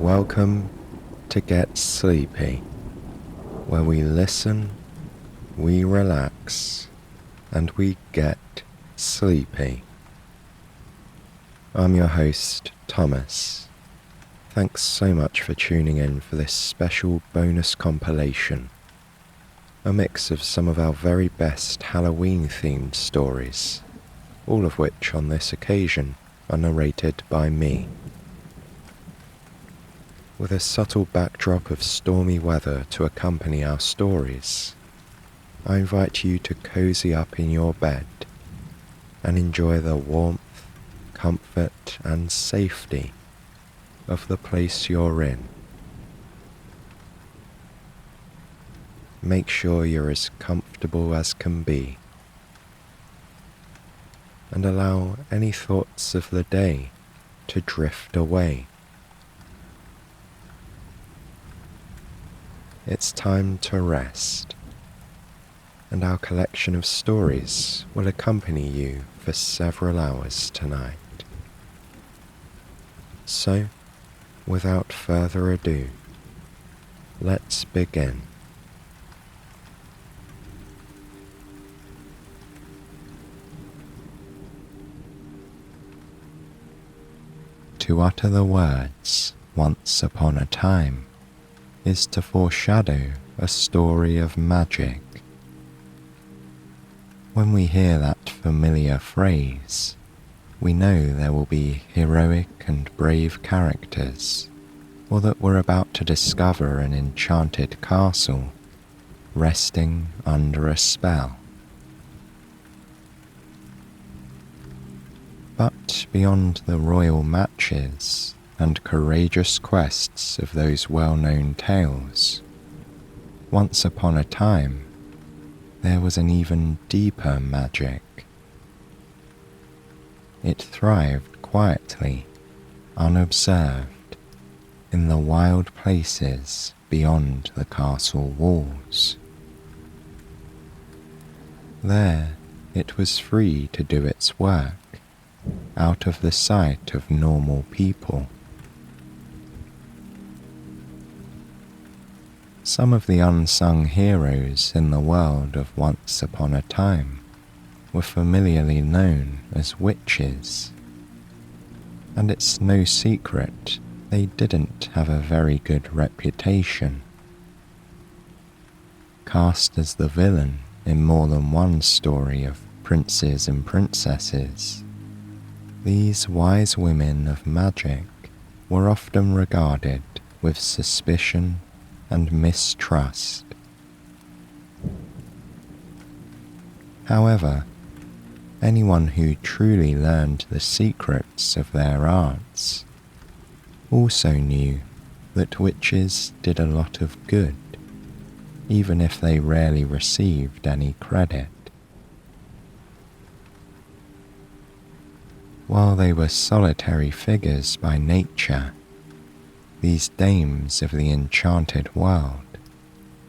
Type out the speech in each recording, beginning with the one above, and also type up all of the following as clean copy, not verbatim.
Welcome to Get Sleepy, where we listen, we relax, and we get sleepy. I'm your host, Thomas. Thanks so much for tuning in for this special bonus compilation, a mix of some of our very best Halloween-themed stories, all of which on this occasion are narrated by me. With a subtle backdrop of stormy weather to accompany our stories, I invite you to cozy up in your bed and enjoy the warmth, comfort, and safety of the place you're in. Make sure you're as comfortable as can be, and allow any thoughts of the day to drift away. It's time to rest, and our collection of stories will accompany you for several hours tonight. So, without further ado, let's begin. To utter the words, "once upon a time," is to foreshadow a story of magic. When we hear that familiar phrase, we know there will be heroic and brave characters, or that we're about to discover an enchanted castle resting under a spell. But beyond the royal matches and courageous quests of those well-known tales, once upon a time, there was an even deeper magic. It thrived quietly, unobserved, in the wild places beyond the castle walls. There, it was free to do its work, out of the sight of normal people. Some of the unsung heroes in the world of Once Upon a Time were familiarly known as witches, and it's no secret they didn't have a very good reputation. Cast as the villain in more than one story of princes and princesses, these wise women of magic were often regarded with suspicion and mistrust. However, anyone who truly learned the secrets of their arts also knew that witches did a lot of good, even if they rarely received any credit. While they were solitary figures by nature, these dames of the enchanted world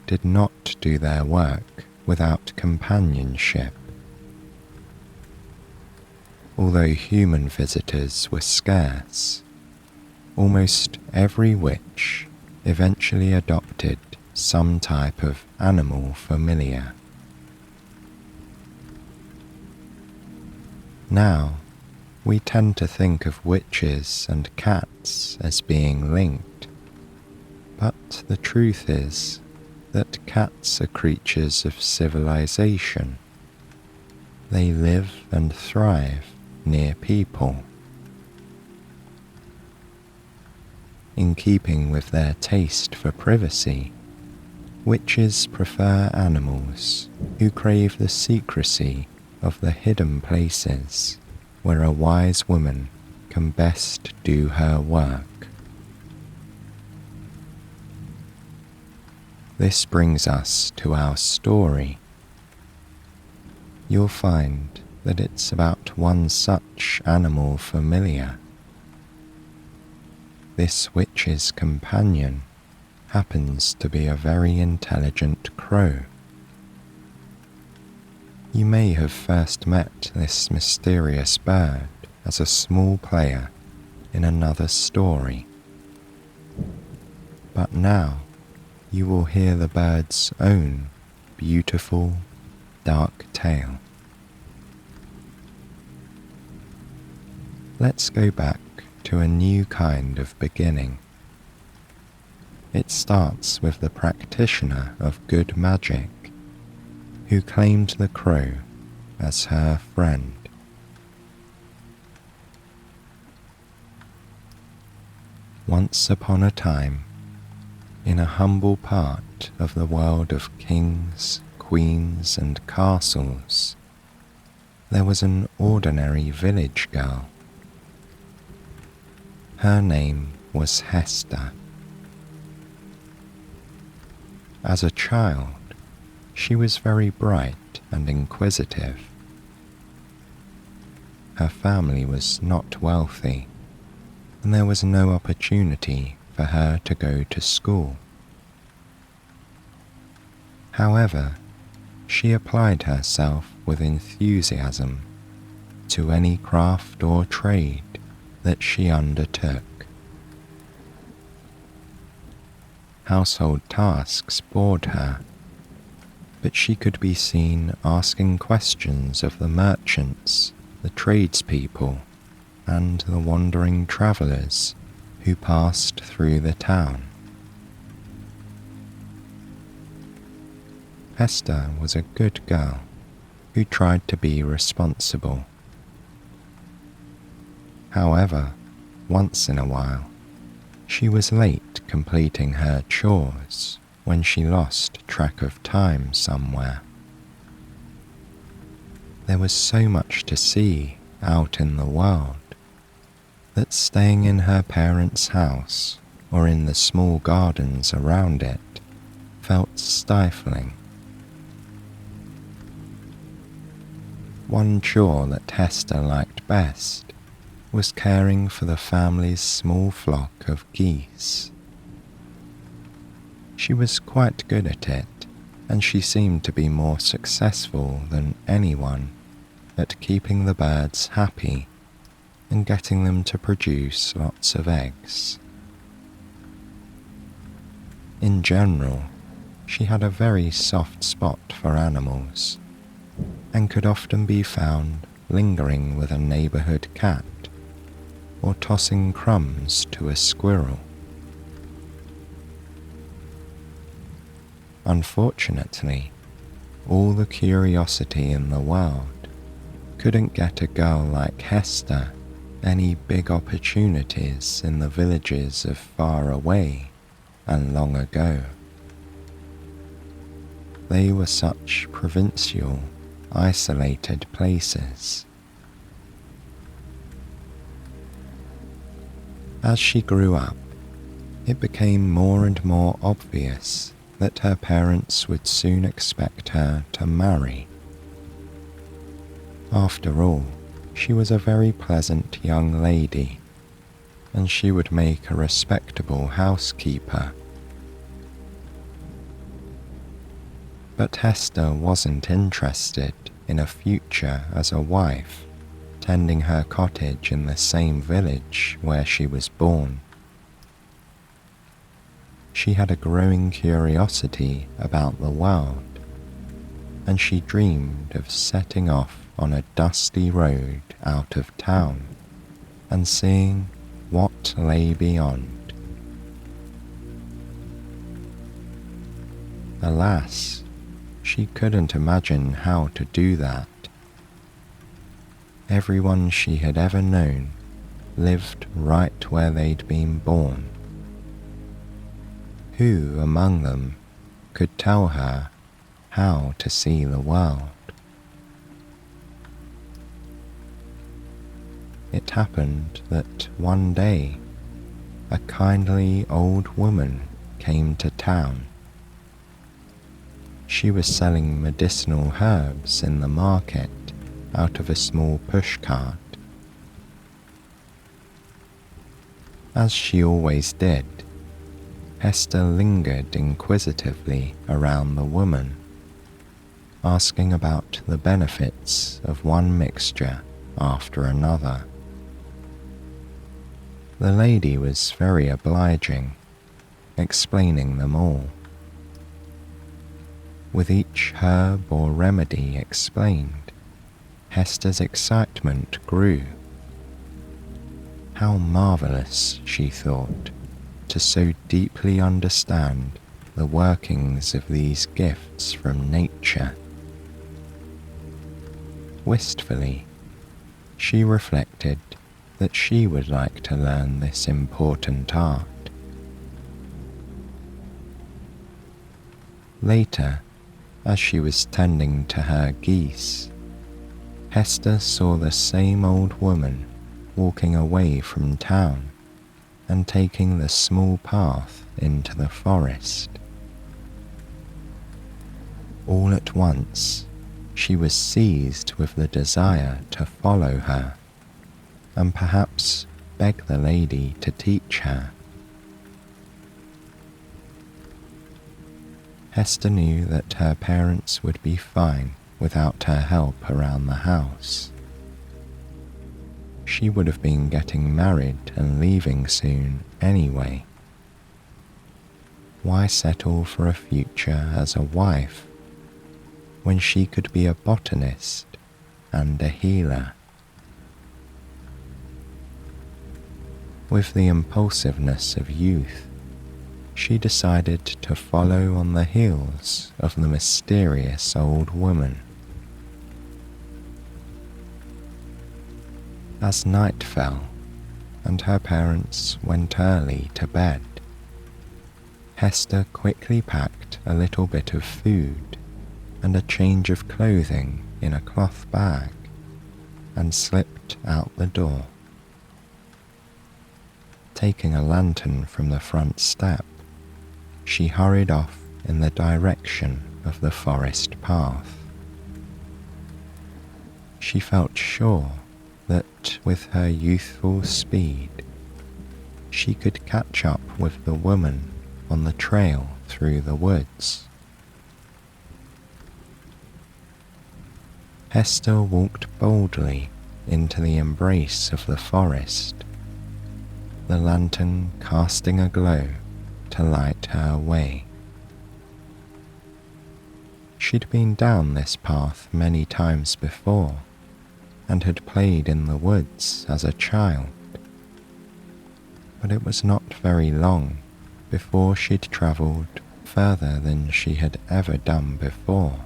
did not do their work without companionship. Although human visitors were scarce, almost every witch eventually adopted some type of animal familiar. Now, we tend to think of witches and cats as being linked, but the truth is that cats are creatures of civilization. They live and thrive near people. In keeping with their taste for privacy, witches prefer animals who crave the secrecy of the hidden places where a wise woman can best do her work. This brings us to our story. You'll find that it's about one such animal familiar. This witch's companion happens to be a very intelligent crow. You may have first met this mysterious bird as a small player in another story. But now you will hear the bird's own beautiful, dark tale. Let's go back to a new kind of beginning. It starts with the practitioner of good magic, who claimed the crow as her friend. Once upon a time, in a humble part of the world of kings, queens, and castles, there was an ordinary village girl. Her name was Hester. As a child, she was very bright and inquisitive. Her family was not wealthy, and there was no opportunity for her to go to school. However, she applied herself with enthusiasm to any craft or trade that she undertook. Household tasks bored her, but she could be seen asking questions of the merchants, the tradespeople, and the wandering travellers who passed through the town. Hester was a good girl who tried to be responsible. However, once in a while, she was late completing her chores when she lost track of time somewhere. There was so much to see out in the world that staying in her parents' house or in the small gardens around it felt stifling. One chore that Hester liked best was caring for the family's small flock of geese. She was quite good at it, and she seemed to be more successful than anyone at keeping the birds happy and getting them to produce lots of eggs. In general, she had a very soft spot for animals, and could often be found lingering with a neighbourhood cat or tossing crumbs to a squirrel. Unfortunately, all the curiosity in the world couldn't get a girl like Hester any big opportunities in the villages of far away and long ago. They were such provincial, isolated places. As she grew up, it became more and more obvious that her parents would soon expect her to marry. After all, she was a very pleasant young lady, and she would make a respectable housekeeper. But Hester wasn't interested in a future as a wife, tending her cottage in the same village where she was born. She had a growing curiosity about the world, and she dreamed of setting off on a dusty road out of town and seeing what lay beyond. Alas, she couldn't imagine how to do that. Everyone she had ever known lived right where they'd been born. Who among them could tell her how to see the world? It happened that one day a kindly old woman came to town. She was selling medicinal herbs in the market out of a small pushcart. As she always did, Hester lingered inquisitively around the woman, asking about the benefits of one mixture after another. The lady was very obliging, explaining them all. With each herb or remedy explained, Hester's excitement grew. How marvellous, she thought, to so deeply understand the workings of these gifts from nature. Wistfully, she reflected that she would like to learn this important art. Later, as she was tending to her geese, Hester saw the same old woman walking away from town and taking the small path into the forest. All at once, she was seized with the desire to follow her and perhaps beg the lady to teach her. Hester knew that her parents would be fine without her help around the house. She would have been getting married and leaving soon anyway. Why settle for a future as a wife when she could be a botanist and a healer? With the impulsiveness of youth, she decided to follow on the heels of the mysterious old woman. As night fell and her parents went early to bed, Hester quickly packed a little bit of food and a change of clothing in a cloth bag and slipped out the door. Taking a lantern from the front step, she hurried off in the direction of the forest path. She felt sure that with her youthful speed, she could catch up with the woman on the trail through the woods. Hester walked boldly into the embrace of the forest, the lantern casting a glow to light her way. She'd been down this path many times before and had played in the woods as a child, but it was not very long before she'd travelled further than she had ever done before.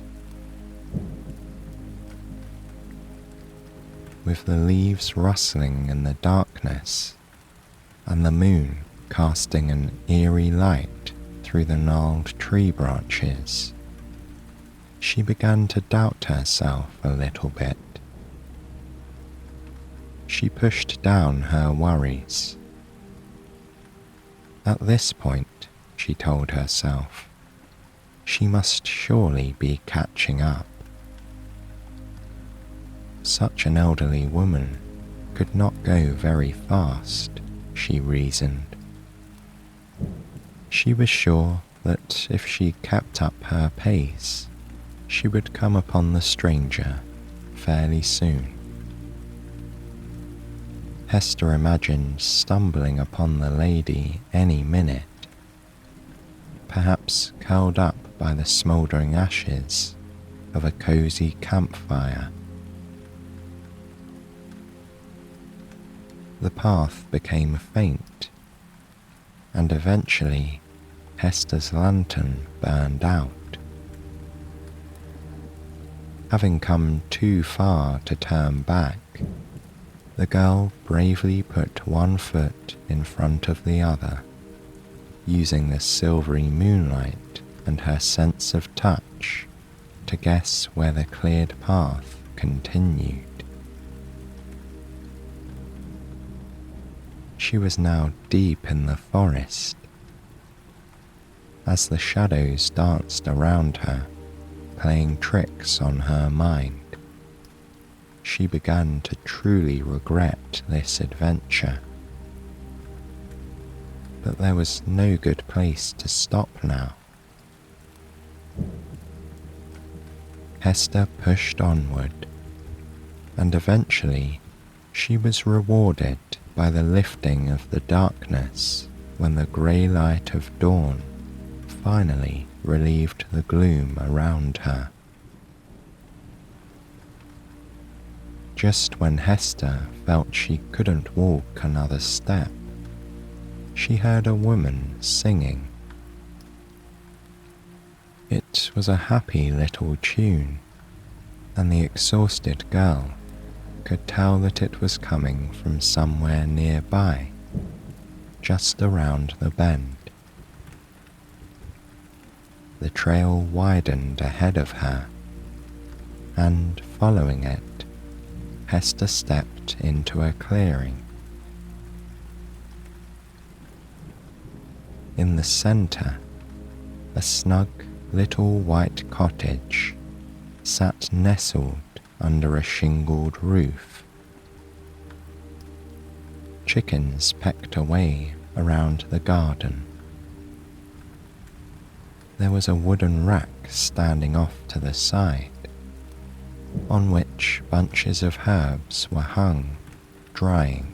With the leaves rustling in the darkness and the moon casting an eerie light through the gnarled tree branches, she began to doubt herself a little bit. She pushed down her worries. At this point, she told herself, she must surely be catching up. Such an elderly woman could not go very fast, she reasoned. She was sure that if she kept up her pace, she would come upon the stranger fairly soon. Hester imagined stumbling upon the lady any minute, perhaps curled up by the smouldering ashes of a cosy campfire. The path became faint, and eventually Hester's lantern burned out. Having come too far to turn back, the girl bravely put one foot in front of the other, using the silvery moonlight and her sense of touch to guess where the cleared path continued. She was now deep in the forest. As the shadows danced around her, playing tricks on her mind, she began to truly regret this adventure. But there was no good place to stop now. Hester pushed onward, and eventually she was rewarded by the lifting of the darkness when the grey light of dawn finally relieved the gloom around her. Just when Hester felt she couldn't walk another step, she heard a woman singing. It was a happy little tune, and the exhausted girl could tell that it was coming from somewhere nearby, just around the bend. The trail widened ahead of her, and following it, Hester stepped into a clearing. In the center, a snug little white cottage sat nestled under a shingled roof. Chickens pecked away around the garden. There was a wooden rack standing off to the side, on which bunches of herbs were hung, drying.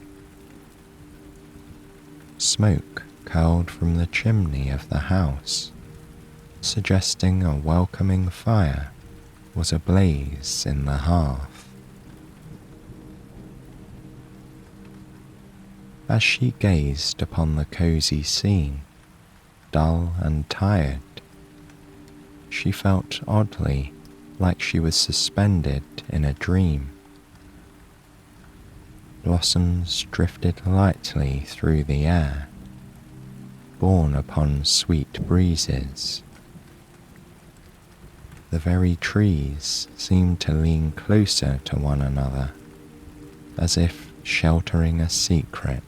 Smoke curled from the chimney of the house, suggesting a welcoming fire was ablaze in the hearth. As she gazed upon the cosy scene, dull and tired, she felt oddly like she was suspended in a dream. Blossoms drifted lightly through the air, borne upon sweet breezes. The very trees seemed to lean closer to one another, as if sheltering a secret.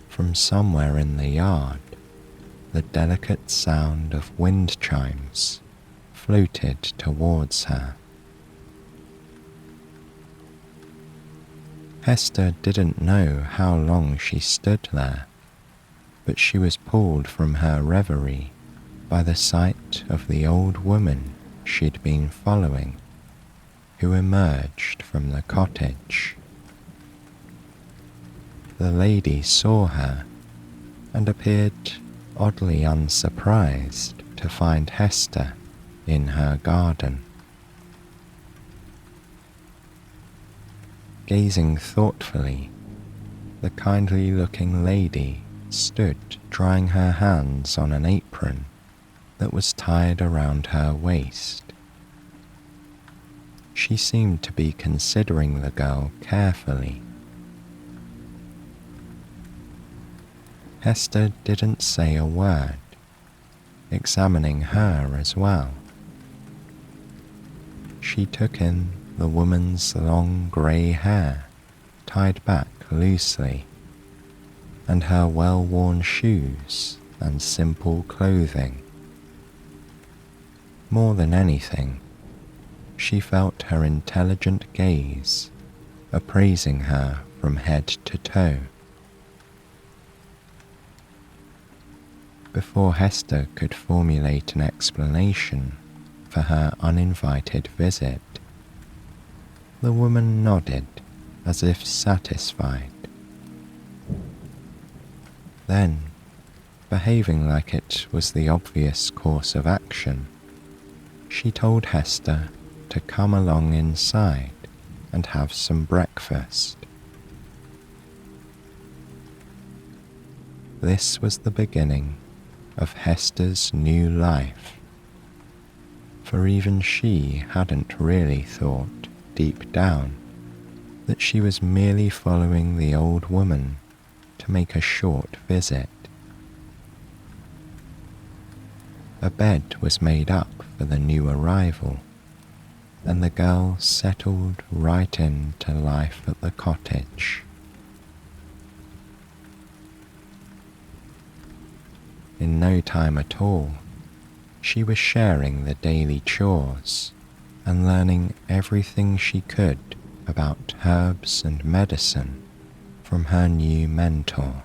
From somewhere in the yard, the delicate sound of wind chimes floated towards her. Hester didn't know how long she stood there, but she was pulled from her reverie by the sight of the old woman she'd been following, who emerged from the cottage. The lady saw her and appeared oddly unsurprised to find Hester in her garden. Gazing thoughtfully, the kindly-looking lady stood drying her hands on an apron that was tied around her waist. She seemed to be considering the girl carefully. Hester didn't say a word, examining her as well. She took in the woman's long grey hair tied back loosely, and her well-worn shoes and simple clothing. More than anything, she felt her intelligent gaze appraising her from head to toe. Before Hester could formulate an explanation for her uninvited visit, the woman nodded as if satisfied. Then, behaving like it was the obvious course of action, she told Hester to come along inside and have some breakfast. This was the beginning of Hester's new life, for even she hadn't really thought deep down that she was merely following the old woman to make a short visit. A bed was made up for the new arrival, and the girl settled right into life at the cottage. In no time at all, she was sharing the daily chores and learning everything she could about herbs and medicine from her new mentor.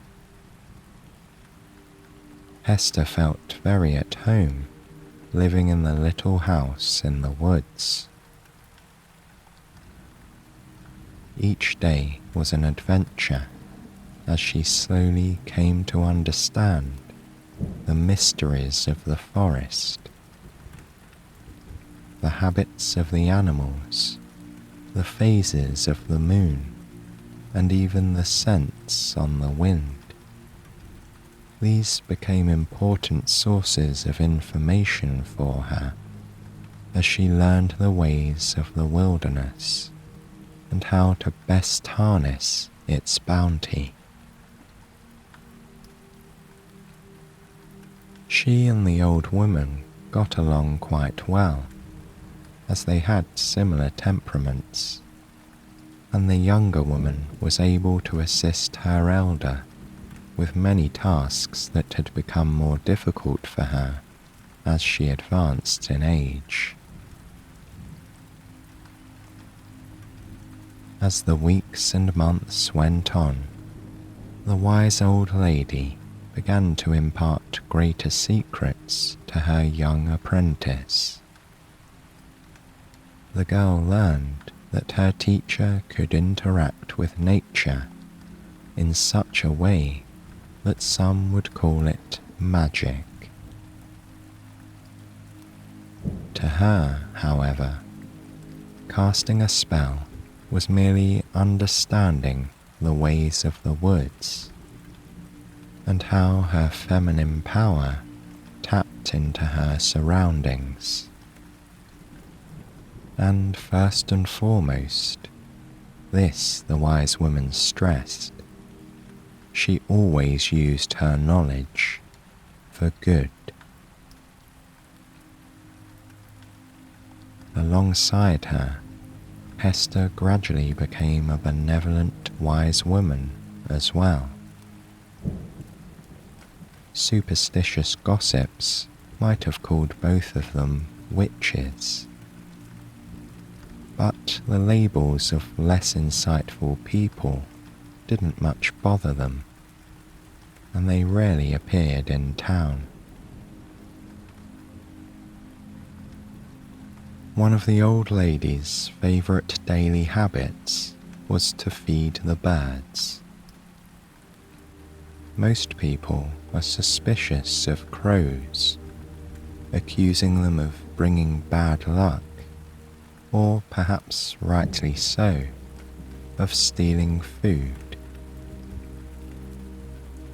Hester felt very at home living in the little house in the woods. Each day was an adventure, as she slowly came to understand the mysteries of the forest, the habits of the animals, the phases of the moon, and even the scents on the wind. These became important sources of information for her as she learned the ways of the wilderness and how to best harness its bounty. She and the old woman got along quite well, as they had similar temperaments, and the younger woman was able to assist her elder with many tasks that had become more difficult for her as she advanced in age. As the weeks and months went on, the wise old lady began to impart greater secrets to her young apprentice. The girl learned that her teacher could interact with nature in such a way that some would call it magic. To her, however, casting a spell was merely understanding the ways of the woods and how her feminine power tapped into her surroundings. And first and foremost, this the wise woman stressed, she always used her knowledge for good. Alongside her, Hester gradually became a benevolent, wise woman as well. Superstitious gossips might have called both of them witches, but the labels of less insightful people didn't much bother them, and they rarely appeared in town. One of the old lady's favourite daily habits was to feed the birds. Most people are suspicious of crows, accusing them of bringing bad luck, or perhaps rightly so, of stealing food.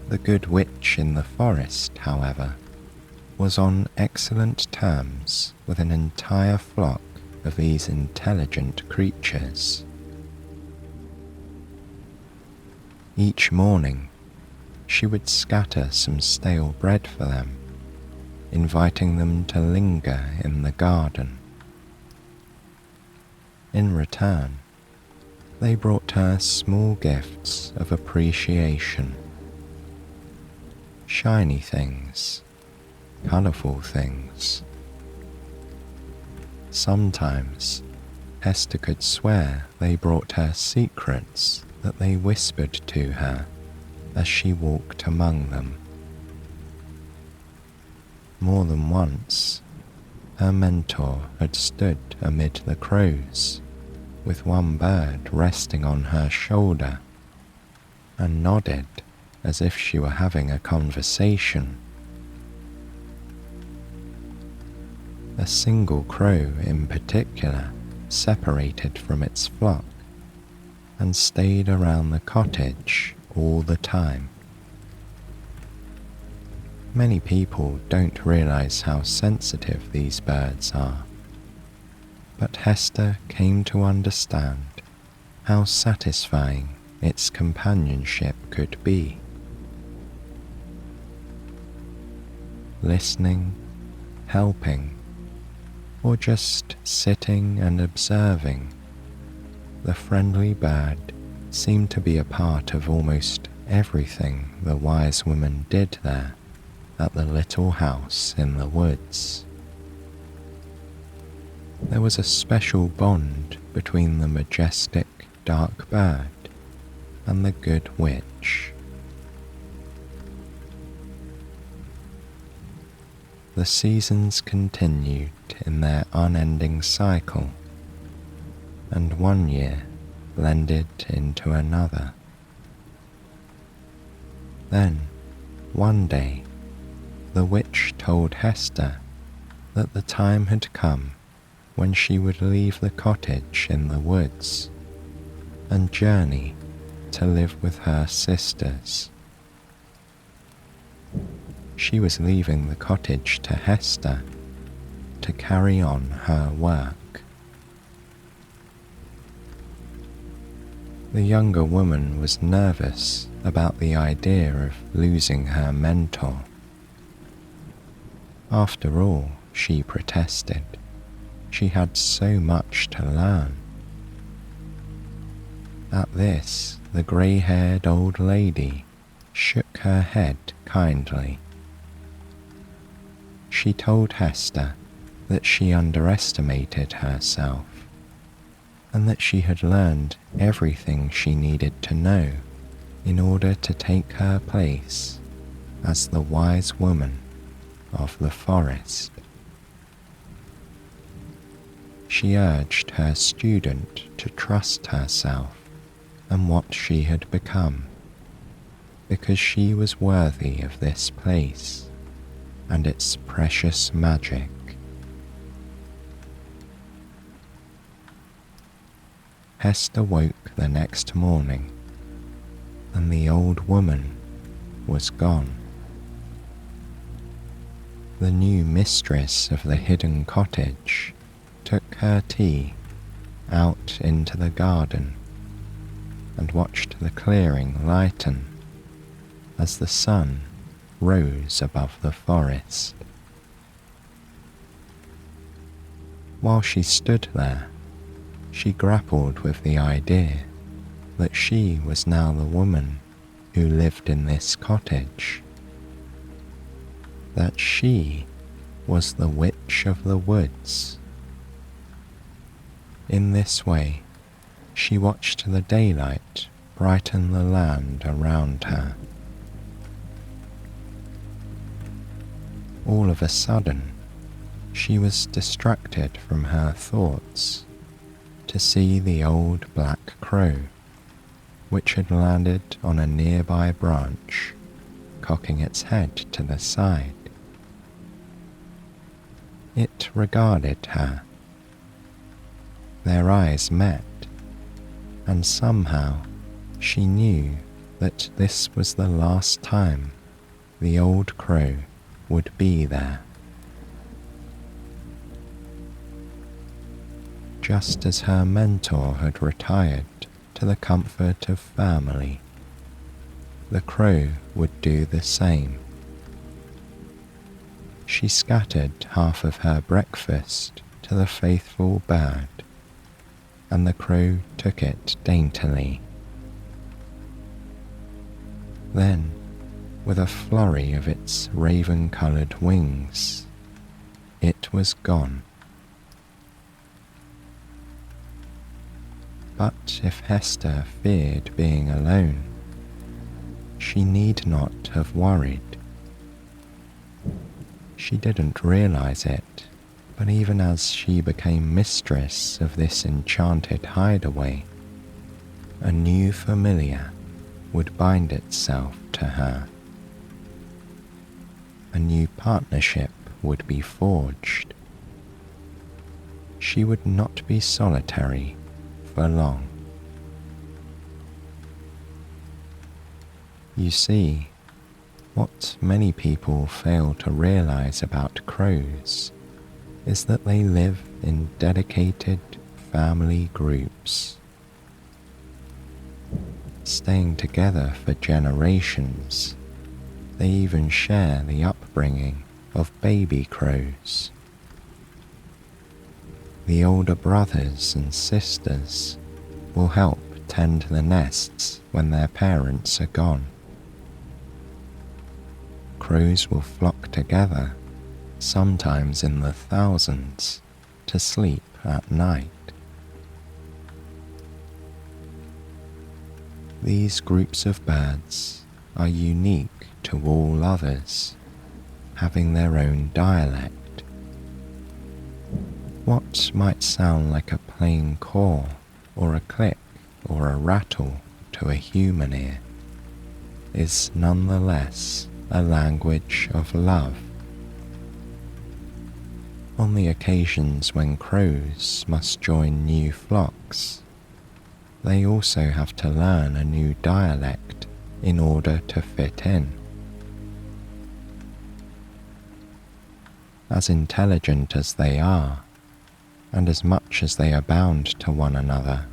The good witch in the forest, however, was on excellent terms with an entire flock of these intelligent creatures. Each morning, she would scatter some stale bread for them, inviting them to linger in the garden. In return, they brought her small gifts of appreciation. Shiny things, colourful things. Sometimes, Hester could swear they brought her secrets that they whispered to her as she walked among them. More than once, her mentor had stood amid the crows, with one bird resting on her shoulder, and nodded as if she were having a conversation. A single crow in particular separated from its flock and stayed around the cottage all the time. Many people don't realize how sensitive these birds are, but Hester came to understand how satisfying its companionship could be. Listening, helping, or just sitting and observing, the friendly bird seemed to be a part of almost everything the wise woman did there at the little house in the woods. There was a special bond between the majestic, dark bird and the good witch. The seasons continued in their unending cycle, and one year blended into another. Then, one day, the witch told Hester that the time had come when she would leave the cottage in the woods and journey to live with her sisters. She was leaving the cottage to Hester to carry on her work. The younger woman was nervous about the idea of losing her mentor. After all, she protested, she had so much to learn. At this, the grey-haired old lady shook her head kindly. She told Hester that she underestimated herself, and that she had learned everything she needed to know in order to take her place as the wise woman of the forest. She urged her student to trust herself and what she had become, because she was worthy of this place and its precious magic. Hester woke the next morning, and the old woman was gone. The new mistress of the hidden cottage took her tea out into the garden and watched the clearing lighten as the sun rose above the forest. While she stood there, she grappled with the idea that she was now the woman who lived in this cottage, that she was the witch of the woods. In this way, she watched the daylight brighten the land around her. All of a sudden, she was distracted from her thoughts to see the old black crow, which had landed on a nearby branch, cocking its head to the side. It regarded her. Their eyes met, and somehow she knew that this was the last time the old crow would be there. Just as her mentor had retired to the comfort of family, the crow would do the same. She scattered half of her breakfast to the faithful bird, and the crow took it daintily. Then, with a flurry of its raven-coloured wings, it was gone. But if Hester feared being alone, she need not have worried. She didn't realize it, but even as she became mistress of this enchanted hideaway, a new familiar would bind itself to her. A new partnership would be forged. She would not be solitary for long. You see, what many people fail to realize about crows is that they live in dedicated family groups, staying together for generations. They even share the upbringing of baby crows. The older brothers and sisters will help tend the nests when their parents are gone. Crows will flock together, sometimes in the thousands, to sleep at night. These groups of birds are unique to all others, having their own dialect. What might sound like a plain caw or a click or a rattle to a human ear is nonetheless a language of love. On the occasions when crows must join new flocks, they also have to learn a new dialect in order to fit in. As intelligent as they are, and as much as they are bound to one another,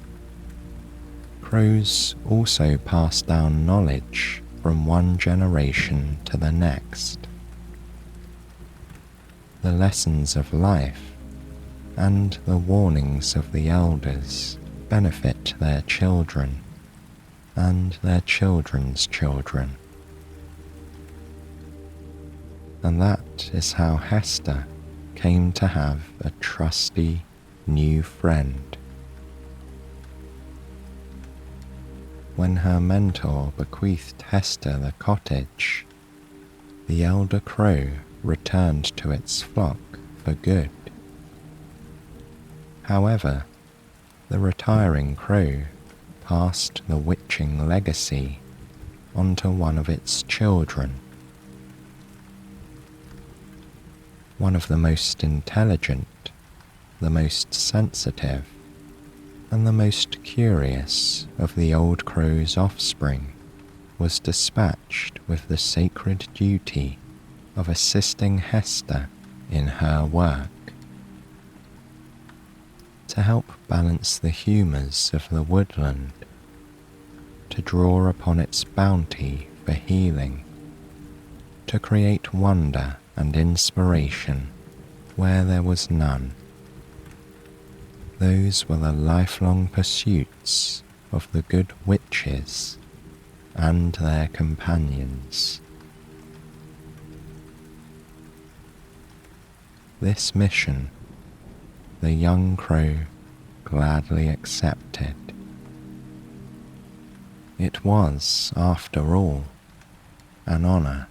crows also pass down knowledge from one generation to the next. The lessons of life and the warnings of the elders benefit their children and their children's children. And that is how Hester came to have a trusty new friend. When her mentor bequeathed Hester the cottage, the elder crow returned to its flock for good. However, the retiring crow passed the witching legacy onto one of its children. One of the most intelligent, the most sensitive, and the most curious of the old crow's offspring was dispatched with the sacred duty of assisting Hester in her work. To help balance the humours of the woodland, to draw upon its bounty for healing, to create wonder and inspiration where there was none. Those were the lifelong pursuits of the good witches and their companions. This mission the young crow gladly accepted. It was, after all, an honour.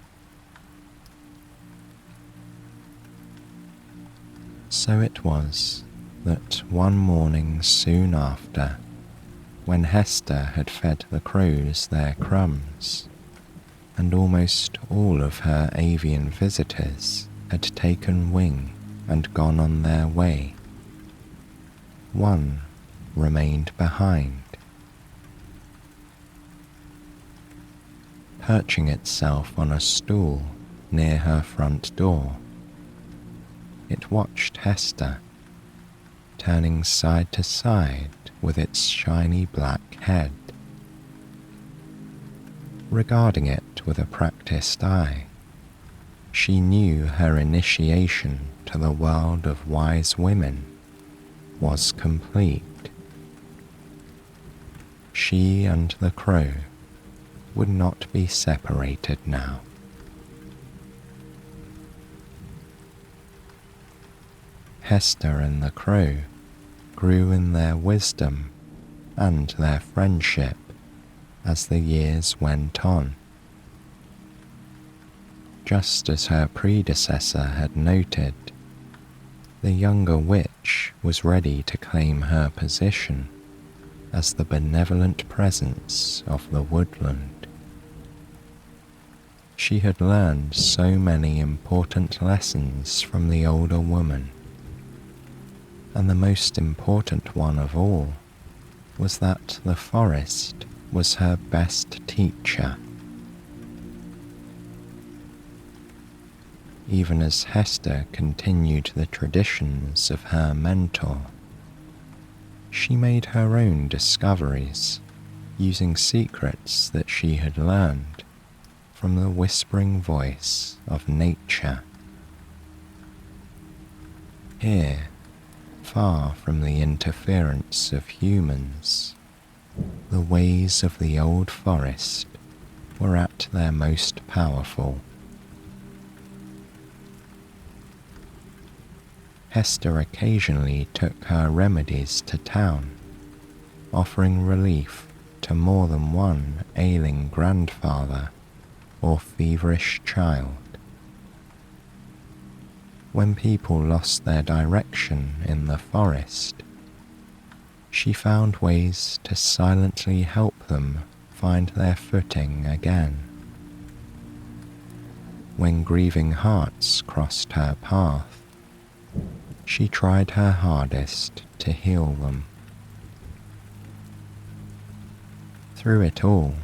So it was that one morning soon after, when Hester had fed the crows their crumbs, and almost all of her avian visitors had taken wing and gone on their way, one remained behind. Perching itself on a stool near her front door, it watched Hester, turning side to side with its shiny black head. Regarding it with a practiced eye, she knew her initiation to the world of wise women was complete. She and the crow would not be separated now. Hester and the crow grew in their wisdom and their friendship as the years went on. Just as her predecessor had noted, the younger witch was ready to claim her position as the benevolent presence of the woodland. She had learned so many important lessons from the older woman, and the most important one of all was that the forest was her best teacher. Even as Hester continued the traditions of her mentor, she made her own discoveries using secrets that she had learned from the whispering voice of nature. Here, far from the interference of humans, the ways of the old forest were at their most powerful. Hester occasionally took her remedies to town, offering relief to more than one ailing grandfather or feverish child. When people lost their direction in the forest, she found ways to silently help them find their footing again. when grieving hearts crossed her path, she tried her hardest to heal them. Through it all,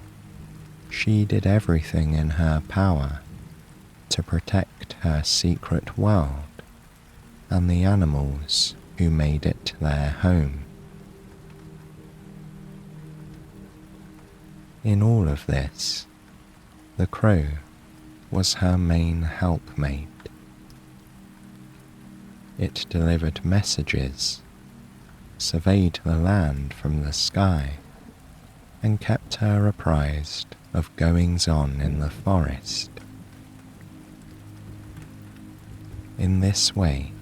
she did everything in her power to protect her secret world and the animals who made it their home. In all of this, the crow was her main helpmate. It delivered messages, surveyed the land from the sky, and kept her apprised of goings-on in the forest. In this way,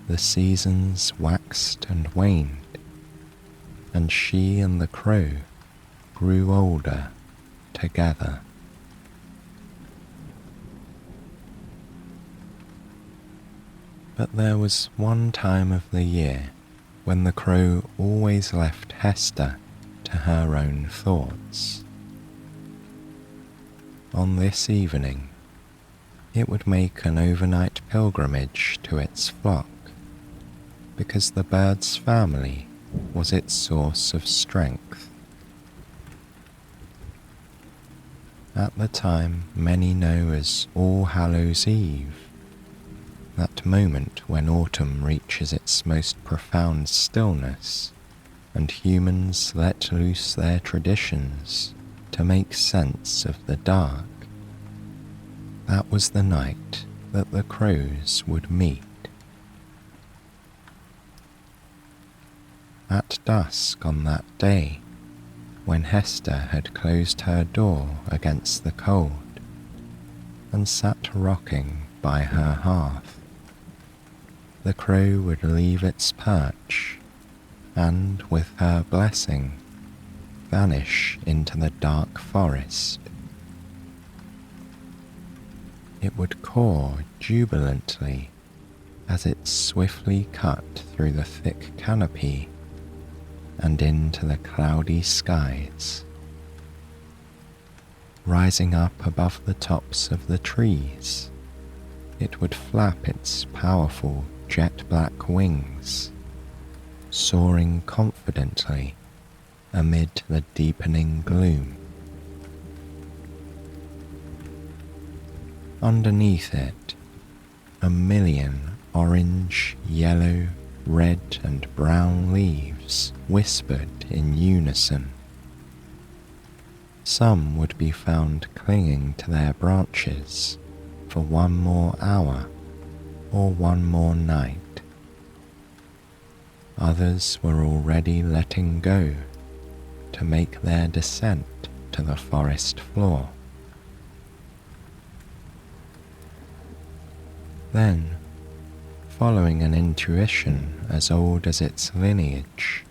the seasons waxed and waned, and she and the crow grew older together. But there was one time of the year when the crow always left Hester to her own thoughts. On this evening, it would make an overnight pilgrimage to its flock, because the bird's family was its source of strength. At the time many know as All Hallows' Eve, that moment when autumn reaches its most profound stillness and humans let loose their traditions to make sense of the dark, that was the night that the crows would meet. At dusk on that day, when Hester had closed her door against the cold and sat rocking by her hearth, the crow would leave its perch and, with her blessing, vanish into the dark forest. It would caw jubilantly as it swiftly cut through the thick canopy and into the cloudy skies. Rising up above the tops of the trees, it would flap its powerful jet-black wings, soaring confidently amid the deepening gloom. Underneath it, a million orange, yellow, red and brown leaves whispered in unison. Some would be found clinging to their branches for one more hour or one more night. Others were already letting go to make their descent to the forest floor. Then, following an intuition as old as its lineage,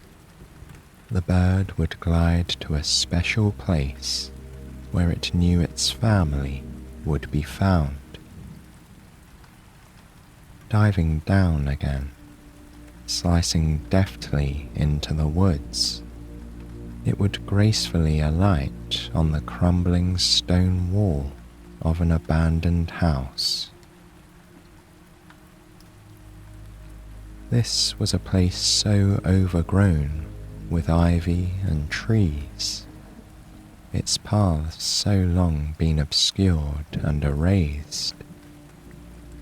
the bird would glide to a special place where it knew its family would be found. Diving down again, slicing deftly into the woods, it would gracefully alight on the crumbling stone wall of an abandoned house. This was a place so overgrown with ivy and trees, its paths so long been obscured and erased,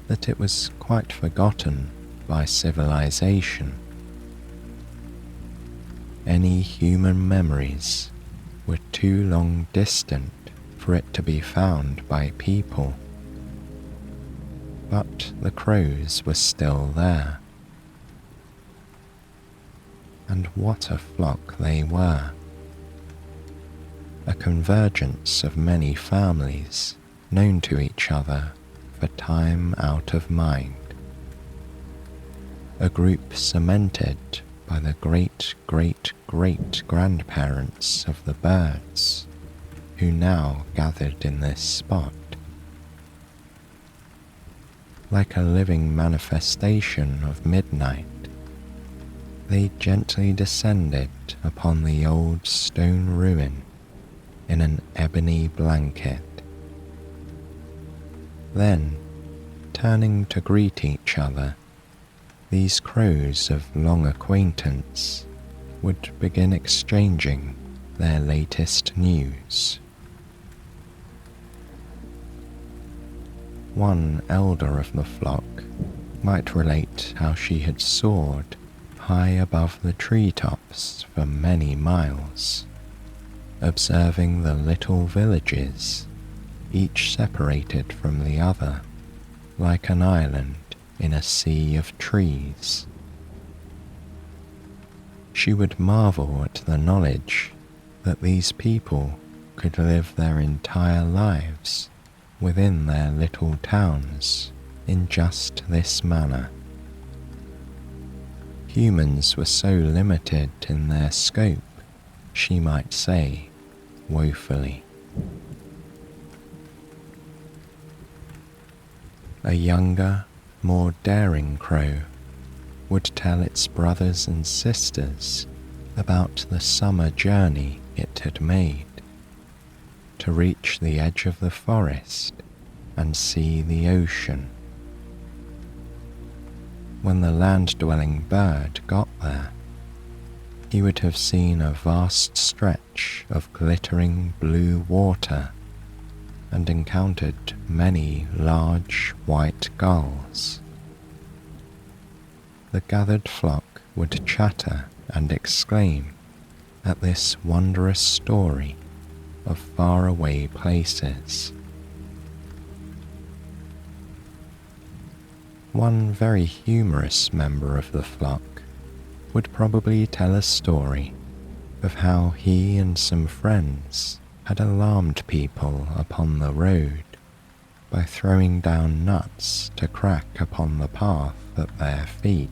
that it was quite forgotten by civilization. Any human memories were too long distant for it to be found by people. But the crows were still there. And what a flock they were. A convergence of many families known to each other for time out of mind. A group cemented by the great-great-great-grandparents of the birds who now gathered in this spot. Like a living manifestation of midnight, they gently descended upon the old stone ruin in an ebony blanket. Then, turning to greet each other, these crows of long acquaintance would begin exchanging their latest news. One elder of the flock might relate how she had soared high above the treetops for many miles, observing the little villages, each separated from the other like an island in a sea of trees. She would marvel at the knowledge that these people could live their entire lives within their little towns in just this manner. Humans were so limited in their scope, she might say, woefully. A younger, more daring crow would tell its brothers and sisters about the summer journey it had made to reach the edge of the forest and see the ocean. When the land-dwelling bird got there, he would have seen a vast stretch of glittering blue water and encountered many large white gulls. The gathered flock would chatter and exclaim at this wondrous story of faraway places. One very humorous member of the flock would probably tell a story of how he and some friends had alarmed people upon the road by throwing down nuts to crack upon the path at their feet.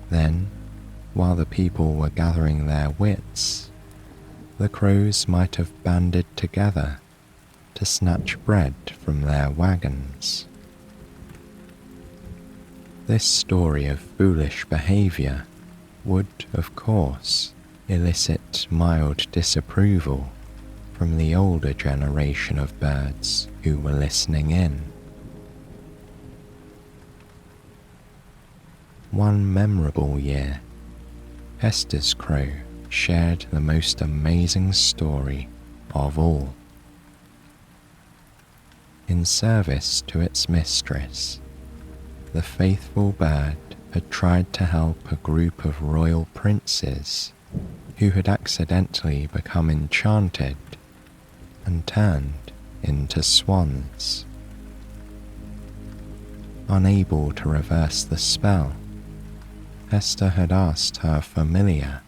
Then, while the people were gathering their wits, the crows might have banded together to snatch bread from their wagons. This story of foolish behavior would, of course, elicit mild disapproval from the older generation of birds who were listening in. One memorable year, Hester's crow shared the most amazing story of all. In service to its mistress, the faithful bird had tried to help a group of royal princes who had accidentally become enchanted and turned into swans. Unable to reverse the spell, Hester had asked her familiar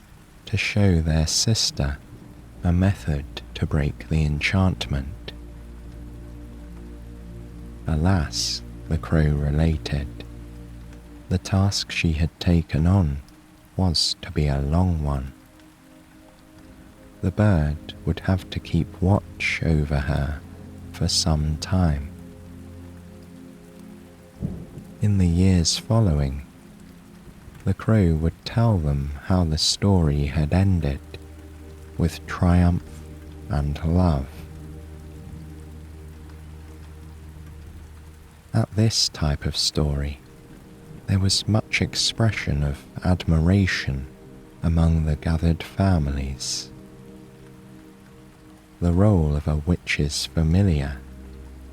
to show their sister a method to break the enchantment. Alas, the crow related, the task she had taken on was to be a long one. The bird would have to keep watch over her for some time. In the years following, the crow would tell them how the story had ended with triumph and love. At this type of story, there was much expression of admiration among the gathered families. The role of a witch's familiar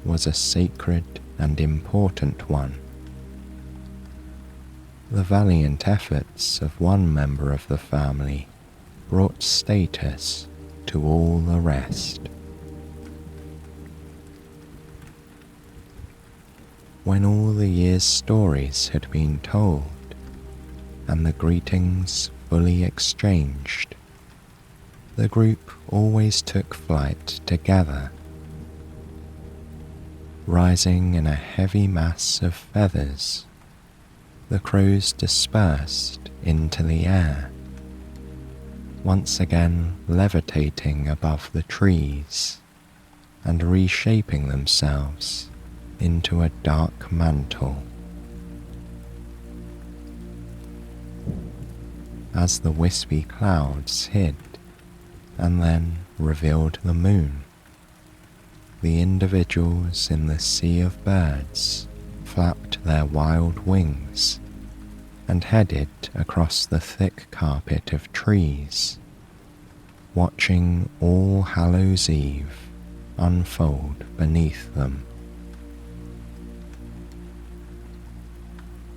was a sacred and important one. The valiant efforts of one member of the family brought status to all the rest. When all the year's stories had been told and the greetings fully exchanged, the group always took flight together. Rising in a heavy mass of feathers, the crows dispersed into the air, once again levitating above the trees and reshaping themselves into a dark mantle. As the wispy clouds hid and then revealed the moon, the individuals in the sea of birds flapped their wild wings and headed across the thick carpet of trees, watching All Hallows Eve unfold beneath them.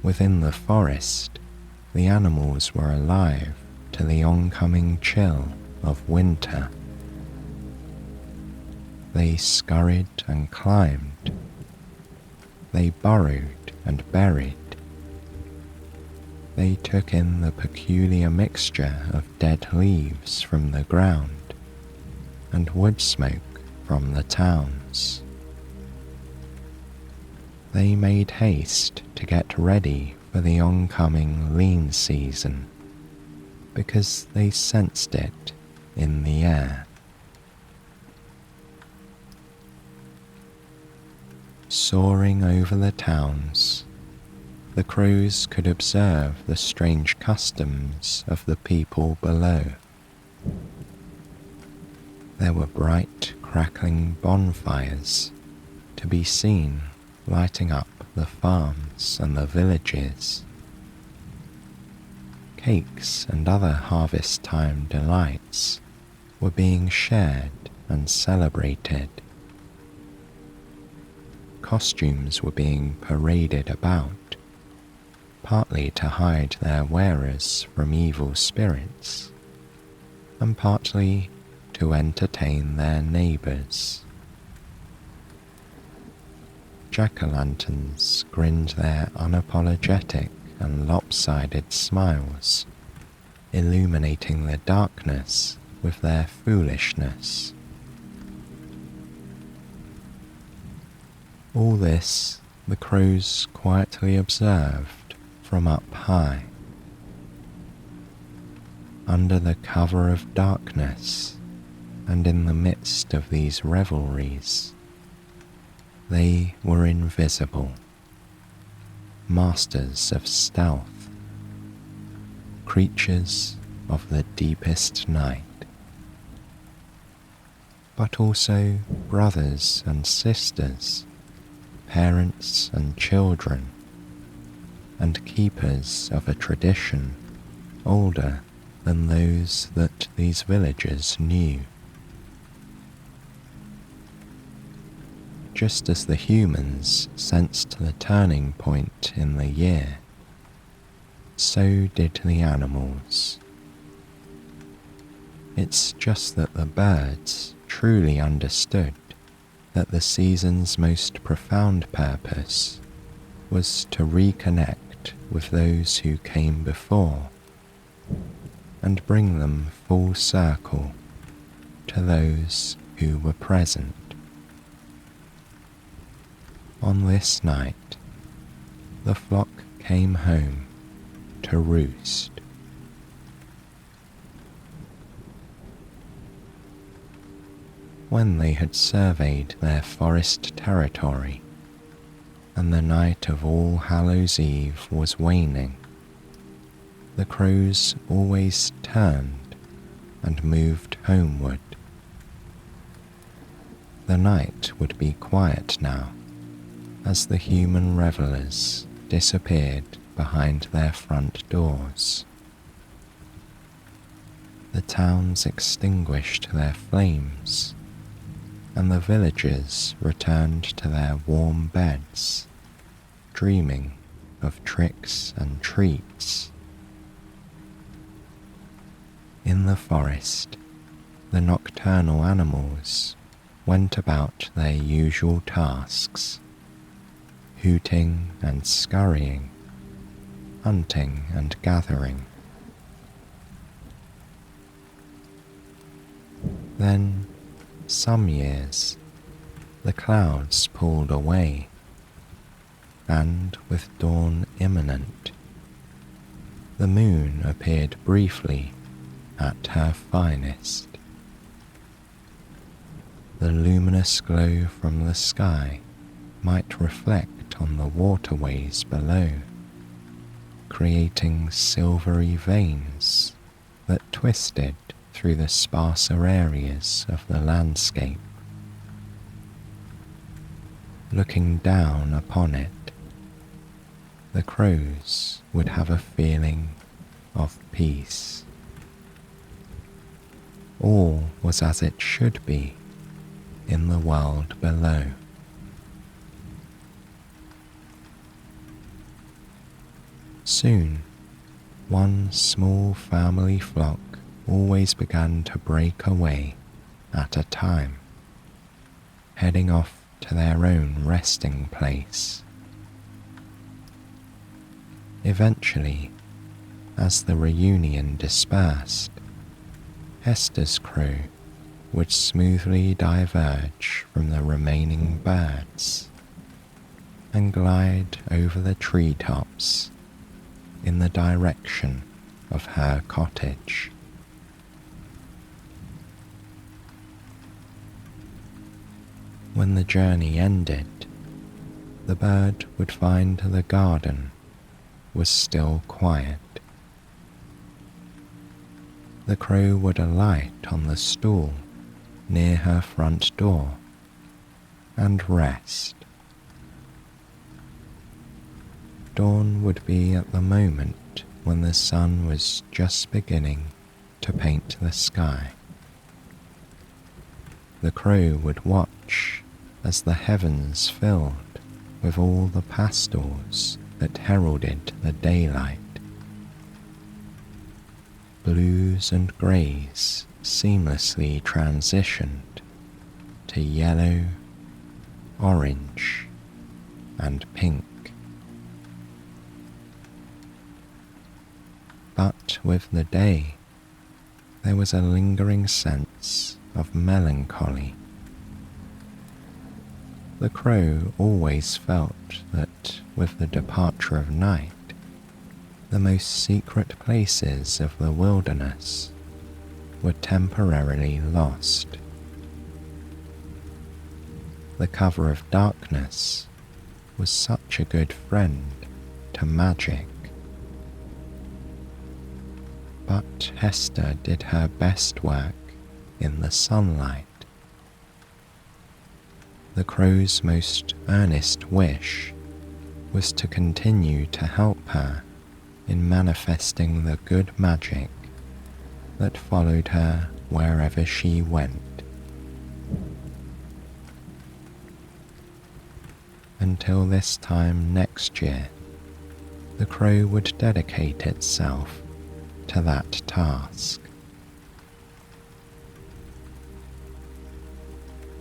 Within the forest, the animals were alive to the oncoming chill of winter. They scurried and climbed. They burrowed and buried. They took in the peculiar mixture of dead leaves from the ground and wood smoke from the towns. They made haste to get ready for the oncoming lean season because they sensed it in the air. Soaring over the towns, the crows could observe the strange customs of the people below. There were bright, crackling bonfires to be seen lighting up the farms and the villages. Cakes and other harvest-time delights were being shared and celebrated. Costumes were being paraded about, partly to hide their wearers from evil spirits, and partly to entertain their neighbours. Jack-o'-lanterns grinned their unapologetic and lopsided smiles, illuminating the darkness with their foolishness. All this the crows quietly observed from up high. Under the cover of darkness and in the midst of these revelries, they were invisible, masters of stealth, creatures of the deepest night, but also brothers and sisters, parents and children, and keepers of a tradition older than those that these villagers knew. Just as the humans sensed the turning point in the year, so did the animals. It's just that the birds truly understood that the season's most profound purpose was to reconnect with those who came before and bring them full circle to those who were present. On this night, the flock came home to roost. When they had surveyed their forest territory, and the night of All Hallows Eve was waning, the crows always turned and moved homeward. The night would be quiet now, as the human revellers disappeared behind their front doors. The towns extinguished their flames, and the villagers returned to their warm beds, dreaming of tricks and treats. In the forest, the nocturnal animals went about their usual tasks, hooting and scurrying, hunting and gathering. Then, some years, the clouds pulled away, and with dawn imminent, the moon appeared briefly at her finest. The luminous glow from the sky might reflect on the waterways below, creating silvery veins that twisted through the sparser areas of the landscape. Looking down upon it, the crows would have a feeling of peace. All was as it should be in the world below. Soon, one small family flock always began to break away at a time, heading off to their own resting place. Eventually, as the reunion dispersed, Hester's crew would smoothly diverge from the remaining birds and glide over the treetops in the direction of her cottage. When the journey ended, the bird would find the garden was still quiet. The crow would alight on the stool near her front door and rest. Dawn would be at the moment when the sun was just beginning to paint the sky. The crow would watch as the heavens filled with all the pastels that heralded the daylight. Blues and greys seamlessly transitioned to yellow, orange, and pink. But with the day, there was a lingering sense of melancholy. The crow always felt that with the departure of night, the most secret places of the wilderness were temporarily lost. The cover of darkness was such a good friend to magic. But Hester did her best work in the sunlight. The crow's most earnest wish was to continue to help her in manifesting the good magic that followed her wherever she went. Until this time next year, the crow would dedicate itself to that task.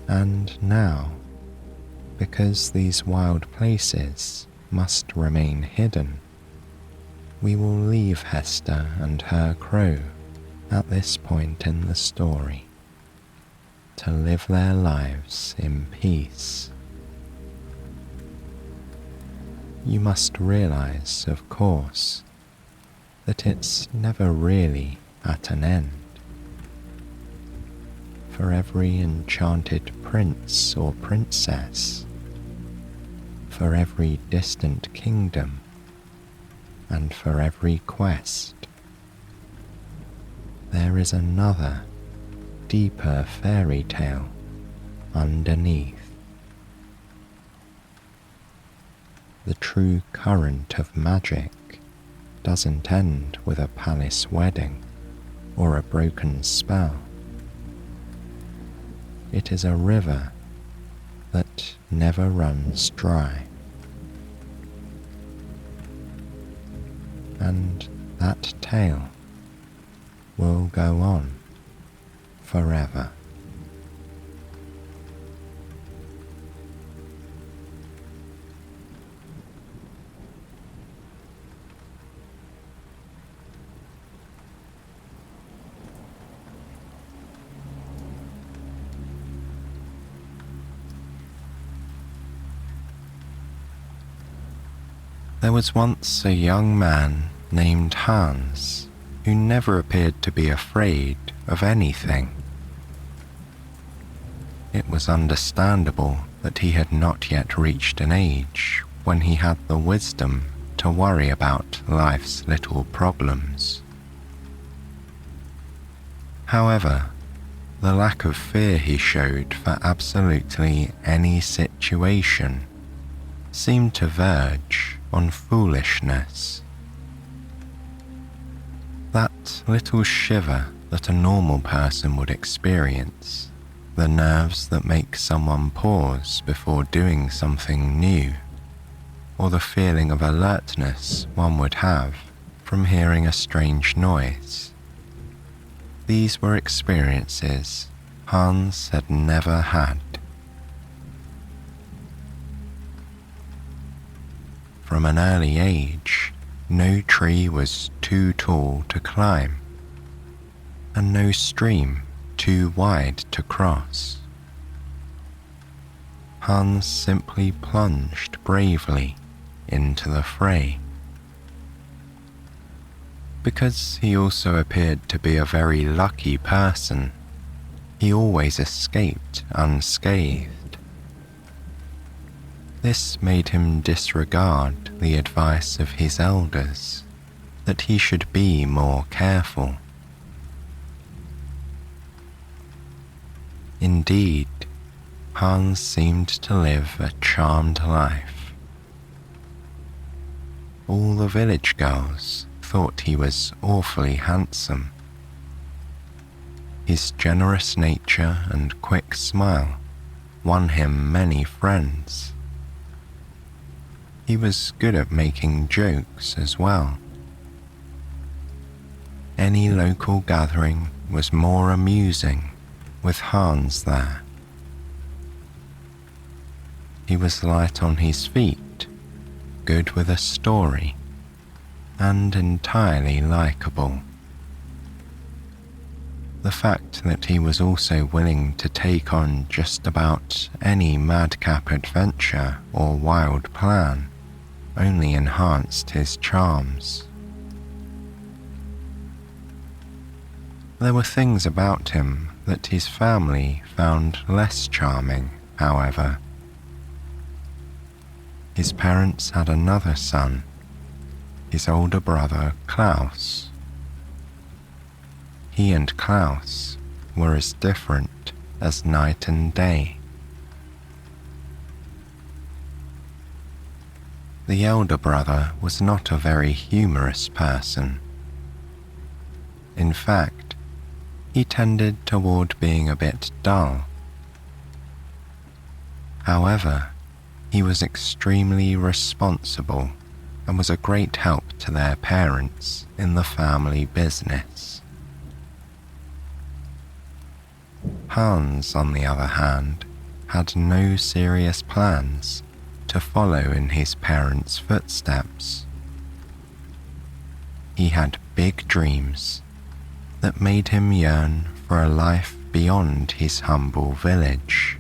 And now, because these wild places must remain hidden, we will leave Hester and her crow at this point in the story to live their lives in peace. You must realize, of course, that it's never really at an end. For every enchanted prince or princess, for every distant kingdom, and for every quest, there is another, deeper fairy tale underneath. The true current of magic doesn't end with a palace wedding or a broken spell. It is a river that never runs dry. And that tale will go on forever. There was once a young man named Hans who never appeared to be afraid of anything. It was understandable that he had not yet reached an age when he had the wisdom to worry about life's little problems. However, the lack of fear he showed for absolutely any situation situation seemed to verge on foolishness. That little shiver that a normal person would experience, the nerves that make someone pause before doing something new, or the feeling of alertness one would have from hearing a strange noise. These were experiences Hans had never had. From an early age, no tree was too tall to climb, and no stream too wide to cross. Hans simply plunged bravely into the fray. Because he also appeared to be a very lucky person, he always escaped unscathed. This made him disregard the advice of his elders that he should be more careful. Indeed, Hans seemed to live a charmed life. All the village girls thought he was awfully handsome. His generous nature and quick smile won him many friends. He was good at making jokes as well. Any local gathering was more amusing with Hans there. He was light on his feet, good with a story, and entirely likable. The fact that he was also willing to take on just about any madcap adventure or wild plan only enhanced his charms. There were things about him that his family found less charming, however. His parents had another son, his older brother Klaus. He and Klaus were as different as night and day. The elder brother was not a very humorous person. In fact, he tended toward being a bit dull. However, he was extremely responsible and was a great help to their parents in the family business. Hans, on the other hand, had no serious plans to follow in his parents' footsteps. He had big dreams that made him yearn for a life beyond his humble village.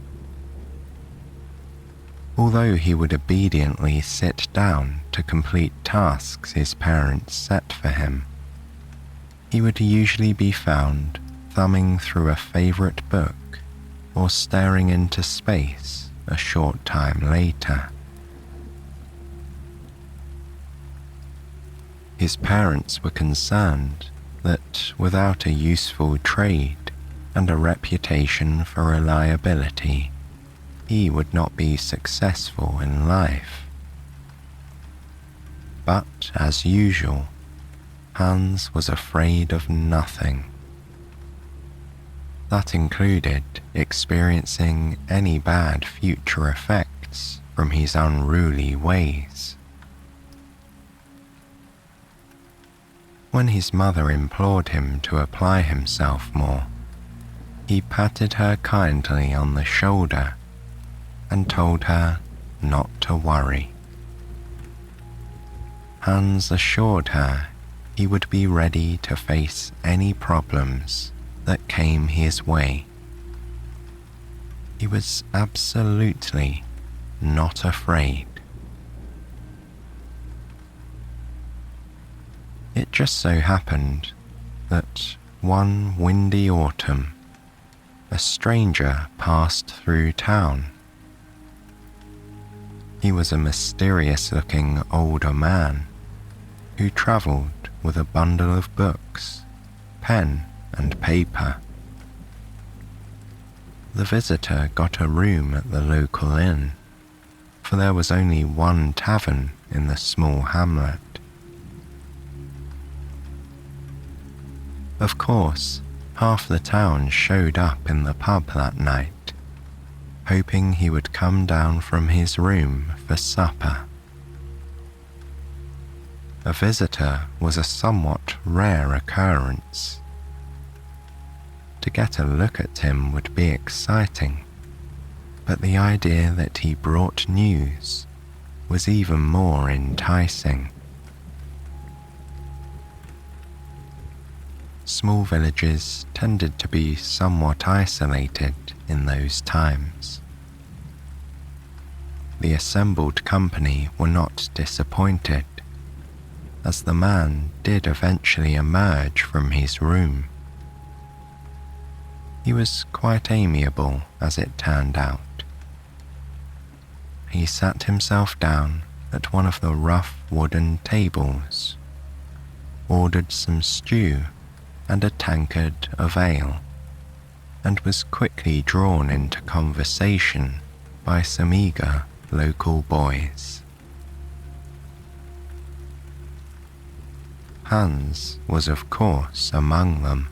Although he would obediently sit down to complete tasks his parents set for him, he would usually be found thumbing through a favorite book or staring into space a short time later. His parents were concerned that without a useful trade and a reputation for reliability, he would not be successful in life. But, as usual, Hans was afraid of nothing. That included experiencing any bad future effects from his unruly ways. When his mother implored him to apply himself more, he patted her kindly on the shoulder and told her not to worry. Hans assured her he would be ready to face any problems that came his way. He was absolutely not afraid. It just so happened that one windy autumn, a stranger passed through town. He was a mysterious-looking older man who travelled with a bundle of books, pen and paper. The visitor got a room at the local inn for there was only one tavern in the small hamlet. Of course, half the town showed up in the pub that night, hoping he would come down from his room for supper. A visitor was a somewhat rare occurrence. To get a look at him would be exciting, but the idea that he brought news was even more enticing. Small villages tended to be somewhat isolated in those times. The assembled company were not disappointed, as the man did eventually emerge from his room. He was quite amiable, as it turned out. He sat himself down at one of the rough wooden tables, ordered some stew and a tankard of ale, and was quickly drawn into conversation by some eager local boys. Hans was of course among them.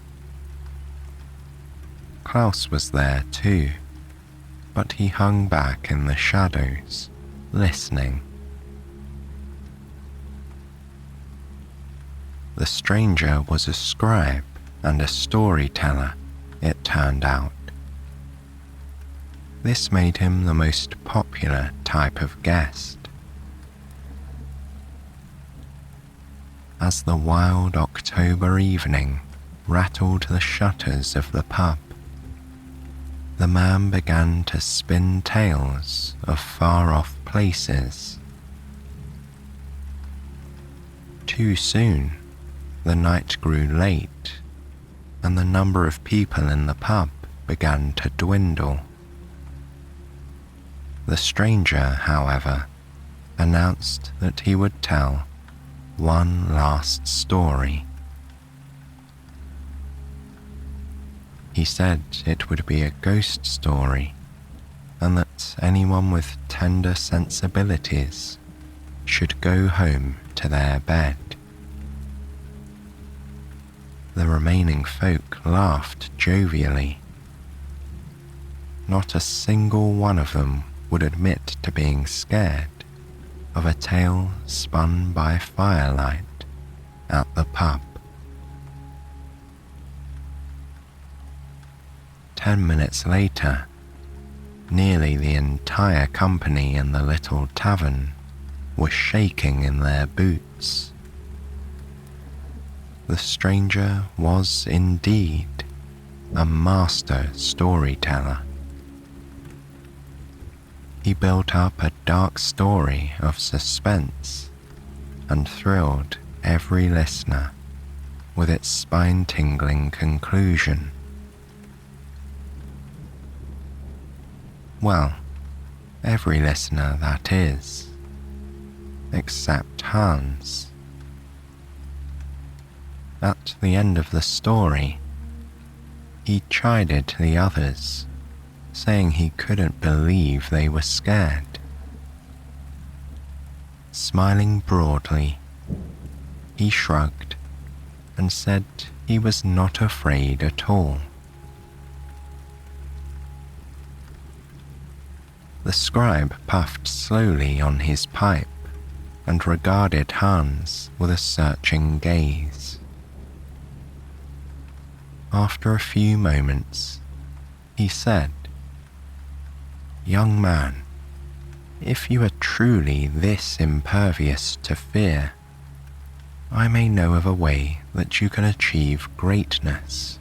Klaus was there too, but he hung back in the shadows, listening. The stranger was a scribe and a storyteller, it turned out. This made him the most popular type of guest. As the wild October evening rattled the shutters of the pub, the man began to spin tales of far-off places. Too soon, the night grew late, and the number of people in the pub began to dwindle. The stranger, however, announced that he would tell one last story. He said it would be a ghost story, and that anyone with tender sensibilities should go home to their bed. The remaining folk laughed jovially. Not a single one of them would admit to being scared of a tale spun by firelight at the pub. 10 minutes later, nearly the entire company in the little tavern were shaking in their boots. The stranger was indeed a master storyteller. He built up a dark story of suspense and thrilled every listener with its spine-tingling conclusion. Well, every listener, that is, except Hans. At the end of the story, he chided the others, saying he couldn't believe they were scared. Smiling broadly, he shrugged and said he was not afraid at all. The scribe puffed slowly on his pipe and regarded Hans with a searching gaze. After a few moments, he said, "Young man, if you are truly this impervious to fear, I may know of a way that you can achieve greatness."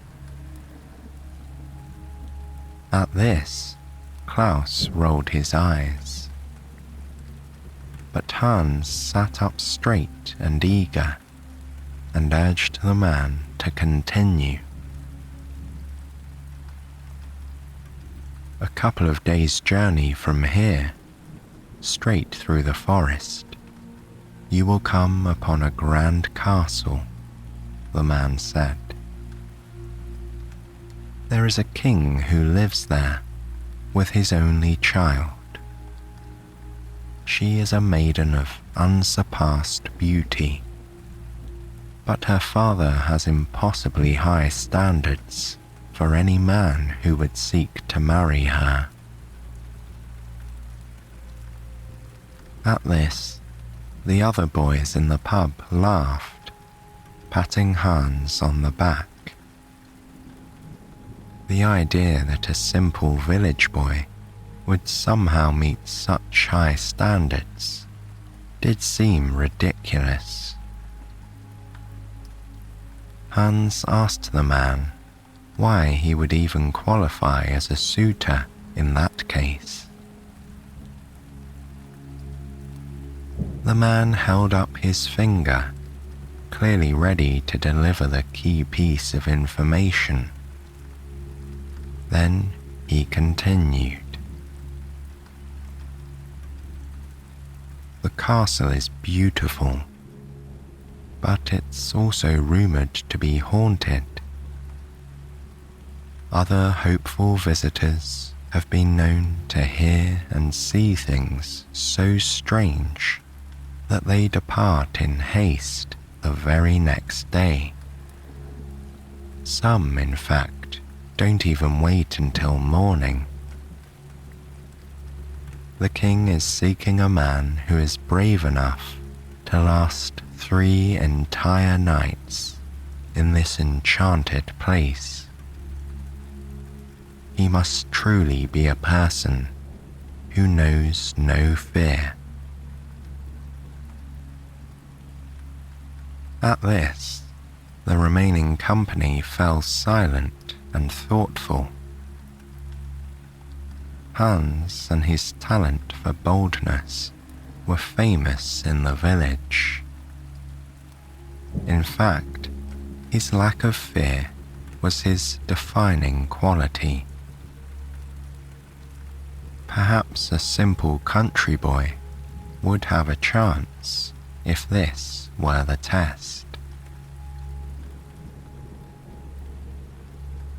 At this, Klaus rolled his eyes, but Hans sat up straight and eager and urged the man to continue. A couple of days' journey from here, straight through the forest, you will come upon a grand castle, the man said. There is a king who lives there with his only child. she is a maiden of unsurpassed beauty, but her father has impossibly high standards for any man who would seek to marry her. At this, the other boys in the pub laughed, patting Hans on the back. The idea that a simple village boy would somehow meet such high standards did seem ridiculous. Hans asked the man why he would even qualify as a suitor in that case. The man held up his finger, clearly ready to deliver the key piece of information. Then he continued. The castle is beautiful, but it's also rumored to be haunted. Other hopeful visitors have been known to hear and see things so strange that they depart in haste the very next day. Some, in fact, don't even wait until morning. The king is seeking a man who is brave enough to last 3 entire nights in this enchanted place. He must truly be a person who knows no fear. At this, the remaining company fell silent and thoughtful. Hans and his talent for boldness were famous in the village. In fact, his lack of fear was his defining quality. Perhaps a simple country boy would have a chance if this were the test.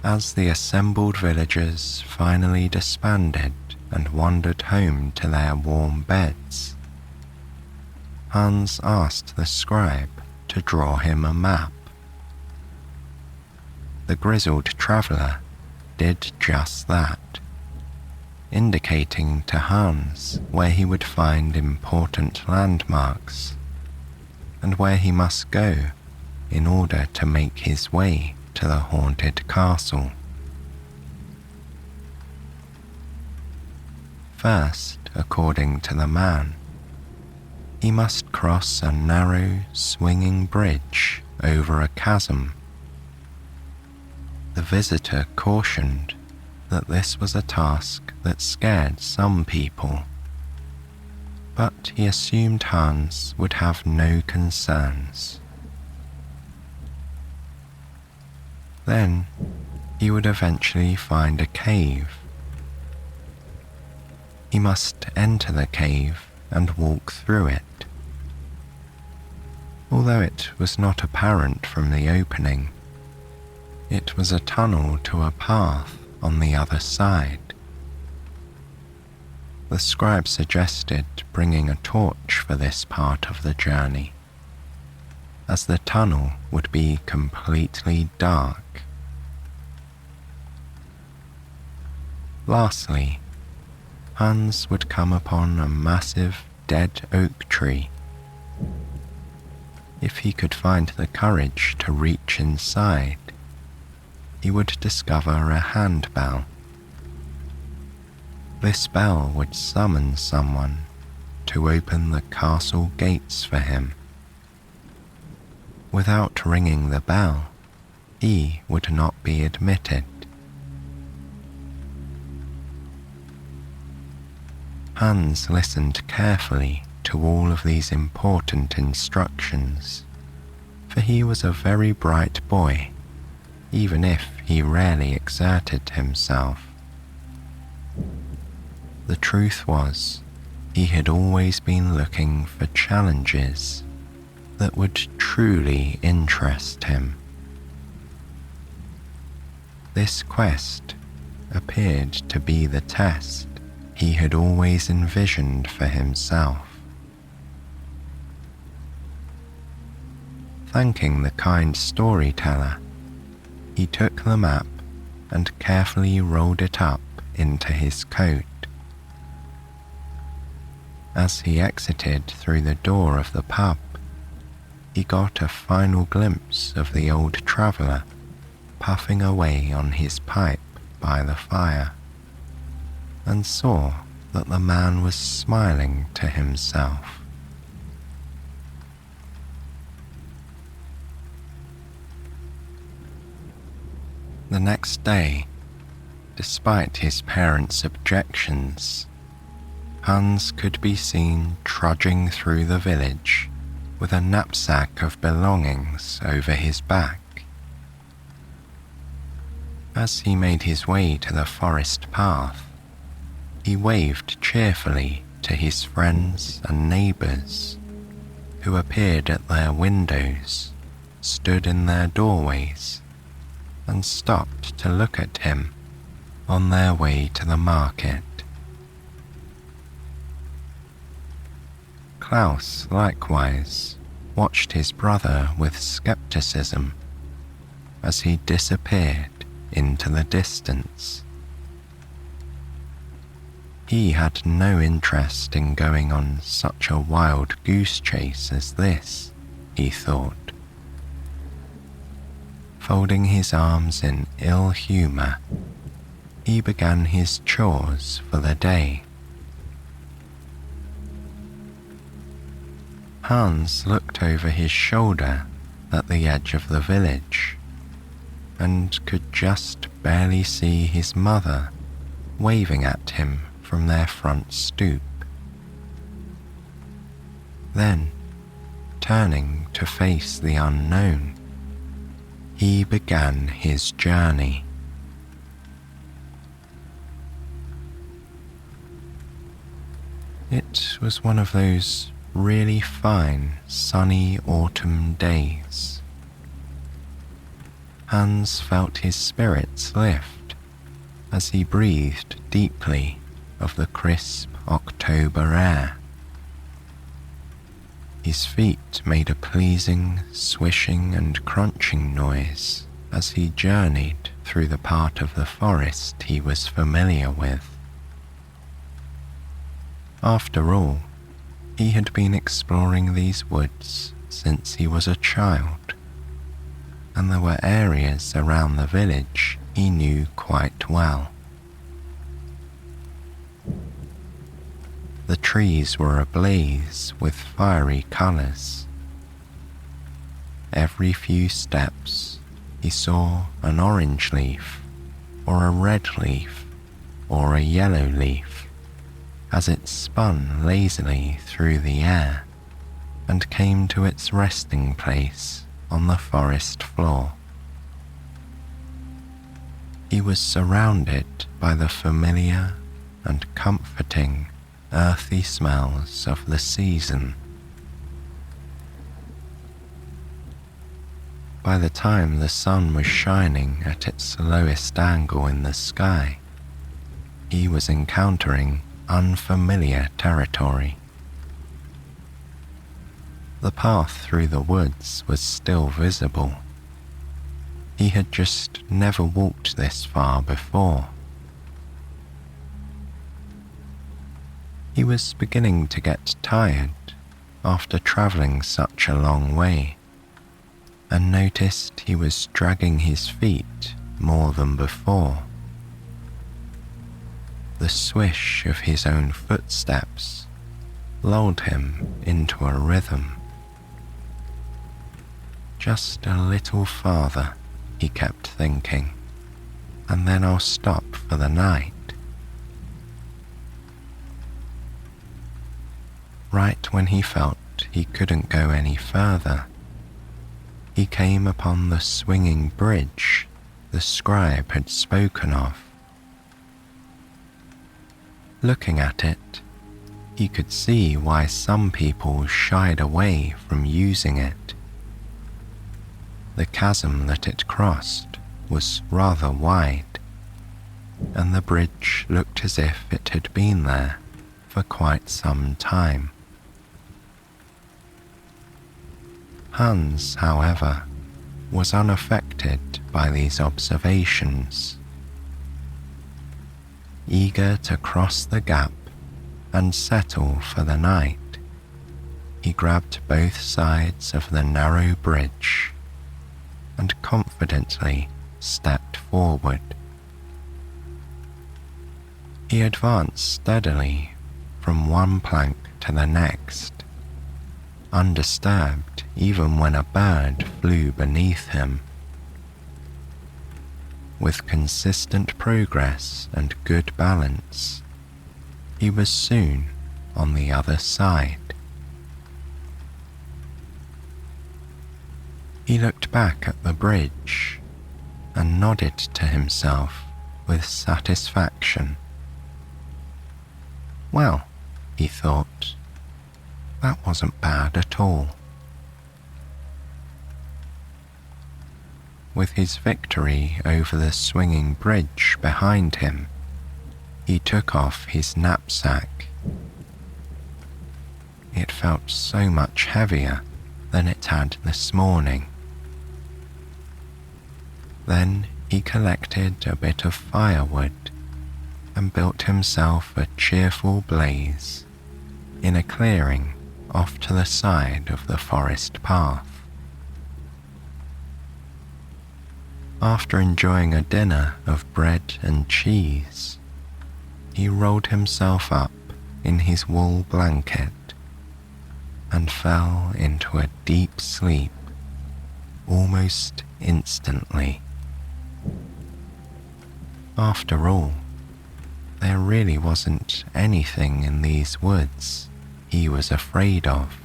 As the assembled villagers finally disbanded and wandered home to their warm beds, Hans asked the scribe to draw him a map. The grizzled traveller did just that, indicating to Hans where he would find important landmarks and where he must go in order to make his way to the haunted castle. First, according to the man, he must cross a narrow, swinging bridge over a chasm. The visitor cautioned that this was a task that scared some people, but he assumed Hans would have no concerns. Then he would eventually find a cave. He must enter the cave and walk through it. Although it was not apparent from the opening, it was a tunnel to a path on the other side. The scribe suggested bringing a torch for this part of the journey, as the tunnel would be completely dark. Lastly, Hans would come upon a massive dead oak tree. If he could find the courage to reach inside, he would discover a handbell. This bell would summon someone to open the castle gates for him. Without ringing the bell, he would not be admitted. Hans listened carefully to all of these important instructions, for he was a very bright boy, even if he rarely exerted himself. The truth was, he had always been looking for challenges that would truly interest him. This quest appeared to be the test he had always envisioned for himself. Thanking the kind storyteller, he took the map and carefully rolled it up into his coat. As he exited through the door of the pub, he got a final glimpse of the old traveller puffing away on his pipe by the fire, and saw that the man was smiling to himself. The next day, despite his parents' objections, Hans could be seen trudging through the village with a knapsack of belongings over his back. As he made his way to the forest path, he waved cheerfully to his friends and neighbours, who appeared at their windows, stood in their doorways, and stopped to look at him on their way to the market. Klaus likewise watched his brother with skepticism as he disappeared into the distance. He had no interest in going on such a wild goose chase as this, he thought. Folding his arms in ill humour, he began his chores for the day. Hans looked over his shoulder at the edge of the village and could just barely see his mother waving at him from their front stoop. Then, turning to face the unknown, he began his journey. It was one of those really fine, sunny autumn days. Hans felt his spirits lift as he breathed deeply of the crisp October air. His feet made a pleasing swishing and crunching noise as he journeyed through the part of the forest he was familiar with. After all, he had been exploring these woods since he was a child, and there were areas around the village he knew quite well. The trees were ablaze with fiery colours. Every few steps he saw an orange leaf, or a red leaf, or a yellow leaf, as it spun lazily through the air and came to its resting place on the forest floor. He was surrounded by the familiar and comforting earthy smells of the season. By the time the sun was shining at its lowest angle in the sky, he was encountering unfamiliar territory. The path through the woods was still visible. He had just never walked this far before. He was beginning to get tired after travelling such a long way, and noticed he was dragging his feet more than before. The swish of his own footsteps lulled him into a rhythm. Just a little farther, he kept thinking, and then I'll stop for the night. Right when he felt he couldn't go any further, he came upon the swinging bridge the scribe had spoken of. Looking at it, he could see why some people shied away from using it. The chasm that it crossed was rather wide, and the bridge looked as if it had been there for quite some time. Hans, however, was unaffected by these observations. Eager to cross the gap and settle for the night, he grabbed both sides of the narrow bridge and confidently stepped forward. He advanced steadily from one plank to the next, undisturbed even when a bird flew beneath him. With consistent progress and good balance, he was soon on the other side. He looked back at the bridge and nodded to himself with satisfaction. Well, he thought, that wasn't bad at all. With his victory over the swinging bridge behind him, he took off his knapsack. It felt so much heavier than it had this morning. Then he collected a bit of firewood and built himself a cheerful blaze in a clearing off to the side of the forest path. After enjoying a dinner of bread and cheese, he rolled himself up in his wool blanket and fell into a deep sleep almost instantly. After all, there really wasn't anything in these woods he was afraid of.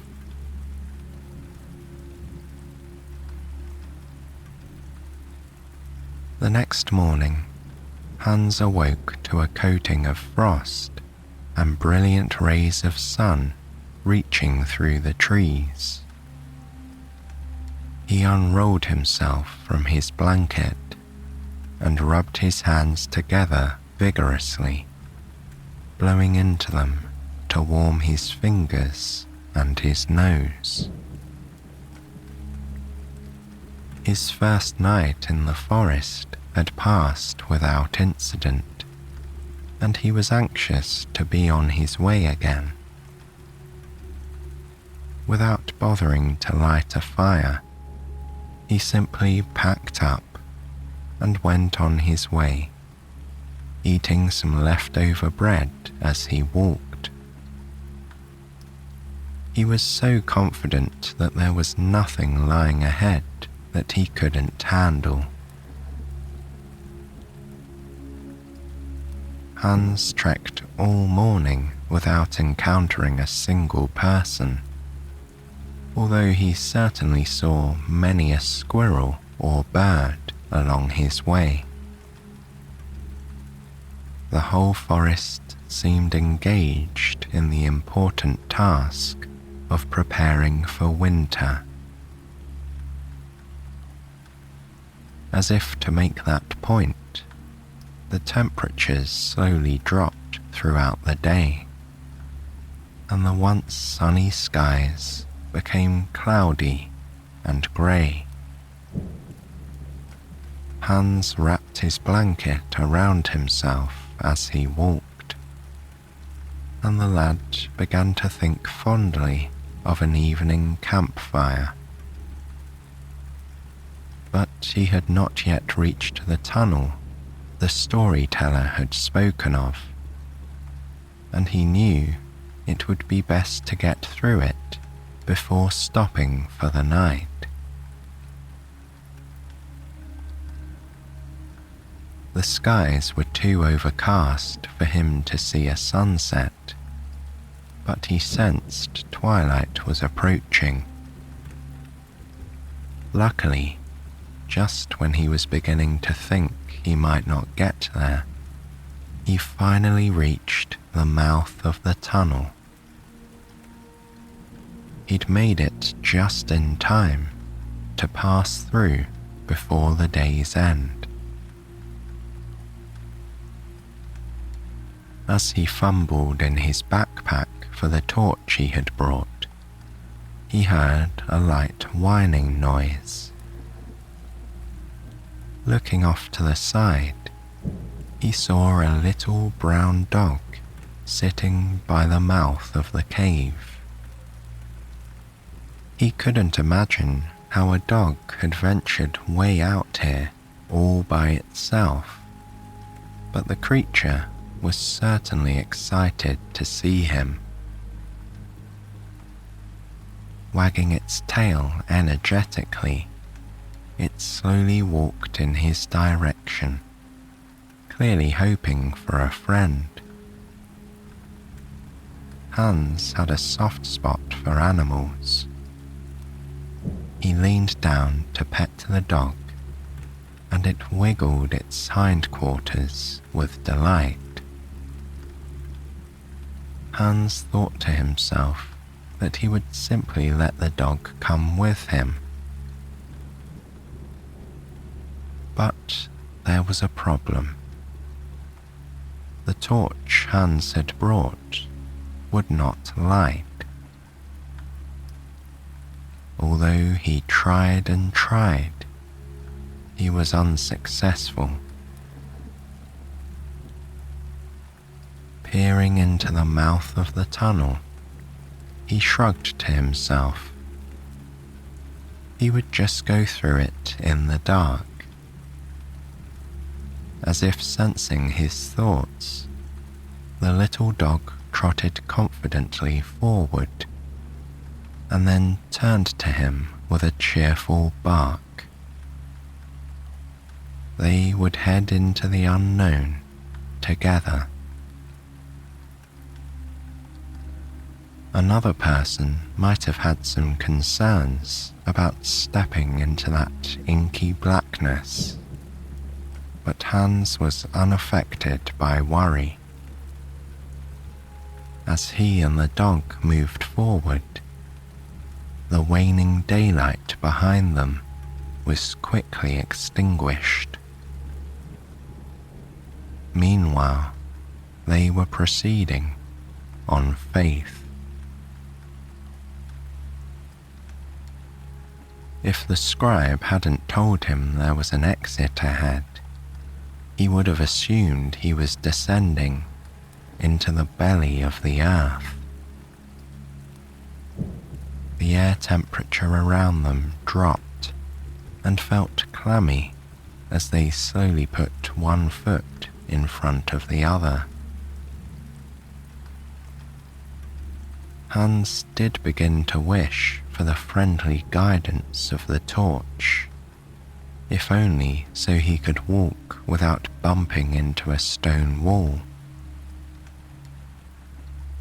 The next morning, Hans awoke to a coating of frost and brilliant rays of sun reaching through the trees. He unrolled himself from his blanket and rubbed his hands together vigorously, blowing into them to warm his fingers and his nose. His first night in the forest had passed without incident, and he was anxious to be on his way again. Without bothering to light a fire, he simply packed up and went on his way, eating some leftover bread as he walked. He was so confident that there was nothing lying ahead that he couldn't handle. Hans trekked all morning without encountering a single person, although he certainly saw many a squirrel or bird along his way. The whole forest seemed engaged in the important task of preparing for winter. As if to make that point, the temperatures slowly dropped throughout the day, and the once sunny skies became cloudy and grey. Hans wrapped his blanket around himself as he walked, and the lad began to think fondly of an evening campfire. But he had not yet reached the tunnel the storyteller had spoken of, and he knew it would be best to get through it before stopping for the night. The skies were too overcast for him to see a sunset, but he sensed twilight was approaching. Luckily, just when he was beginning to think he might not get there, he finally reached the mouth of the tunnel. He'd made it just in time to pass through before the day's end. As he fumbled in his backpack for the torch he had brought, he heard a light whining noise. Looking off to the side, he saw a little brown dog sitting by the mouth of the cave. He couldn't imagine how a dog had ventured way out here all by itself, but the creature was certainly excited to see him. Wagging its tail energetically, it slowly walked in his direction, clearly hoping for a friend. Hans had a soft spot for animals. He leaned down to pet the dog, and it wiggled its hindquarters with delight. Hans thought to himself that he would simply let the dog come with him. But there was a problem. The torch Hans had brought would not light. Although he tried and tried, he was unsuccessful. Peering into the mouth of the tunnel, he shrugged to himself. He would just go through it in the dark. As if sensing his thoughts, the little dog trotted confidently forward and then turned to him with a cheerful bark. They would head into the unknown together. Another person might have had some concerns about stepping into that inky blackness, but Hans was unaffected by worry. As he and the dog moved forward, the waning daylight behind them was quickly extinguished. Meanwhile, they were proceeding on faith. If the scribe hadn't told him there was an exit ahead, he would have assumed he was descending into the belly of the earth. The air temperature around them dropped and felt clammy as they slowly put one foot in front of the other. Hans did begin to wish for the friendly guidance of the torch, if only so he could walk without bumping into a stone wall.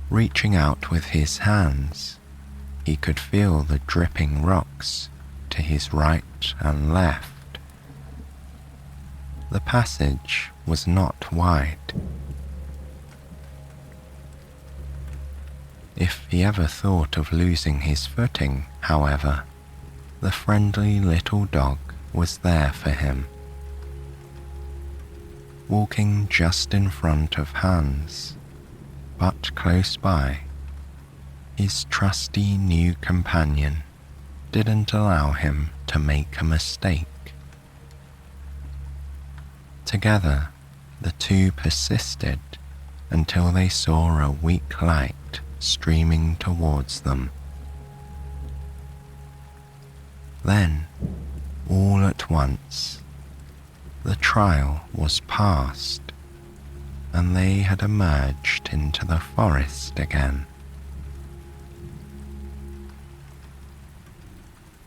Reaching out with his hands, he could feel the dripping rocks to his right and left. The passage was not wide. If he ever thought of losing his footing, however, the friendly little dog was there for him. Walking just in front of Hans, but close by, his trusty new companion didn't allow him to make a mistake. Together, the two persisted until they saw a weak light streaming towards them. Then, all at once, the trial was past, and they had emerged into the forest again.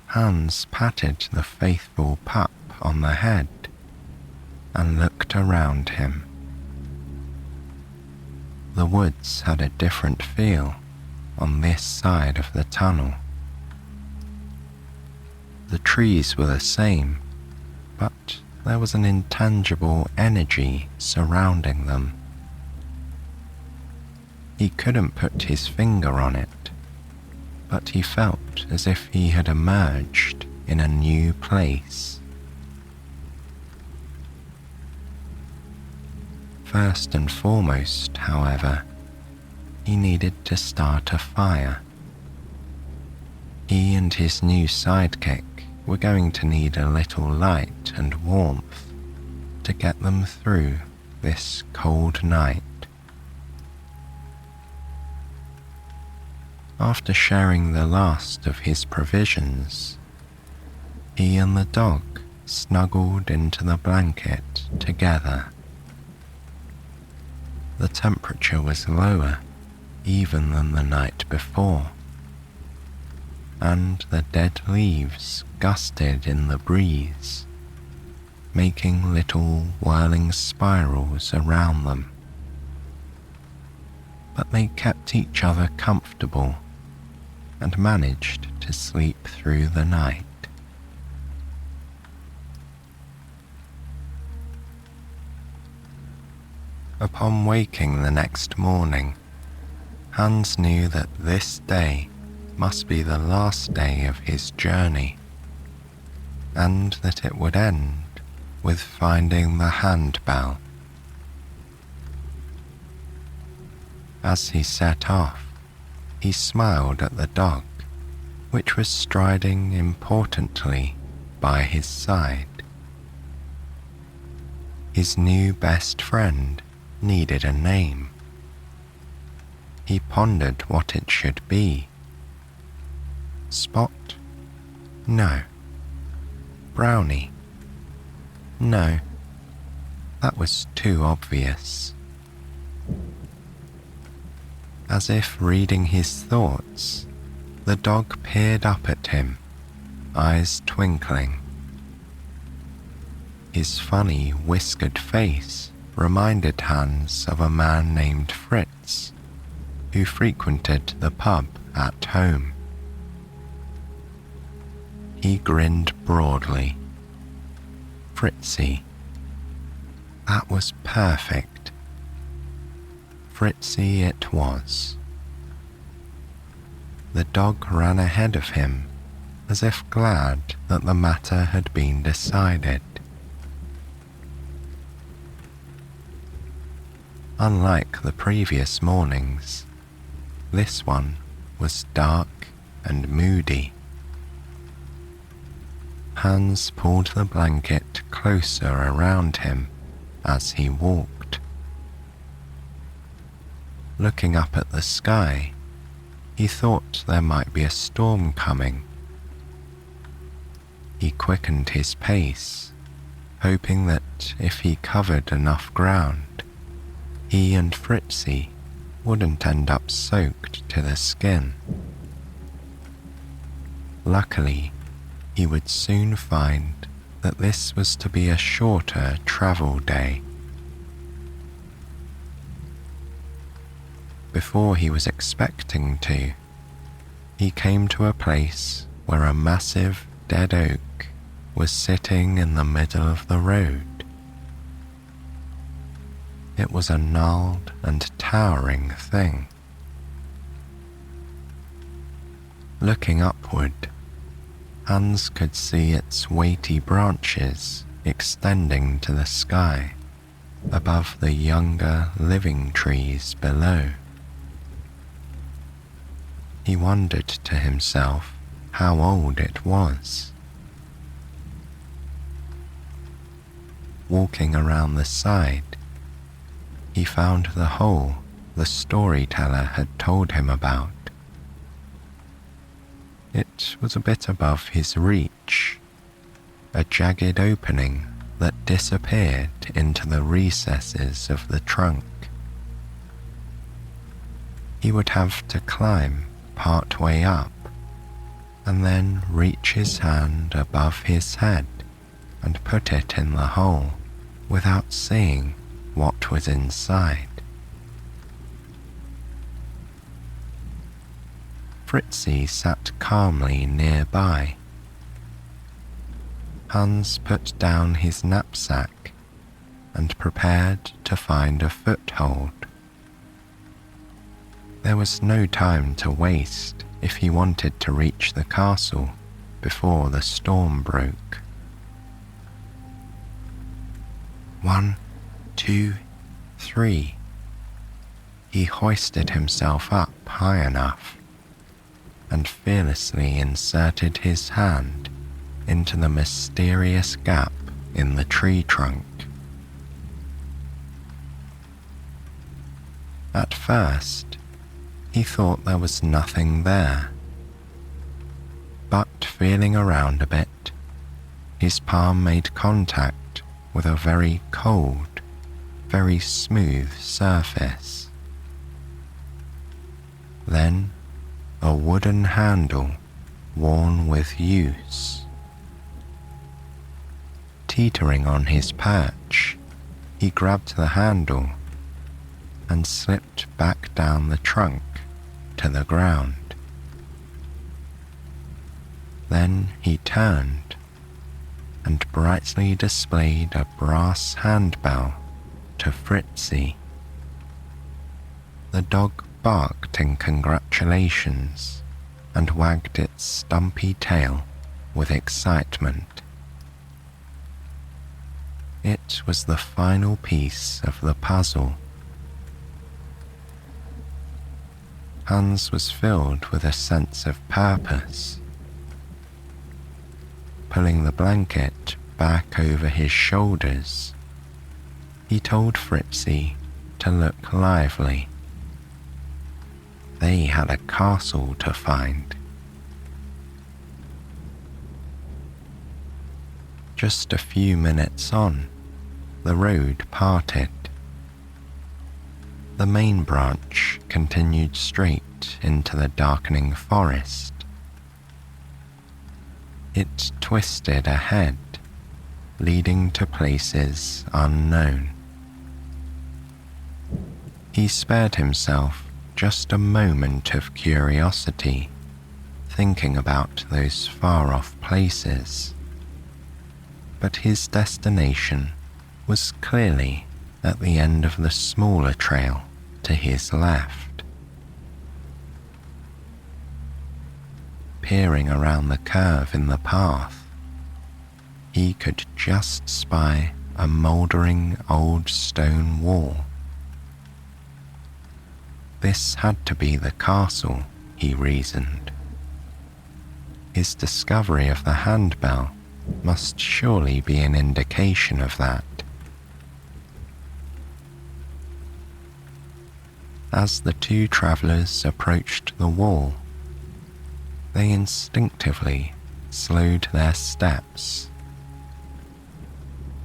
Hans patted the faithful pup on the head and looked around him. The woods had a different feel on this side of the tunnel. The trees were the same, but there was an intangible energy surrounding them. He couldn't put his finger on it, but he felt as if he had emerged in a new place. First and foremost, however, he needed to start a fire. He and his new sidekick were going to need a little light and warmth to get them through this cold night. After sharing the last of his provisions, he and the dog snuggled into the blanket together. The temperature was lower even than the night before, and the dead leaves gusted in the breeze, making little whirling spirals around them. But they kept each other comfortable and managed to sleep through the night. Upon waking the next morning, Hans knew that this day must be the last day of his journey, and that it would end with finding the handbell. As he set off, he smiled at the dog, which was striding importantly by his side. His new best friend needed a name. He pondered what it should be. Spot? No. Brownie? No. That was too obvious. As if reading his thoughts, the dog peered up at him, eyes twinkling. His funny, whiskered face reminded Hans of a man named Fritz, who frequented the pub at home. He grinned broadly. Fritzy. That was perfect. Fritzy it was. The dog ran ahead of him, as if glad that the matter had been decided. Unlike the previous mornings, this one was dark and moody. Hans pulled the blanket closer around him as he walked. Looking up at the sky, he thought there might be a storm coming. He quickened his pace, hoping that if he covered enough ground, he and Fritzy wouldn't end up soaked to the skin. Luckily, he would soon find that this was to be a shorter travel day. Before he was expecting to, he came to a place where a massive dead oak was sitting in the middle of the road. It was a gnarled and towering thing. Looking upward, Hans could see its weighty branches extending to the sky above the younger living trees below. He wondered to himself how old it was. Walking around the side, he found the hole the storyteller had told him about. It was a bit above his reach, a jagged opening that disappeared into the recesses of the trunk. He would have to climb part way up and then reach his hand above his head and put it in the hole without seeing what was inside. Fritzy sat calmly nearby. Hans put down his knapsack and prepared to find a foothold. There was no time to waste if he wanted to reach the castle before the storm broke. 1, 2, 3, he hoisted himself up high enough and fearlessly inserted his hand into the mysterious gap in the tree trunk. At first, he thought there was nothing there, but feeling around a bit, his palm made contact with a very cold, very smooth surface. Then, a wooden handle worn with use. Teetering on his perch, he grabbed the handle and slipped back down the trunk to the ground. Then he turned and brightly displayed a brass handbell to Fritzy. The dog barked in congratulations and wagged its stumpy tail with excitement. It was the final piece of the puzzle. Hans was filled with a sense of purpose. Pulling the blanket back over his shoulders, he told Fritzy to look lively. They had a castle to find. Just a few minutes on, the road parted. The main branch continued straight into the darkening forest. It twisted ahead, leading to places unknown. He spared himself just a moment of curiosity, thinking about those far-off places. But his destination was clearly at the end of the smaller trail to his left. Peering around the curve in the path, he could just spy a mouldering old stone wall. This had to be the castle, he reasoned. His discovery of the handbell must surely be an indication of that. As the two travellers approached the wall, they instinctively slowed their steps.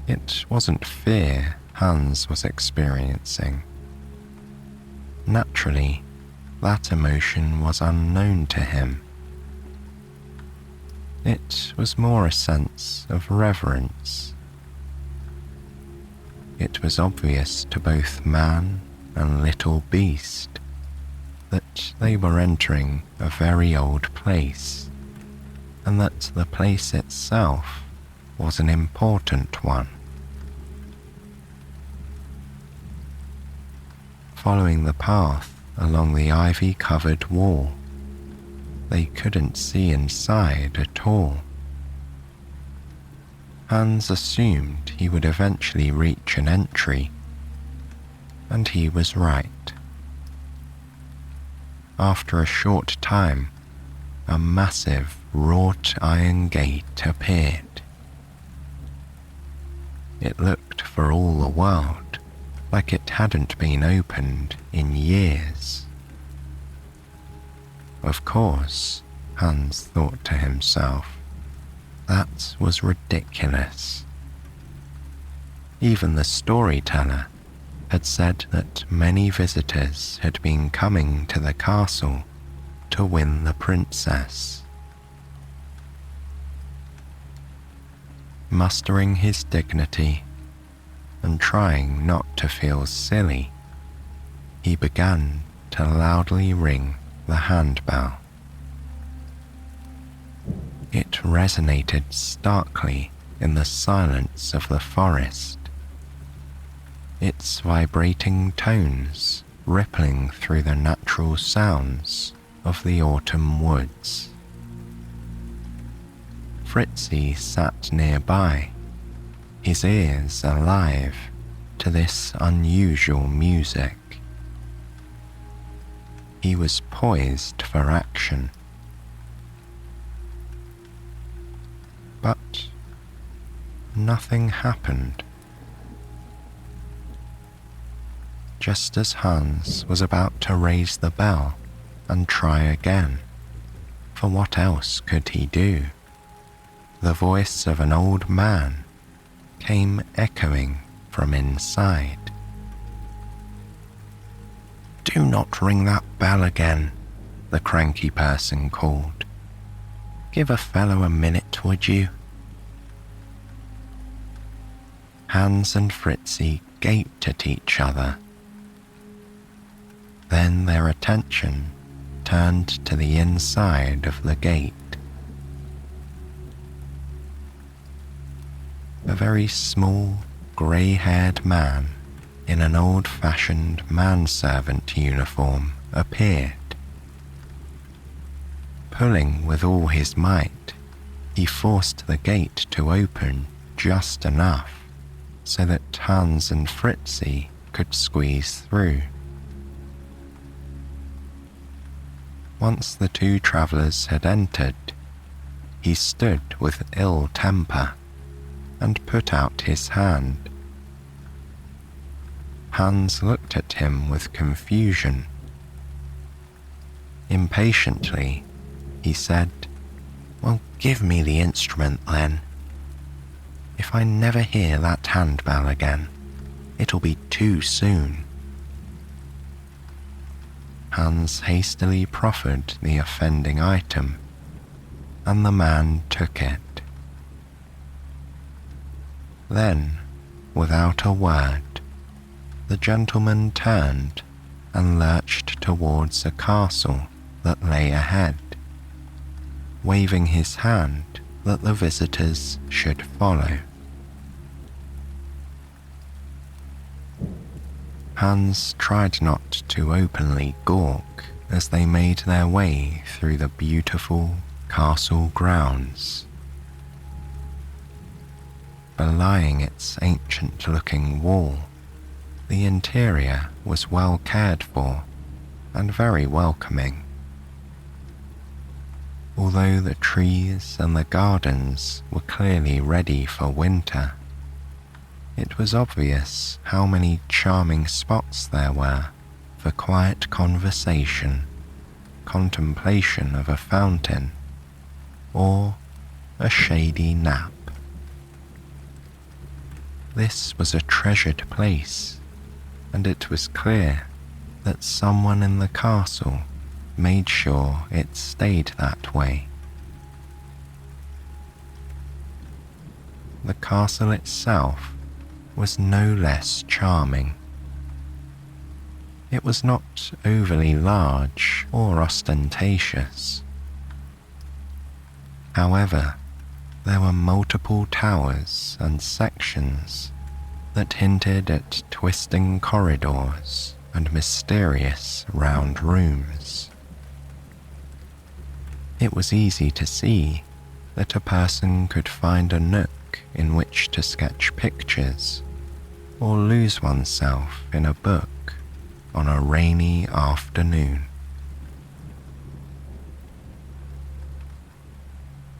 It wasn't fear Hans was experiencing. Naturally, that emotion was unknown to him. It was more a sense of reverence. It was obvious to both man and little beast that they were entering a very old place, and that the place itself was an important one. Following the path along the ivy-covered wall, they couldn't see inside at all. Hans assumed he would eventually reach an entry, and he was right. After a short time, a massive wrought iron gate appeared. It looked for all the world like it hadn't been opened in years. Of course, Hans thought to himself, that was ridiculous. Even the storyteller had said that many visitors had been coming to the castle to win the princess. Mustering his dignity and trying not to feel silly, he began to loudly ring the handbell. It resonated starkly in the silence of the forest, its vibrating tones rippling through the natural sounds of the autumn woods. Fritzy sat nearby, his ears alive to this unusual music. He was poised for action. But nothing happened. Just as Hans was about to raise the bell and try again, for what else could he do? The voice of an old man came echoing from inside. "Do not ring that bell again," the cranky person called. "Give a fellow a minute, would you?" Hans and Fritzy gaped at each other. Then their attention turned to the inside of the gate. A very small, grey-haired man in an old-fashioned manservant uniform appeared. Pulling with all his might, he forced the gate to open just enough so that Hans and Fritzy could squeeze through. Once the two travellers had entered, he stood with ill temper and put out his hand. Hans looked at him with confusion. Impatiently, he said, "Well, give me the instrument then. If I never hear that handbell again, it'll be too soon." Hans hastily proffered the offending item, and the man took it. Then, without a word, the gentleman turned and lurched towards a castle that lay ahead, waving his hand that the visitors should follow. Hans tried not to openly gawk as they made their way through the beautiful castle grounds. Belying its ancient-looking wall, the interior was well cared for and very welcoming. Although the trees and the gardens were clearly ready for winter, it was obvious how many charming spots there were for quiet conversation, contemplation of a fountain, or a shady nap. This was a treasured place, and it was clear that someone in the castle made sure it stayed that way. The castle itself was no less charming. It was not overly large or ostentatious. However, there were multiple towers and sections that hinted at twisting corridors and mysterious round rooms. It was easy to see that a person could find a nook in which to sketch pictures or lose oneself in a book on a rainy afternoon.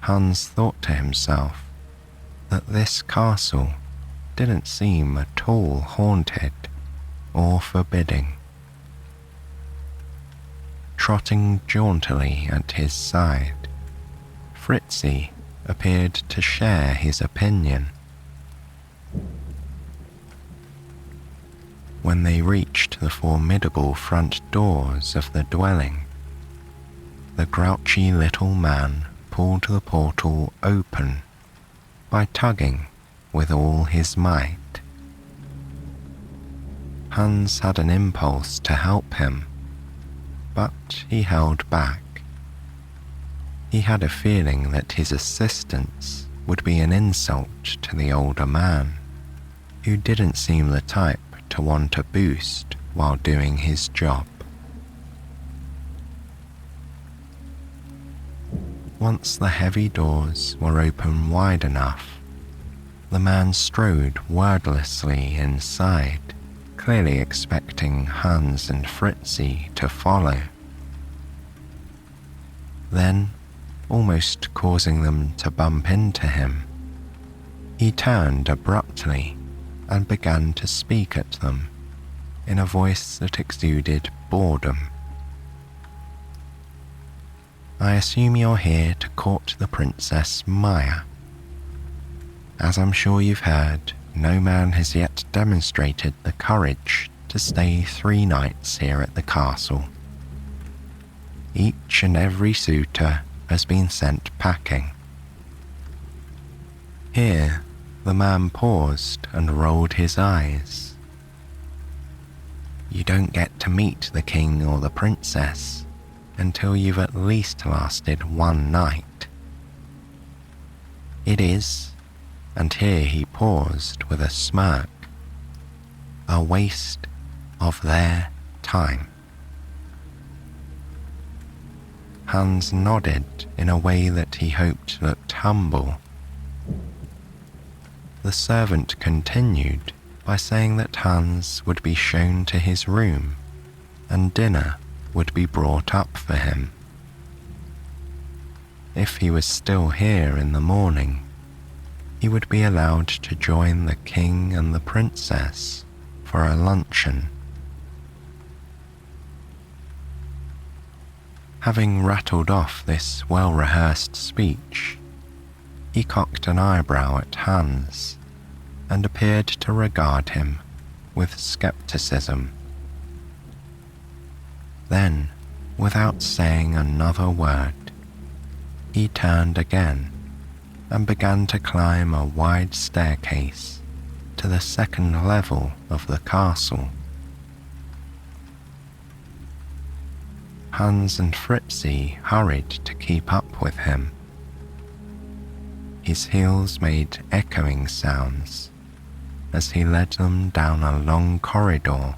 Hans thought to himself that this castle didn't seem at all haunted or forbidding. Trotting jauntily at his side, Fritzy appeared to share his opinion. When they reached the formidable front doors of the dwelling, the grouchy little man pulled the portal open by tugging with all his might. Hans had an impulse to help him, but he held back. He had a feeling that his assistance would be an insult to the older man, who didn't seem the type to want a boost while doing his job. Once the heavy doors were open wide enough, The man strode wordlessly inside, clearly expecting Hans and Fritzi to follow. Then, almost causing them to bump into him, he turned abruptly and began to speak at them in a voice that exuded boredom. "I assume you're here to court the Princess Maya. As I'm sure you've heard, no man has yet demonstrated the courage to stay 3 nights here at the castle. Each and every suitor has been sent packing." Here, the man paused and rolled his eyes. "You don't get to meet the king or the princess until you've at least lasted 1 night. It is," and here he paused with a smirk, "a waste of their time." Hans nodded in a way that he hoped looked humble. The servant continued by saying that Hans would be shown to his room and dinner would be brought up for him. If he was still here in the morning, he would be allowed to join the king and the princess for a luncheon. Having rattled off this well-rehearsed speech, he cocked an eyebrow at Hans and appeared to regard him with skepticism. Then, without saying another word, he turned again and began to climb a wide staircase to the 2nd level of the castle. Hans and Fritzi hurried to keep up with him. His heels made echoing sounds as he led them down a long corridor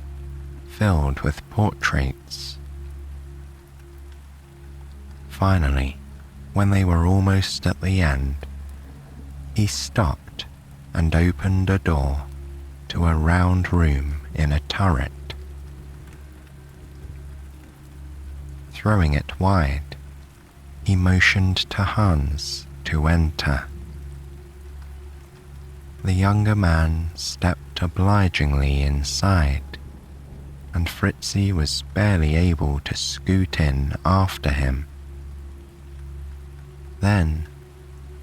filled with portraits. Finally, when they were almost at the end, he stopped and opened a door to a round room in a turret. Throwing it wide, he motioned to Hans to enter. The younger man stepped obligingly inside, and Fritzi was barely able to scoot in after him. Then,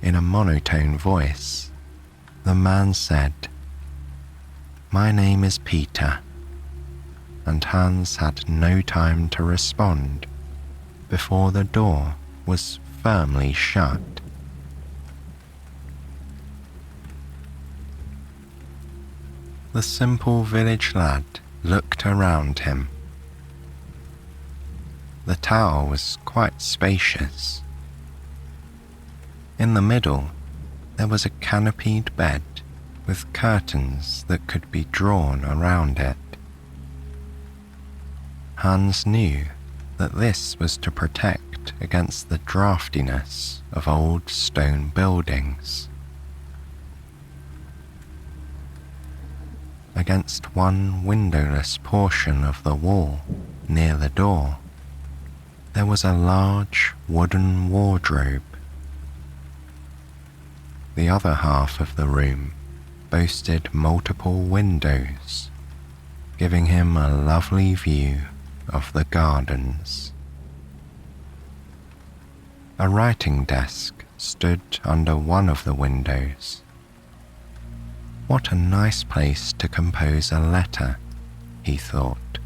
in a monotone voice, the man said, "My name is Peter," and Hans had no time to respond before the door was firmly shut. The simple village lad looked around him. The tower was quite spacious. In the middle, there was a canopied bed with curtains that could be drawn around it. Hans knew that this was to protect against the draftiness of old stone buildings. Against one windowless portion of the wall near the door, there was a large wooden wardrobe. The other half of the room boasted multiple windows, giving him a lovely view of the gardens. A writing desk stood under one of the windows. What a nice place to compose a letter, he thought.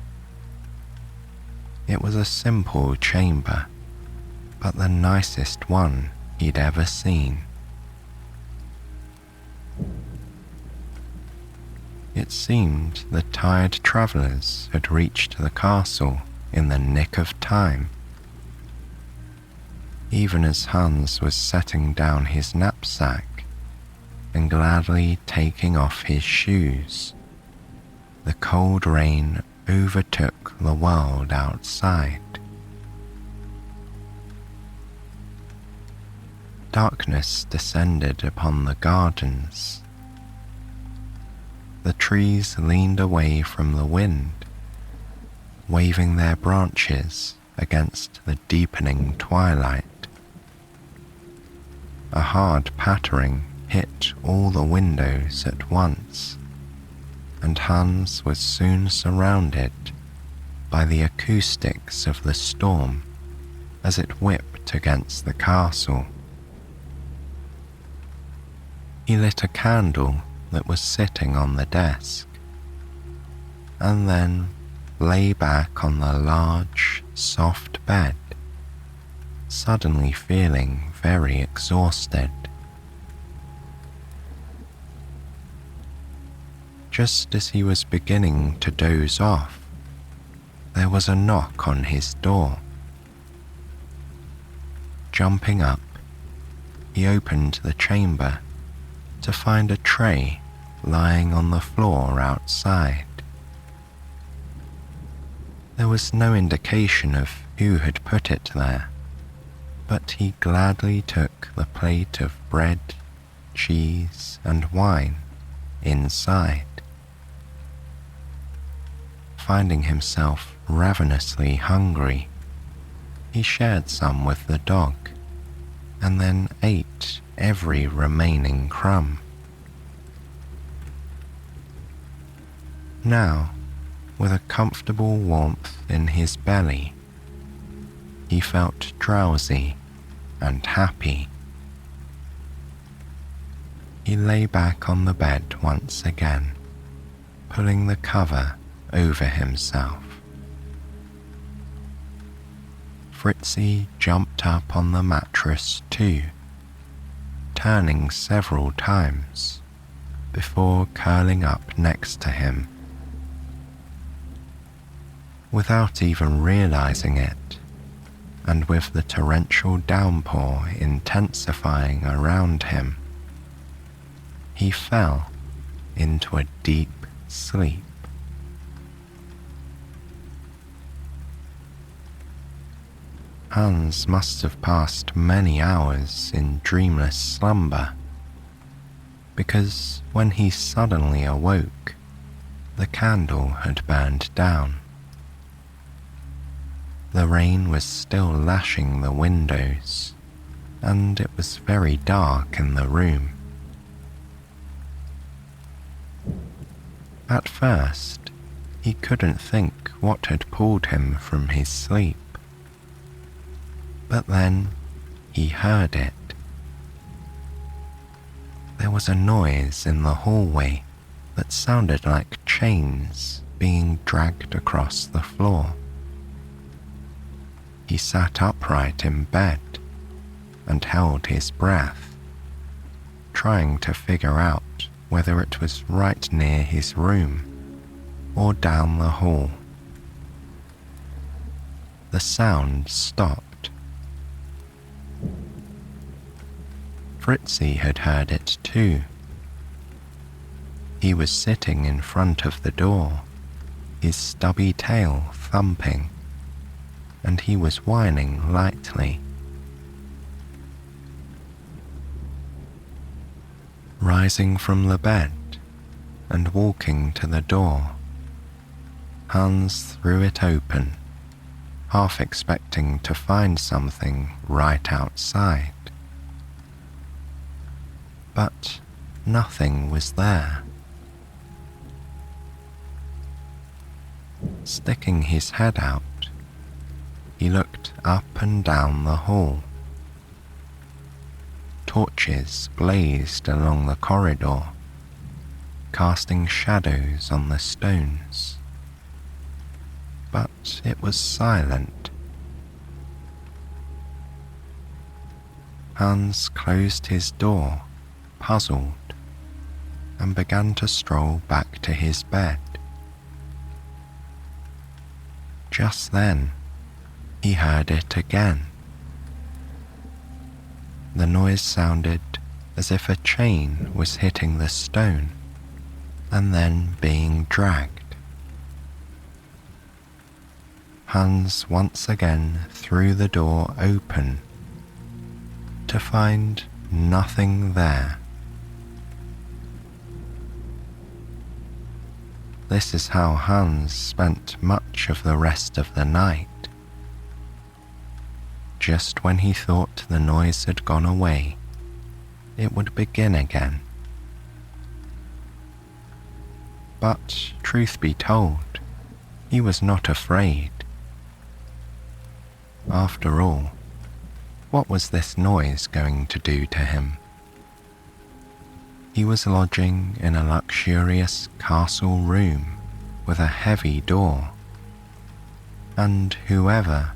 It was a simple chamber, but the nicest one he'd ever seen. It seemed the tired travellers had reached the castle in the nick of time. Even as Hans was setting down his knapsack and gladly taking off his shoes, the cold rain overtook the world outside. Darkness descended upon the gardens the trees leaned away from the wind, waving their branches against the deepening twilight. A hard pattering hit all the windows at once, and Hans was soon surrounded by the acoustics of the storm as it whipped against the castle. He lit a candle that was sitting on the desk, and then lay back on the large, soft bed, suddenly feeling very exhausted. Just as he was beginning to doze off, there was a knock on his door. Jumping up, he opened the chamber to find a tray lying on the floor outside. There was no indication of who had put it there, but he gladly took the plate of bread, cheese, and wine inside. Finding himself ravenously hungry, he shared some with the dog, and then ate every remaining crumb. Now, with a comfortable warmth in his belly, he felt drowsy and happy. He lay back on the bed once again, pulling the cover over himself. Fritzy jumped up on the mattress too, turning several times before curling up next to him. Without even realizing it, and with the torrential downpour intensifying around him, he fell into a deep sleep. Hans must have passed many hours in dreamless slumber, because when he suddenly awoke, the candle had burned down. The rain was still lashing the windows, and it was very dark in the room. At first, he couldn't think what had pulled him from his sleep. But then he heard it. There was a noise in the hallway that sounded like chains being dragged across the floor. He sat upright in bed and held his breath, trying to figure out whether it was right near his room or down the hall. The sound stopped. Fritzy had heard it too. He was sitting in front of the door, his stubby tail thumping, and he was whining lightly. Rising from the bed and walking to the door, Hans threw it open, half expecting to find something right outside. But nothing was there. Sticking his head out, he looked up and down the hall. Torches blazed along the corridor, casting shadows on the stones. But it was silent. Hans closed his door, puzzled, and began to stroll back to his bed. Just then, he heard it again. The noise sounded as if a chain was hitting the stone and then being dragged. Hans once again threw the door open to find nothing there. This is how Hans spent much of the rest of the night. Just when he thought the noise had gone away, it would begin again. But, truth be told, he was not afraid. After all, what was this noise going to do to him? He was lodging in a luxurious castle room with a heavy door, and whoever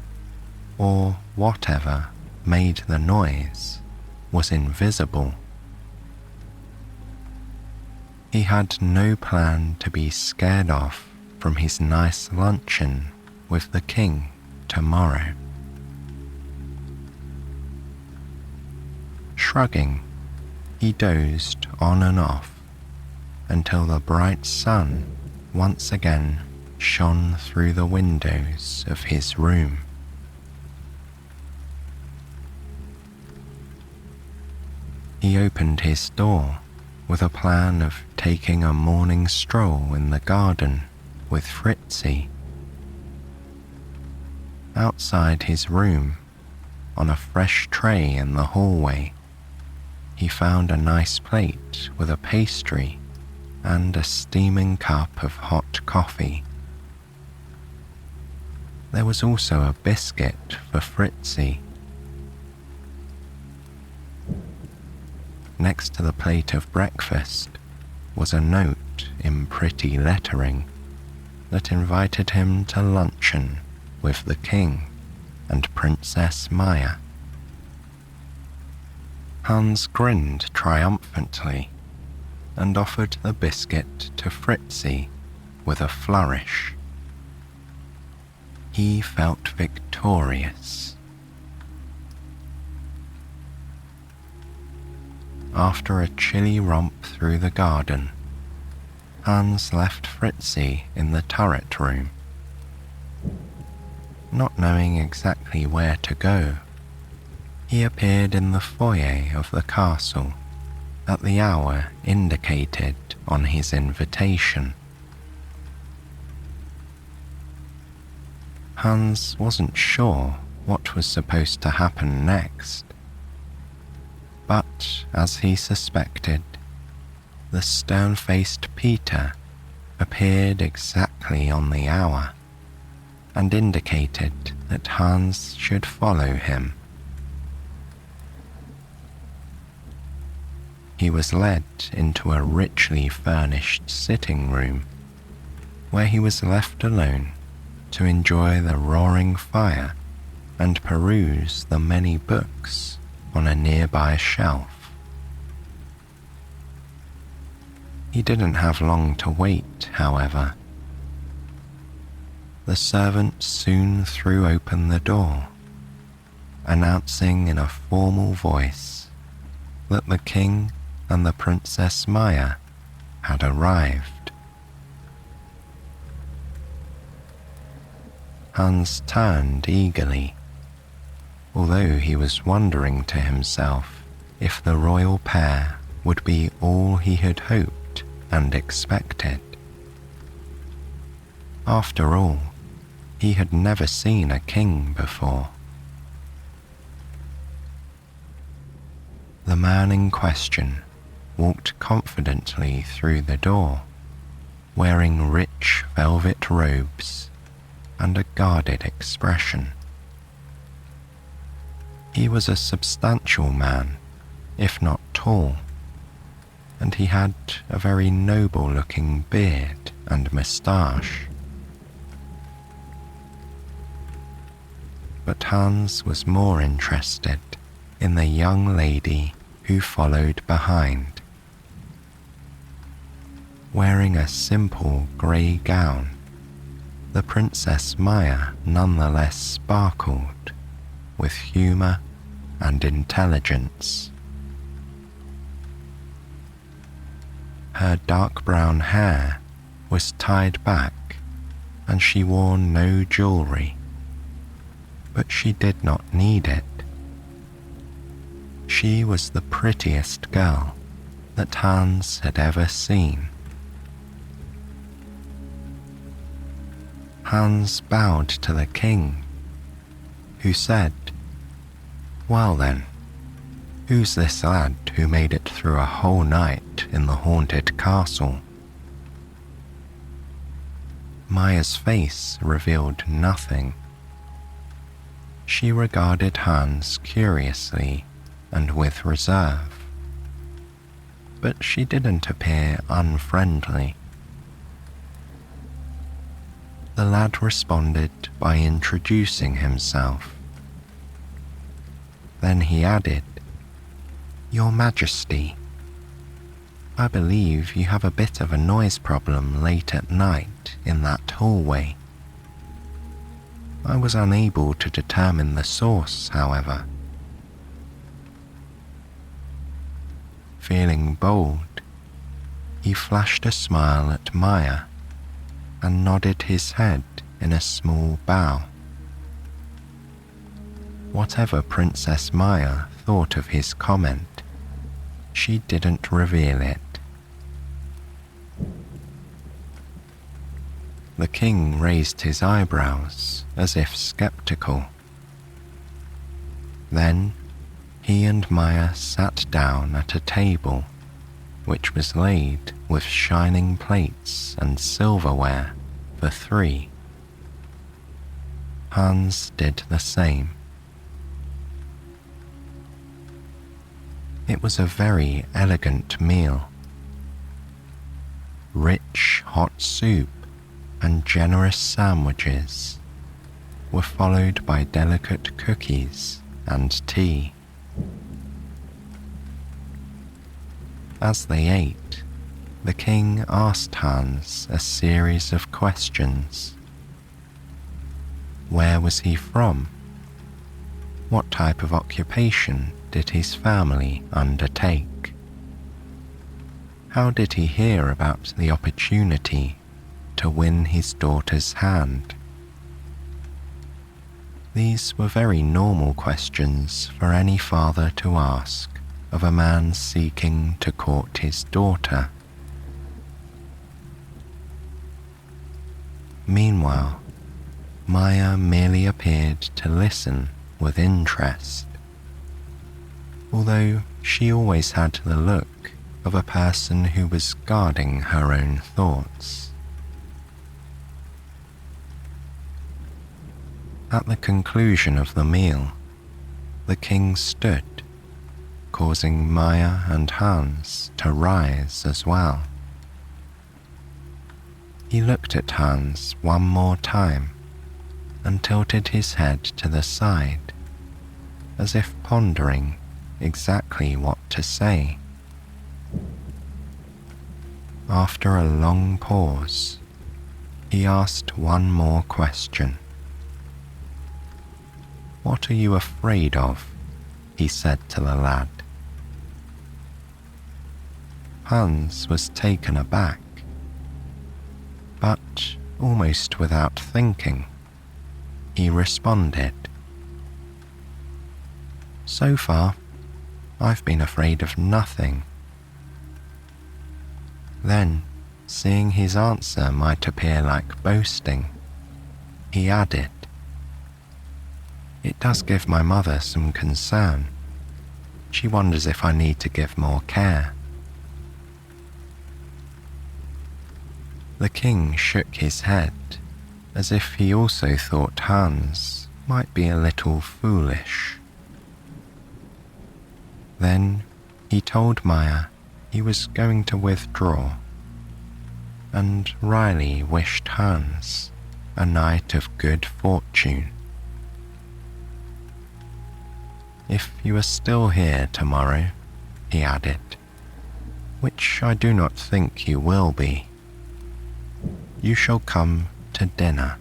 or whatever made the noise was invisible. He had no plan to be scared off from his nice luncheon with the king tomorrow. Shrugging, he dozed on and off until the bright sun once again shone through the windows of his room. He opened his door with a plan of taking a morning stroll in the garden with Fritzi. Outside his room, on a fresh tray in the hallway, he found a nice plate with a pastry and a steaming cup of hot coffee. There was also a biscuit for Fritzi. Next to the plate of breakfast was a note in pretty lettering that invited him to luncheon with the king and Princess Maya. Hans grinned triumphantly and offered the biscuit to Fritzi with a flourish. He felt victorious. After a chilly romp through the garden, Hans left Fritzi in the turret room. Not knowing exactly where to go, he appeared in the foyer of the castle at the hour indicated on his invitation. Hans wasn't sure what was supposed to happen next, but as he suspected, the stern-faced Peter appeared exactly on the hour and indicated that Hans should follow him. He was led into a richly furnished sitting room where he was left alone to enjoy the roaring fire and peruse the many books on a nearby shelf. He didn't have long to wait, however. The servant soon threw open the door, announcing in a formal voice that the king and the Princess Maya had arrived. Hans turned eagerly, although he was wondering to himself if the royal pair would be all he had hoped and expected. After all, he had never seen a king before. The man in question walked confidently through the door, wearing rich velvet robes and a guarded expression. He was a substantial man, if not tall, and he had a very noble-looking beard and moustache. But Hans was more interested in the young lady who followed behind. Wearing a simple grey gown, the Princess Maya nonetheless sparkled with humour and intelligence. Her dark brown hair was tied back and she wore no jewellery, but she did not need it. She was the prettiest girl that Hans had ever seen. Hans bowed to the king, who said, "Well then, who's this lad who made it through a whole night in the haunted castle?" Maya's face revealed nothing. She regarded Hans curiously and with reserve, but she didn't appear unfriendly. The lad responded by introducing himself. Then he added, "Your Majesty, I believe you have a bit of a noise problem late at night in that hallway. I was unable to determine the source, however." Feeling bold, he flashed a smile at Maya and nodded his head in a small bow. Whatever Princess Maya thought of his comment, she didn't reveal it. The king raised his eyebrows as if skeptical. Then he and Maya sat down at a table which was laid with shining plates and silverware for three. Hans did the same. It was a very elegant meal. Rich hot soup and generous sandwiches were followed by delicate cookies and tea. As they ate, the king asked Hans a series of questions. Where was he from? What type of occupation did his family undertake? How did he hear about the opportunity to win his daughter's hand? These were very normal questions for any father to ask of a man seeking to court his daughter. Meanwhile, Maya merely appeared to listen with interest, although she always had the look of a person who was guarding her own thoughts. At the conclusion of the meal, the king stood, causing Maya and Hans to rise as well. He looked at Hans one more time and tilted his head to the side, as if pondering exactly what to say. After a long pause, he asked one more question. "What are you afraid of?" he said to the lad. Hans was taken aback, but almost without thinking, he responded, "So far, I've been afraid of nothing." Then, seeing his answer might appear like boasting, he added, "It does give my mother some concern. She wonders if I need to give more care." The king shook his head, as if he also thought Hans might be a little foolish. Then he told Maya he was going to withdraw, and Riley wished Hans a night of good fortune. "If you are still here tomorrow," he added, "which I do not think you will be, you shall come to dinner."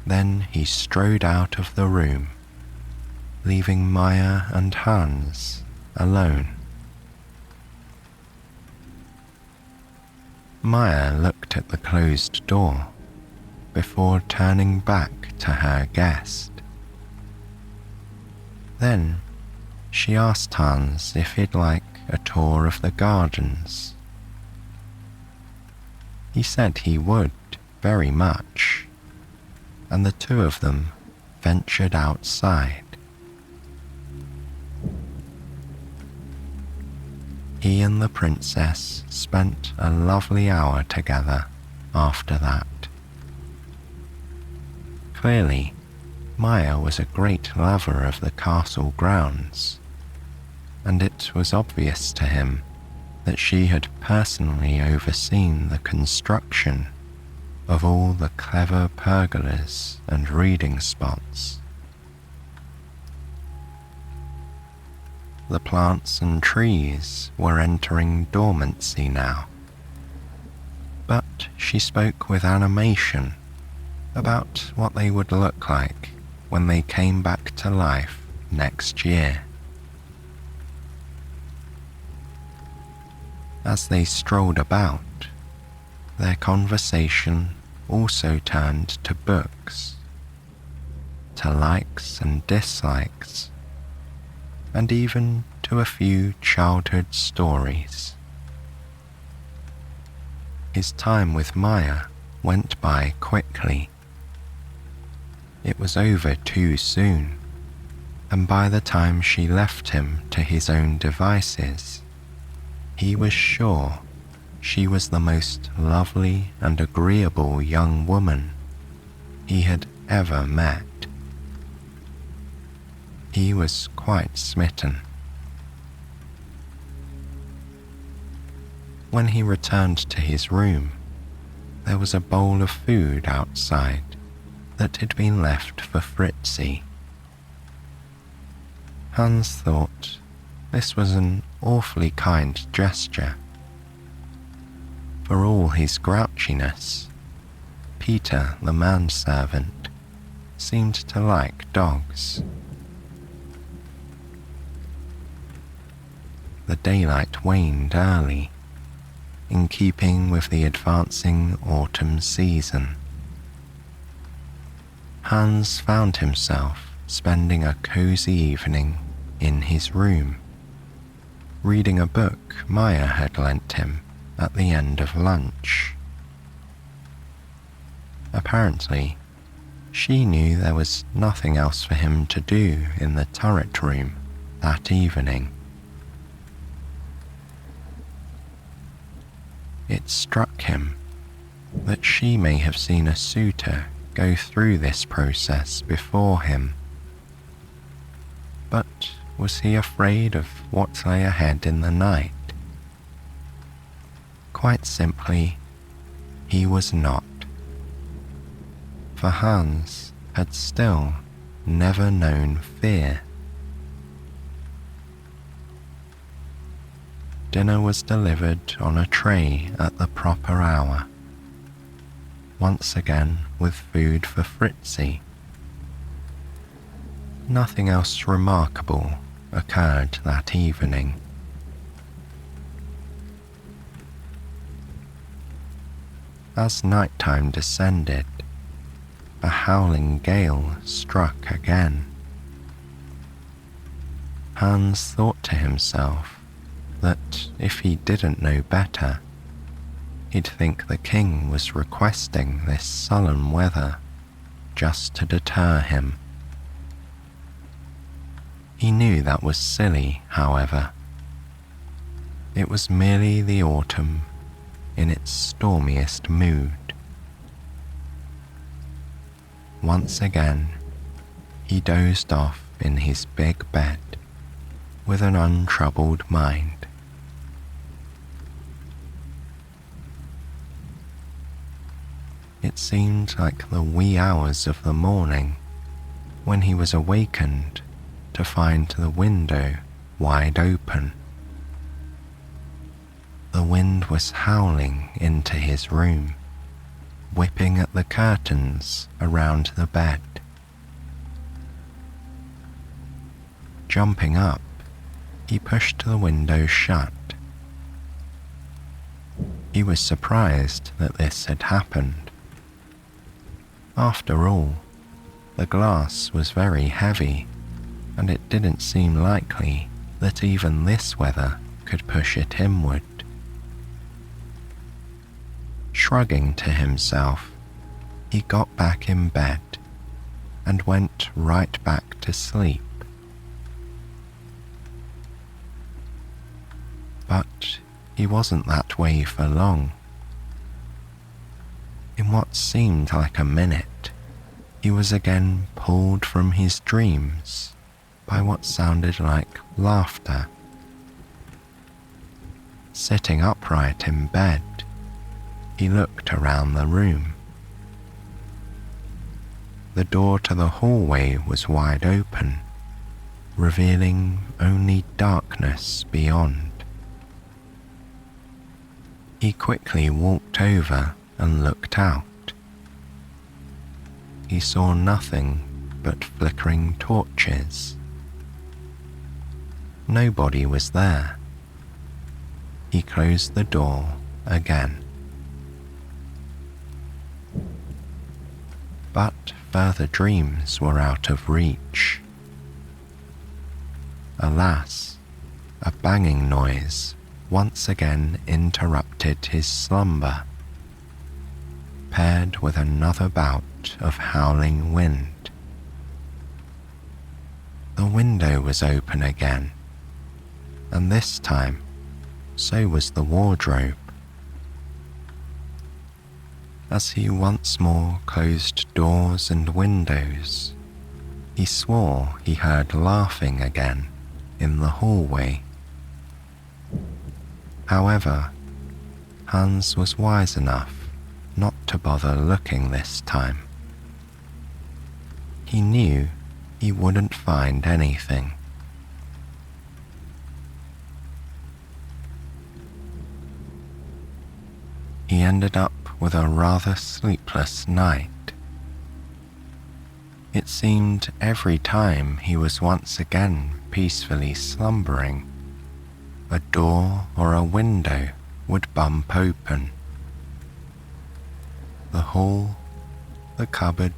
Then he strode out of the room, leaving Maya and Hans alone. Maya looked at the closed door before turning back to her guest. Then she asked Hans if he'd like a tour of the gardens. He said he would, very much, and the two of them ventured outside. He and the princess spent a lovely hour together after that. Clearly, Maya was a great lover of the castle grounds, and it was obvious to him that she had personally overseen the construction of all the clever pergolas and reading spots. The plants and trees were entering dormancy now, but she spoke with animation about what they would look like when they came back to life next year. As they strolled about, their conversation also turned to books, to likes and dislikes, and even to a few childhood stories. His time with Maya went by quickly. It was over too soon, and by the time she left him to his own devices, he was sure she was the most lovely and agreeable young woman he had ever met. He was quite smitten. When he returned to his room, there was a bowl of food outside that had been left for Fritzy. Hans thought this was an awfully kind gesture. For all his grouchiness, Peter, the manservant, seemed to like dogs. The daylight waned early, in keeping with the advancing autumn season. Hans found himself spending a cozy evening in his room, reading a book Maya had lent him at the end of lunch. Apparently, she knew there was nothing else for him to do in the turret room that evening. It struck him that she may have seen a suitor go through this process before him. But was he afraid of what lay ahead in the night? Quite simply, he was not. For Hans had still never known fear. Dinner was delivered on a tray at the proper hour, once again with food for Fritzy. Nothing else remarkable occurred that evening. As nighttime descended, a howling gale struck again. Hans thought to himself that if he didn't know better, he'd think the king was requesting this sullen weather just to deter him. He knew that was silly, however. It was merely the autumn in its stormiest mood. Once again, he dozed off in his big bed with an untroubled mind. It seemed like the wee hours of the morning when he was awakened to find the window wide open. The wind was howling into his room, whipping at the curtains around the bed. Jumping up, he pushed the window shut. He was surprised that this had happened. After all, the glass was very heavy, and it didn't seem likely that even this weather could push it inward. Shrugging to himself, he got back in bed and went right back to sleep. But he wasn't that way for long. In what seemed like a minute, he was again pulled from his dreams by what sounded like laughter. Sitting upright in bed, he looked around the room. The door to the hallway was wide open, revealing only darkness beyond. He quickly walked over and looked out. He saw nothing but flickering torches. Nobody was there. He closed the door again. But further dreams were out of reach. Alas, a banging noise once again interrupted his slumber, paired with another bout of howling wind. The window was open again, and this time so was the wardrobe. As he once more closed doors and windows, he swore he heard laughing again in the hallway. However, Hans was wise enough not to bother looking this time. He knew he wouldn't find anything. He ended up with a rather sleepless night. It seemed every time he was once again peacefully slumbering, a door or a window would bump open. The hall, the cupboard,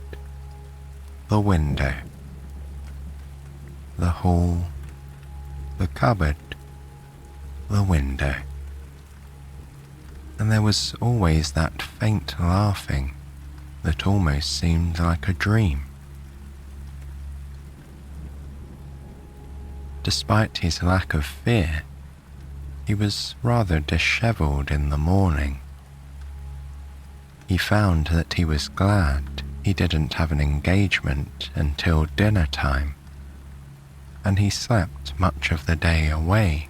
the window. The hall, the cupboard, the window. And there was always that faint laughing that almost seemed like a dream. Despite his lack of fear, he was rather dishevelled in the morning. He found that he was glad he didn't have an engagement until dinner time, and he slept much of the day away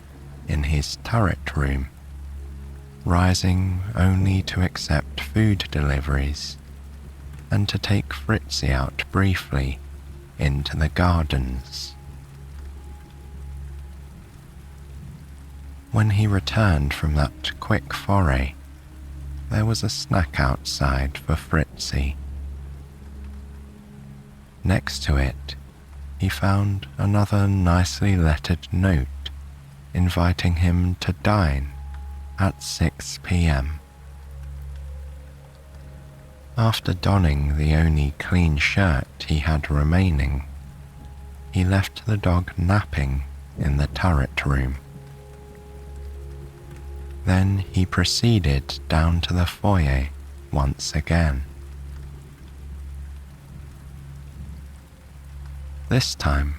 in his turret room, rising only to accept food deliveries and to take Fritzy out briefly into the gardens. When he returned from that quick foray, there was a snack outside for Fritzy. Next to it, he found another nicely lettered note inviting him to dine at 6 p.m. After donning the only clean shirt he had remaining, he left the dog napping in the turret room. Then he proceeded down to the foyer once again. This time,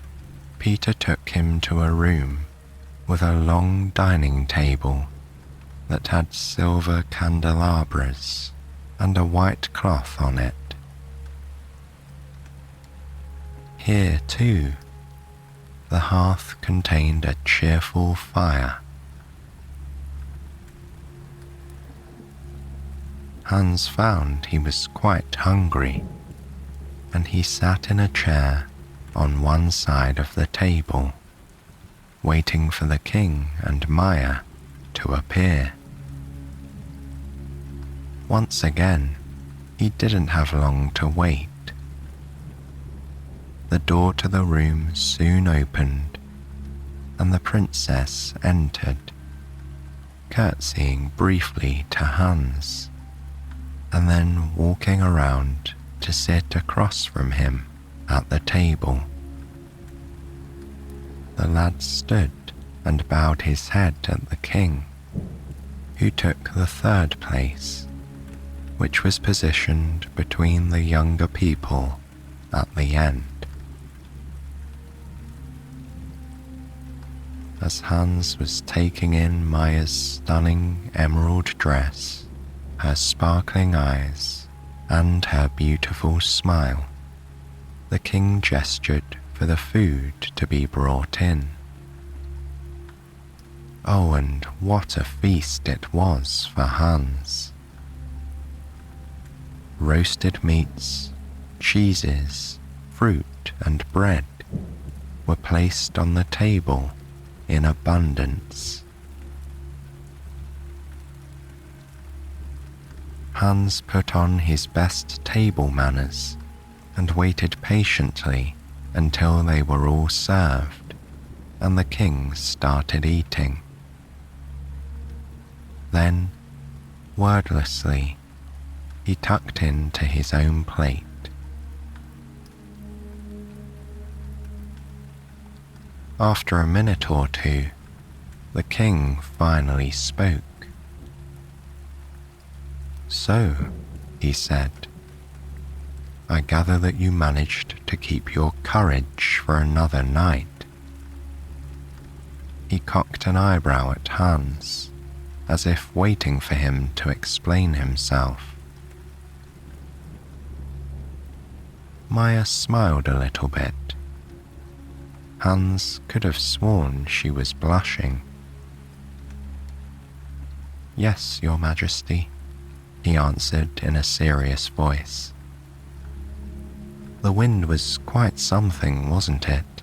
Peter took him to a room with a long dining table that had silver candelabras and a white cloth on it. Here, too, the hearth contained a cheerful fire. Hans found he was quite hungry, and he sat in a chair on one side of the table, waiting for the king and Maya to appear. Once again, he didn't have long to wait. The door to the room soon opened, and the princess entered, curtsying briefly to Hans, and then walking around to sit across from him at the table. The lad stood and bowed his head at the king, who took the third place, which was positioned between the younger people at the end. As Hans was taking in Maya's stunning emerald dress, her sparkling eyes, and her beautiful smile, the king gestured for the food to be brought in. Oh, and what a feast it was for Hans. Roasted meats, cheeses, fruit, and bread were placed on the table in abundance. Hans put on his best table manners and waited patiently until they were all served and the king started eating. Then, wordlessly, he tucked into his own plate. After a minute or two, the king finally spoke. "So," he said, "I gather that you managed to keep your courage for another night." He cocked an eyebrow at Hans, as if waiting for him to explain himself. Maya smiled a little bit. Hans could have sworn she was blushing. "Yes, Your Majesty," he answered in a serious voice. "The wind was quite something, wasn't it?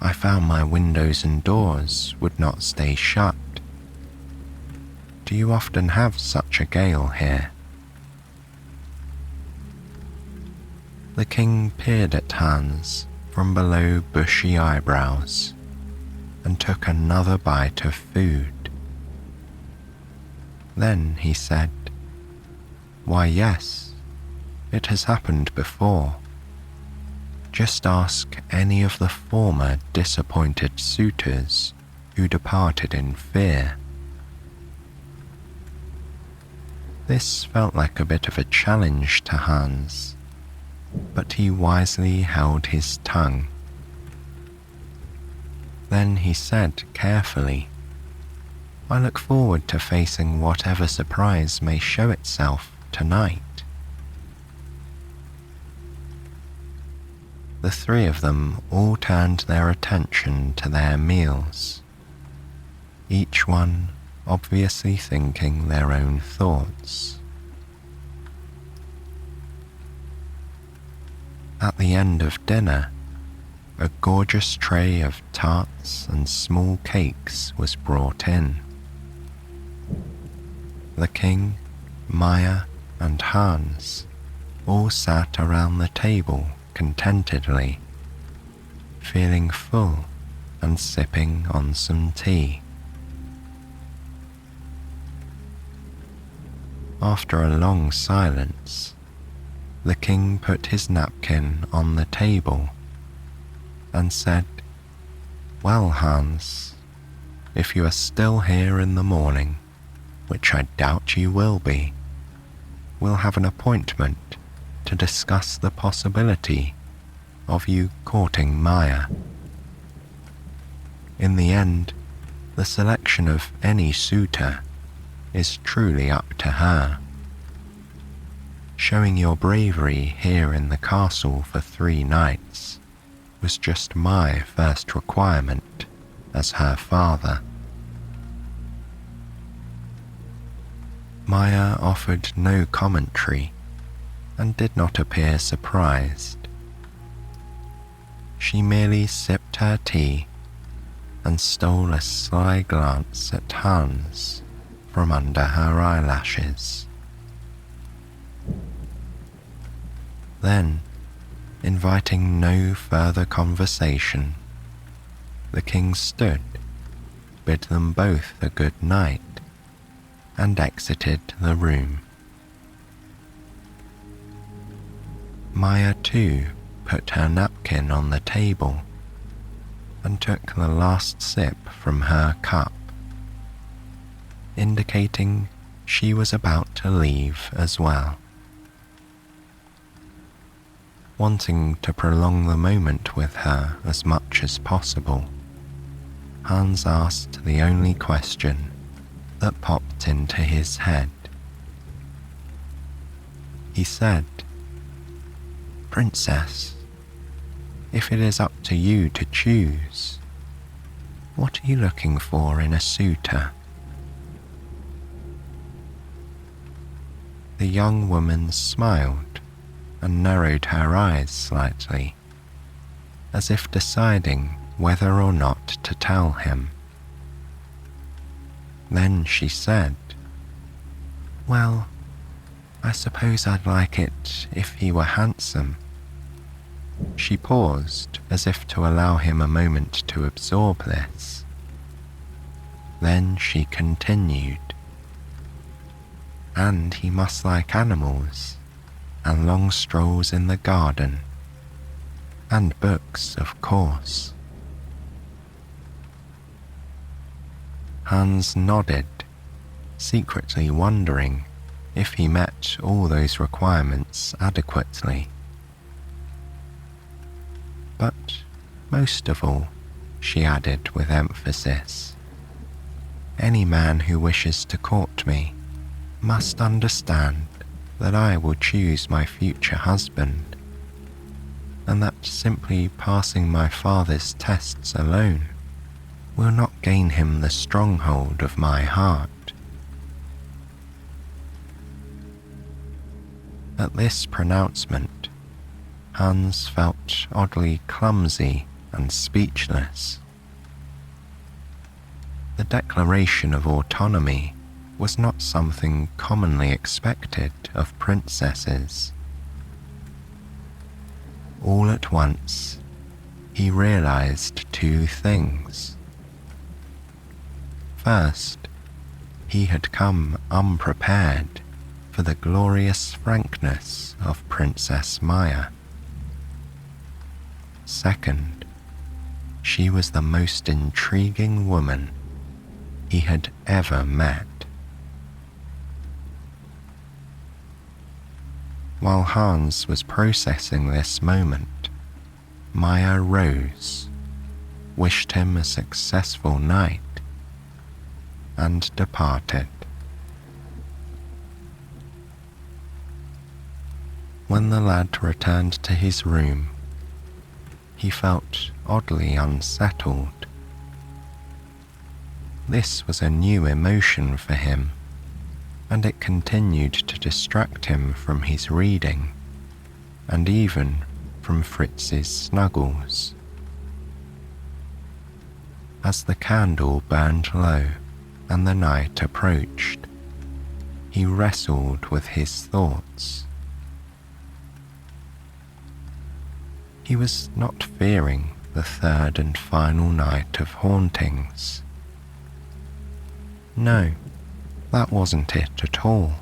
I found my windows and doors would not stay shut. Do you often have such a gale here?" The king peered at Hans from below bushy eyebrows and took another bite of food. Then he said, "Why, yes, it has happened before. Just ask any of the former disappointed suitors who departed in fear." This felt like a bit of a challenge to Hans, but he wisely held his tongue. Then he said carefully, "I look forward to facing whatever surprise may show itself tonight." The three of them all turned their attention to their meals, each one obviously thinking their own thoughts. At the end of dinner, a gorgeous tray of tarts and small cakes was brought in. The king, Maya, and Hans all sat around the table contentedly, feeling full and sipping on some tea. After a long silence, the king put his napkin on the table and said, "Well, Hans, if you are still here in the morning, which I doubt you will be, we'll have an appointment to discuss the possibility of you courting Maya. In the end, the selection of any suitor is truly up to her. Showing your bravery here in the castle for 3 nights was just my first requirement as her father." Maya offered no commentary and did not appear surprised. She merely sipped her tea and stole a sly glance at Hans from under her eyelashes. Then, inviting no further conversation, the king stood, bid them both a good night, and exited the room. Maya too put her napkin on the table and took the last sip from her cup, indicating she was about to leave as well. Wanting to prolong the moment with her as much as possible, Hans asked the only question that popped into his head. He said, "Princess, if it is up to you to choose, what are you looking for in a suitor?" The young woman smiled and narrowed her eyes slightly, as if deciding whether or not to tell him. Then she said, "Well, I suppose I'd like it if he were handsome." She paused as if to allow him a moment to absorb this. Then she continued, "And he must like animals, and long strolls in the garden, and books, of course." Hans nodded, secretly wondering if he met all those requirements adequately. "But most of all," she added with emphasis, "any man who wishes to court me must understand that I will choose my future husband, and that simply passing my father's tests alone will not gain him the stronghold of my heart." At this pronouncement, Hans felt oddly clumsy and speechless. The declaration of autonomy was not something commonly expected of princesses. All at once, he realized two things. First, he had come unprepared for the glorious frankness of Princess Maya. Second, she was the most intriguing woman he had ever met. While Hans was processing this moment, Maya rose, wished him a successful night, and departed. When the lad returned to his room, he felt oddly unsettled. This was a new emotion for him, and it continued to distract him from his reading, and even from Fritz's snuggles. As the candle burned low and the night approached, he wrestled with his thoughts. He was not fearing the third and final night of hauntings. No, that wasn't it at all.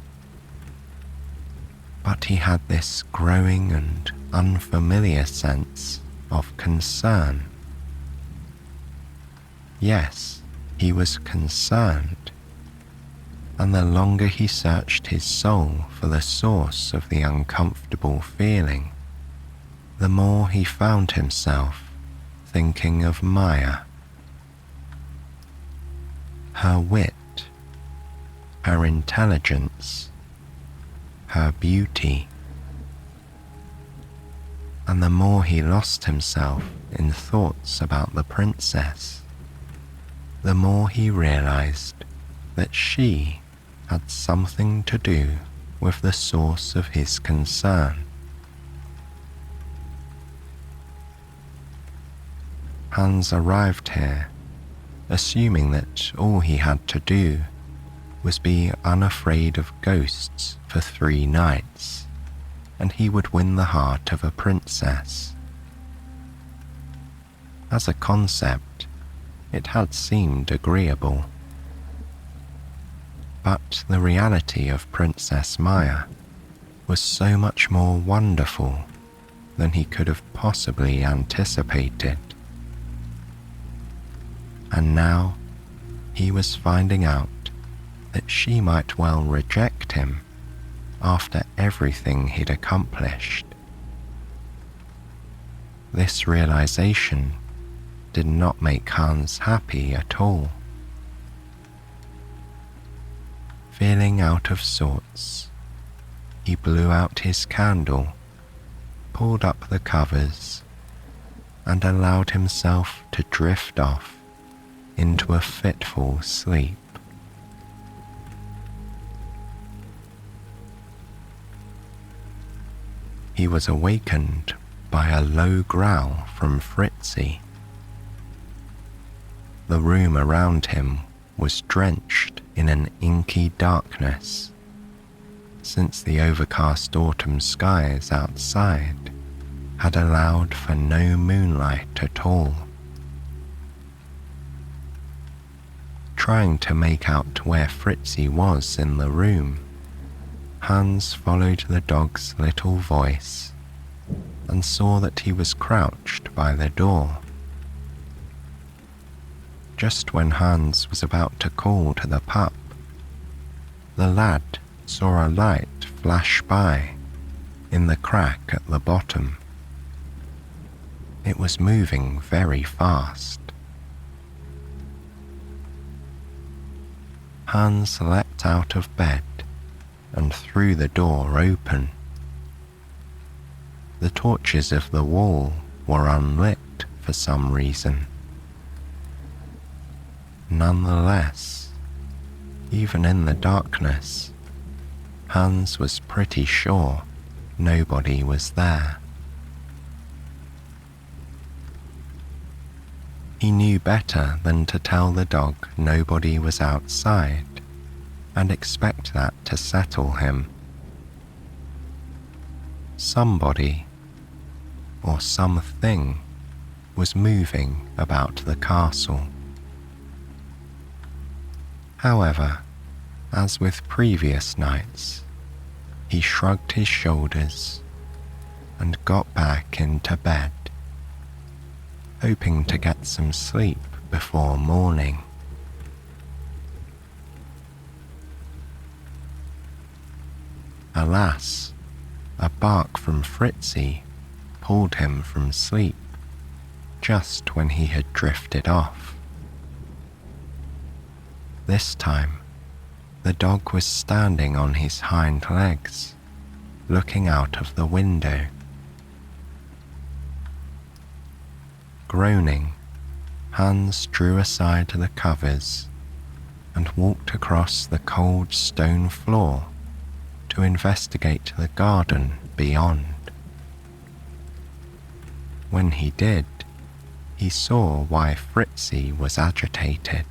But he had this growing and unfamiliar sense of concern. Yes, he was concerned, and the longer he searched his soul for the source of the uncomfortable feeling, the more he found himself thinking of Maya. Her wit, her intelligence, her beauty. And the more he lost himself in thoughts about the princess, the more he realized that she had something to do with the source of his concern. Hans arrived here, assuming that all he had to do was be unafraid of ghosts for 3 nights, and he would win the heart of a princess. As a concept, it had seemed agreeable. But the reality of Princess Maya was so much more wonderful than he could have possibly anticipated. And now he was finding out that she might well reject him after everything he'd accomplished. This realization did not make Hans happy at all. Feeling out of sorts, he blew out his candle, pulled up the covers, and allowed himself to drift off into a fitful sleep. He was awakened by a low growl from Fritzy. The room around him was drenched in an inky darkness, since the overcast autumn skies outside had allowed for no moonlight at all. Trying to make out where Fritzy was in the room, Hans followed the dog's little voice and saw that he was crouched by the door. Just when Hans was about to call to the pup, the lad saw a light flash by in the crack at the bottom. It was moving very fast. Hans leapt out of bed and threw the door open. The torches of the wall were unlit for some reason. Nonetheless, even in the darkness, Hans was pretty sure nobody was there. He knew better than to tell the dog nobody was outside and expect that to settle him. Somebody or something was moving about the castle. However, as with previous nights, he shrugged his shoulders and got back into bed, hoping to get some sleep before morning. Alas, a bark from Fritzy pulled him from sleep just when he had drifted off. This time, the dog was standing on his hind legs, looking out of the window. Groaning, Hans drew aside the covers and walked across the cold stone floor to investigate the garden beyond. When he did, he saw why Fritzy was agitated.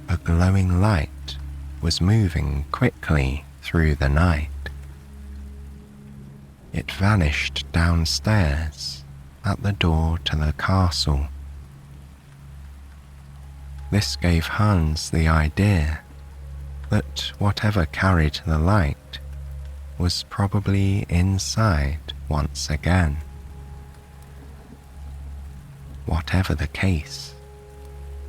A glowing light was moving quickly through the night. It vanished downstairs at the door to the castle. This gave Hans the idea that whatever carried the light was probably inside once again. Whatever the case,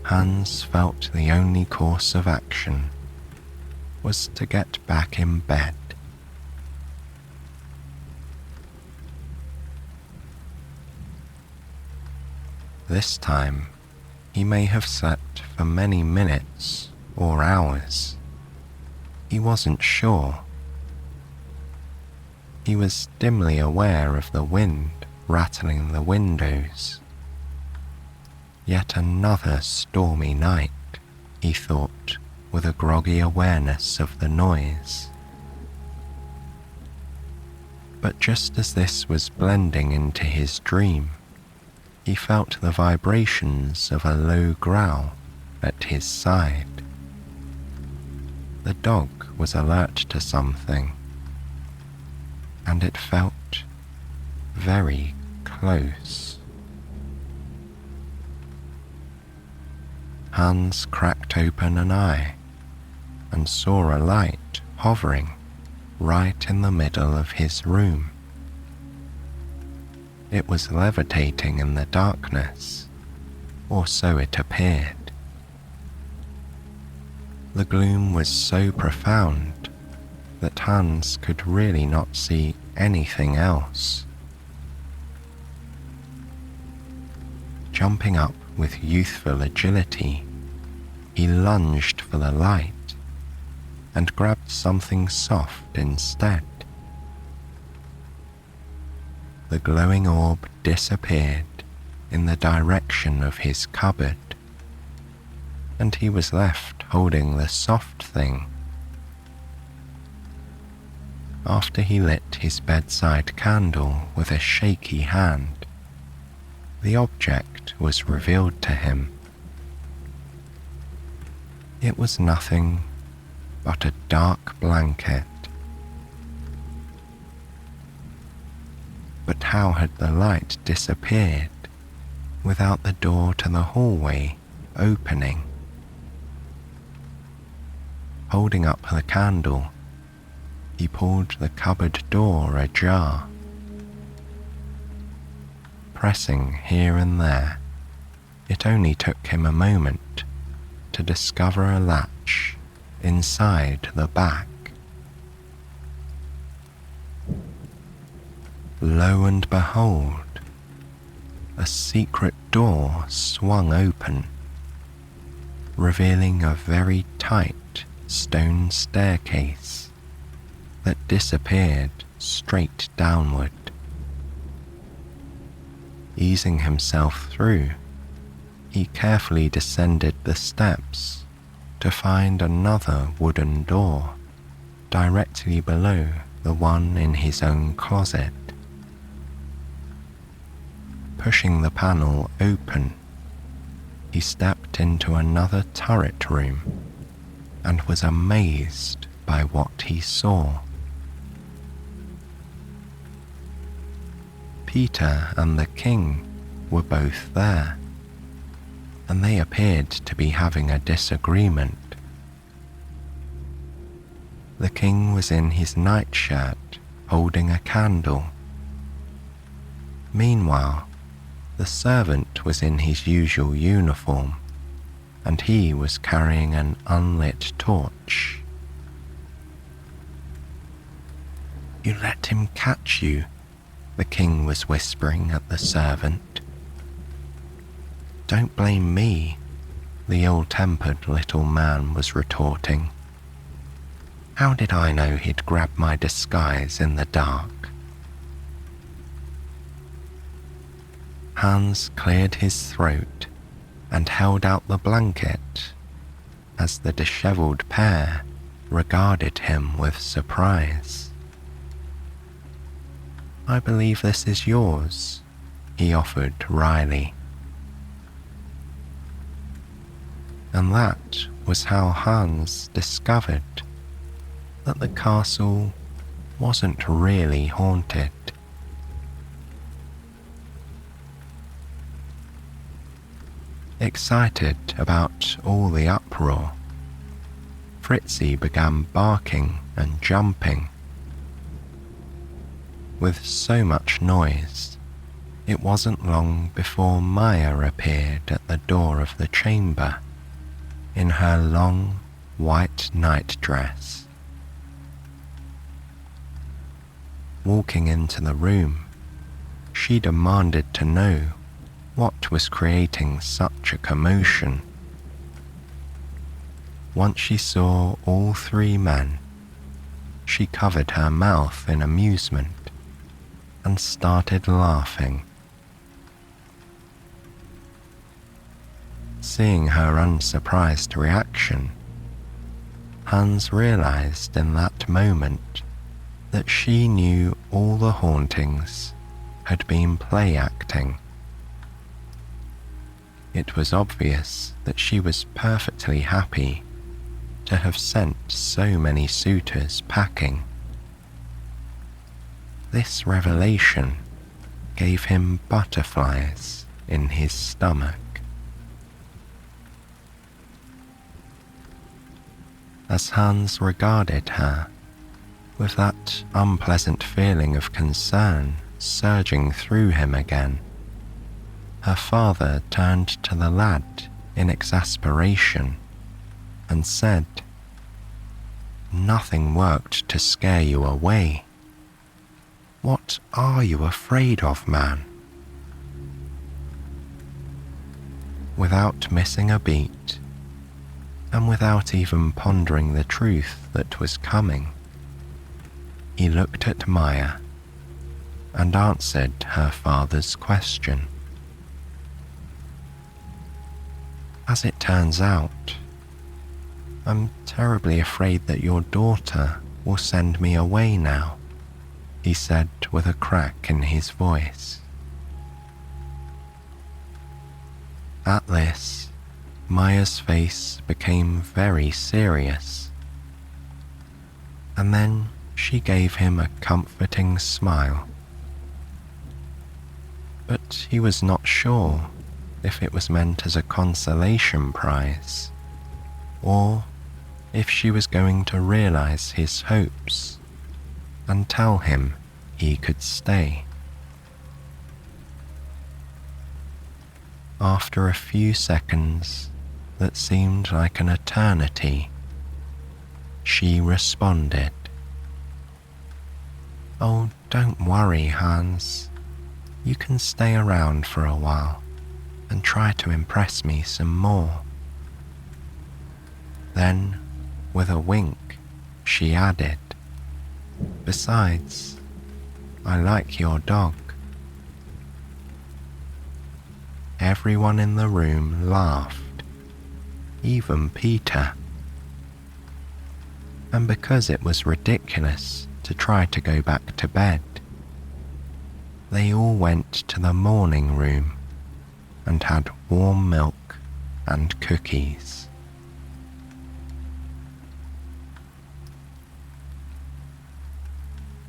Hans felt the only course of action was to get back in bed. This time, he may have slept for many minutes or hours. He wasn't sure. He was dimly aware of the wind rattling the windows. Yet another stormy night, he thought, with a groggy awareness of the noise. But just as this was blending into his dream, he felt the vibrations of a low growl at his side. The dog was alert to something, and it felt very close. Hans cracked open an eye and saw a light hovering right in the middle of his room. It was levitating in the darkness, or so it appeared. The gloom was so profound that Hans could really not see anything else. Jumping up with youthful agility, he lunged for the light and grabbed something soft instead. The glowing orb disappeared in the direction of his cupboard, and he was left holding the soft thing. After he lit his bedside candle with a shaky hand, the object was revealed to him. It was nothing but a dark blanket. But how had the light disappeared without the door to the hallway opening? Holding up the candle, he pulled the cupboard door ajar. Pressing here and there, it only took him a moment to discover a latch inside the back. Lo and behold, a secret door swung open, revealing a very tight stone staircase that disappeared straight downward. Easing himself through, he carefully descended the steps to find another wooden door directly below the one in his own closet. Pushing the panel open, he stepped into another turret room and was amazed by what he saw. Peter and the king were both there, and they appeared to be having a disagreement. The king was in his nightshirt, holding a candle. Meanwhile, the servant was in his usual uniform, and he was carrying an unlit torch. "You let him catch you," the king was whispering at the servant. "Don't blame me," the ill-tempered little man was retorting. "How did I know he'd grab my disguise in the dark?" Hans cleared his throat and held out the blanket as the dishevelled pair regarded him with surprise. "I believe this is yours," he offered wryly. And that was how Hans discovered that the castle wasn't really haunted. Excited about all the uproar, Fritzy began barking and jumping. With so much noise, it wasn't long before Maya appeared at the door of the chamber in her long white nightdress. Walking into the room, she demanded to know what was creating such a commotion. Once she saw all three men, she covered her mouth in amusement and started laughing. Seeing her unsurprised reaction, Hans realized in that moment that she knew all the hauntings had been play acting. It was obvious that she was perfectly happy to have sent so many suitors packing. This revelation gave him butterflies in his stomach. As Hans regarded her, with that unpleasant feeling of concern surging through him again, her father turned to the lad in exasperation. and said, "Nothing worked to scare you away. What are you afraid of, man?" Without missing a beat, and without even pondering the truth that was coming, he looked at Maya and answered her father's question. "As it turns out, I'm terribly afraid that your daughter will send me away now," he said with a crack in his voice. At this, Maya's face became very serious, and then she gave him a comforting smile. But he was not sure if it was meant as a consolation prize, or if she was going to realize his hopes and tell him he could stay. After a few seconds that seemed like an eternity, she responded, "Oh, don't worry, Hans. You can stay around for a while and try to impress me some more." Then, with a wink, she added, "Besides, I like your dog." Everyone in the room laughed, even Peter. And because it was ridiculous to try to go back to bed, they all went to the morning room and had warm milk and cookies.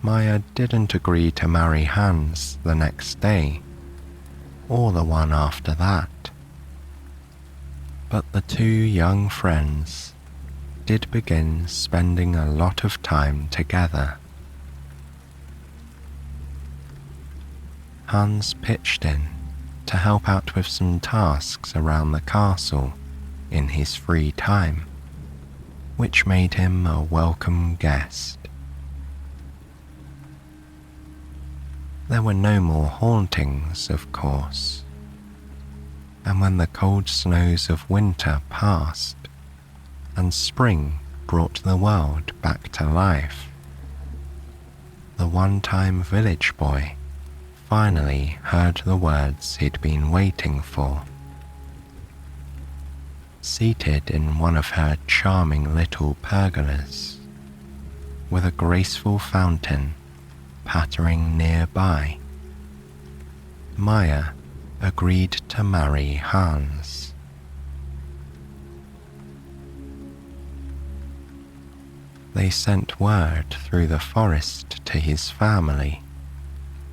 Maya didn't agree to marry Hans the next day, or the one after that. But the two young friends did begin spending a lot of time together. Hans pitched in to help out with some tasks around the castle in his free time, which made him a welcome guest. There were no more hauntings, of course, and when the cold snows of winter passed and spring brought the world back to life, the one-time village boy finally heard the words he'd been waiting for. Seated in one of her charming little pergolas, with a graceful fountain pattering nearby, Maya agreed to marry Hans. They sent word through the forest to his family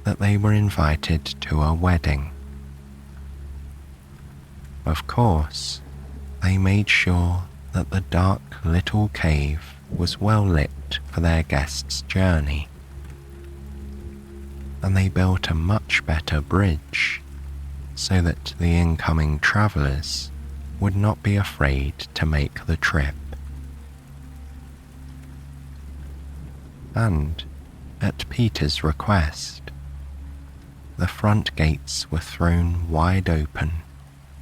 that they were invited to a wedding. Of course, they made sure that the dark little cave was well lit for their guest's journey, and they built a much better bridge so that the incoming travellers would not be afraid to make the trip. And, at Peter's request, the front gates were thrown wide open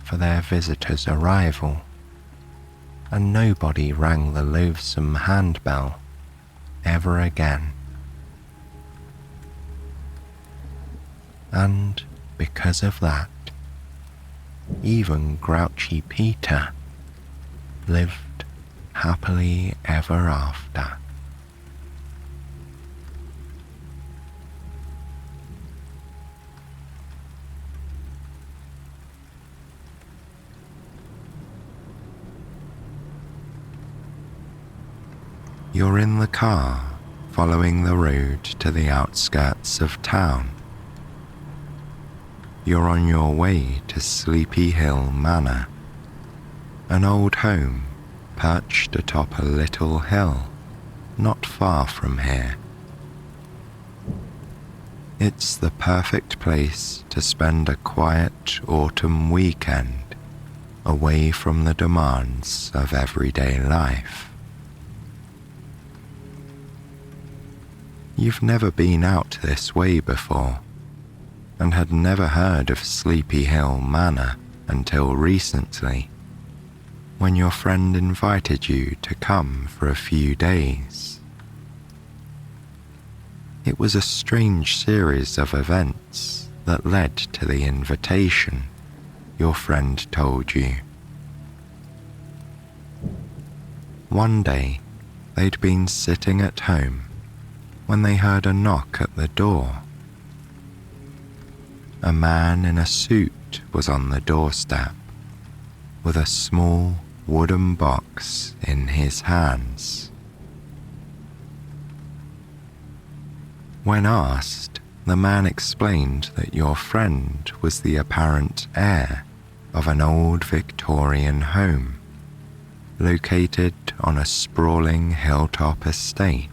for their visitors' arrival, and nobody rang the loathsome handbell ever again. And because of that, even grouchy Peter lived happily ever after. You're in the car, following the road to the outskirts of town. You're on your way to Sleepy Hill Manor, an old home perched atop a little hill not far from here. It's the perfect place to spend a quiet autumn weekend away from the demands of everyday life. You've never been out this way before, and had never heard of Sleepy Hill Manor until recently, when your friend invited you to come for a few days. It was a strange series of events that led to the invitation, your friend told you. One day, they'd been sitting at home when they heard a knock at the door. A man in a suit was on the doorstep, with a small wooden box in his hands. When asked, the man explained that your friend was the apparent heir of an old Victorian home located on a sprawling hilltop estate.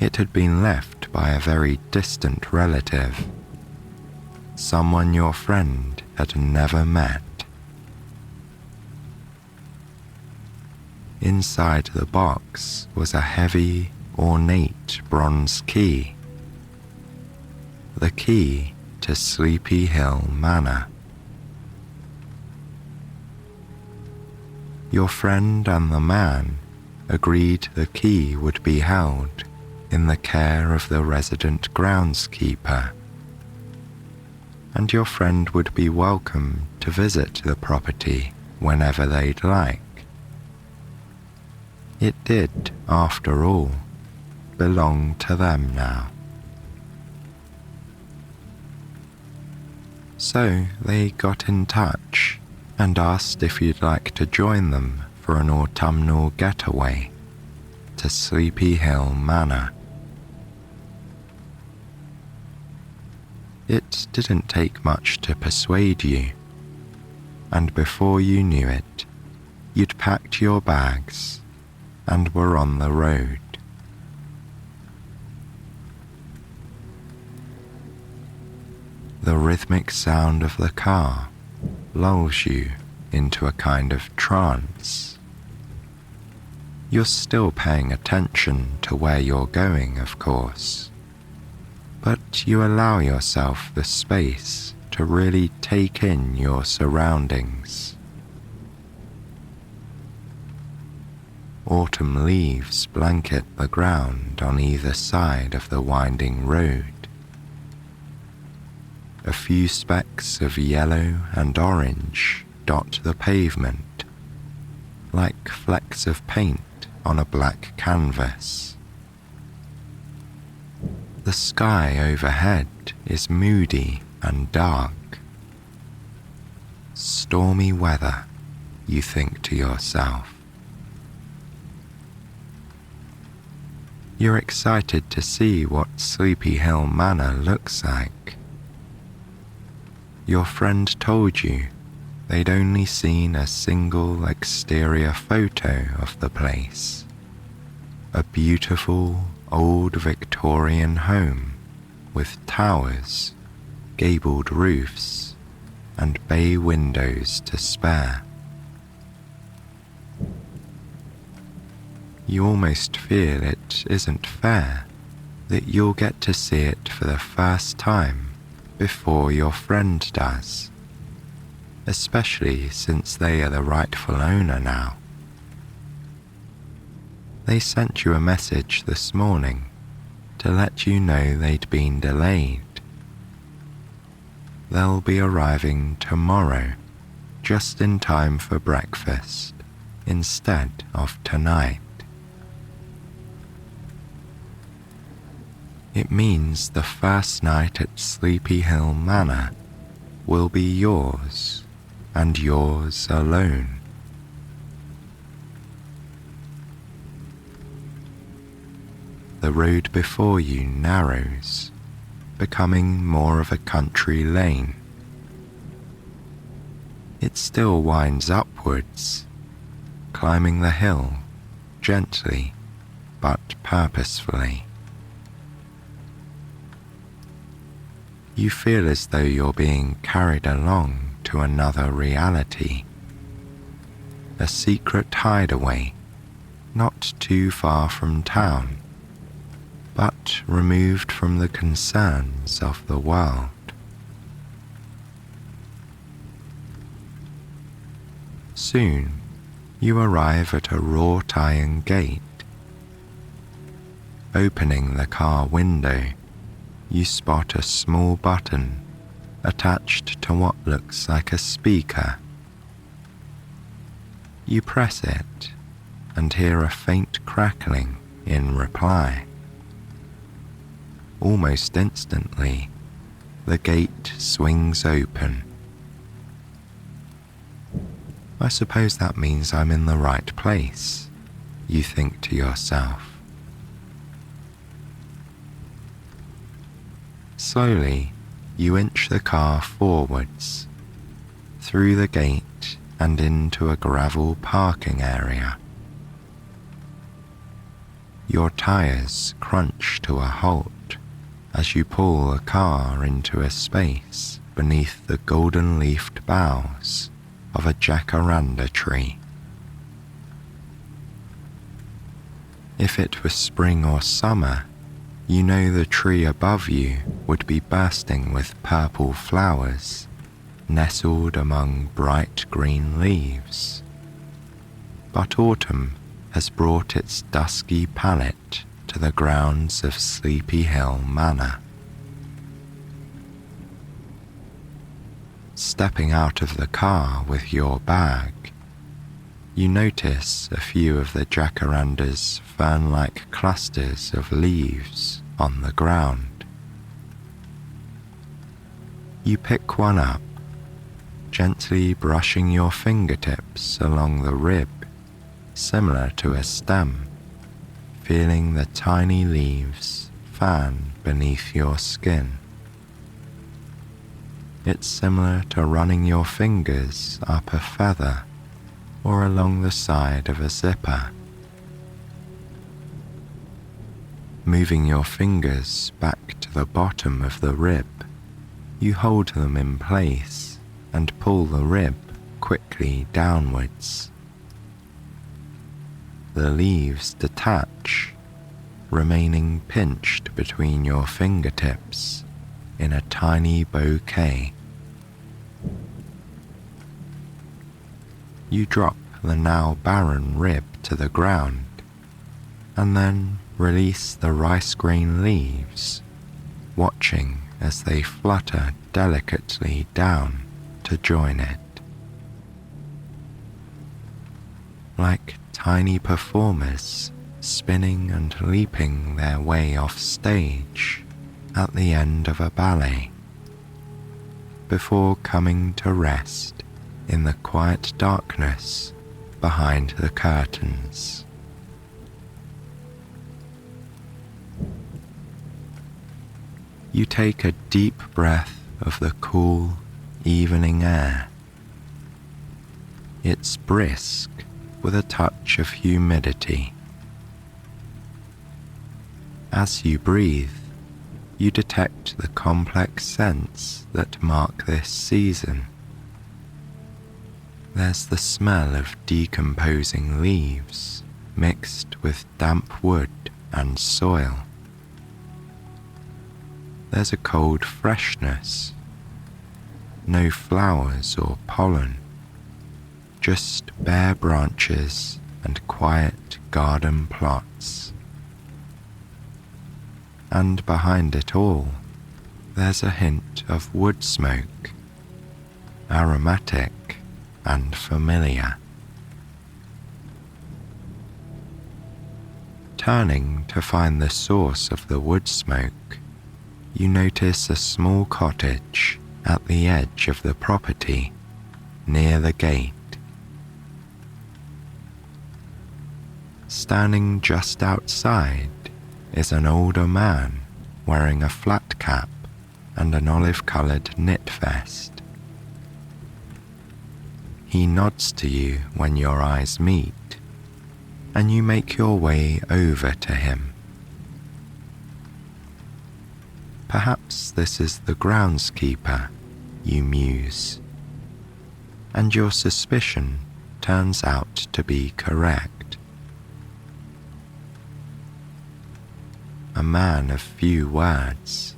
It had been left by a very distant relative, someone your friend had never met. Inside the box was a heavy, ornate bronze key, the key to Sleepy Hill Manor. Your friend and the man agreed the key would be held in the care of the resident groundskeeper, and your friend would be welcome to visit the property whenever they'd like. It did, after all, belong to them now. So they got in touch and asked if you'd like to join them for an autumnal getaway to Sleepy Hill Manor. It didn't take much to persuade you, and before you knew it, you'd packed your bags and were on the road. The rhythmic sound of the car lulls you into a kind of trance. You're still paying attention to where you're going, of course, but you allow yourself the space to really take in your surroundings. Autumn leaves blanket the ground on either side of the winding road. A few specks of yellow and orange dot the pavement, like flecks of paint on a black canvas. The sky overhead is moody and dark. Stormy weather, you think to yourself. You're excited to see what Sleepy Hill Manor looks like. Your friend told you they'd only seen a single exterior photo of the place. A beautiful old Victorian home with towers, gabled roofs, and bay windows to spare. You almost feel it isn't fair that you'll get to see it for the first time before your friend does, especially since they are the rightful owner now. They sent you a message this morning to let you know they'd been delayed. They'll be arriving tomorrow, just in time for breakfast, instead of tonight. It means the first night at Sleepy Hill Manor will be yours, and yours alone. The road before you narrows, becoming more of a country lane. It still winds upwards, climbing the hill gently but purposefully. You feel as though you're being carried along to another reality, a secret hideaway not too far from town, but removed from the concerns of the world. Soon, you arrive at a wrought iron gate. Opening the car window, you spot a small button attached to what looks like a speaker. You press it and hear a faint crackling in reply. Almost instantly, the gate swings open. I suppose that means I'm in the right place, you think to yourself. Slowly, you inch the car forwards, through the gate and into a gravel parking area. Your tires crunch to a halt as you pull the car into a space beneath the golden-leafed boughs of a jacaranda tree. If it was spring or summer, you know the tree above you would be bursting with purple flowers, nestled among bright green leaves. But autumn has brought its dusky palette to the grounds of Sleepy Hill Manor. Stepping out of the car with your bag, you notice a few of the jacaranda's fern-like clusters of leaves on the ground. You pick one up, gently brushing your fingertips along the rib, similar to a stem, feeling the tiny leaves fan beneath your skin. It's similar to running your fingers up a feather or along the side of a zipper. Moving your fingers back to the bottom of the rib, you hold them in place and pull the rib quickly downwards. The leaves detach, remaining pinched between your fingertips in a tiny bouquet. You drop the now barren rib to the ground and then release the rice grain leaves, watching as they flutter delicately down to join it. Like tiny performers spinning and leaping their way off stage at the end of a ballet, before coming to rest in the quiet darkness behind the curtains. You take a deep breath of the cool evening air. It's brisk with a touch of humidity. As you breathe, you detect the complex scents that mark this season. There's the smell of decomposing leaves mixed with damp wood and soil. There's a cold freshness. No flowers or pollen, just bare branches and quiet garden plots. And behind it all, there's a hint of wood smoke, aromatic and familiar. Turning to find the source of the wood smoke, you notice a small cottage at the edge of the property, near the gate. Standing just outside is an older man wearing a flat cap and an olive-coloured knit vest. He nods to you when your eyes meet, and you make your way over to him. Perhaps this is the groundskeeper, you muse, and your suspicion turns out to be correct. A man of few words,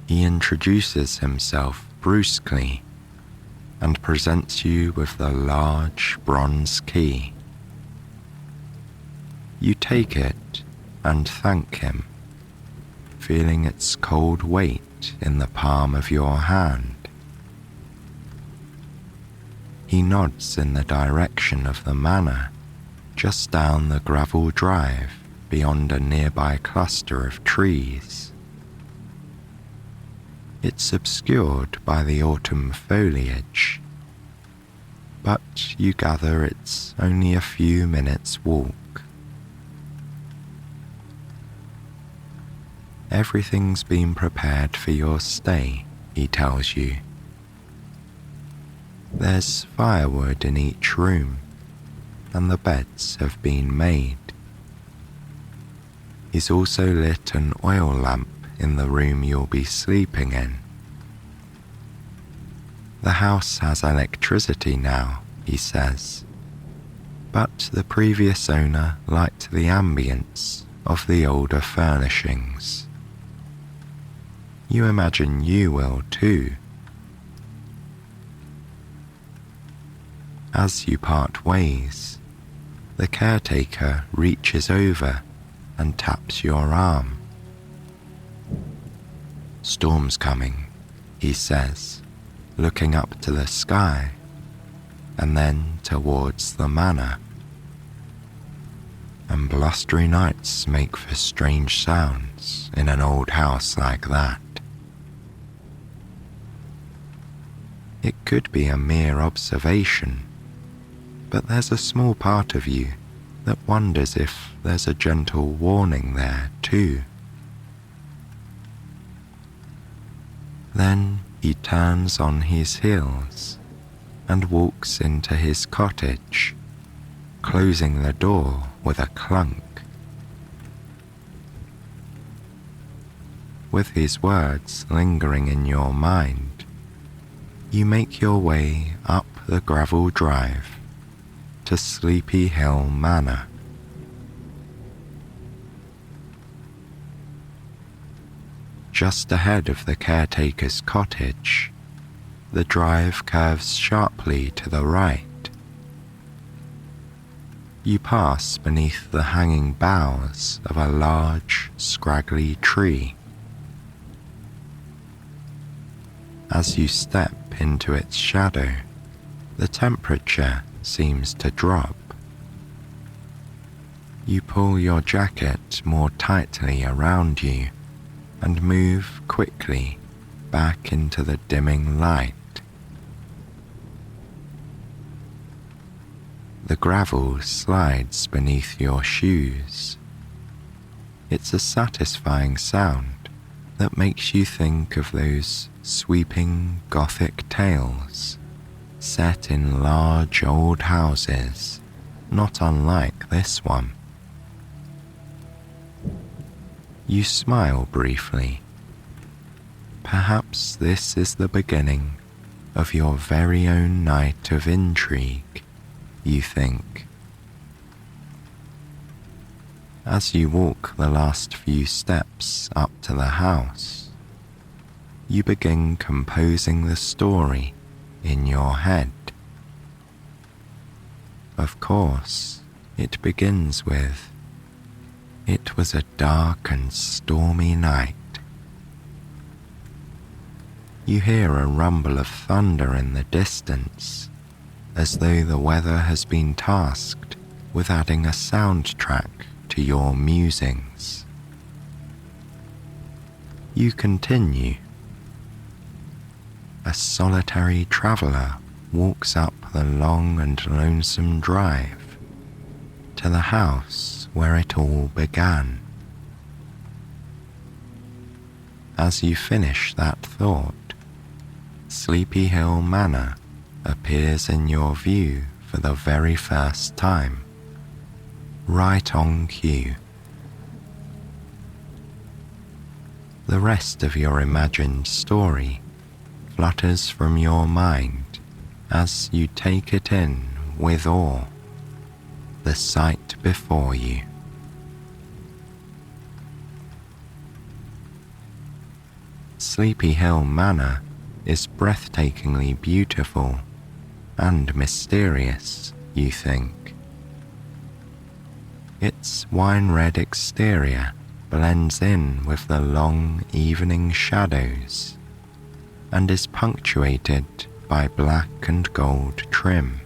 he introduces himself brusquely and presents you with the large bronze key. You take it and thank him, feeling its cold weight in the palm of your hand. He nods in the direction of the manor, just down the gravel drive beyond a nearby cluster of trees. It's obscured by the autumn foliage, but you gather it's only a few minutes' walk. Everything's been prepared for your stay, he tells you. There's firewood in each room, and the beds have been made. He's also lit an oil lamp in the room you'll be sleeping in. The house has electricity now, he says, but the previous owner liked the ambience of the older furnishings. You imagine you will too. As you part ways, the caretaker reaches over and taps your arm. "Storm's coming," he says, looking up to the sky and then towards the manor. "And blustery nights make for strange sounds in an old house like that." It could be a mere observation, but there's a small part of you that wonders if there's a gentle warning there too. Then he turns on his heels and walks into his cottage, closing the door with a clunk. With his words lingering in your mind, you make your way up the gravel drive to Sleepy Hill Manor. Just ahead of the caretaker's cottage, the drive curves sharply to the right. You pass beneath the hanging boughs of a large, scraggly tree. As you step into its shadow, the temperature seems to drop. You pull your jacket more tightly around you and move quickly back into the dimming light. The gravel slides beneath your shoes. It's a satisfying sound that makes you think of those sweeping Gothic tales set in large old houses, not unlike this one. You smile briefly. Perhaps this is the beginning of your very own night of intrigue, you think. As you walk the last few steps up to the house, you begin composing the story in your head. Of course, it begins with, "It was a dark and stormy night." You hear a rumble of thunder in the distance, as though the weather has been tasked with adding a soundtrack to your musings. You continue. A solitary traveller walks up the long and lonesome drive to the house where it all began. As you finish that thought, Sleepy Hill Manor appears in your view for the very first time, right on cue. The rest of your imagined story flutters from your mind as you take it in with awe, the sight before you. Sleepy Hill Manor is breathtakingly beautiful and mysterious, you think. Its wine-red exterior blends in with the long evening shadows and is punctuated by black and gold trim.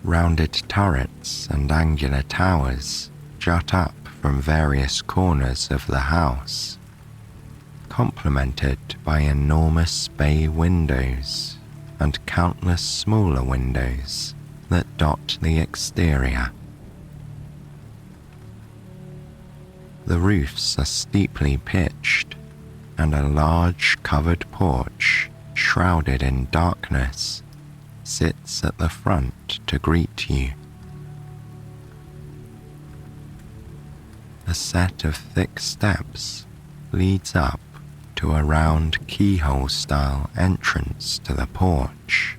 Rounded turrets and angular towers jut up from various corners of the house, complemented by enormous bay windows and countless smaller windows that dot the exterior. The roofs are steeply pitched, and a large covered porch, shrouded in darkness, sits at the front to greet you. A set of thick steps leads up to a round keyhole-style entrance to the porch.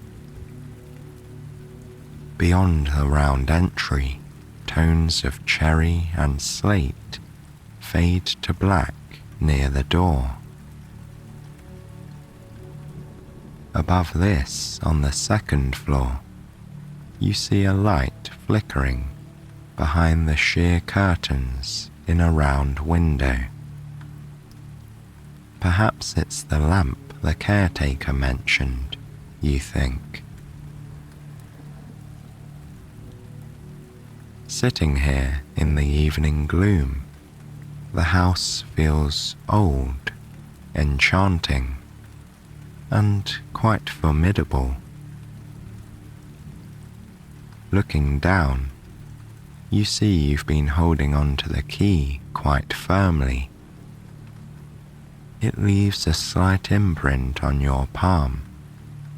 Beyond the round entry, tones of cherry and slate fade to black near the door. Above this, on the second floor, you see a light flickering behind the sheer curtains in a round window. Perhaps it's the lamp the caretaker mentioned, you think. Sitting here in the evening gloom, the house feels old, enchanting, and quite formidable. Looking down, you see you've been holding on to the key quite firmly. It leaves a slight imprint on your palm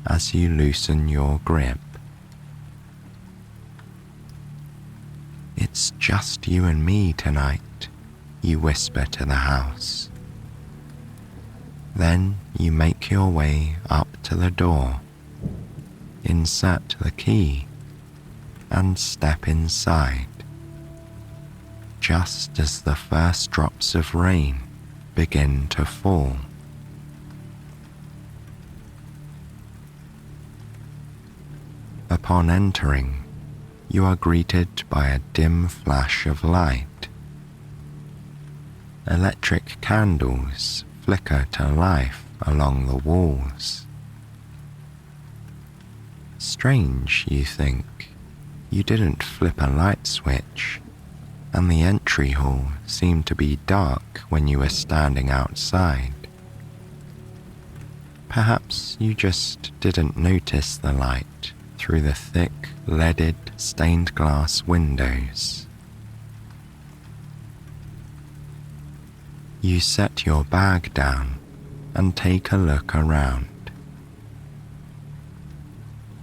as you loosen your grip. "It's just you and me tonight," you whisper to the house. Then you make your way up to the door, insert the key, and step inside, just as the first drops of rain begin to fall. Upon entering, you are greeted by a dim flash of light. Electric candles flicker to life along the walls. Strange, you think. You didn't flip a light switch, and the entry hall seemed to be dark when you were standing outside. Perhaps you just didn't notice the light through the thick, leaded, stained glass windows. You set your bag down and take a look around.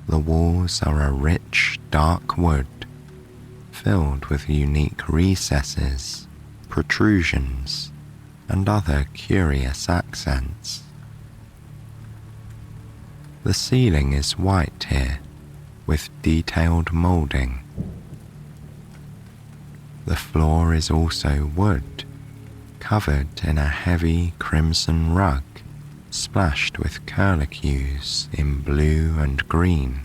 The walls are a rich, dark wood, filled with unique recesses, protrusions, and other curious accents. The ceiling is white here, with detailed moulding. The floor is also wood, covered in a heavy crimson rug, splashed with curlicues in blue and green.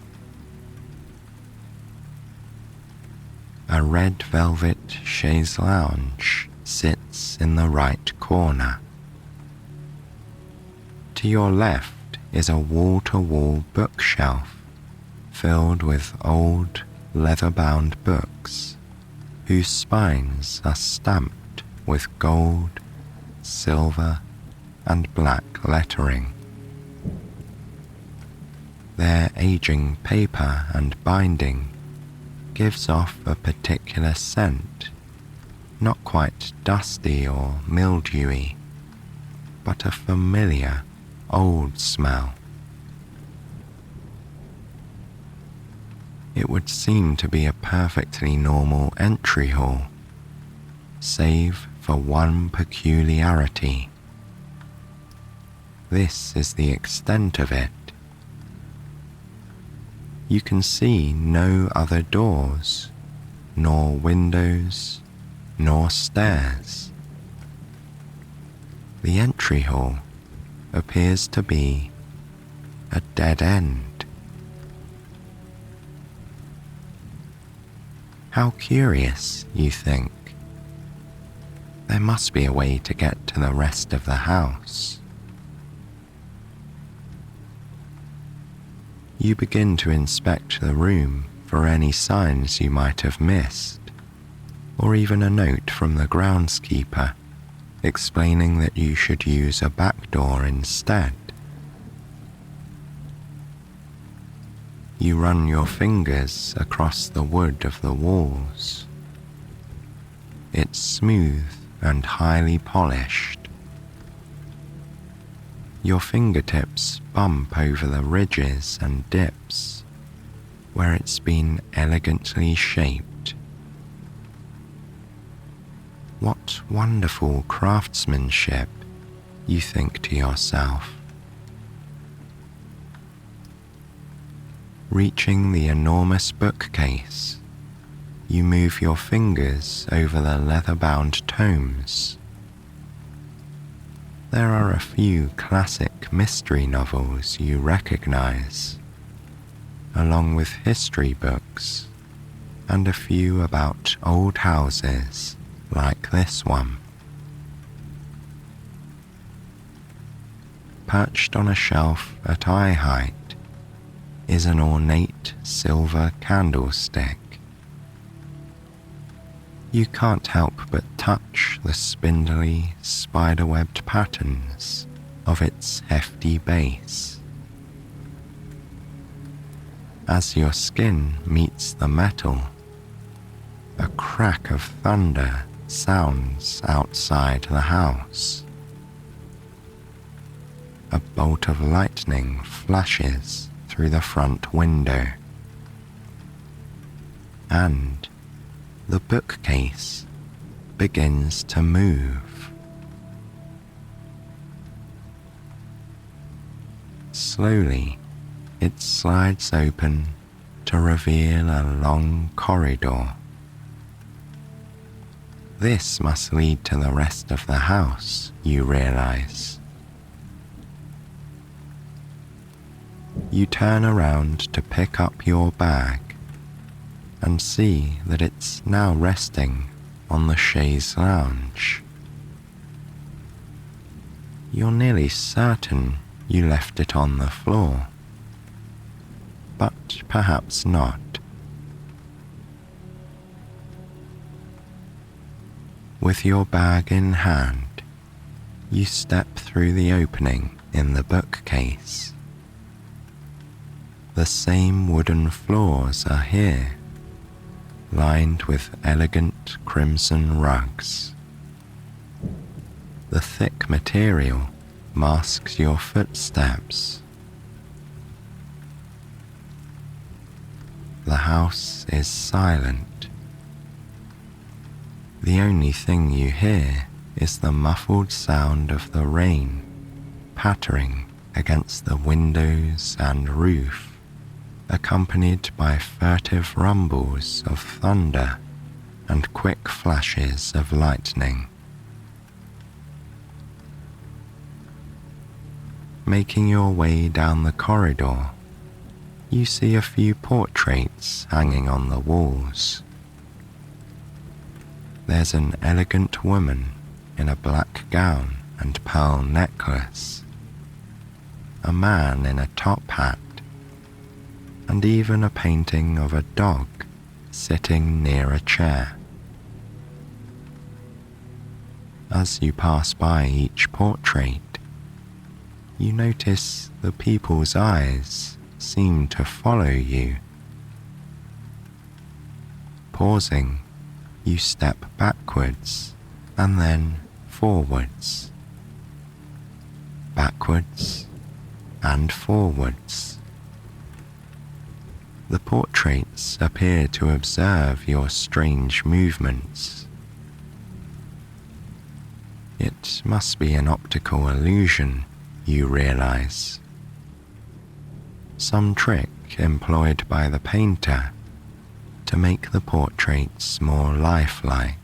A red velvet chaise lounge sits in the right corner. To your left is a wall-to-wall bookshelf filled with old, leather-bound books whose spines are stamped with gold, silver, and black lettering. Their aging paper and binding gives off a particular scent, not quite dusty or mildewy, but a familiar, old smell. It would seem to be a perfectly normal entry hall, save for one peculiarity. this is the extent of it. You can see no other doors, nor windows, nor stairs. The entry hall appears to be a dead end. How curious, you think. There must be a way to get to the rest of the house. You begin to inspect the room for any signs you might have missed, or even a note from the groundskeeper explaining that you should use a back door instead. You run your fingers across the wood of the walls. It's smooth and highly polished. Your fingertips bump over the ridges and dips where it's been elegantly shaped. What wonderful craftsmanship, you think to yourself. Reaching the enormous bookcase, you move your fingers over the leather-bound tomes. There are a few classic mystery novels you recognize, along with history books and a few about old houses like this one. Perched on a shelf at eye height is an ornate silver candlestick. You can't help but touch the spindly, spider-webbed patterns of its hefty base. As your skin meets the metal, a crack of thunder sounds outside the house. A bolt of lightning flashes through the front window, and the bookcase begins to move. Slowly, it slides open to reveal a long corridor. This must lead to the rest of the house, you realize. You turn around to pick up your bag and see that it's now resting on the chaise lounge. You're nearly certain you left it on the floor, but perhaps not. With your bag in hand, you step through the opening in the bookcase. The same wooden floors are here, lined with elegant crimson rugs. The thick material masks your footsteps. The house is silent. The only thing you hear is the muffled sound of the rain pattering against the windows and roof, accompanied by furtive rumbles of thunder and quick flashes of lightning. Making your way down the corridor, you see a few portraits hanging on the walls. There's an elegant woman in a black gown and pearl necklace, a man in a top hat, and even a painting of a dog sitting near a chair. As you pass by each portrait, you notice the people's eyes seem to follow you. Pausing, you step backwards and then forwards, backwards and forwards. The portraits appear to observe your strange movements. It must be an optical illusion, you realize. Some trick employed by the painter to make the portraits more lifelike.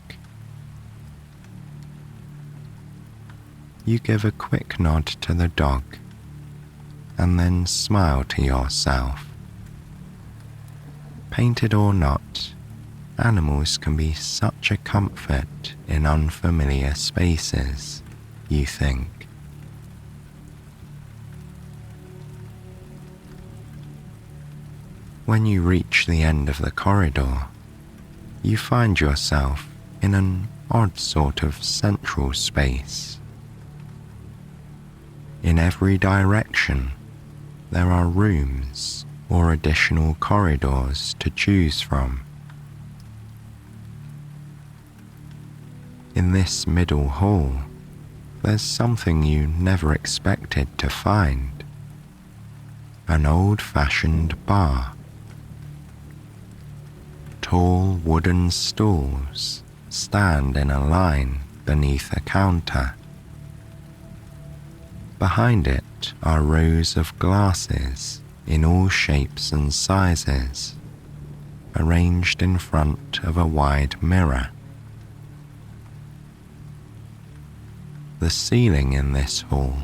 You give a quick nod to the dog and then smile to yourself. Painted or not, animals can be such a comfort in unfamiliar spaces, you think. When you reach the end of the corridor, you find yourself in an odd sort of central space. In every direction, there are rooms or additional corridors to choose from. In this middle hall, there's something you never expected to find. An old-fashioned bar. Tall wooden stools stand in a line beneath a counter. Behind it are rows of glasses in all shapes and sizes, arranged in front of a wide mirror. The ceiling in this hall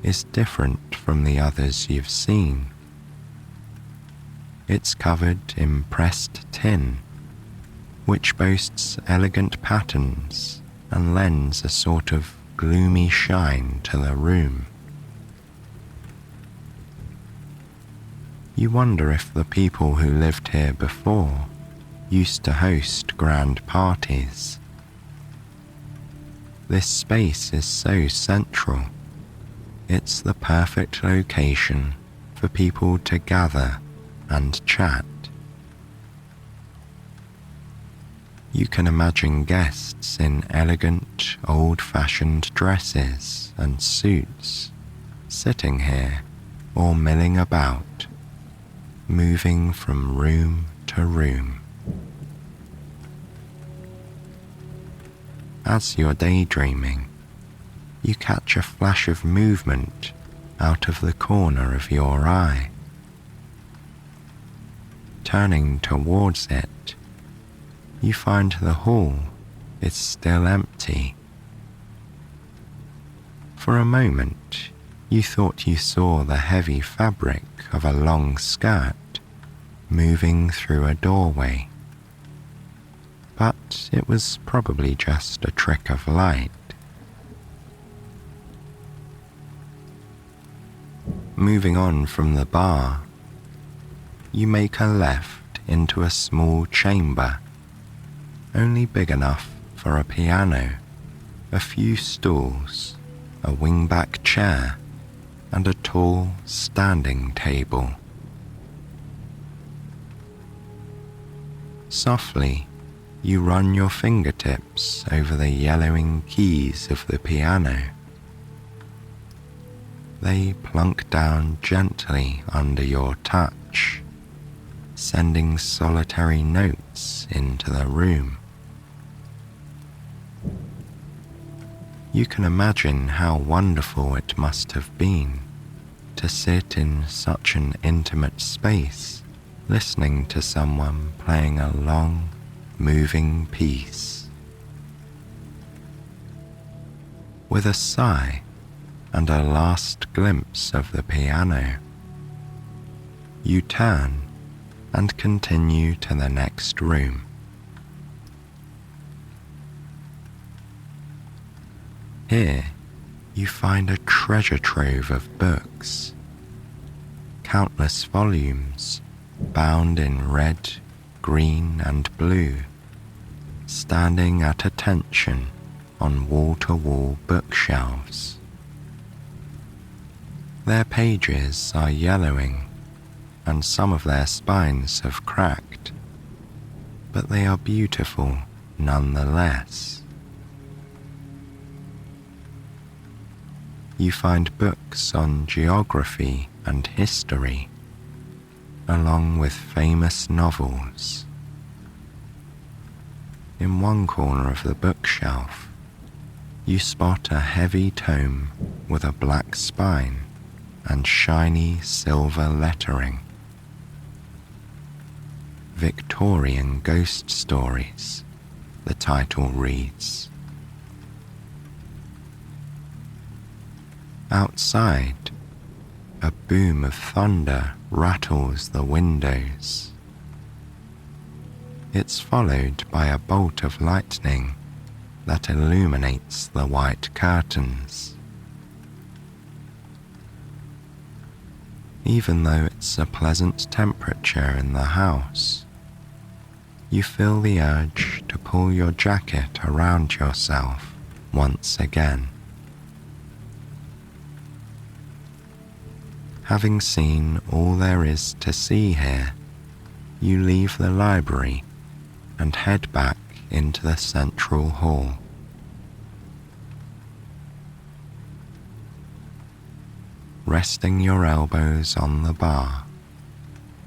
is different from the others you've seen. It's covered in pressed tin, which boasts elegant patterns and lends a sort of gloomy shine to the room. You wonder if the people who lived here before used to host grand parties. This space is so central. It's the perfect location for people to gather and chat. You can imagine guests in elegant, old-fashioned dresses and suits, sitting here or milling about, moving from room to room. As you're daydreaming, you catch a flash of movement out of the corner of your eye. Turning towards it, you find the hall is still empty. For a moment, you thought you saw the heavy fabric of a long skirt moving through a doorway, but it was probably just a trick of light. Moving on from the bar, you make a left into a small chamber, only big enough for a piano, a few stools, a wingback chair, and a tall standing table. Softly, you run your fingertips over the yellowing keys of the piano. They plunk down gently under your touch, sending solitary notes into the room. You can imagine how wonderful it must have been to sit in such an intimate space, listening to someone playing a long, moving piece. With a sigh and a last glimpse of the piano, you turn and continue to the next room. Here, you find a treasure trove of books, countless volumes bound in red, green, and blue, standing at attention on wall-to-wall bookshelves. Their pages are yellowing, and some of their spines have cracked, but they are beautiful nonetheless. You find books on geography and history, along with famous novels. In one corner of the bookshelf, You spot a heavy tome with a black spine and shiny silver lettering. Victorian Ghost Stories, the title reads. Outside, a boom of thunder rattles the windows. It's followed by a bolt of lightning that illuminates the white curtains. Even though it's a pleasant temperature in the house, you feel the urge to pull your jacket around yourself once again. Having seen all there is to see here, you leave the library and head back into the central hall. Resting your elbows on the bar,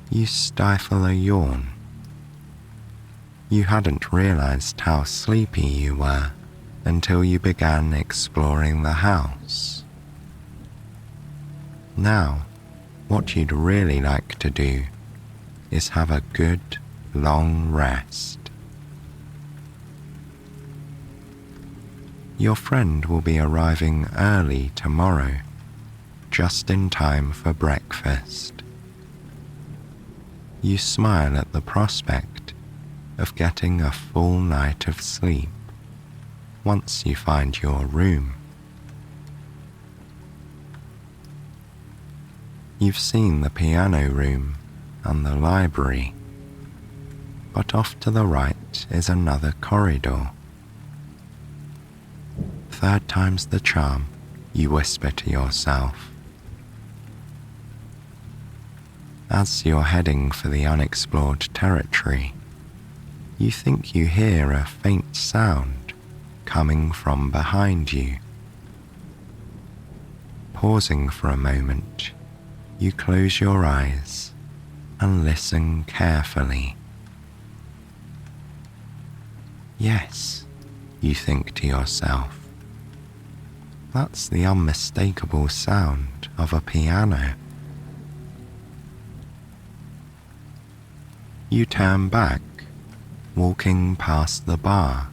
you stifle a yawn. You hadn't realized how sleepy you were until you began exploring the house. Now, what you'd really like to do is have a good, long rest. Your friend will be arriving early tomorrow, just in time for breakfast. You smile at the prospect of getting a full night of sleep once you find your room. You've seen the piano room and the library, but off to the right is another corridor. Third time's the charm, you whisper to yourself. As you're heading for the unexplored territory, you think you hear a faint sound coming from behind you. Pausing for a moment, you close your eyes and listen carefully. Yes, you think to yourself, that's the unmistakable sound of a piano. You turn back, walking past the bar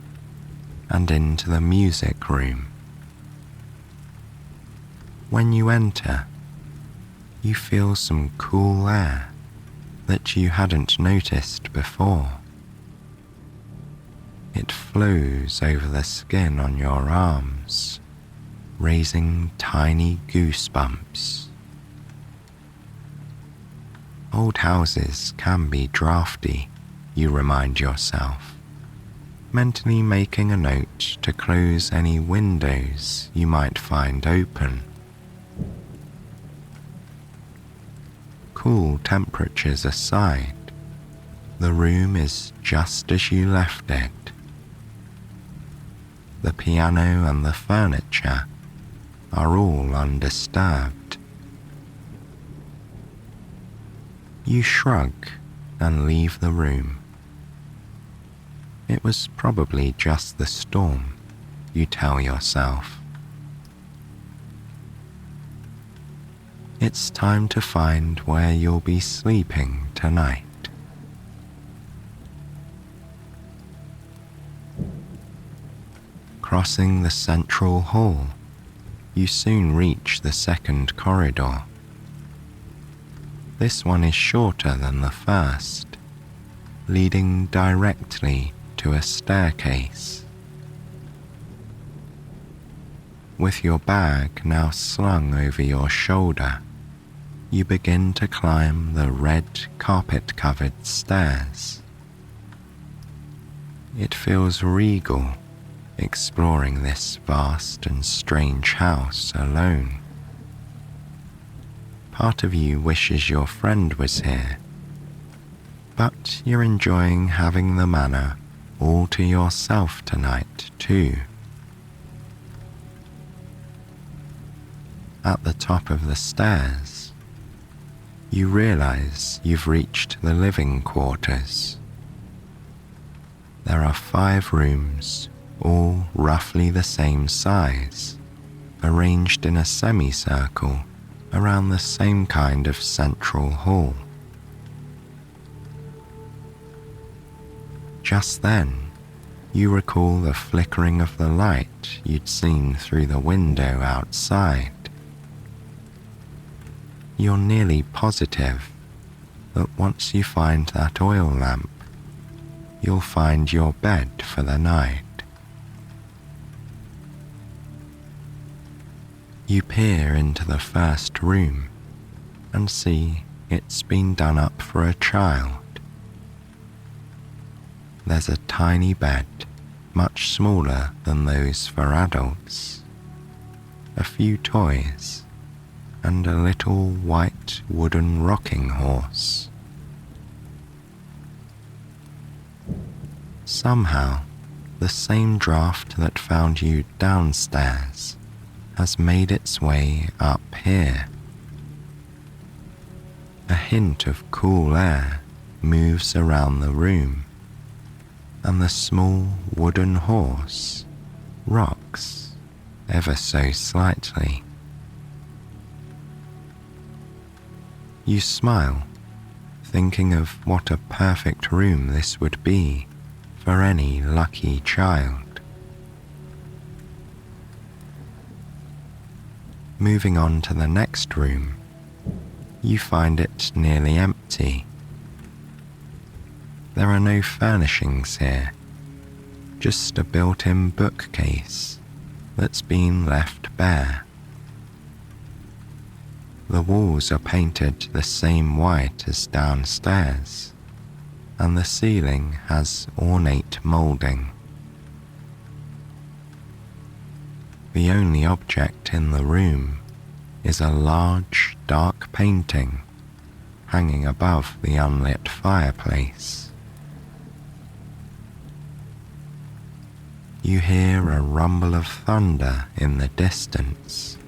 and into the music room. When you enter, you feel some cool air that you hadn't noticed before. It flows over the skin on your arms, raising tiny goosebumps. Old houses can be drafty, you remind yourself, mentally making a note to close any windows you might find open. Cool temperatures aside, the room is just as you left it. The piano and the furniture are all undisturbed. You shrug and leave the room. It was probably just the storm, you tell yourself. It's time to find where you'll be sleeping tonight. Crossing the central hall, you soon reach the second corridor. This one is shorter than the first, leading directly to a staircase. With your bag now slung over your shoulder, you begin to climb the red carpet-covered stairs. It feels regal, exploring this vast and strange house alone. Part of you wishes your friend was here, but you're enjoying having the manor all to yourself tonight too. At the top of the stairs, you realize you've reached the living quarters. There are 5 rooms all roughly the same size, arranged in a semicircle around the same kind of central hall. Just then, you recall the flickering of the light you'd seen through the window outside. You're nearly positive that once you find that oil lamp, you'll find your bed for the night. You peer into the first room and see it's been done up for a child. There's a tiny bed, much smaller than those for adults, a few toys, and a little white wooden rocking horse. Somehow, the same draft that found you downstairs has made its way up here. A hint of cool air moves around the room, and the small wooden horse rocks ever so slightly. You smile, thinking of what a perfect room this would be for any lucky child. Moving on to the next room, you find it nearly empty. There are no furnishings here, just a built-in bookcase that's been left bare. The walls are painted the same white as downstairs, and the ceiling has ornate moulding. The only object in the room is a large, dark painting hanging above the unlit fireplace. You hear a rumble of thunder in the distance.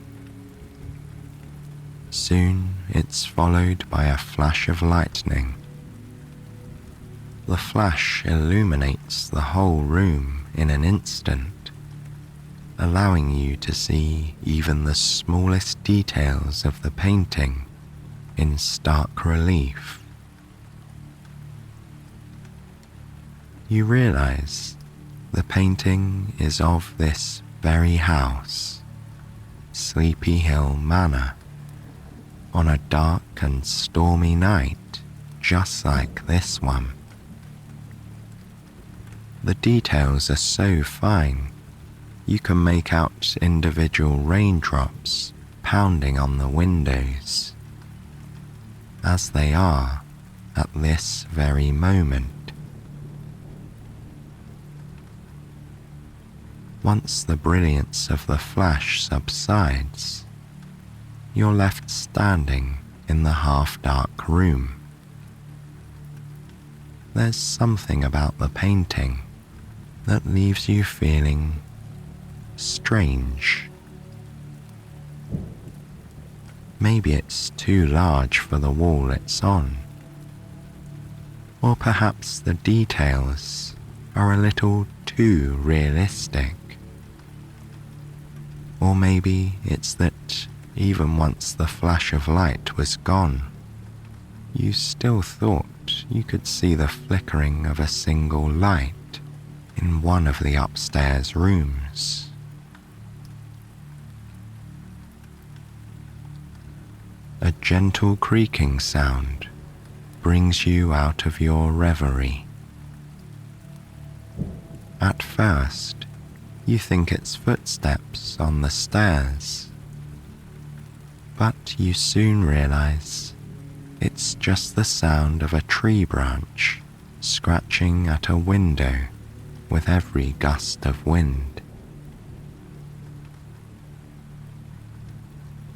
Soon it's followed by a flash of lightning. The flash illuminates the whole room in an instant, allowing you to see even the smallest details of the painting in stark relief. You realize the painting is of this very house, Sleepy Hill Manor, on a dark and stormy night just like this one. The details are so fine, you can make out individual raindrops pounding on the windows, as they are at this very moment. Once the brilliance of the flash subsides, you're left standing in the half-dark room. There's something about the painting that leaves you feeling strange. Maybe it's too large for the wall it's on, or perhaps the details are a little too realistic. Or maybe it's that even once the flash of light was gone, you still thought you could see the flickering of a single light in one of the upstairs rooms. A gentle creaking sound brings you out of your reverie. At first, you think it's footsteps on the stairs, but you soon realize it's just the sound of a tree branch scratching at a window with every gust of wind.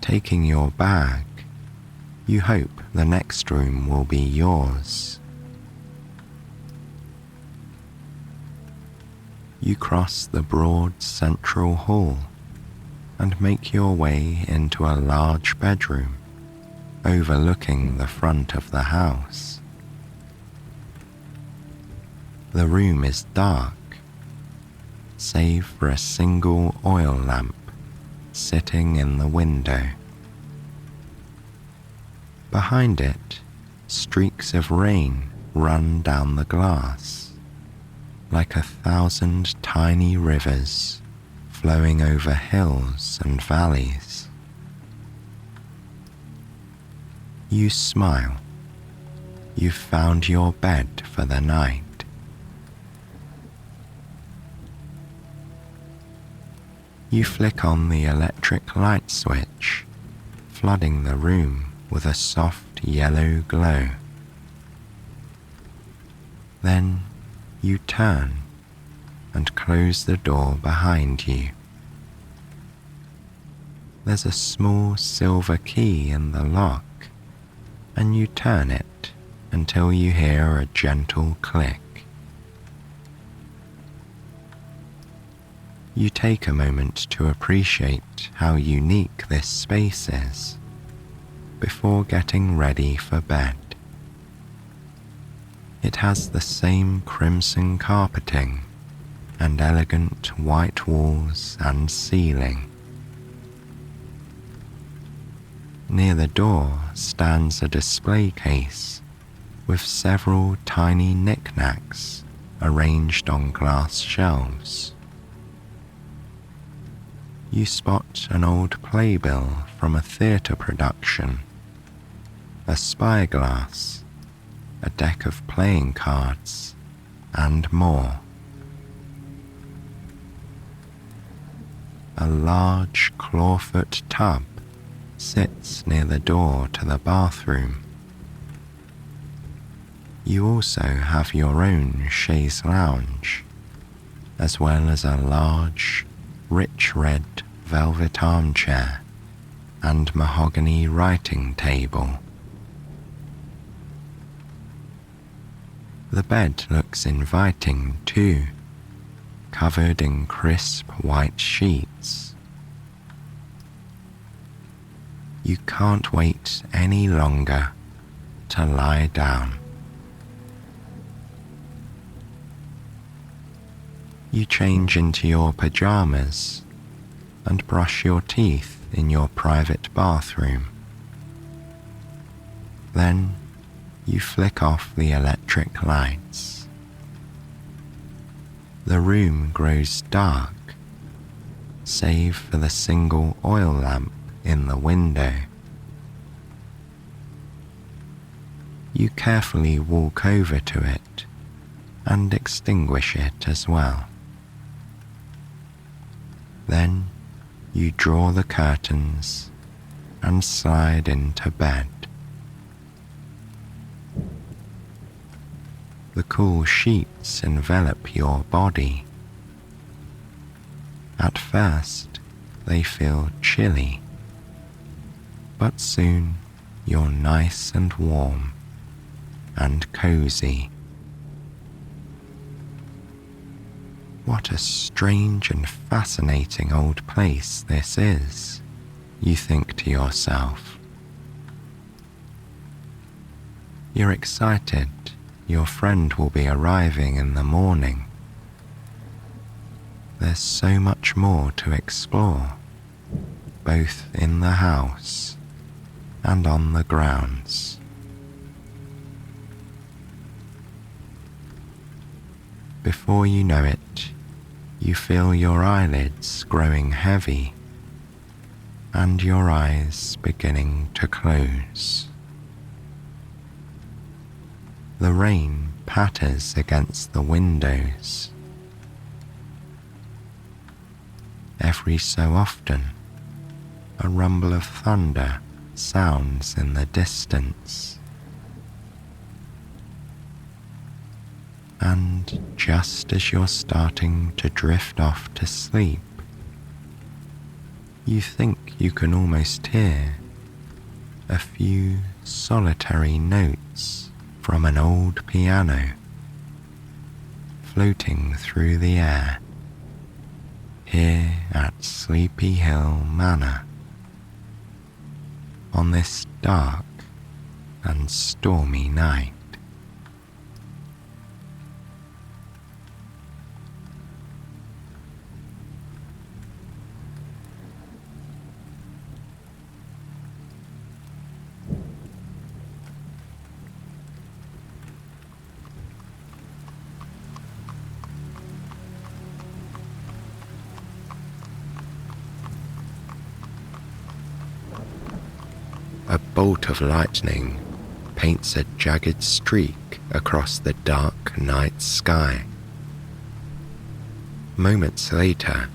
Taking your bag, you hope the next room will be yours. You cross the broad central hall and make your way into a large bedroom overlooking the front of the house. The room is dark, save for a single oil lamp sitting in the window. Behind it, streaks of rain run down the glass, like 1,000 tiny rivers flowing over hills and valleys. You smile. You've found your bed for the night. You flick on the electric light switch, flooding the room with a soft yellow glow. Then you turn and close the door behind you. There's a small silver key in the lock, and you turn it until you hear a gentle click. You take a moment to appreciate how unique this space is before getting ready for bed. It has the same crimson carpeting and elegant white walls and ceiling. Near the door stands a display case with several tiny knickknacks arranged on glass shelves. You spot an old playbill from a theatre production, a spyglass, a deck of playing cards, and more. A large clawfoot tub sits near the door to the bathroom. You also have your own chaise lounge, as well as a large, rich red velvet armchair and mahogany writing table. The bed looks inviting too, covered in crisp white sheets. You can't wait any longer to lie down. You change into your pajamas and brush your teeth in your private bathroom. Then you flick off the electric lights. The room grows dark, save for the single oil lamp in the window. You carefully walk over to it and extinguish it as well. Then you draw the curtains and slide into bed. The cool sheets envelop your body. At first, they feel chilly, but soon you're nice and warm and cozy. What a strange and fascinating old place this is, you think to yourself. You're excited your friend will be arriving in the morning. There's so much more to explore, both in the house and on the grounds. Before you know it, you feel your eyelids growing heavy and your eyes beginning to close. The rain patters against the windows. Every so often, a rumble of thunder sounds in the distance. And just as you're starting to drift off to sleep, you think you can almost hear a few solitary notes from an old piano floating through the air here at Sleepy Hill Manor on this dark and stormy night. A bolt of lightning paints a jagged streak across the dark night sky. Moments later,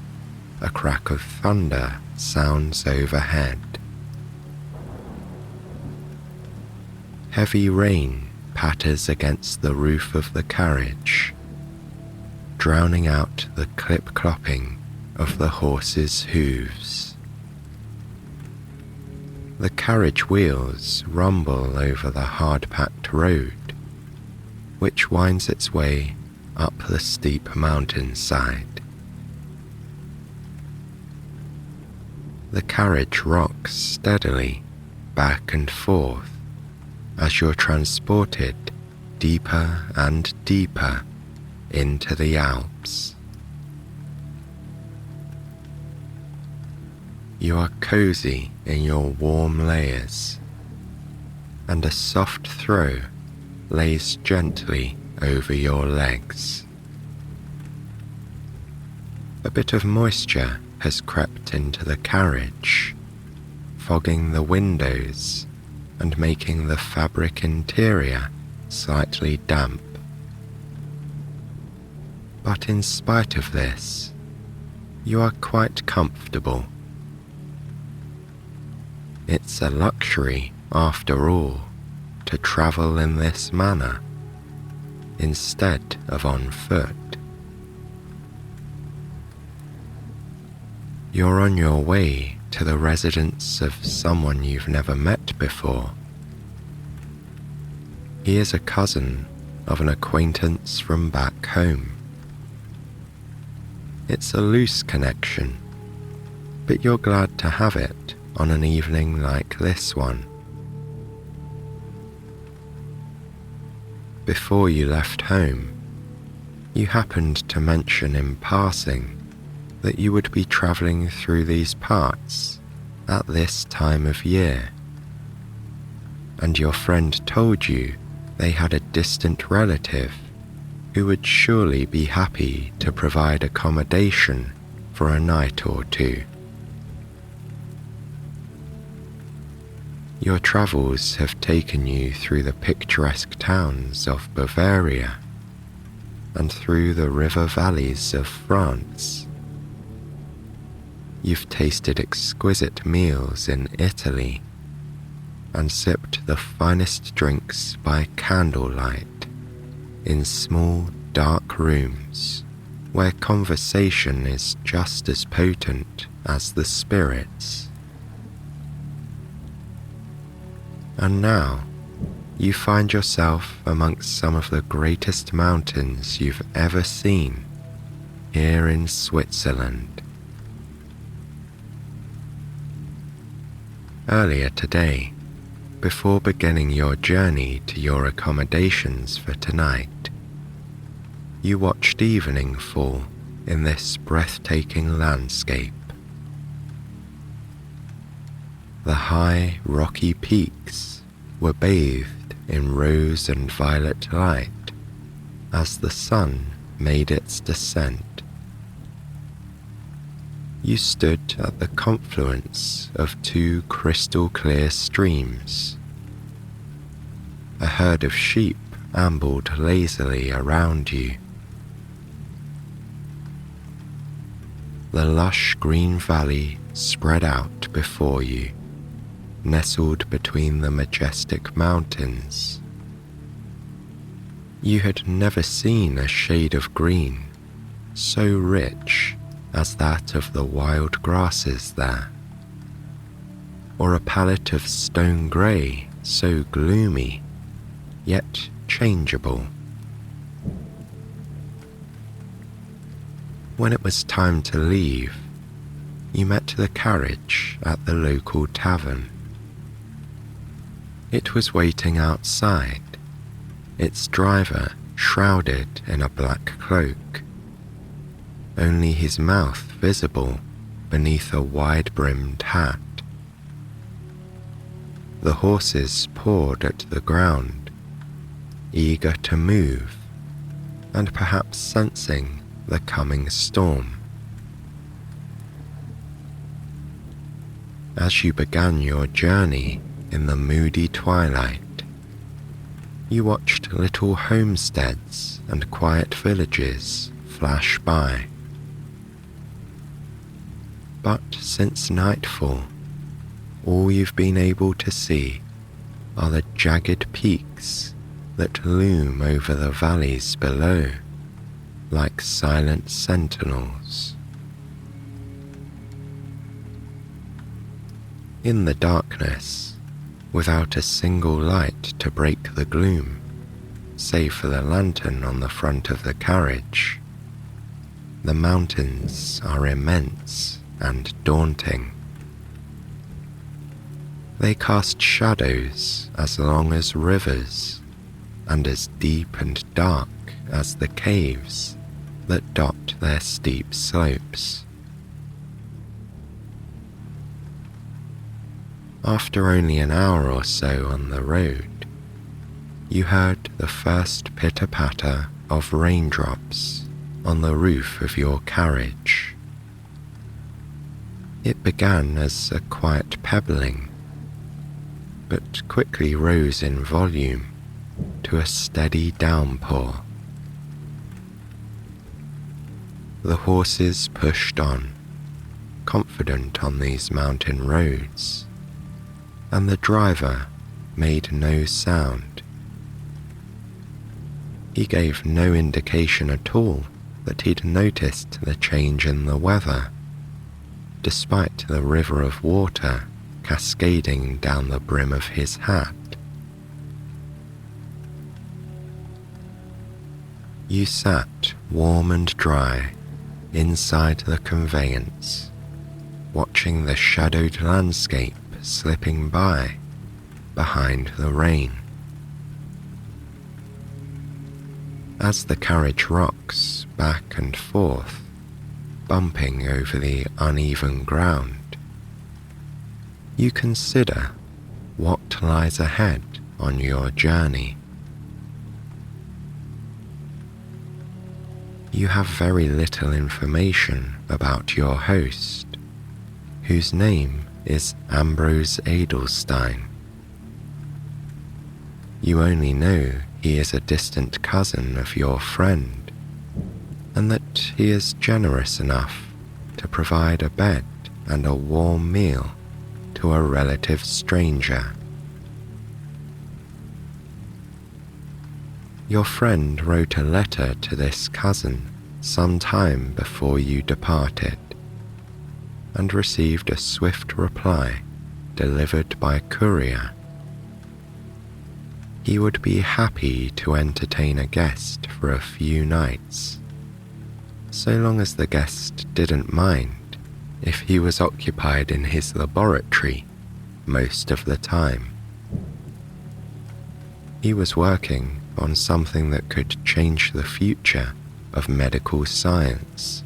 a crack of thunder sounds overhead. Heavy rain patters against the roof of the carriage, drowning out the clip-clopping of the horses' hooves. The carriage wheels rumble over the hard-packed road, which winds its way up the steep mountainside. The carriage rocks steadily back and forth as you're transported deeper and deeper into the Alps. You are cozy in your warm layers, and a soft throw lays gently over your legs. A bit of moisture has crept into the carriage, fogging the windows and making the fabric interior slightly damp. But in spite of this, you are quite comfortable. It's a luxury, after all, to travel in this manner, instead of on foot. You're on your way to the residence of someone you've never met before. He is a cousin of an acquaintance from back home. It's a loose connection, but you're glad to have it on an evening like this one. Before you left home, you happened to mention in passing that you would be travelling through these parts at this time of year, and your friend told you they had a distant relative who would surely be happy to provide accommodation for a night or two. Your travels have taken you through the picturesque towns of Bavaria and through the river valleys of France. You've tasted exquisite meals in Italy and sipped the finest drinks by candlelight in small, dark rooms where conversation is just as potent as the spirits. And now, you find yourself amongst some of the greatest mountains you've ever seen here in Switzerland. Earlier today, before beginning your journey to your accommodations for tonight, you watched evening fall in this breathtaking landscape. The high, rocky peaks were bathed in rose and violet light as the sun made its descent. You stood at the confluence of two crystal-clear streams. A herd of sheep ambled lazily around you. The lush green valley spread out before you, nestled between the majestic mountains. You had never seen a shade of green so rich as that of the wild grasses there, or a palette of stone grey so gloomy, yet changeable. When it was time to leave, you met the carriage at the local tavern. It was waiting outside, its driver shrouded in a black cloak, only his mouth visible beneath a wide-brimmed hat. The horses pawed at the ground, eager to move, and perhaps sensing the coming storm. As you began your journey in the moody twilight, you watched little homesteads and quiet villages flash by. But since nightfall, all you've been able to see are the jagged peaks that loom over the valleys below like silent sentinels. In the darkness, without a single light to break the gloom, save for the lantern on the front of the carriage, the mountains are immense and daunting. They cast shadows as long as rivers and as deep and dark as the caves that dot their steep slopes. After only an hour or so on the road, you heard the first pitter-patter of raindrops on the roof of your carriage. It began as a quiet pebbling, but quickly rose in volume to a steady downpour. The horses pushed on, confident on these mountain roads, and the driver made no sound. He gave no indication at all that he'd noticed the change in the weather, despite the river of water cascading down the brim of his hat. You sat warm and dry inside the conveyance, watching the shadowed landscape slipping by behind the rain. As the carriage rocks back and forth, bumping over the uneven ground, you consider what lies ahead on your journey. You have very little information about your host, whose name is Ambrose Adelstein. You only know he is a distant cousin of your friend, and that he is generous enough to provide a bed and a warm meal to a relative stranger. Your friend wrote a letter to this cousin some time before you departed, and received a swift reply delivered by courier. He would be happy to entertain a guest for a few nights, so long as the guest didn't mind if he was occupied in his laboratory most of the time. He was working on something that could change the future of medical science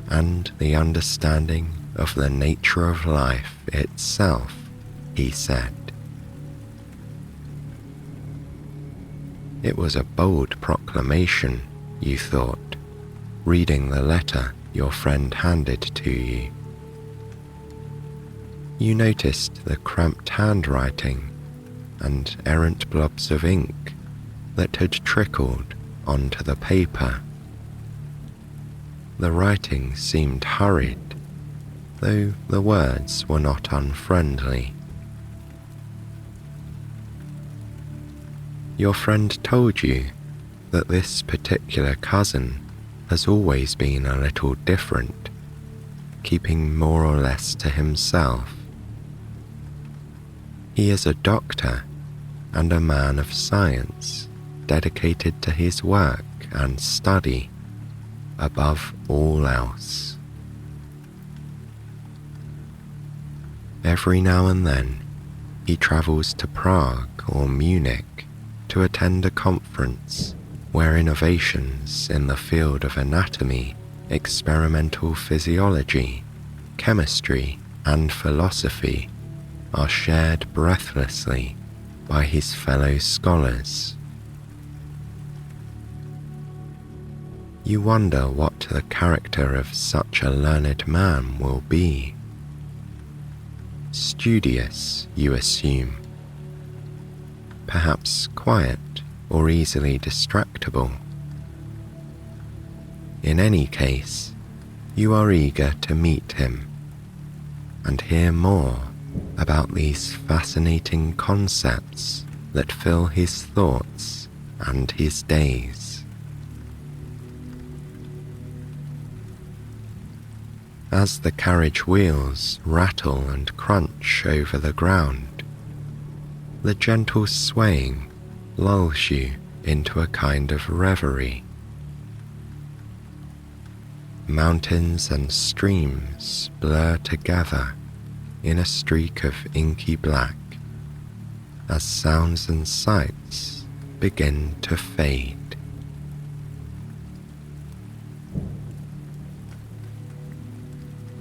and the understanding of the nature of life itself, he said. It was a bold proclamation, you thought, reading the letter your friend handed to you. You noticed the cramped handwriting and errant blobs of ink that had trickled onto the paper. The writing seemed hurried, though the words were not unfriendly. Your friend told you that this particular cousin has always been a little different, keeping more or less to himself. He is a doctor and a man of science, dedicated to his work and study above all else. Every now and then, he travels to Prague or Munich to attend a conference where innovations in the field of anatomy, experimental physiology, chemistry, and philosophy are shared breathlessly by his fellow scholars. You wonder what the character of such a learned man will be. Studious, you assume, perhaps quiet or easily distractible. In any case, you are eager to meet him and hear more about these fascinating concepts that fill his thoughts and his days. As the carriage wheels rattle and crunch over the ground, the gentle swaying lulls you into a kind of reverie. Mountains and streams blur together in a streak of inky black as sounds and sights begin to fade.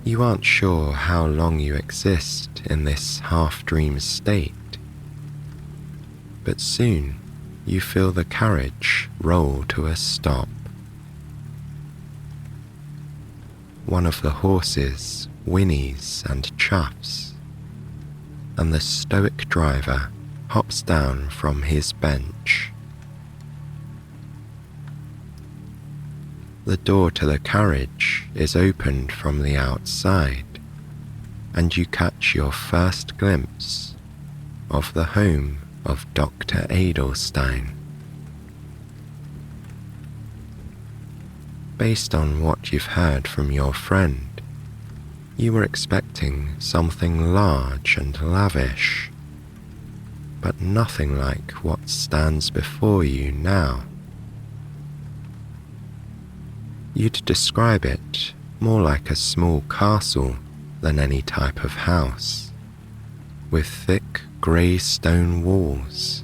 You aren't sure how long you exist in this half-dream state, but soon you feel the carriage roll to a stop. One of the horses whinnies and chuffs, and the stoic driver hops down from his bench. The door to the carriage is opened from the outside, and you catch your first glimpse of the home of Dr. Edelstein. Based on what you've heard from your friend, you were expecting something large and lavish, but nothing like what stands before you now. You'd describe it more like a small castle than any type of house, with thick grey stone walls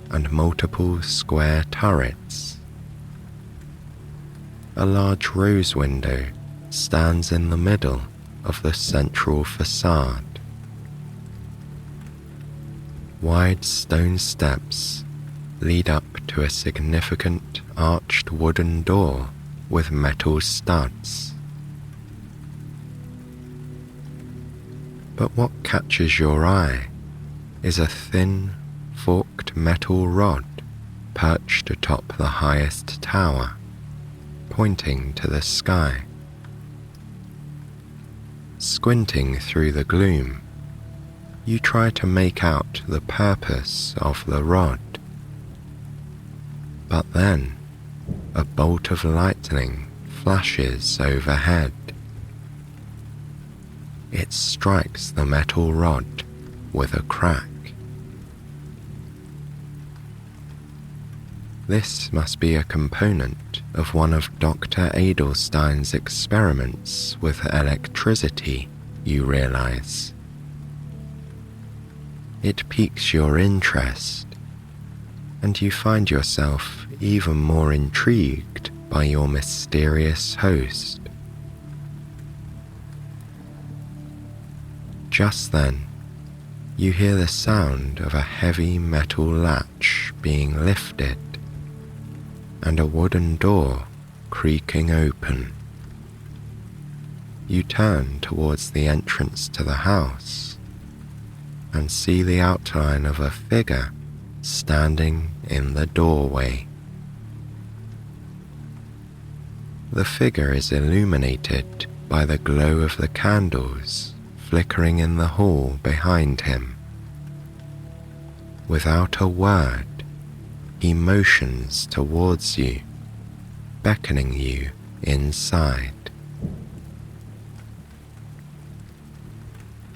and multiple square turrets. A large rose window stands in the middle of the central facade. Wide stone steps lead up to a significant arched wooden door with metal studs. But what catches your eye is a thin, forked metal rod perched atop the highest tower, pointing to the sky. Squinting through the gloom, you try to make out the purpose of the rod. But then, a bolt of lightning flashes overhead. It strikes the metal rod with a crack. This must be a component of one of Dr. Edelstein's experiments with electricity, you realize. It piques your interest, and you find yourself even more intrigued by your mysterious host. Just then, you hear the sound of a heavy metal latch being lifted and a wooden door creaking open. You turn towards the entrance to the house and see the outline of a figure standing in the doorway. The figure is illuminated by the glow of the candles flickering in the hall behind him. Without a word, he motions towards you, beckoning you inside.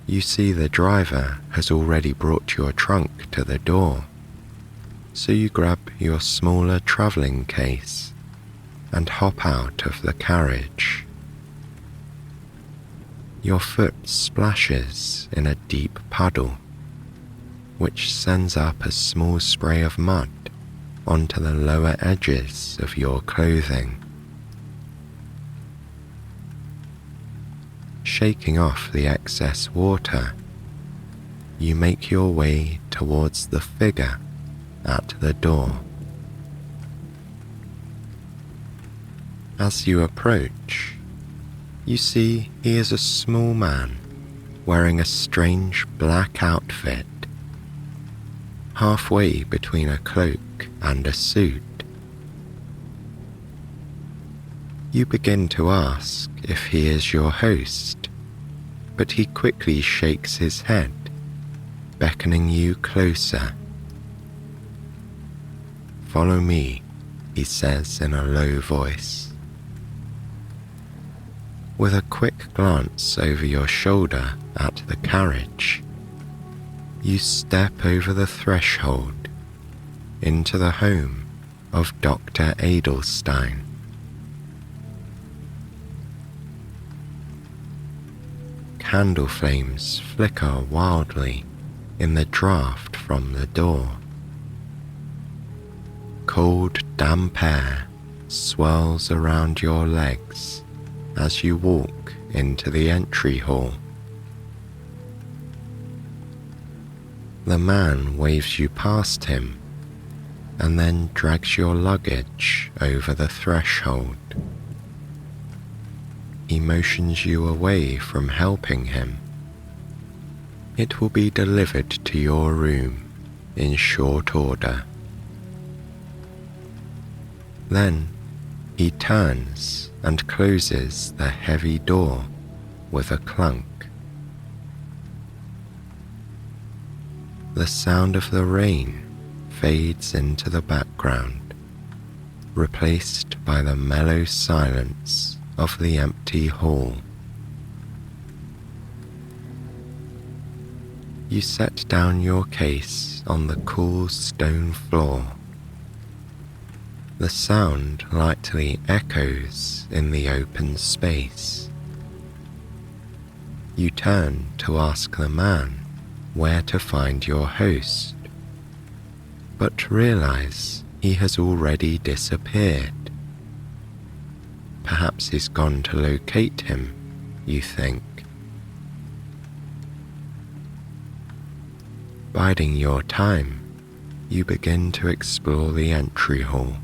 You see the driver has already brought your trunk to the door, so you grab your smaller travelling case and hop out of the carriage. Your foot splashes in a deep puddle, which sends up a small spray of mud onto the lower edges of your clothing. Shaking off the excess water, you make your way towards the figure at the door. As you approach, you see he is a small man wearing a strange black outfit. halfway between a cloak and a suit. You begin to ask if he is your host, but he quickly shakes his head, beckoning you closer. "Follow me," he says in a low voice. With a quick glance over your shoulder at the carriage, you step over the threshold into the home of Dr. Adelstein. Candle flames flicker wildly in the draught from the door. Cold, damp air swirls around your legs as you walk into the entry hall. The man waves you past him and then drags your luggage over the threshold. He motions you away from helping him. It will be delivered to your room in short order. Then he turns and closes the heavy door with a clunk. The sound of the rain fades into the background, replaced by the mellow silence of the empty hall. You set down your case on the cool stone floor. The sound lightly echoes in the open space. You turn to ask the man where to find your host, but realize he has already disappeared. Perhaps he's gone to locate him, you think. Biding your time, you begin to explore the entry hall,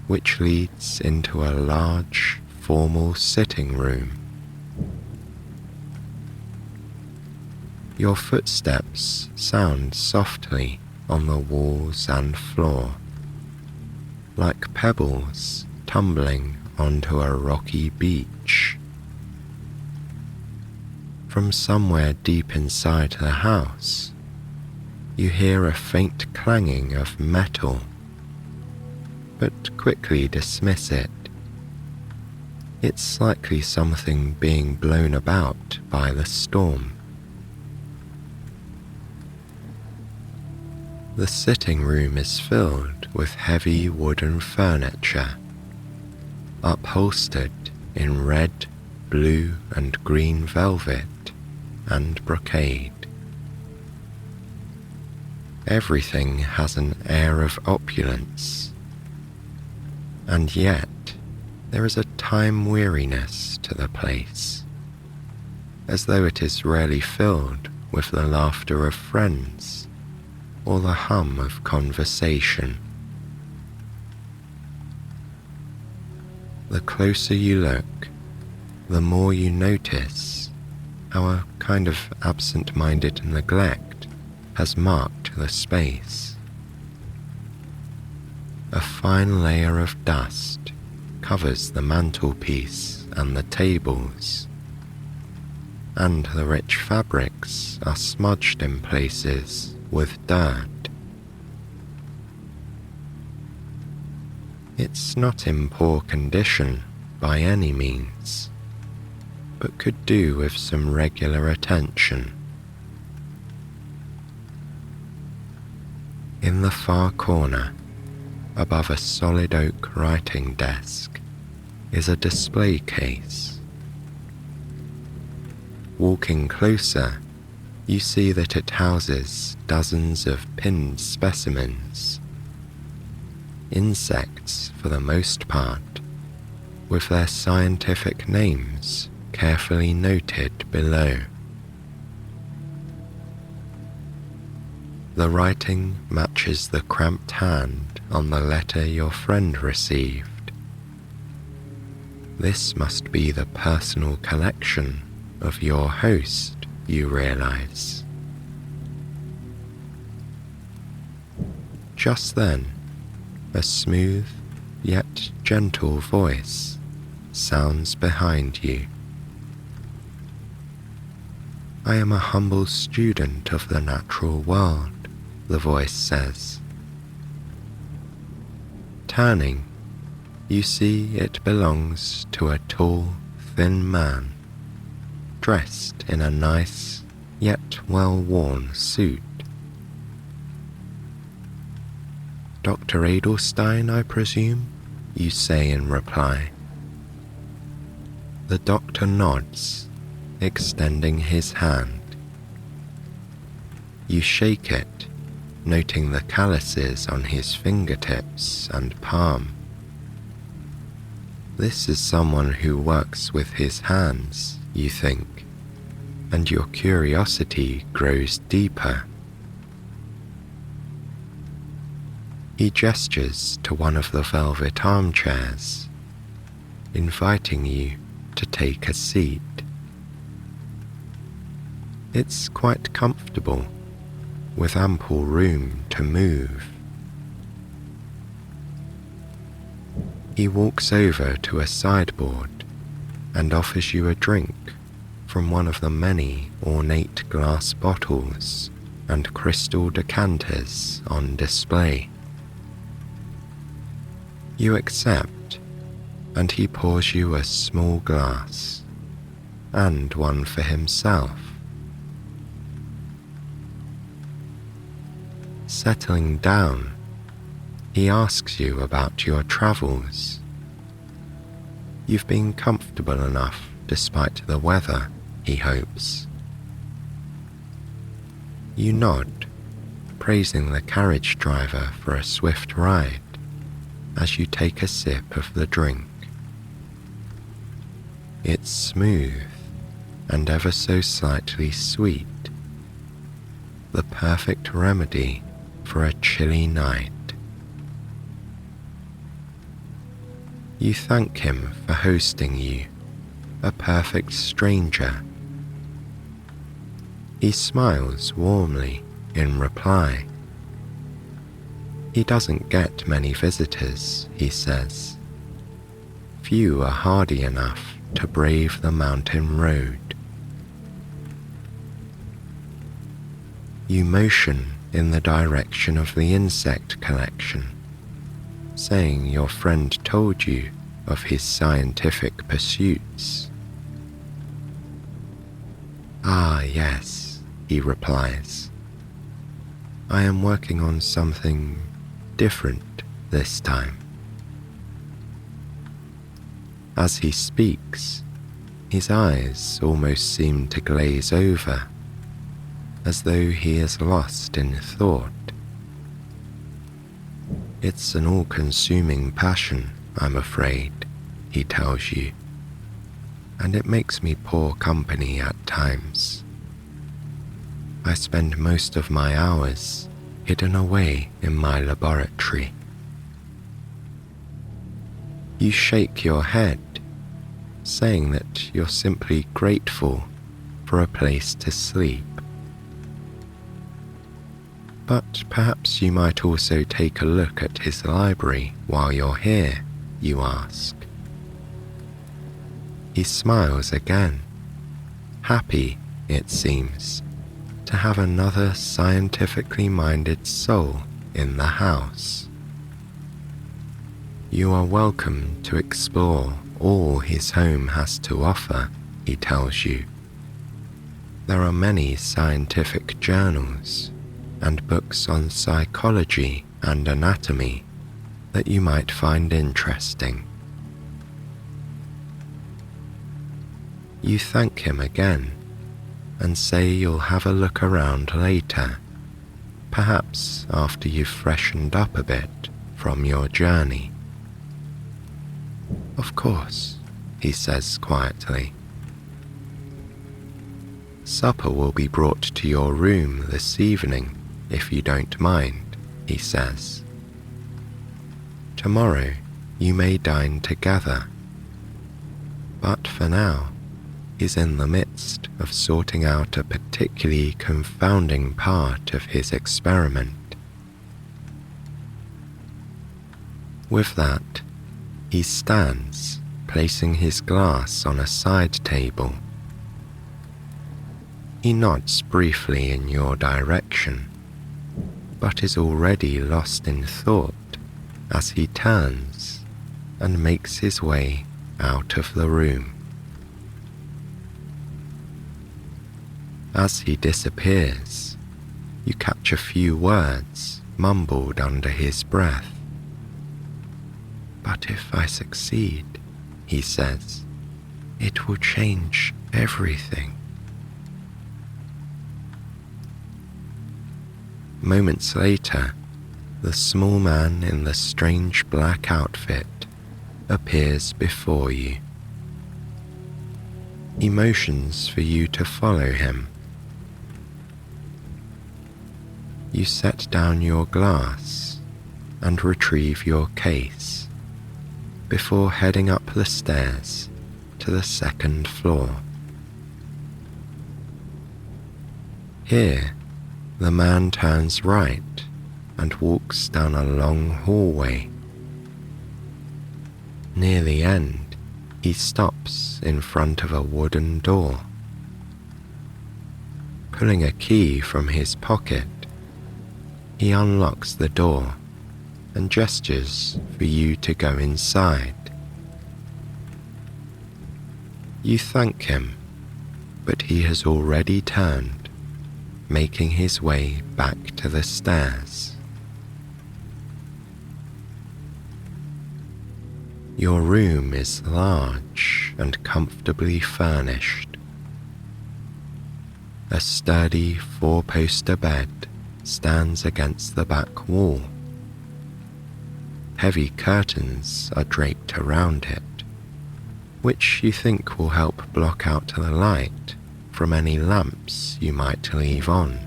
which leads into a large, formal sitting room. Your footsteps sound softly on the walls and floor, like pebbles tumbling onto a rocky beach. From somewhere deep inside the house, you hear a faint clanging of metal, but quickly dismiss it. It's likely something being blown about by the storm. The sitting room is filled with heavy wooden furniture, upholstered in red, blue, and green velvet and brocade. Everything has an air of opulence, and yet there is a time weariness to the place, as though it is rarely filled with the laughter of friends or the hum of conversation. The closer you look, the more you notice how a kind of absent-minded neglect has marked the space. A fine layer of dust covers the mantelpiece and the tables, and the rich fabrics are smudged in places with dirt. It's not in poor condition by any means, but could do with some regular attention. In the far corner, above a solid oak writing desk, is a display case. Walking closer, you see that it houses dozens of pinned specimens, insects for the most part, with their scientific names carefully noted below. The writing matches the cramped hand on the letter your friend received. This must be the personal collection of your host, you realize. Just then, a smooth yet gentle voice sounds behind you. "I am a humble student of the natural world," the voice says. Turning, you see it belongs to a tall, thin man, dressed in a nice yet well-worn suit. "Dr. Adelstein, I presume?" you say in reply. The doctor nods, extending his hand. You shake it, noting the calluses on his fingertips and palm. This is someone who works with his hands, you think, and your curiosity grows deeper. He gestures to one of the velvet armchairs, inviting you to take a seat. It's quite comfortable, with ample room to move. He walks over to a sideboard and offers you a drink from one of the many ornate glass bottles and crystal decanters on display. You accept, and he pours you a small glass, and one for himself. Settling down, he asks you about your travels. You've been comfortable enough despite the weather, he hopes. You nod, praising the carriage driver for a swift ride as you take a sip of the drink. It's smooth and ever so slightly sweet, the perfect remedy for a chilly night. You thank him for hosting you, a perfect stranger. He smiles warmly in reply. He doesn't get many visitors, he says. Few are hardy enough to brave the mountain road. You motion in the direction of the insect collection, saying your friend told you of his scientific pursuits. "Ah, yes," he replies. "I am working on something different this time." As he speaks, his eyes almost seem to glaze over, as though he is lost in thought. "It's an all-consuming passion, I'm afraid," he tells you, "and it makes me poor company at times. I spend most of my hours hidden away in my laboratory." You shake your head, saying that you're simply grateful for a place to sleep. "But perhaps you might also take a look at his library while you're here," you ask. He smiles again, happy, it seems, to have another scientifically minded soul in the house. You are welcome to explore all his home has to offer, he tells you. There are many scientific journals and books on psychology and anatomy that you might find interesting. You thank him again and say you'll have a look around later, perhaps after you've freshened up a bit from your journey. "Of course," he says quietly. "Supper will be brought to your room this evening, if you don't mind," he says. "Tomorrow you may dine together." But for now, he's in the midst of sorting out a particularly confounding part of his experiment. With that, he stands, placing his glass on a side table. He nods briefly in your direction, but is already lost in thought as he turns and makes his way out of the room. As he disappears, you catch a few words mumbled under his breath. "But if I succeed," he says, "it will change everything." Moments later, the small man in the strange black outfit appears before you. He motions for you to follow him. You set down your glass and retrieve your case before heading up the stairs to the second floor. Here, the man turns right and walks down a long hallway. Near the end, he stops in front of a wooden door. Pulling a key from his pocket, he unlocks the door and gestures for you to go inside. You thank him, but he has already turned, making his way back to the stairs. Your room is large and comfortably furnished. A sturdy four-poster bed stands against the back wall. Heavy curtains are draped around it, which you think will help block out the light from any lamps you might leave on.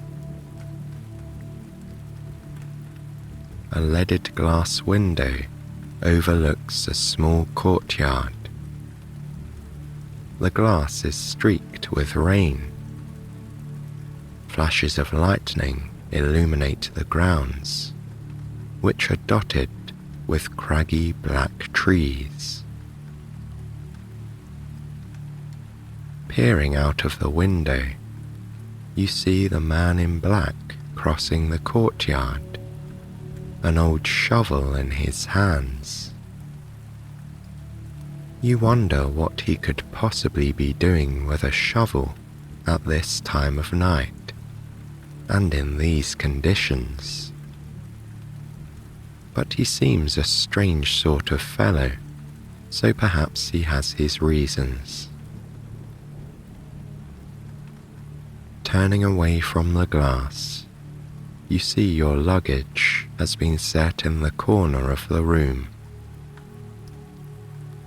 A leaded glass window overlooks a small courtyard. The glass is streaked with rain. Flashes of lightning illuminate the grounds, which are dotted with craggy black trees. Peering out of the window, you see the man in black crossing the courtyard, an old shovel in his hands. You wonder what he could possibly be doing with a shovel at this time of night and in these conditions. But he seems a strange sort of fellow, so perhaps he has his reasons. Turning away from the glass, you see your luggage has been set in the corner of the room.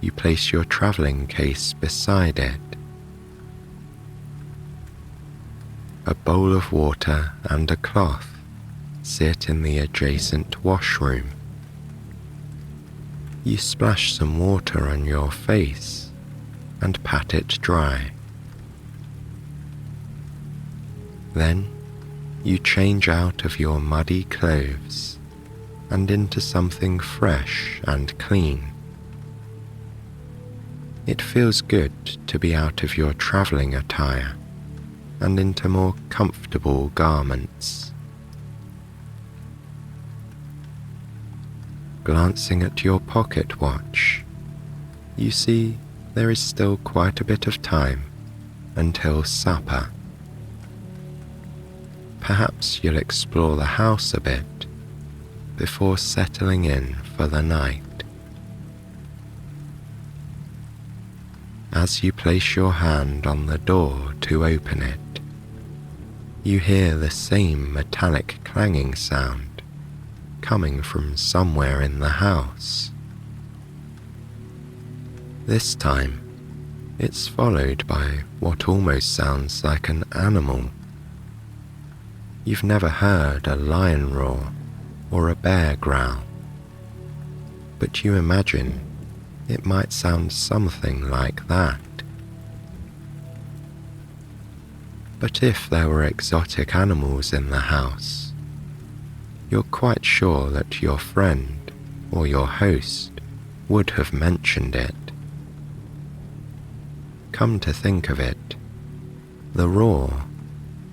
You place your travelling case beside it. A bowl of water and a cloth sit in the adjacent washroom. You splash some water on your face and pat it dry. Then you change out of your muddy clothes and into something fresh and clean. It feels good to be out of your travelling attire and into more comfortable garments. Glancing at your pocket watch, you see there is still quite a bit of time until supper. Perhaps you'll explore the house a bit before settling in for the night. As you place your hand on the door to open it, you hear the same metallic clanging sound coming from somewhere in the house. This time, it's followed by what almost sounds like an animal. You've never heard a lion roar or a bear growl, but you imagine it might sound something like that. But if there were exotic animals in the house, you're quite sure that your friend or your host would have mentioned it. Come to think of it, the roar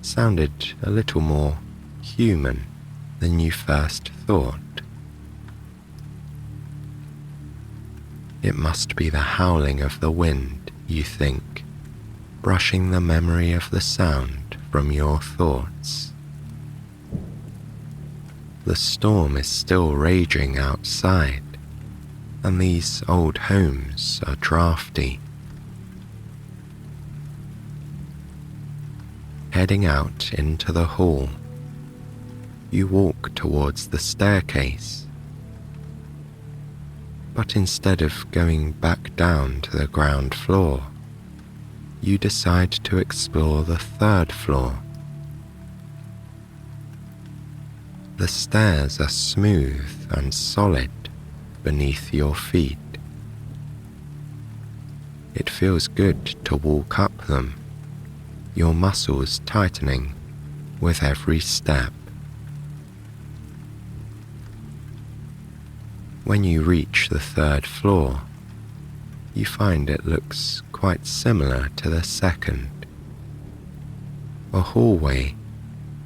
sounded a little more human than you first thought. It must be the howling of the wind, you think, brushing the memory of the sound from your thoughts. The storm is still raging outside, and these old homes are drafty. Heading out into the hall, you walk towards the staircase, but instead of going back down to the ground floor, you decide to explore the third floor. The stairs are smooth and solid beneath your feet. It feels good to walk up them, your muscles tightening with every step. When you reach the third floor, you find it looks quite similar to the second. A hallway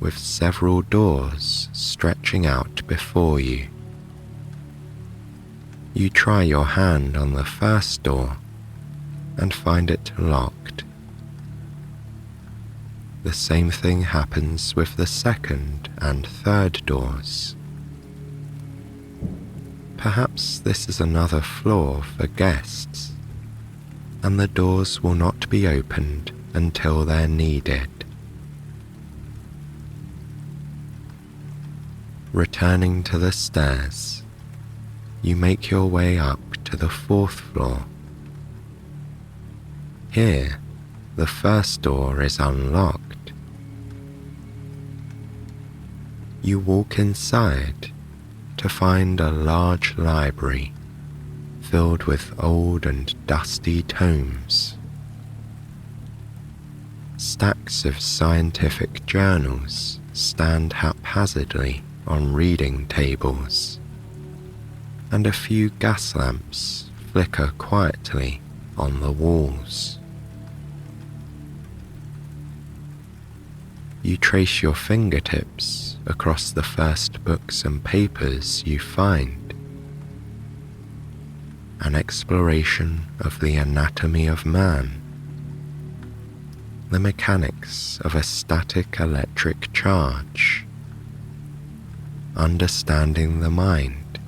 with several doors stretching out before you. You try your hand on the first door and find it locked. The same thing happens with the second and third doors. Perhaps this is another floor for guests, and the doors will not be opened until they're needed. Returning to the stairs, you make your way up to the fourth floor. Here, the first door is unlocked. You walk inside to find a large library filled with old and dusty tomes. Stacks of scientific journals stand haphazardly on reading tables, and a few gas lamps flicker quietly on the walls. You trace your fingertips across the first books and papers you find. An exploration of the anatomy of man, the mechanics of a static electric charge, understanding the mind,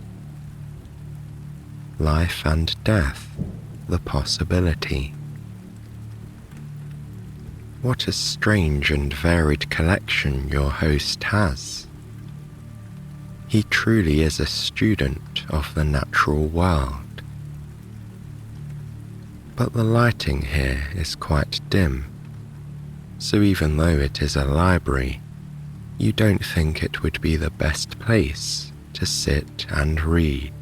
life and death, the possibility. What a strange and varied collection your host has. He truly is a student of the natural world. But the lighting here is quite dim, so even though it is a library, you don't think it would be the best place to sit and read.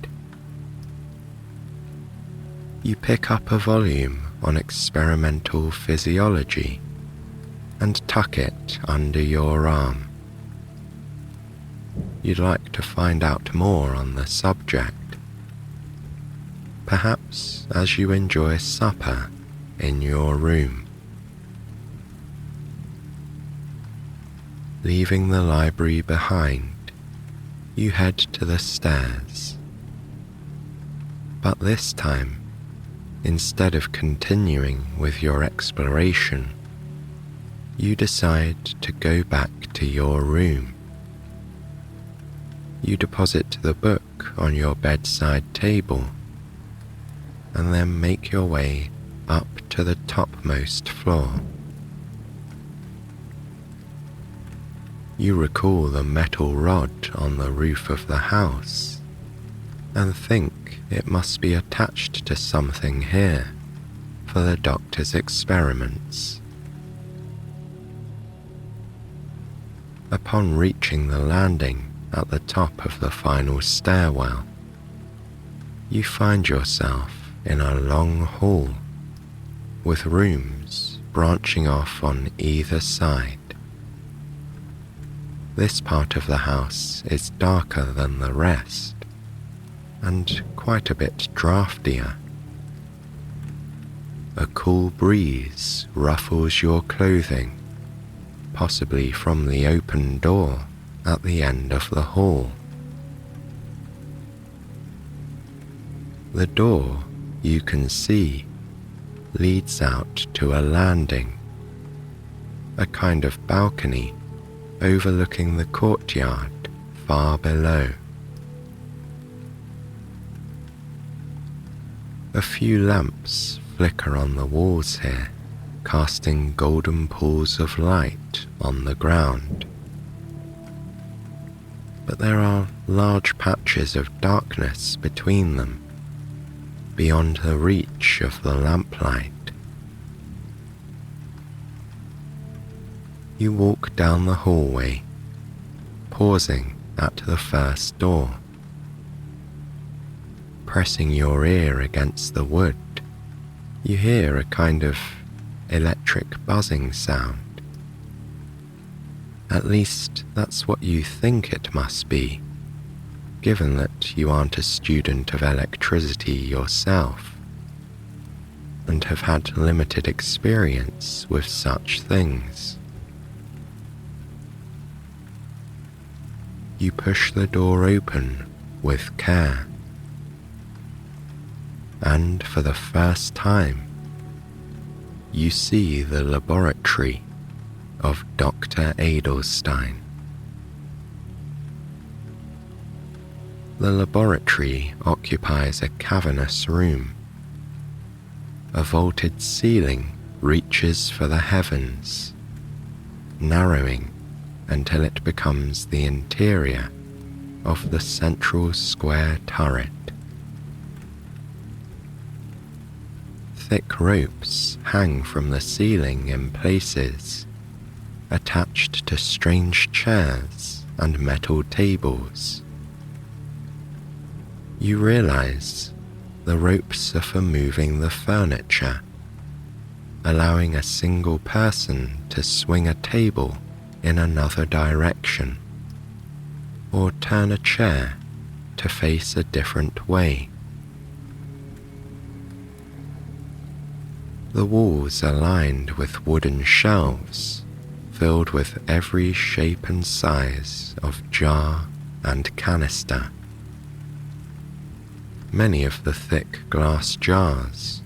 You pick up a volume on experimental physiology and tuck it under your arm. You'd like to find out more on the subject, perhaps as you enjoy supper in your room. Leaving the library behind, you head to the stairs. But this time, instead of continuing with your exploration, you decide to go back to your room. You deposit the book on your bedside table and then make your way up to the topmost floor. You recall the metal rod on the roof of the house and think it must be attached to something here for the doctor's experiments. Upon reaching the landing at the top of the final stairwell, you find yourself in a long hall with rooms branching off on either side. This part of the house is darker than the rest, and quite a bit draftier. A cool breeze ruffles your clothing, possibly from the open door at the end of the hall. The door, you can see, leads out to a landing, a kind of balcony overlooking the courtyard far below. A few lamps flicker on the walls here, casting golden pools of light on the ground. But there are large patches of darkness between them, beyond the reach of the lamplight. You walk down the hallway, pausing at the first door. Pressing your ear against the wood, you hear a kind of electric buzzing sound. At least that's what you think it must be, given that you aren't a student of electricity yourself and have had limited experience with such things. You push the door open with care, and for the first time, you see the laboratory of Dr. Edelstein. The laboratory occupies a cavernous room. A vaulted ceiling reaches for the heavens, narrowing until it becomes the interior of the central square turret. Thick ropes hang from the ceiling in places, attached to strange chairs and metal tables. You realize the ropes are for moving the furniture, allowing a single person to swing a table in another direction, or turn a chair to face a different way. The walls are lined with wooden shelves filled with every shape and size of jar and canister. Many of the thick glass jars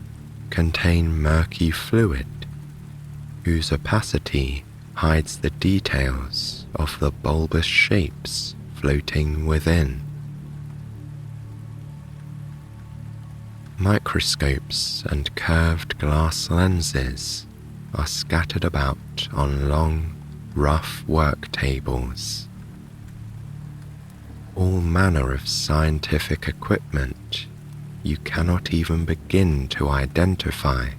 contain murky fluid whose opacity hides the details of the bulbous shapes floating within. Microscopes and curved glass lenses are scattered about on long, rough work tables. All manner of scientific equipment you cannot even begin to identify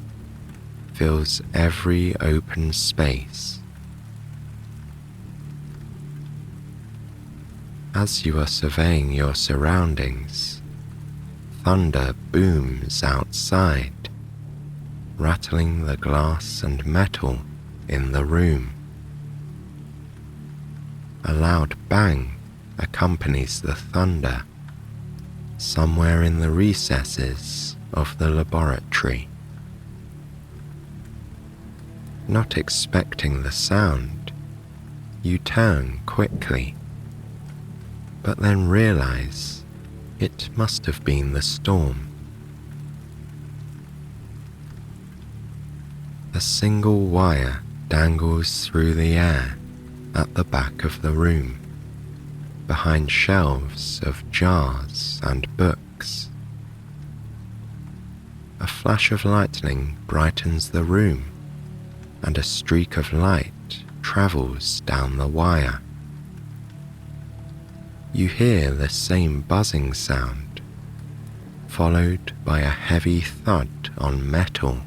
fills every open space. As you are surveying your surroundings, thunder booms outside, rattling the glass and metal in the room. A loud bang accompanies the thunder somewhere in the recesses of the laboratory. Not expecting the sound, you turn quickly, but then realize it must have been the storm. A single wire dangles through the air at the back of the room, behind shelves of jars and books. A flash of lightning brightens the room, and a streak of light travels down the wire. You hear the same buzzing sound, followed by a heavy thud on metal.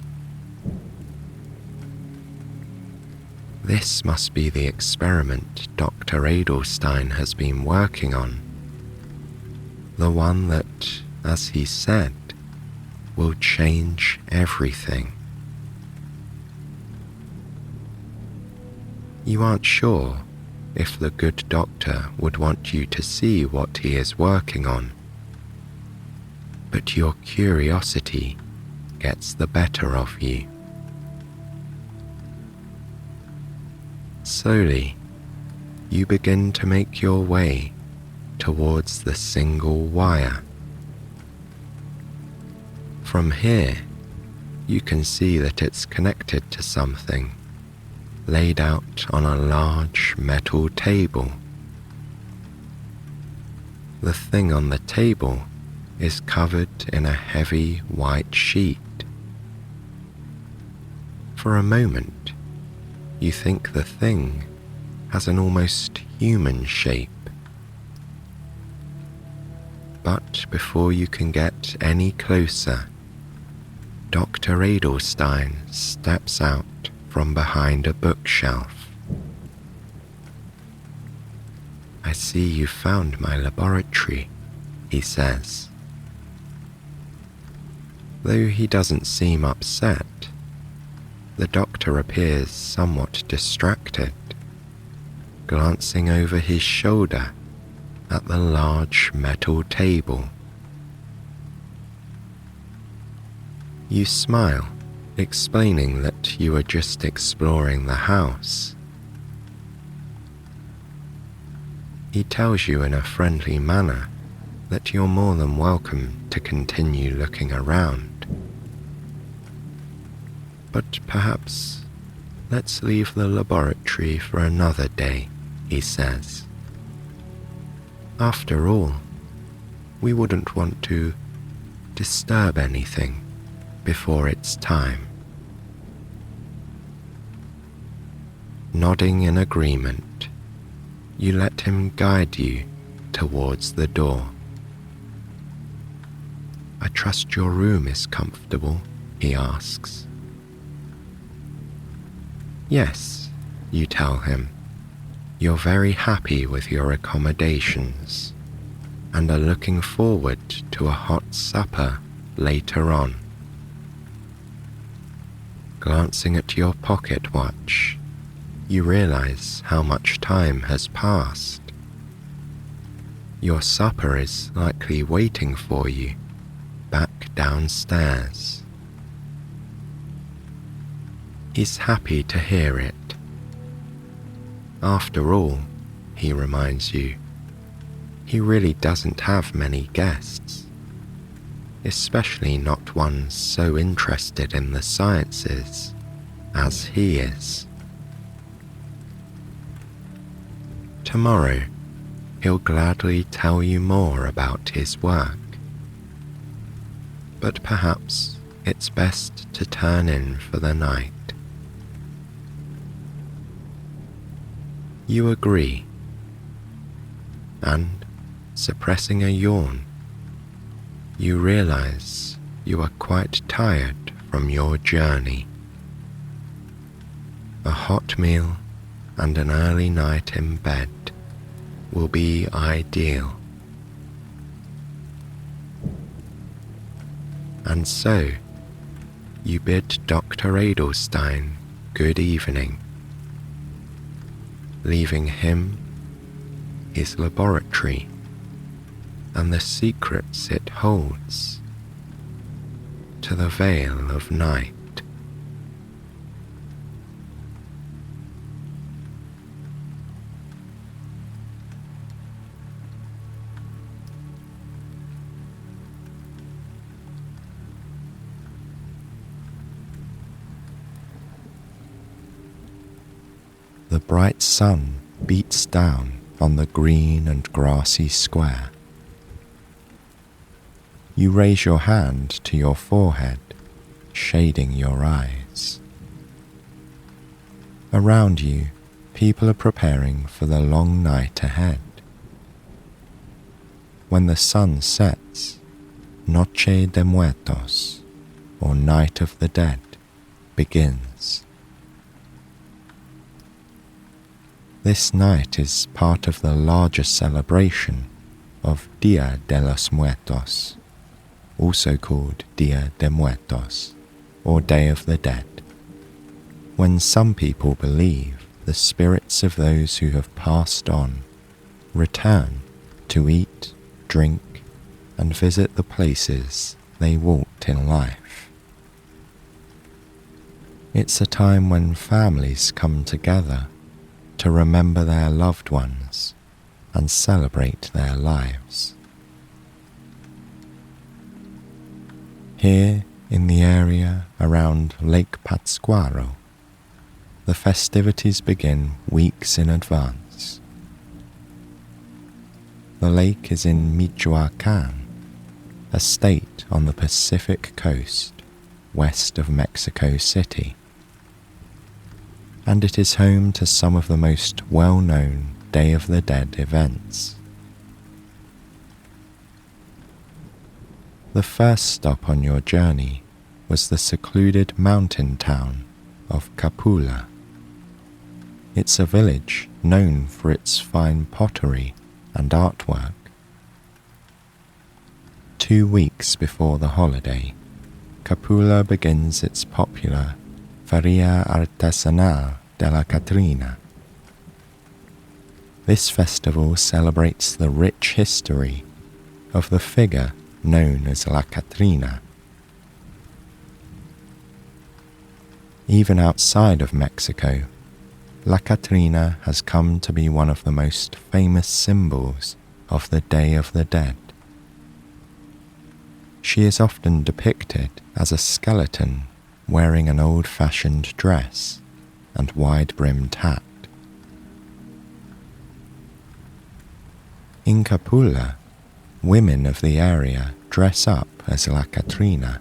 This must be the experiment Dr. Edelstein has been working on. The one that, as he said, will change everything. You aren't sure if the good doctor would want you to see what he is working on, but your curiosity gets the better of you. Slowly, you begin to make your way towards the single wire. From here, you can see that it's connected to something laid out on a large metal table. The thing on the table is covered in a heavy white sheet. For a moment, you think the thing has an almost human shape. But before you can get any closer, Dr. Adelstein steps out from behind a bookshelf. "I see you found my laboratory," he says. Though he doesn't seem upset, the doctor appears somewhat distracted, glancing over his shoulder at the large metal table. You smile, explaining that you are just exploring the house. He tells you in a friendly manner that you're more than welcome to continue looking around. But perhaps let's leave the laboratory for another day, he says. After all, we wouldn't want to disturb anything before it's time. Nodding in agreement, you let him guide you towards the door. "I trust your room is comfortable," he asks. "Yes," you tell him. You're very happy with your accommodations and are looking forward to a hot supper later on. Glancing at your pocket watch, you realize how much time has passed. Your supper is likely waiting for you back downstairs. He's happy to hear it. After all, he reminds you, he really doesn't have many guests, especially not ones so interested in the sciences as he is. Tomorrow, he'll gladly tell you more about his work, but perhaps it's best to turn in for the night. You agree, and, suppressing a yawn, you realize you are quite tired from your journey. A hot meal and an early night in bed will be ideal. And so, you bid Dr. Adelstein good evening, leaving him, his laboratory, and the secrets it holds to the veil of night. The bright sun beats down on the green and grassy square. You raise your hand to your forehead, shading your eyes. Around you, people are preparing for the long night ahead. When the sun sets, Noche de Muertos, or Night of the Dead, begins. This night is part of the larger celebration of Dia de los Muertos, also called Dia de Muertos, or Day of the Dead, when some people believe the spirits of those who have passed on return to eat, drink, and visit the places they walked in life. It's a time when families come together to remember their loved ones and celebrate their lives. Here in the area around Lake Pátzcuaro, the festivities begin weeks in advance. The lake is in Michoacán, a state on the Pacific coast west of Mexico City, and it is home to some of the most well-known Day of the Dead events. The first stop on your journey was the secluded mountain town of Capula. It's a village known for its fine pottery and artwork. 2 weeks before the holiday, Capula begins its popular Feria Artesanal de la Catrina. This festival celebrates the rich history of the figure known as La Catrina. Even outside of Mexico, La Catrina has come to be one of the most famous symbols of the Day of the Dead. She is often depicted as a skeleton wearing an old-fashioned dress and wide-brimmed hat. In Capula, women of the area dress up as La Catrina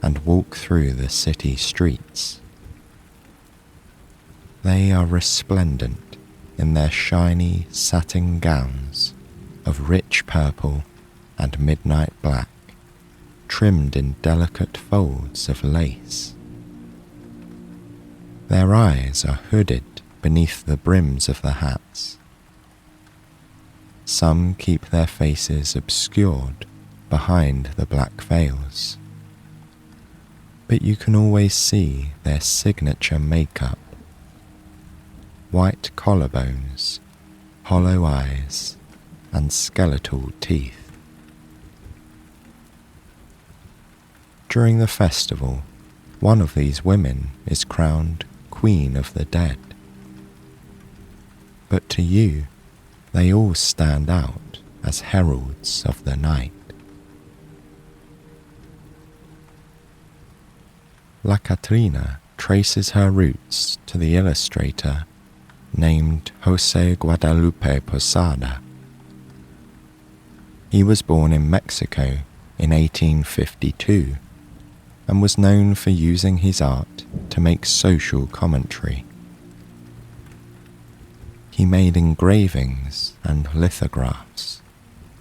and walk through the city streets. They are resplendent in their shiny satin gowns of rich purple and midnight black, trimmed in delicate folds of lace. Their eyes are hooded beneath the brims of the hats. Some keep their faces obscured behind the black veils, but you can always see their signature makeup: white collarbones, hollow eyes, and skeletal teeth. During the festival, one of these women is crowned Queen of the Dead. But to you, they all stand out as heralds of the night. La Catrina traces her roots to the illustrator named José Guadalupe Posada. He was born in Mexico in 1852 and was known for using his art to make social commentary. He made engravings and lithographs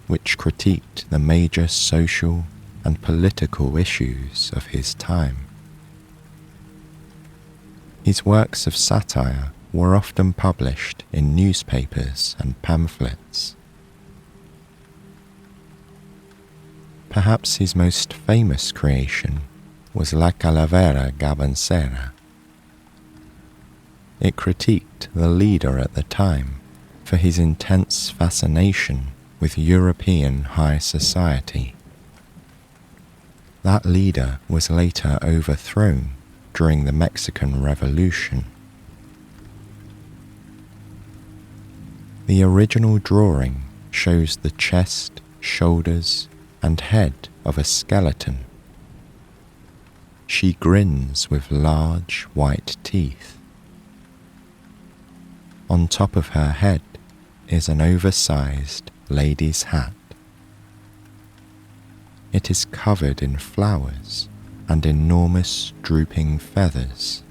which critiqued the major social and political issues of his time. His works of satire were often published in newspapers and pamphlets. Perhaps his most famous creation was La Calavera Gabancera. It critiqued the leader at the time for his intense fascination with European high society. That leader was later overthrown during the Mexican Revolution. The original drawing shows the chest, shoulders, and head of a skeleton. She grins with large white teeth. On top of her head is an oversized lady's hat. It is covered in flowers and enormous drooping feathers.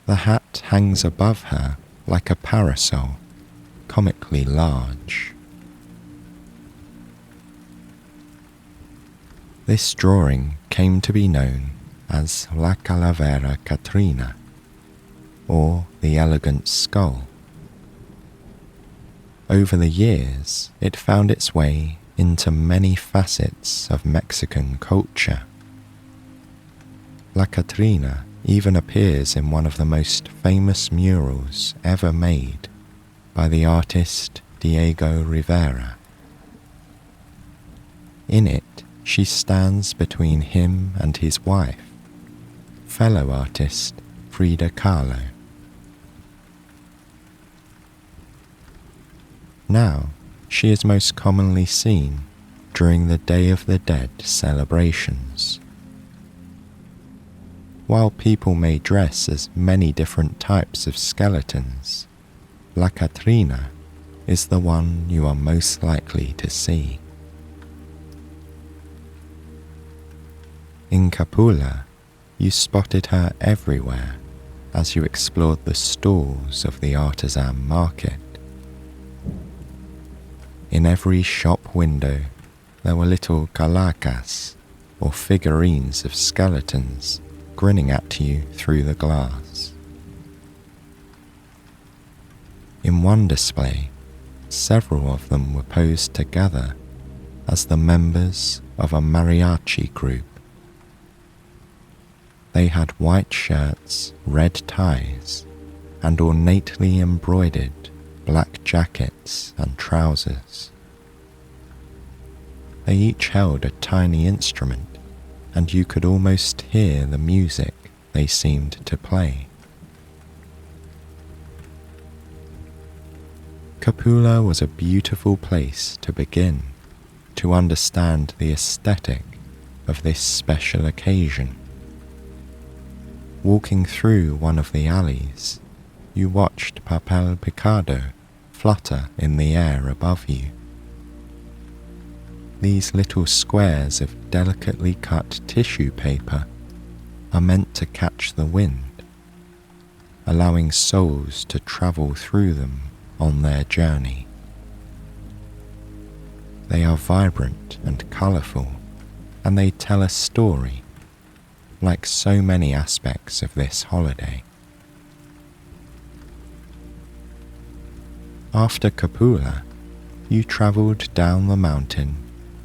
The hat hangs above her like a parasol, comically large. This drawing came to be known as La Calavera Catrina, or the Elegant Skull. Over the years, it found its way into many facets of Mexican culture. La Catrina even appears in one of the most famous murals ever made by the artist Diego Rivera. In it, she stands between him and his wife, fellow artist Frida Kahlo. Now, she is most commonly seen during the Day of the Dead celebrations. While people may dress as many different types of skeletons, La Catrina is the one you are most likely to see. In Capula, you spotted her everywhere as you explored the stalls of the artisan market. In every shop window, there were little calacas, or figurines of skeletons, grinning at you through the glass. In one display, several of them were posed together as the members of a mariachi group. They had white shirts, red ties, and ornately embroidered black jackets and trousers. They each held a tiny instrument, and you could almost hear the music they seemed to play. Capula was a beautiful place to begin to understand the aesthetic of this special occasion. Walking through one of the alleys, you watched papel picado flutter in the air above you. These little squares of delicately cut tissue paper are meant to catch the wind, allowing souls to travel through them on their journey. They are vibrant and colourful, and they tell a story, like so many aspects of this holiday. After Capula, you travelled down the mountain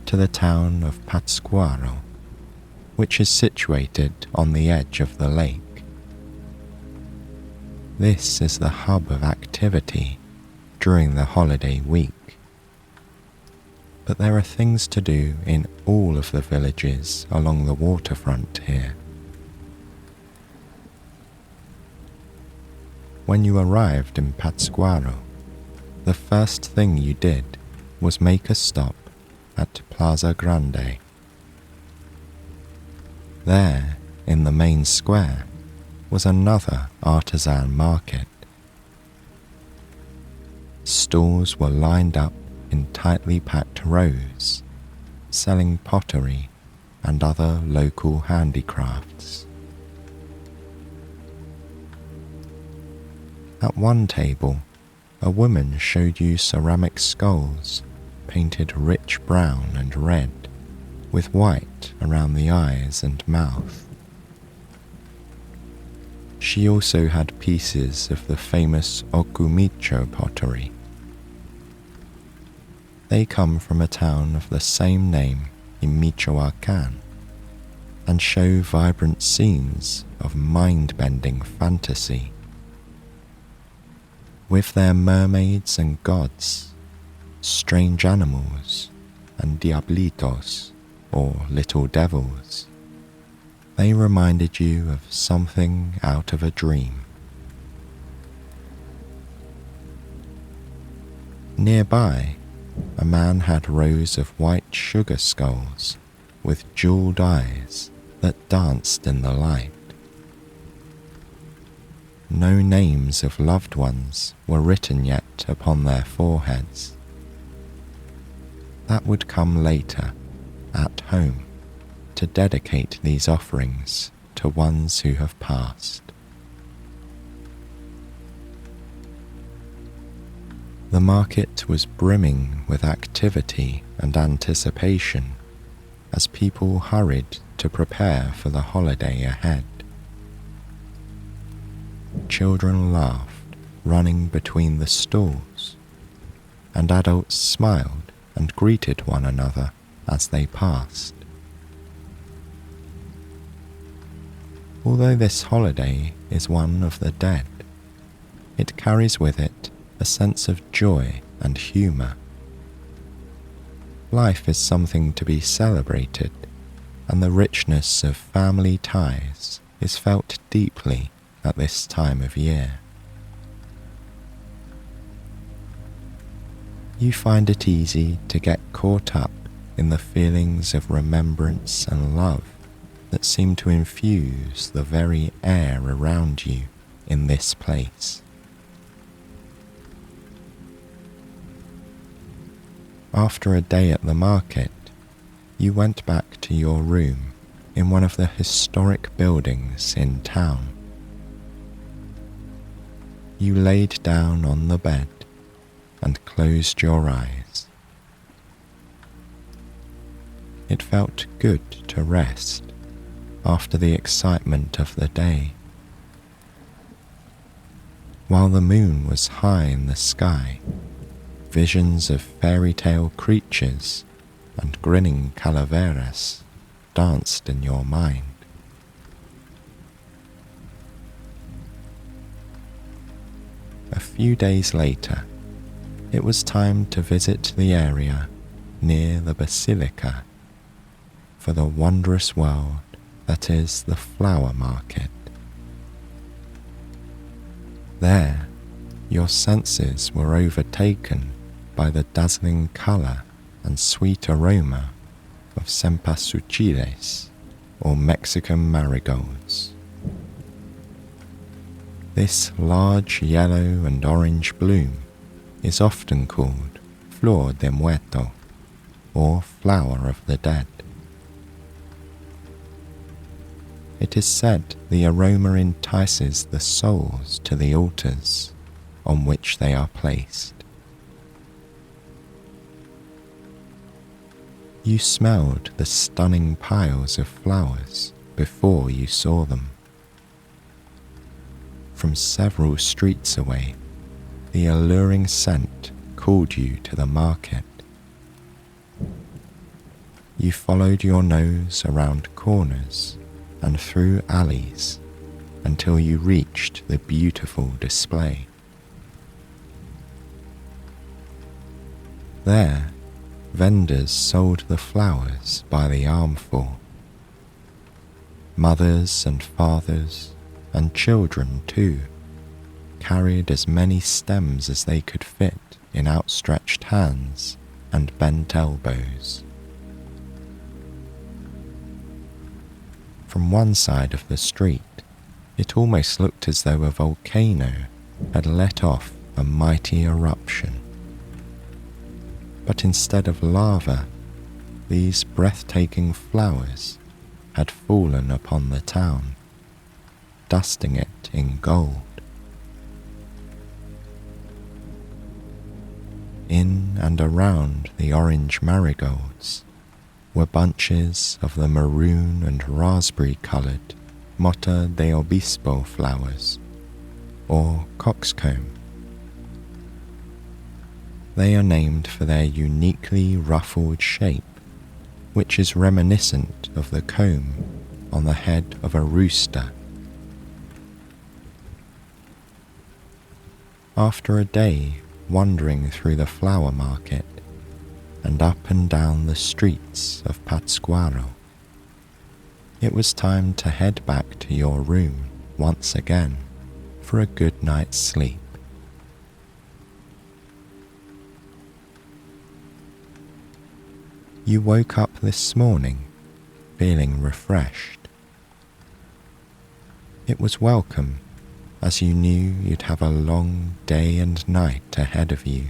to the town of Pátzcuaro, which is situated on the edge of the lake. This is the hub of activity during the holiday week. But there are things to do in all of the villages along the waterfront here. When you arrived in Pátzcuaro, the first thing you did was make a stop at Plaza Grande. There, in the main square, was another artisan market. Stalls were lined up in tightly packed rows, selling pottery and other local handicrafts. At one table, a woman showed you ceramic skulls painted rich brown and red, with white around the eyes and mouth. She also had pieces of the famous Ocumicho pottery. They come from a town of the same name in Michoacán and show vibrant scenes of mind-bending fantasy. With their mermaids and gods, strange animals, and diablitos, or little devils, they reminded you of something out of a dream. Nearby, a man had rows of white sugar skulls with jeweled eyes that danced in the light. No names of loved ones were written yet upon their foreheads. That would come later, at home, to dedicate these offerings to ones who have passed. The market was brimming with activity and anticipation as people hurried to prepare for the holiday ahead. Children laughed, running between the stalls, and adults smiled and greeted one another as they passed. Although this holiday is one of the dead, it carries with it a sense of joy and humour. Life is something to be celebrated, and the richness of family ties is felt deeply at this time of year. You find it easy to get caught up in the feelings of remembrance and love that seem to infuse the very air around you in this place. After a day at the market, you went back to your room in one of the historic buildings in town. You laid down on the bed and closed your eyes. It felt good to rest after the excitement of the day. While the moon was high in the sky, visions of fairy tale creatures and grinning calaveras danced in your mind. A few days later, it was time to visit the area near the basilica for the wondrous world that is the flower market. There, your senses were overtaken by the dazzling colour and sweet aroma of cempasúchiles, or Mexican marigolds. This large yellow and orange bloom is often called flor de muerto, or flower of the dead. It is said the aroma entices the souls to the altars on which they are placed. You smelled the stunning piles of flowers before you saw them. From several streets away, the alluring scent called you to the market. You followed your nose around corners and through alleys until you reached the beautiful display. There, vendors sold the flowers by the armful. Mothers and fathers, and children too, carried as many stems as they could fit in outstretched hands and bent elbows. From one side of the street, it almost looked as though a volcano had let off a mighty eruption. But instead of lava, these breathtaking flowers had fallen upon the town, dusting it in gold. In and around the orange marigolds were bunches of the maroon and raspberry-coloured Mota de Obispo flowers, or coxcomb. They are named for their uniquely ruffled shape, which is reminiscent of the comb on the head of a rooster. After a day wandering through the flower market and up and down the streets of Pátzcuaro, it was time to head back to your room once again for a good night's sleep. You woke up this morning feeling refreshed. It was welcome, as you knew you'd have a long day and night ahead of you.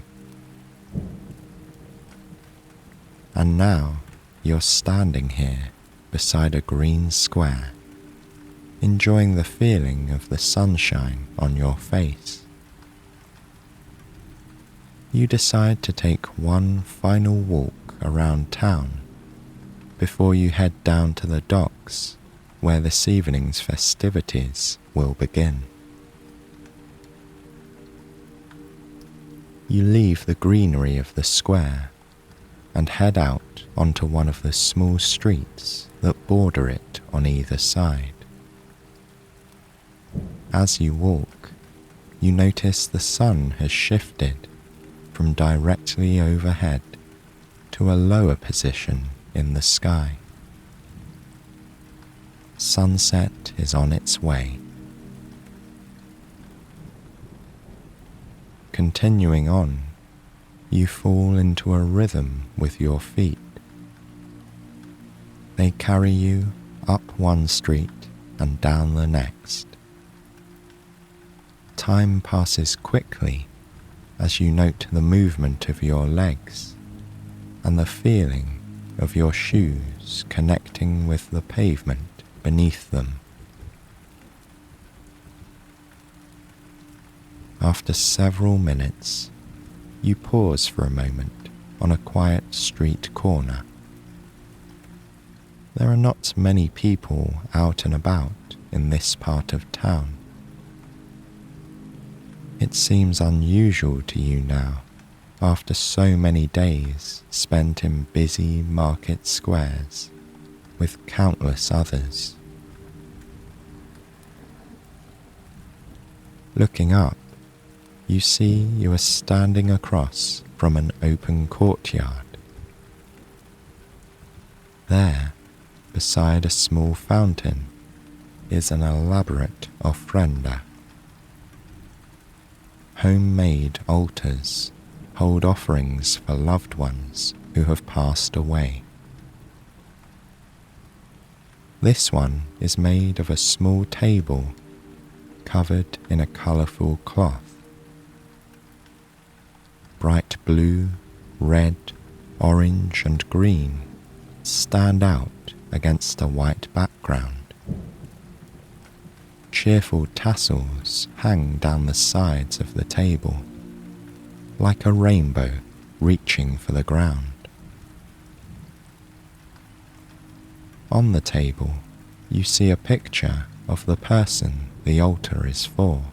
And now you're standing here beside a green square, enjoying the feeling of the sunshine on your face. You decide to take one final walk around town before you head down to the docks where this evening's festivities will begin. You leave the greenery of the square and head out onto one of the small streets that border it on either side. As you walk, you notice the sun has shifted from directly overhead to a lower position in the sky. Sunset is on its way. Continuing on, you fall into a rhythm with your feet. They carry you up one street and down the next. Time passes quickly as you note the movement of your legs and the feeling of your shoes connecting with the pavement beneath them. After several minutes, you pause for a moment on a quiet street corner. There are not many people out and about in this part of town. It seems unusual to you now, after so many days spent in busy market squares with countless others. Looking up, you see you are standing across from an open courtyard. There, beside a small fountain, is an elaborate ofrenda. Homemade altars hold offerings for loved ones who have passed away. This one is made of a small table covered in a colourful cloth. Bright blue, red, orange and green stand out against a white background. Cheerful tassels hang down the sides of the table, like a rainbow reaching for the ground. On the table, you see a picture of the person the altar is for.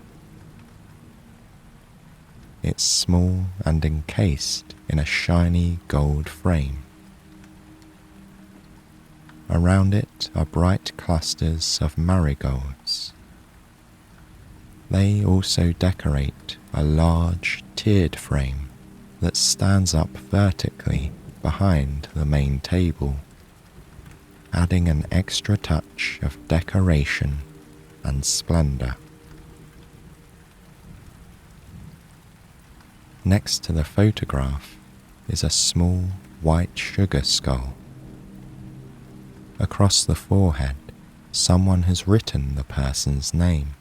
It's small and encased in a shiny gold frame. Around it are bright clusters of marigolds. They also decorate a large tiered frame that stands up vertically behind the main table, adding an extra touch of decoration and splendor. Next to the photograph is a small white sugar skull. Across the forehead, someone has written the person's name.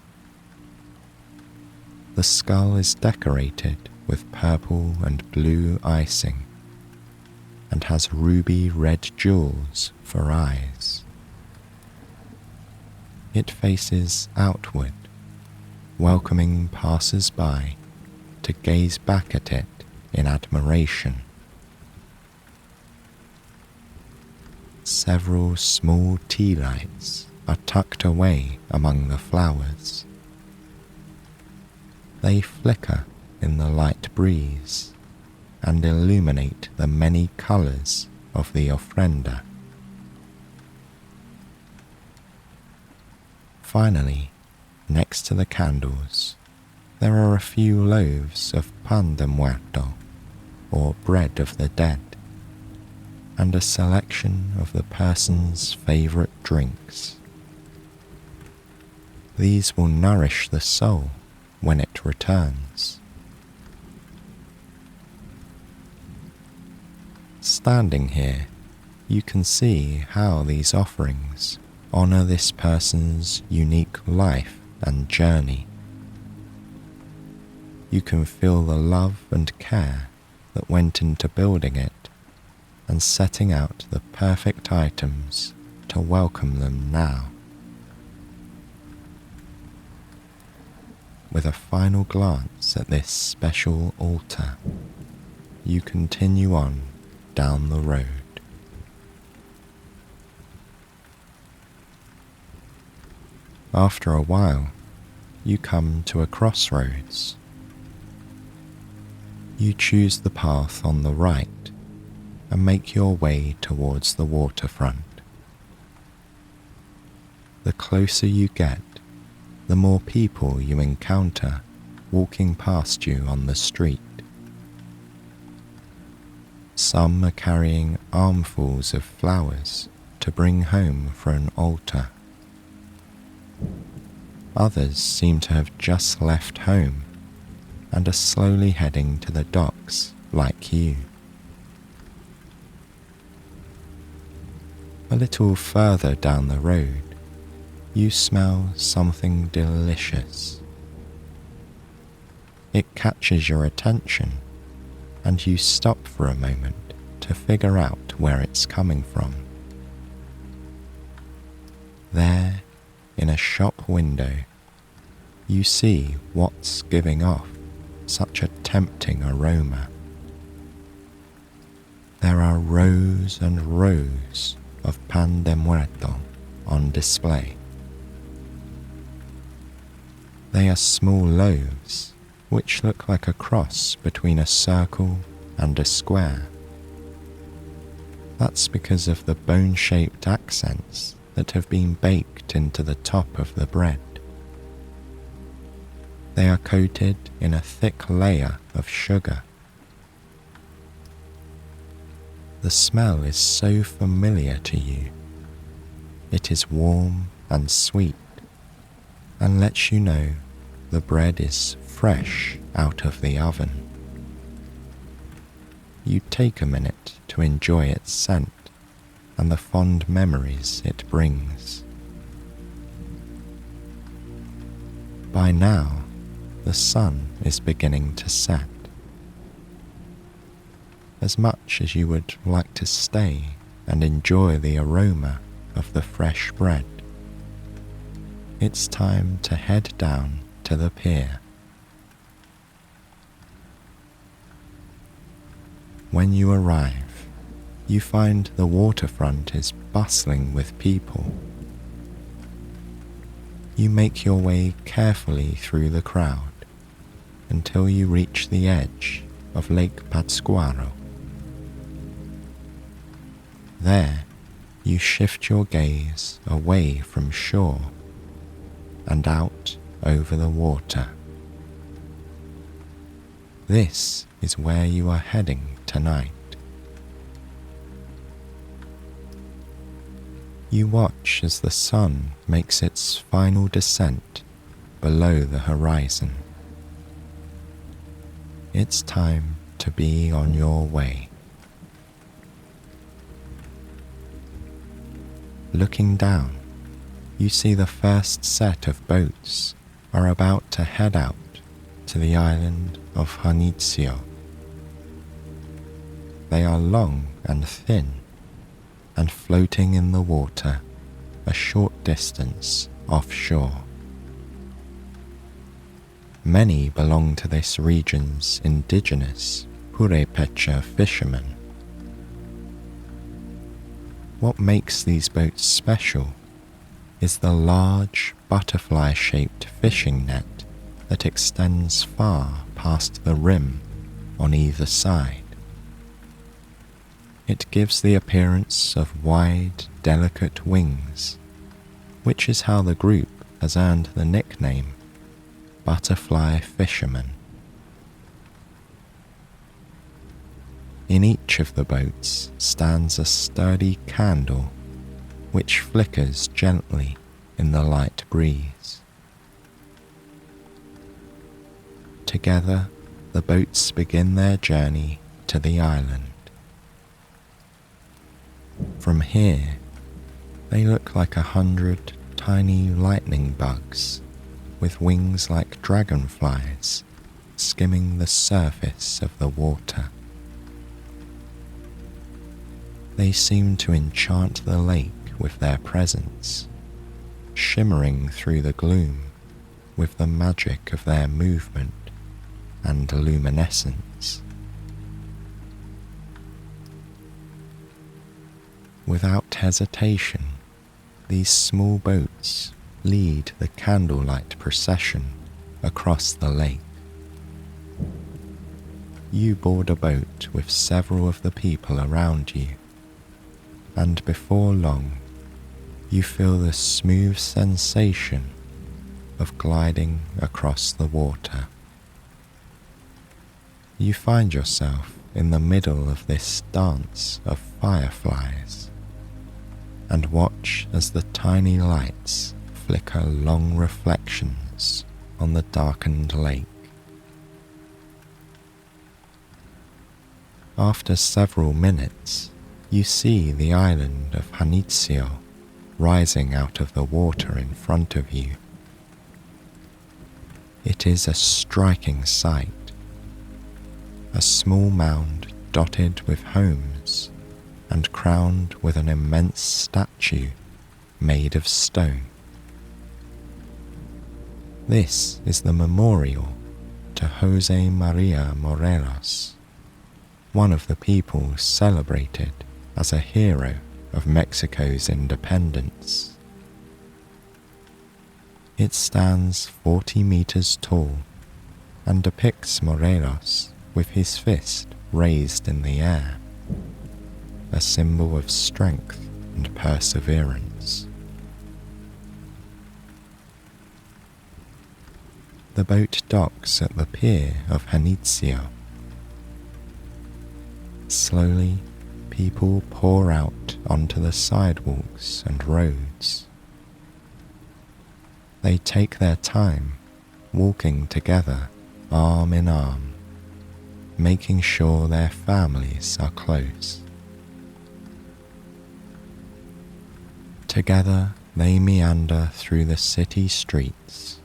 The skull is decorated with purple and blue icing and has ruby red jewels for eyes. It faces outward, welcoming passers-by to gaze back at it in admiration. Several small tea lights are tucked away among the flowers. They flicker in the light breeze and illuminate the many colors of the ofrenda. Finally, next to the candles, there are a few loaves of pan de muerto, or bread of the dead, and a selection of the person's favorite drinks. These will nourish the soul when it returns. Standing here, you can see how these offerings honor this person's unique life and journey. You can feel the love and care that went into building it and setting out the perfect items to welcome them now. With a final glance at this special altar, you continue on down the road. After a while, you come to a crossroads. You choose the path on the right and make your way towards the waterfront. The closer you get, the more people you encounter walking past you on the street. Some are carrying armfuls of flowers to bring home for an altar. Others seem to have just left home and are slowly heading to the docks like you. A little further down the road, you smell something delicious. It catches your attention, and you stop for a moment to figure out where it's coming from. There, in a shop window, you see what's giving off such a tempting aroma. There are rows and rows of pan de muerto on display. They are small loaves which look like a cross between a circle and a square. That's because of the bone-shaped accents that have been baked into the top of the bread. They are coated in a thick layer of sugar. The smell is so familiar to you. It is warm and sweet, and lets you know the bread is fresh out of the oven. You take a minute to enjoy its scent and the fond memories it brings. By now, the sun is beginning to set. As much as you would like to stay and enjoy the aroma of the fresh bread, it's time to head down to the pier. When you arrive, you find the waterfront is bustling with people. You make your way carefully through the crowd until you reach the edge of Lake Pátzcuaro. There, you shift your gaze away from shore and out over the water. This is where you are heading tonight. You watch as the sun makes its final descent below the horizon. It's time to be on your way. Looking down, you see the first set of boats are about to head out to the island of Janitzio. They are long and thin, and floating in the water a short distance offshore. Many belong to this region's indigenous Purépecha fishermen. What makes these boats special is the large butterfly-shaped fishing net that extends far past the rim on either side. It gives the appearance of wide, delicate wings, which is how the group has earned the nickname Butterfly Fishermen. In each of the boats stands a sturdy candle which flickers gently in the light breeze. Together, the boats begin their journey to the island. From here, they look like 100 tiny lightning bugs with wings like dragonflies skimming the surface of the water. They seem to enchant the lake with their presence, shimmering through the gloom with the magic of their movement and luminescence. Without hesitation, these small boats lead the candlelight procession across the lake. You board a boat with several of the people around you, and before long, you feel the smooth sensation of gliding across the water. You find yourself in the middle of this dance of fireflies and watch as the tiny lights flicker long reflections on the darkened lake. After several minutes, you see the island of Janitzio rising out of the water in front of you. It is a striking sight. A small mound dotted with homes and crowned with an immense statue made of stone. This is the memorial to José María Morelos, one of the people celebrated as a hero of Mexico's independence. It stands 40 meters tall and depicts Morelos with his fist raised in the air, a symbol of strength and perseverance. The boat docks at the pier of Janitzio. Slowly, people pour out onto the sidewalks and roads. They take their time, walking together, arm in arm, making sure their families are close. Together, they meander through the city streets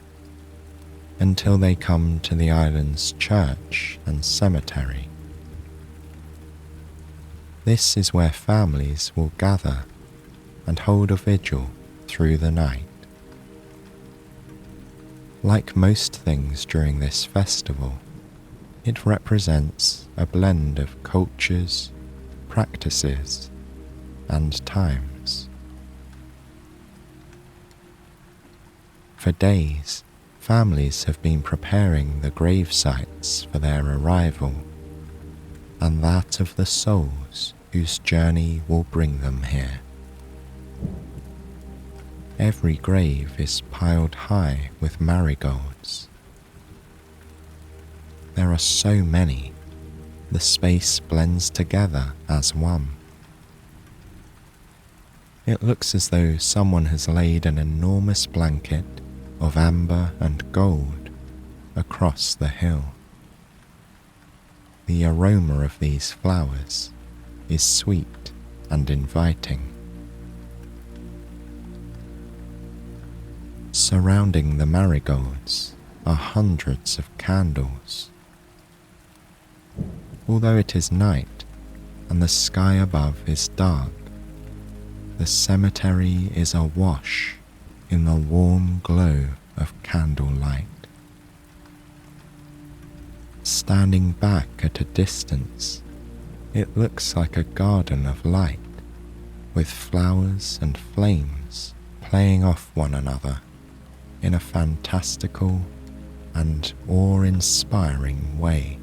until they come to the island's church and cemetery. This is where families will gather and hold a vigil through the night. Like most things during this festival, it represents a blend of cultures, practices, and times. For days, families have been preparing the grave sites for their arrival, and that of the souls whose journey will bring them here. Every grave is piled high with marigolds. There are so many, the space blends together as one. It looks as though someone has laid an enormous blanket of amber and gold across the hill. The aroma of these flowers is sweet and inviting. Surrounding the marigolds are hundreds of candles. Although it is night and the sky above is dark, the cemetery is awash in the warm glow of candlelight. Standing back at a distance, it looks like a garden of light, with flowers and flames playing off one another in a fantastical and awe-inspiring way.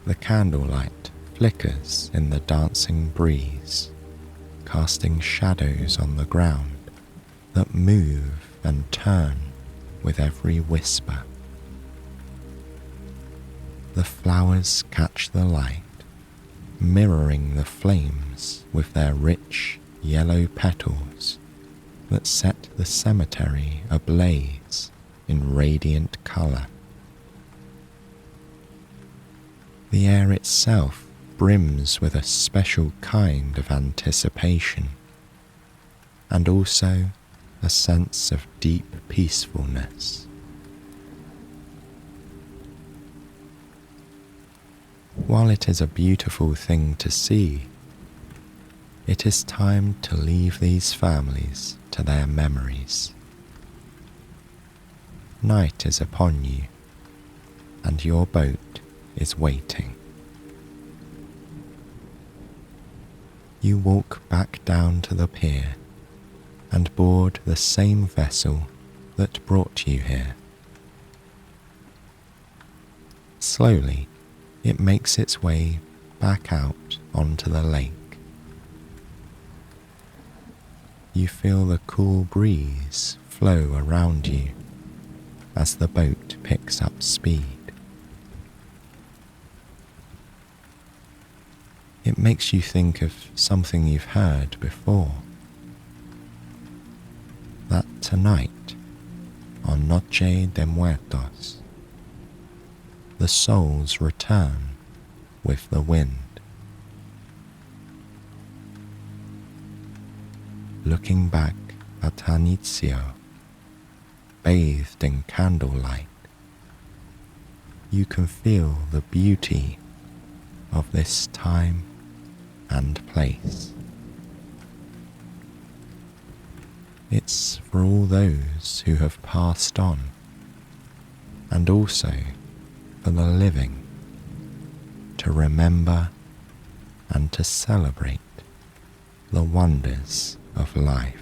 The candlelight flickers in the dancing breeze, casting shadows on the ground that move and turn with every whisper. The flowers catch the light, mirroring the flames with their rich yellow petals that set the cemetery ablaze in radiant colour. The air itself brims with a special kind of anticipation, and also a sense of deep peacefulness. While it is a beautiful thing to see, it is time to leave these families to their memories. Night is upon you, and your boat is waiting. You walk back down to the pier and board the same vessel that brought you here. Slowly, it makes its way back out onto the lake. You feel the cool breeze flow around you as the boat picks up speed. It makes you think of something you've heard before. That tonight, on Noche de Muertos, the souls return with the wind. Looking back at Anitzio, bathed in candlelight, you can feel the beauty of this time and place. It's for all those who have passed on, and also for the living to remember and to celebrate the wonders of life.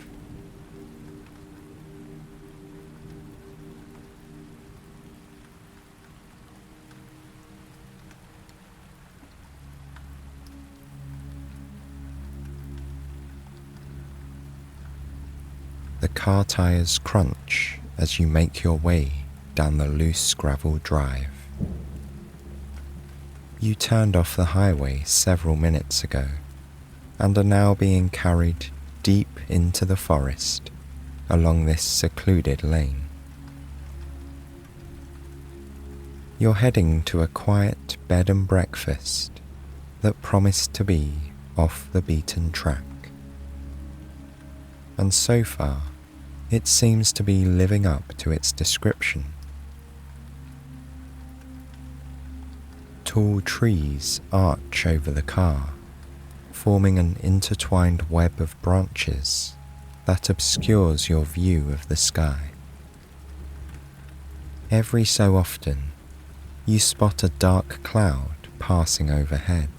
The car tires crunch as you make your way down the loose gravel drive. You turned off the highway several minutes ago and are now being carried deep into the forest along this secluded lane. You're heading to a quiet bed and breakfast that promised to be off the beaten track. And so far, it seems to be living up to its description. Tall trees arch over the car, forming an intertwined web of branches that obscures your view of the sky. Every so often, you spot a dark cloud passing overhead,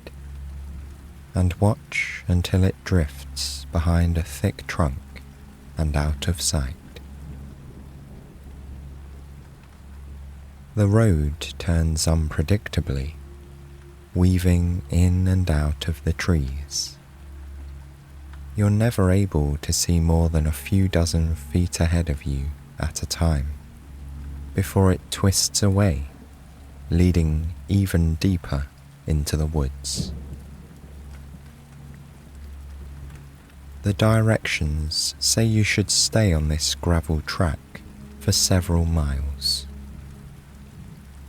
and watch until it drifts behind a thick trunk and out of sight. The road turns unpredictably, weaving in and out of the trees. You're never able to see more than a few dozen feet ahead of you at a time, before it twists away, leading even deeper into the woods. The directions say you should stay on this gravel track for several miles.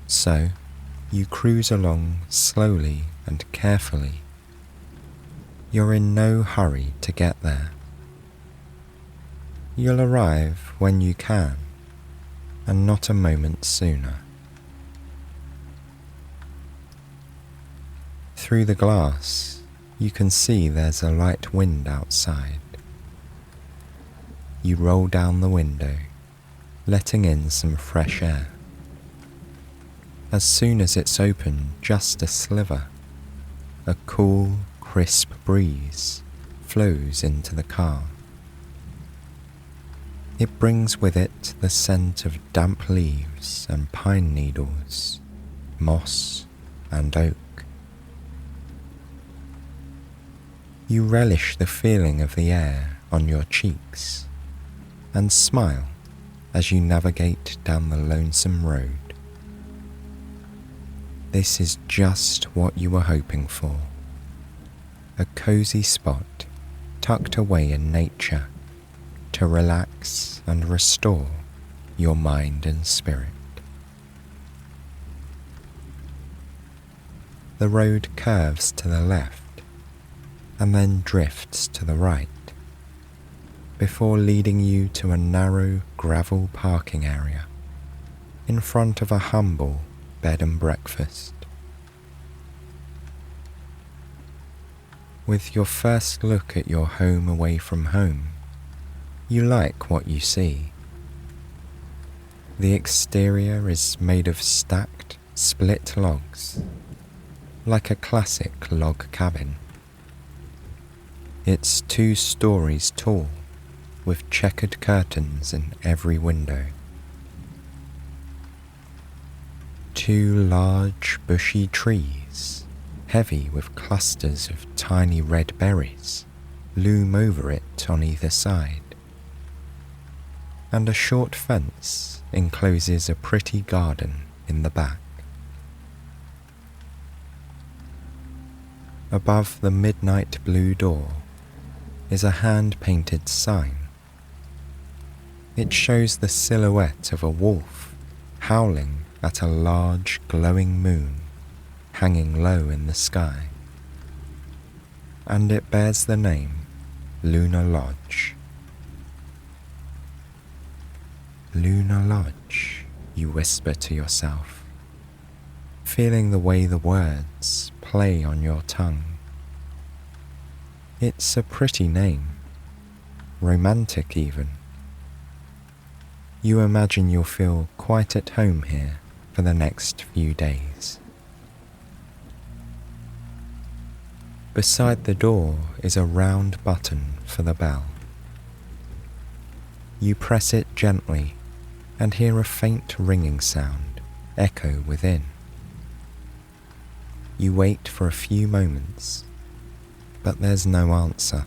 So, you cruise along slowly and carefully. You're in no hurry to get there. You'll arrive when you can, and not a moment sooner. Through the glass, you can see there's a light wind outside. You roll down the window, letting in some fresh air. As soon as it's open just a sliver, a cool, crisp breeze flows into the car. It brings with it the scent of damp leaves and pine needles, moss and oak. You relish the feeling of the air on your cheeks and smile as you navigate down the lonesome road. This is just what you were hoping for. A cozy spot tucked away in nature to relax and restore your mind and spirit. The road curves to the left and then drifts to the right, before leading you to a narrow gravel parking area in front of a humble bed and breakfast. With your first look at your home away from home, you like what you see. The exterior is made of stacked, split logs, like a classic log cabin. It's 2 stories tall, with checkered curtains in every window. 2 large, bushy trees, heavy with clusters of tiny red berries, loom over it on either side. And a short fence encloses a pretty garden in the back. Above the midnight blue door is a hand-painted sign. It shows the silhouette of a wolf howling at a large glowing moon hanging low in the sky, and it bears the name Lunar Lodge. Lunar Lodge, you whisper to yourself, feeling the way the words play on your tongue. It's a pretty name, romantic even. You imagine you'll feel quite at home here for the next few days. Beside the door is a round button for the bell. You press it gently and hear a faint ringing sound echo within. You wait for a few moments, but there's no answer.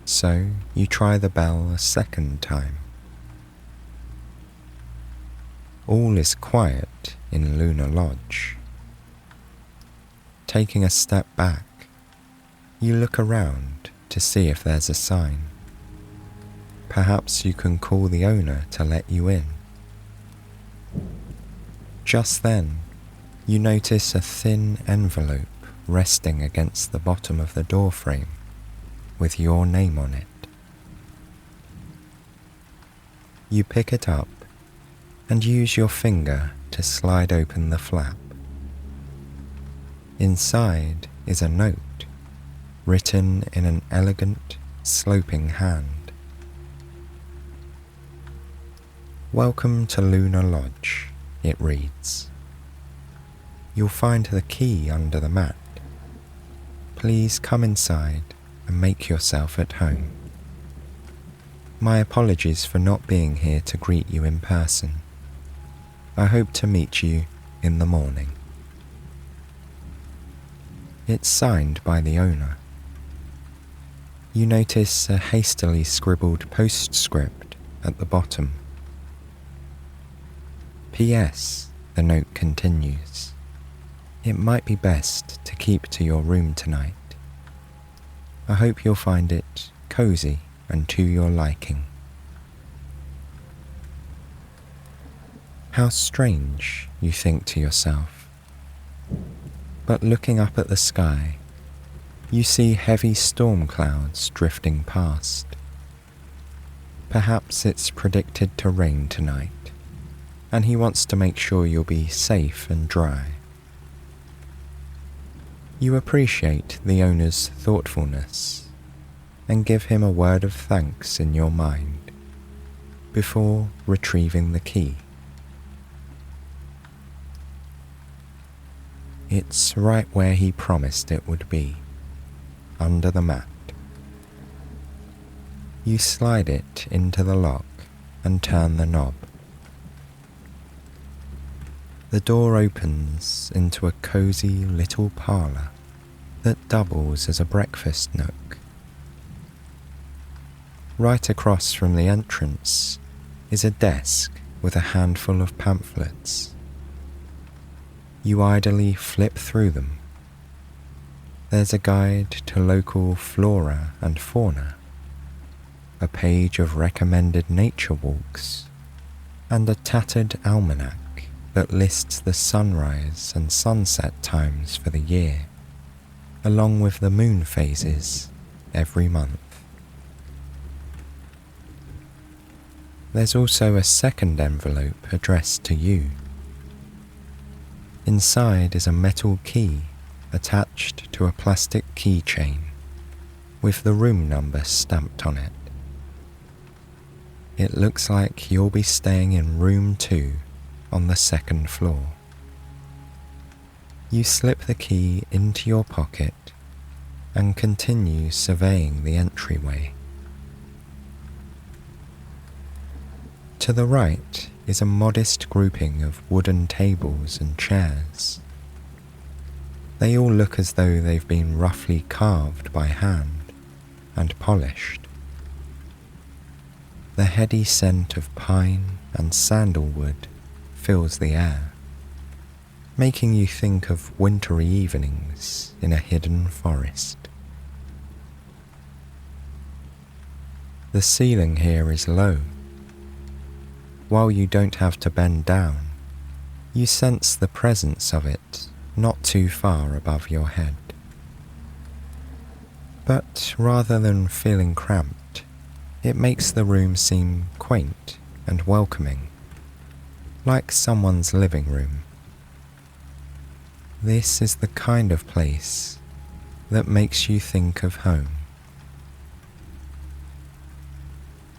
So you try the bell a second time. All is quiet in Lunar Lodge. Taking a step back, you look around to see if there's a sign. Perhaps you can call the owner to let you in. Just then, you notice a thin envelope resting against the bottom of the door frame with your name on it. You pick it up and use your finger to slide open the flap. Inside is a note written in an elegant, sloping hand. "Welcome to Lunar Lodge," it reads. "You'll find the key under the mat. Please come inside and make yourself at home. My apologies for not being here to greet you in person. I hope to meet you in the morning." It's signed by the owner. You notice a hastily scribbled postscript at the bottom. "P.S." the note continues. "It might be best to keep to your room tonight. I hope you'll find it cozy and to your liking." How strange, you think to yourself. But looking up at the sky, you see heavy storm clouds drifting past. Perhaps it's predicted to rain tonight, and he wants to make sure you'll be safe and dry. You appreciate the owner's thoughtfulness and give him a word of thanks in your mind before retrieving the key. It's right where he promised it would be, under the mat. You slide it into the lock and turn the knob. The door opens into a cozy little parlour that doubles as a breakfast nook. Right across from the entrance is a desk with a handful of pamphlets. You idly flip through them. There's a guide to local flora and fauna, a page of recommended nature walks, and a tattered almanac that lists the sunrise and sunset times for the year, along with the moon phases every month. There's also a second envelope addressed to you. Inside is a metal key attached to a plastic keychain with the room number stamped on it. It looks like you'll be staying in room 2 on the second floor. You slip the key into your pocket and continue surveying the entryway. To the right is a modest grouping of wooden tables and chairs. They all look as though they've been roughly carved by hand and polished. The heady scent of pine and sandalwood fills the air. making you think of wintry evenings in a hidden forest. The ceiling here is low. While you don't have to bend down, you sense the presence of it not too far above your head. But rather than feeling cramped, it makes the room seem quaint and welcoming, like someone's living room. This is the kind of place that makes you think of home.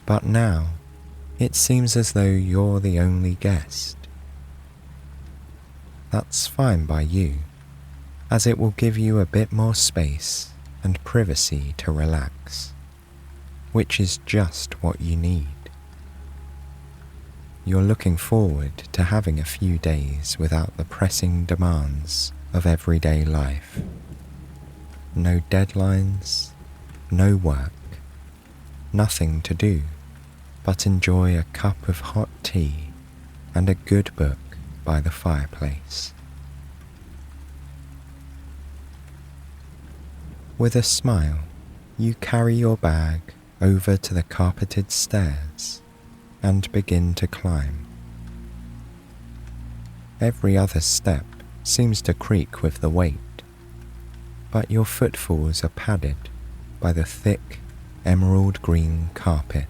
But now, it seems as though you're the only guest. That's fine by you, as it will give you a bit more space and privacy to relax, which is just what you need. You're looking forward to having a few days without the pressing demands of everyday life. No deadlines, no work, nothing to do but enjoy a cup of hot tea and a good book by the fireplace. With a smile, you carry your bag over to the carpeted stairs and begin to climb. Every other step seems to creak with the weight, but your footfalls are padded by the thick emerald green carpet.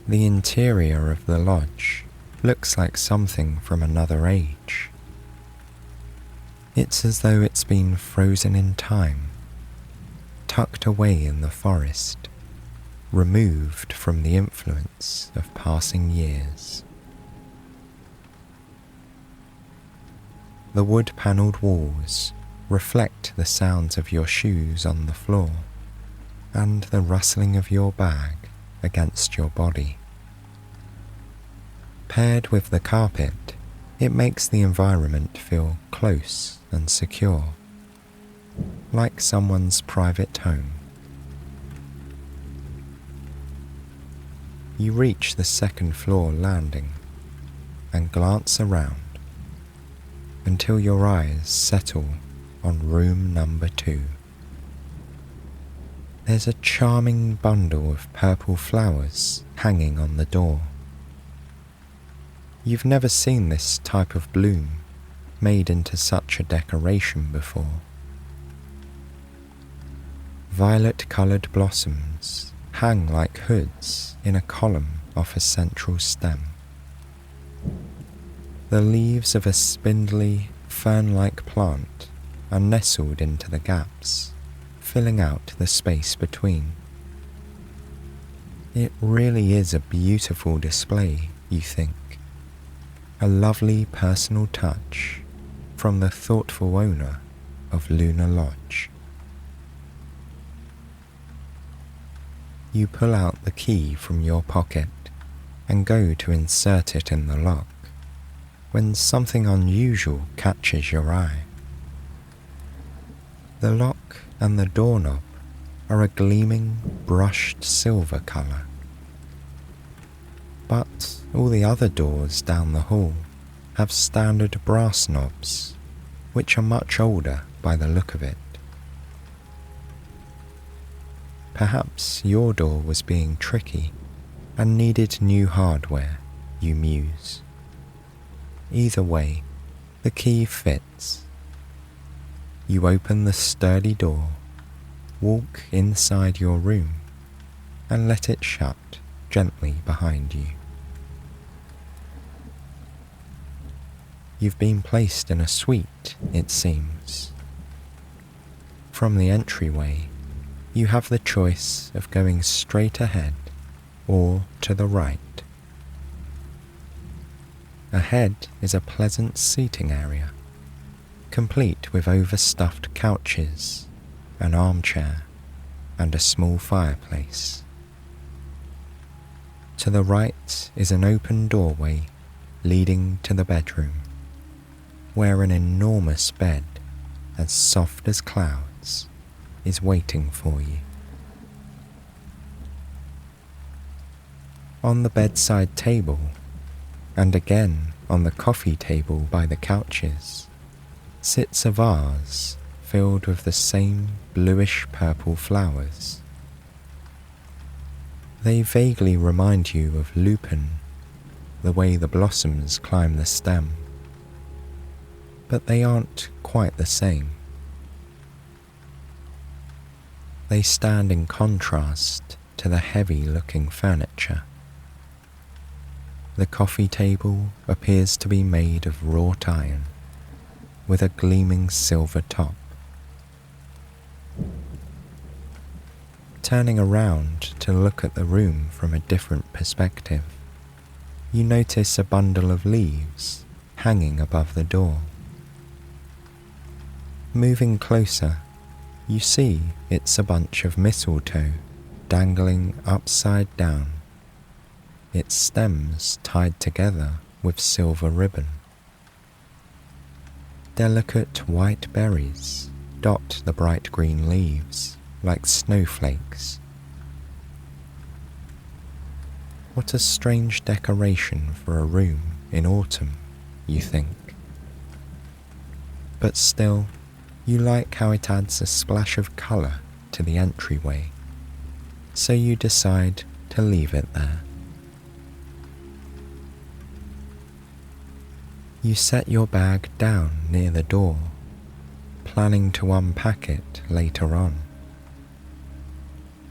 The interior of the lodge looks like something from another age. It's as though it's been frozen in time, tucked away in the forest, removed from the influence of passing years. The wood-panelled walls reflect the sounds of your shoes on the floor and the rustling of your bag against your body. Paired with the carpet, it makes the environment feel close and secure, like someone's private home. You reach the second floor landing and glance around until your eyes settle on room number 2. There's a charming bundle of purple flowers hanging on the door. You've never seen this type of bloom made into such a decoration before. Violet-coloured blossoms hang like hoods in a column off a central stem. The leaves of a spindly, fern-like plant are nestled into the gaps, filling out the space between. It really is a beautiful display, you think. A lovely personal touch from the thoughtful owner of Lunar Lodge. You pull out the key from your pocket and go to insert it in the lock when something unusual catches your eye. The lock and the doorknob are a gleaming, brushed silver colour. But all the other doors down the hall have standard brass knobs, which are much older by the look of it. Perhaps your door was being tricky and needed new hardware, you muse. Either way, the key fits. You open the sturdy door, walk inside your room, and let it shut gently behind you. You've been placed in a suite, it seems. From the entryway, you have the choice of going straight ahead or to the right. Ahead is a pleasant seating area, complete with overstuffed couches, an armchair, and a small fireplace. To the right is an open doorway leading to the bedroom, where an enormous bed, as soft as clouds, is waiting for you. On the bedside table, And again, on the coffee table by the couches, sits a vase filled with the same bluish-purple flowers. They vaguely remind you of lupin, the way the blossoms climb the stem, but they aren't quite the same. They stand in contrast to the heavy-looking furniture. The coffee table appears to be made of wrought iron, with a gleaming silver top. Turning around to look at the room from a different perspective, you notice a bundle of leaves hanging above the door. Moving closer, you see it's a bunch of mistletoe dangling upside down, its stems tied together with silver ribbon. Delicate white berries dot the bright green leaves like snowflakes. What a strange decoration for a room in autumn, you think. But still, you like how it adds a splash of colour to the entryway, so you decide to leave it there. You set your bag down near the door, planning to unpack it later on.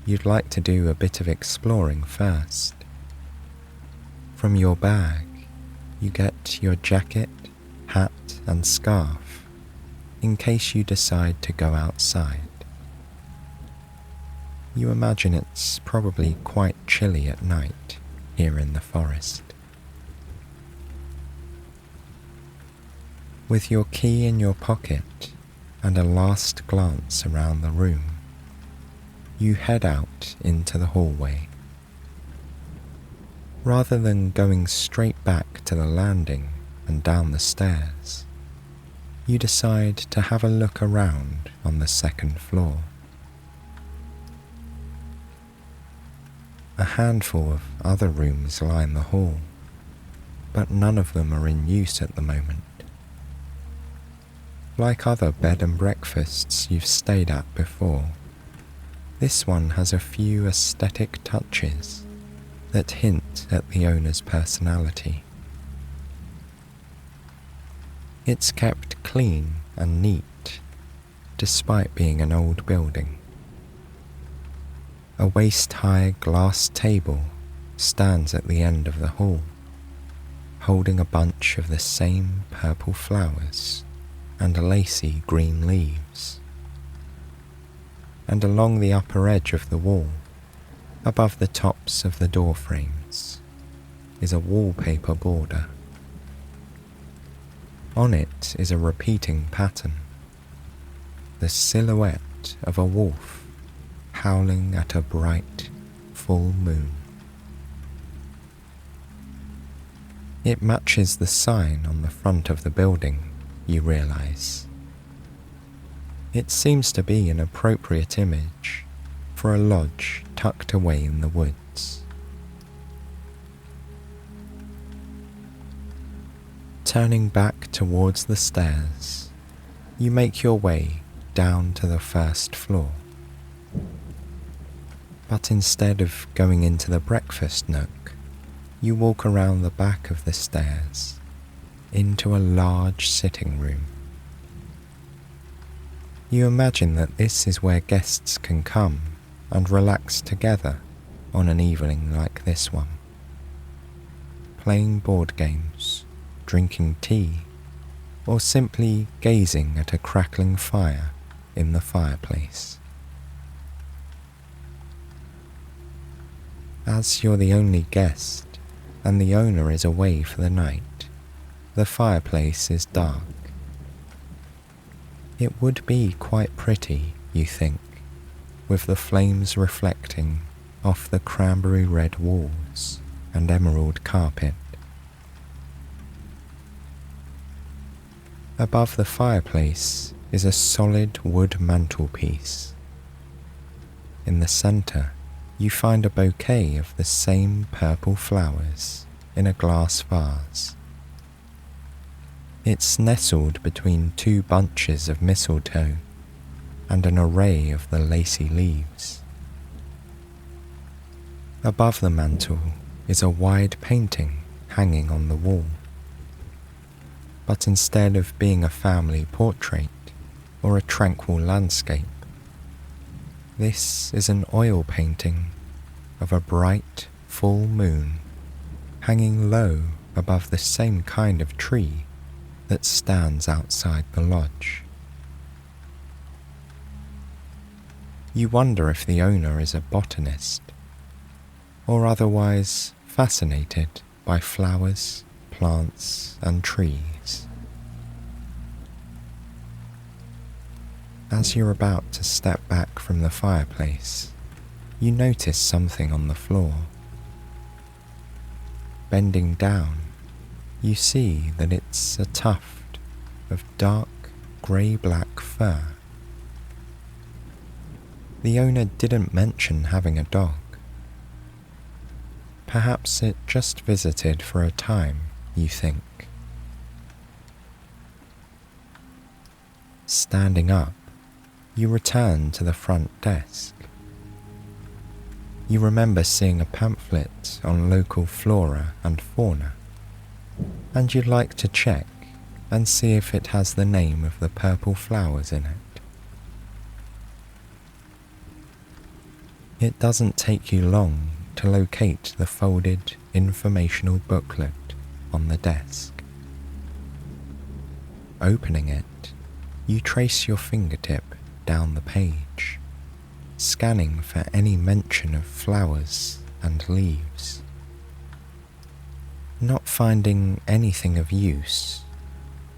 You'd like to do a bit of exploring first. From your bag, you get your jacket, hat and scarf in case you decide to go outside. You imagine it's probably quite chilly at night here in the forest. With your key in your pocket and a last glance around the room, you head out into the hallway. Rather than going straight back to the landing and down the stairs, you decide to have a look around on the second floor. A handful of other rooms line the hall, but none of them are in use at the moment. Like other bed and breakfasts you've stayed at before, this one has a few aesthetic touches that hint at the owner's personality. It's kept clean and neat, despite being an old building. A waist-high glass table stands at the end of the hall, holding a bunch of the same purple flowers and lacy green leaves. And along the upper edge of the wall, above the tops of the door frames, is a wallpaper border. On it is a repeating pattern, the silhouette of a wolf howling at a bright, full moon. It matches the sign on the front of the building, you realize. It seems to be an appropriate image for a lodge tucked away in the woods. Turning back towards the stairs, you make your way down to the first floor. But instead of going into the breakfast nook, you walk around the back of the stairs into a large sitting room. You imagine that this is where guests can come and relax together on an evening like this one, playing board games, drinking tea, or simply gazing at a crackling fire in the fireplace. As you're the only guest and the owner is away for the night, the fireplace is dark. It would be quite pretty, you think, with the flames reflecting off the cranberry red walls and emerald carpet. Above the fireplace is a solid wood mantelpiece. In the centre, you find a bouquet of the same purple flowers in a glass vase. It's nestled between two bunches of mistletoe and an array of the lacy leaves. Above the mantel is a wide painting hanging on the wall. But instead of being a family portrait or a tranquil landscape, this is an oil painting of a bright, full moon hanging low above the same kind of tree that stands outside the lodge. You wonder if the owner is a botanist, or otherwise fascinated by flowers, plants, and trees. As you're about to step back from the fireplace, you notice something on the floor. Bending down, you see that it's a tuft of dark grey-black fur. The owner didn't mention having a dog. Perhaps it just visited for a time, you think. Standing up, you return to the front desk. You remember seeing a pamphlet on local flora and fauna, and you'd like to check and see if it has the name of the purple flowers in it. It doesn't take you long to locate the folded informational booklet on the desk. Opening it, you trace your fingertip down the page, scanning for any mention of flowers and leaves. Not finding anything of use,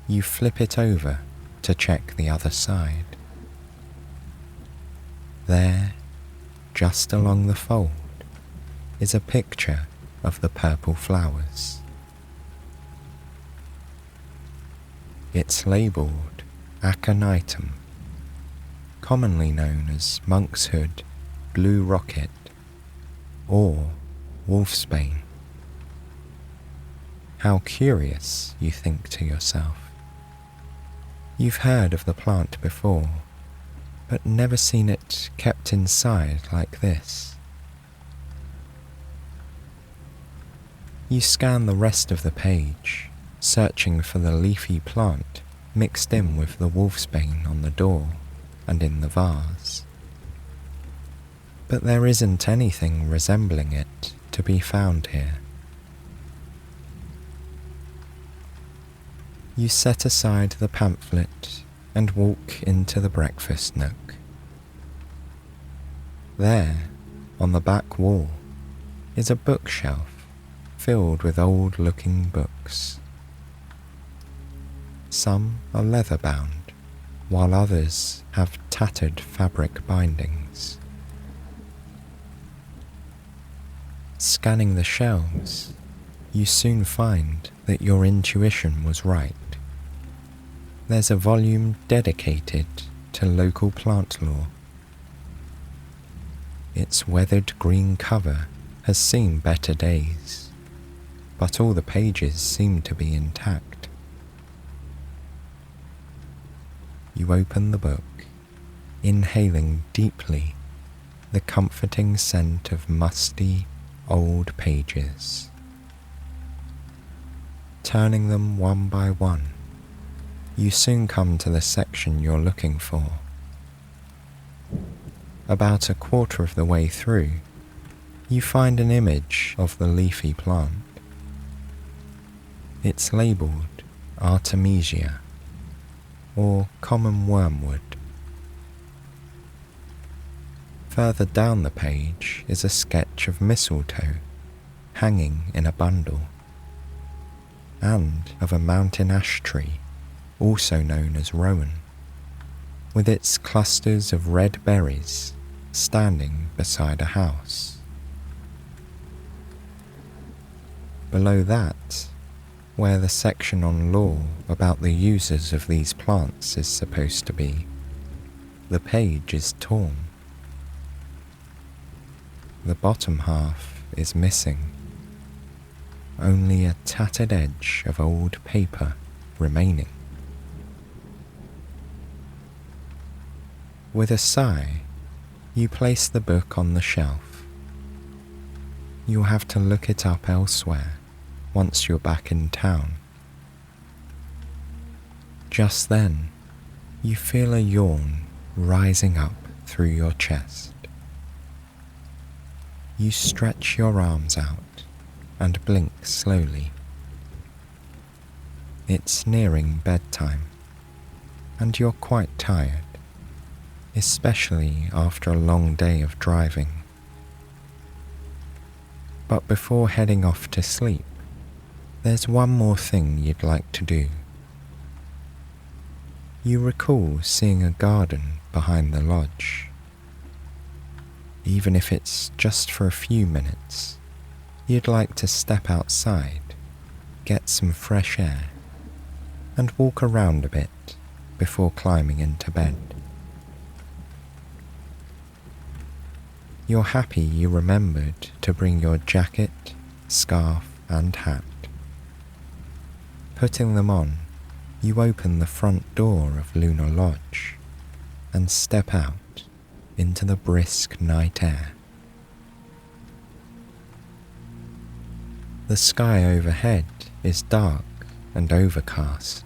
you flip it over to check the other side. There, just along the fold, is a picture of the purple flowers. It's labelled aconitum, commonly known as monkshood, blue rocket, or wolfsbane. How curious, you think to yourself. You've heard of the plant before, but never seen it kept inside like this. You scan the rest of the page, searching for the leafy plant mixed in with the wolfsbane on the door and in the vase. But there isn't anything resembling it to be found here. You set aside the pamphlet and walk into the breakfast nook. There, on the back wall, is a bookshelf filled with old-looking books. Some are leather-bound, while others have tattered fabric bindings. Scanning the shelves, you soon find that your intuition was right. There's a volume dedicated to local plant lore. Its weathered green cover has seen better days, but all the pages seem to be intact. You open the book, inhaling deeply the comforting scent of musty, old pages. Turning them one by one, you soon come to the section you're looking for. About a quarter of the way through, you find an image of the leafy plant. It's labelled Artemisia, or common wormwood. Further down the page is a sketch of mistletoe hanging in a bundle, and of a mountain ash tree, also known as rowan, with its clusters of red berries standing beside a house. Below that, where the section on lore about the users of these plants is supposed to be, the page is torn. The bottom half is missing. only a tattered edge of old paper remaining. With a sigh, you place the book on the shelf. You'll have to look it up elsewhere once you're back in town. Just then, you feel a yawn rising up through your chest. You stretch your arms out and blink slowly. It's nearing bedtime, and you're quite tired, especially after a long day of driving. But before heading off to sleep, there's one more thing you'd like to do. You recall seeing a garden behind the lodge. Even if it's just for a few minutes, you'd like to step outside, get some fresh air, and walk around a bit before climbing into bed. You're happy you remembered to bring your jacket, scarf, and hat. Putting them on, you open the front door of Lunar Lodge and step out into the brisk night air. The sky overhead is dark and overcast.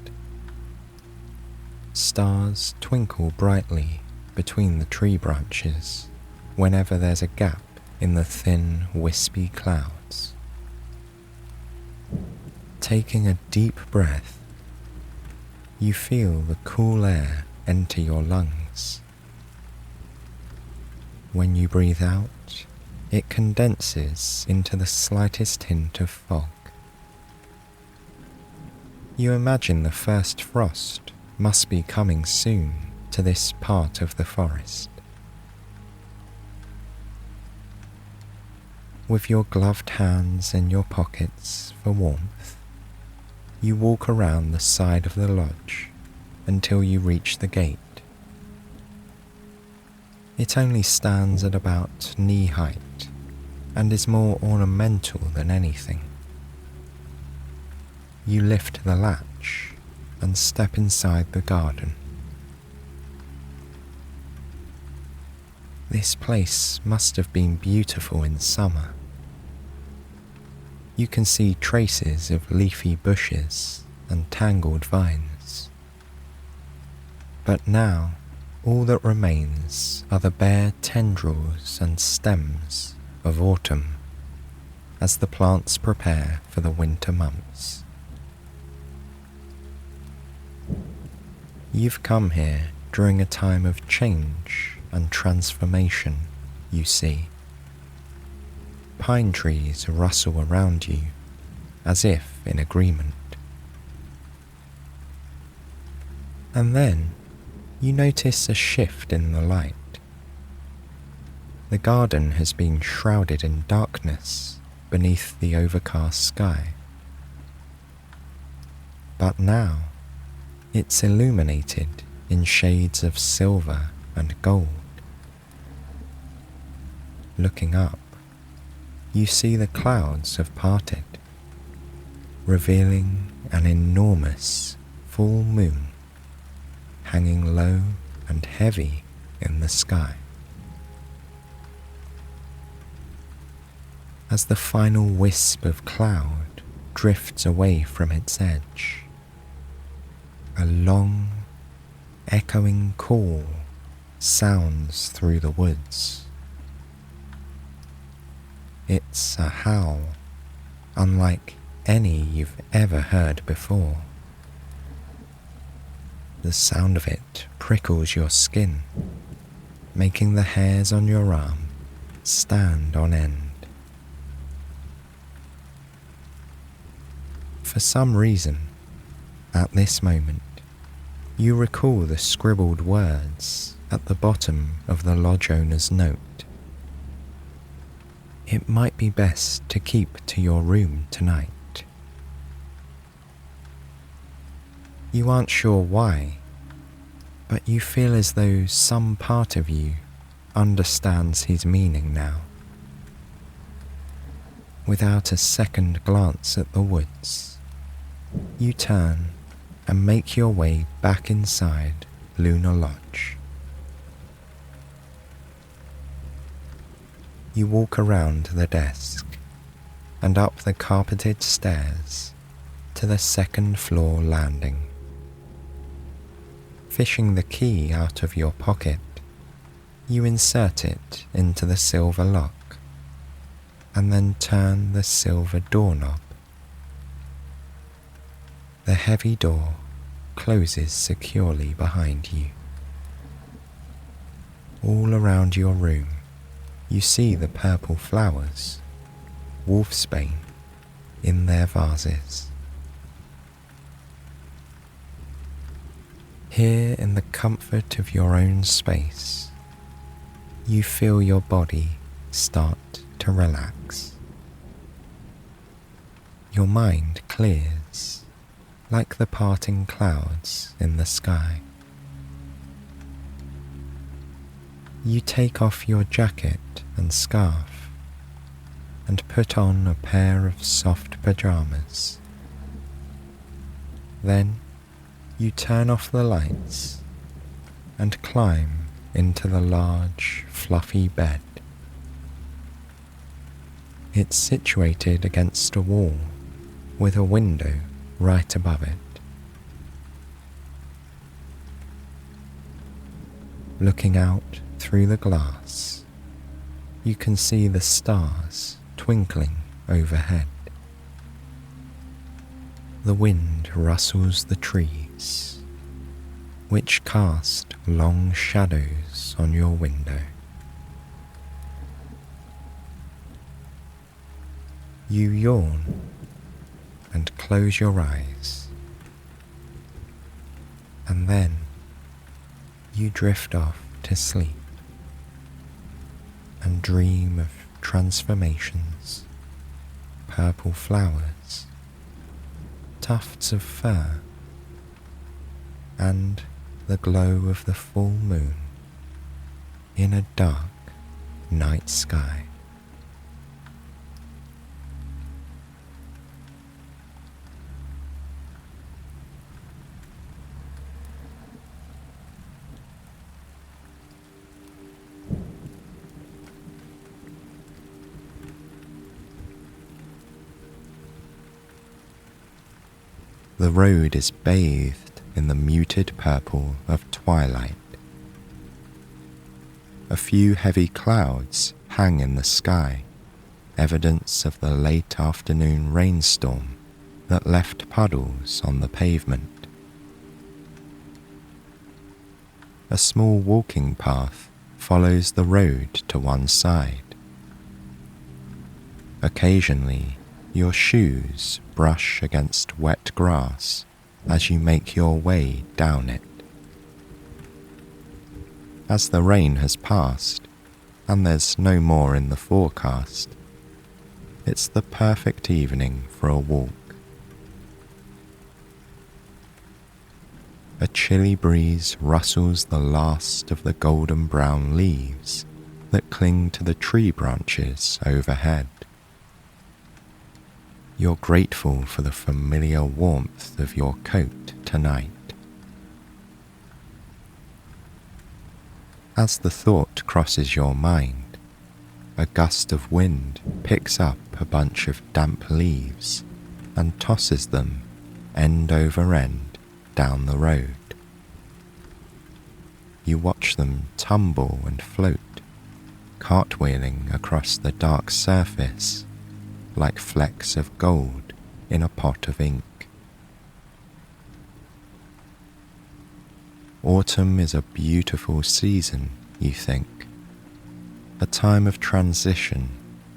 Stars twinkle brightly between the tree branches whenever there's a gap in the thin, wispy clouds. Taking a deep breath, you feel the cool air enter your lungs. When you breathe out, it condenses into the slightest hint of fog. You imagine the first frost must be coming soon to this part of the forest. With your gloved hands in your pockets for warmth, you walk around the side of the lodge until you reach the gate. It only stands at about knee height and is more ornamental than anything. You lift the latch and step inside the garden. This place must have been beautiful in summer. You can see traces of leafy bushes and tangled vines. But now, all that remains are the bare tendrils and stems of autumn as the plants prepare for the winter months. You've come here during a time of change and transformation, you see. Pine trees rustle around you, as if in agreement. And then you notice a shift in the light. The garden has been shrouded in darkness beneath the overcast sky. But now, it's illuminated in shades of silver and gold. Looking up, you see the clouds have parted, revealing an enormous full moon hanging low and heavy in the sky. As the final wisp of cloud drifts away from its edge, a long, echoing call sounds through the woods. It's a howl unlike any you've ever heard before. The sound of it prickles your skin, making the hairs on your arm stand on end. For some reason, at this moment, you recall the scribbled words at the bottom of the lodge owner's note. It might be best to keep to your room tonight. You aren't sure why, but you feel as though some part of you understands his meaning now. Without a second glance at the woods, you turn and make your way back inside Lunar Lodge. You walk around the desk and up the carpeted stairs to the second floor landing. Fishing the key out of your pocket, you insert it into the silver lock and then turn the silver doorknob. The heavy door closes securely behind you. All around your room, you see the purple flowers, wolfsbane, in their vases. Here in the comfort of your own space, you feel your body start to relax. Your mind clears like the parting clouds in the sky. You take off your jacket and scarf and put on a pair of soft pajamas. Then you turn off the lights and climb into the large, fluffy bed. It's situated against a wall with a window right above it. Looking out through the glass, you can see the stars twinkling overhead. The wind rustles the trees, which cast long shadows on your window. You yawn and close your eyes, and then you drift off to sleep and dream of transformations, purple flowers, tufts of fur, and the glow of the full moon in a dark night sky. The road is bathed in the muted purple of twilight. A few heavy clouds hang in the sky, evidence of the late afternoon rainstorm that left puddles on the pavement. A small walking path follows the road to one side. Occasionally, your shoes brush against wet grass as you make your way down it. As the rain has passed, and there's no more in the forecast, it's the perfect evening for a walk. A chilly breeze rustles the last of the golden brown leaves that cling to the tree branches overhead. You're grateful for the familiar warmth of your coat tonight. As the thought crosses your mind, a gust of wind picks up a bunch of damp leaves and tosses them end over end down the road. You watch them tumble and float, cartwheeling across the dark surface like flecks of gold in a pot of ink. Autumn is a beautiful season, you think, a time of transition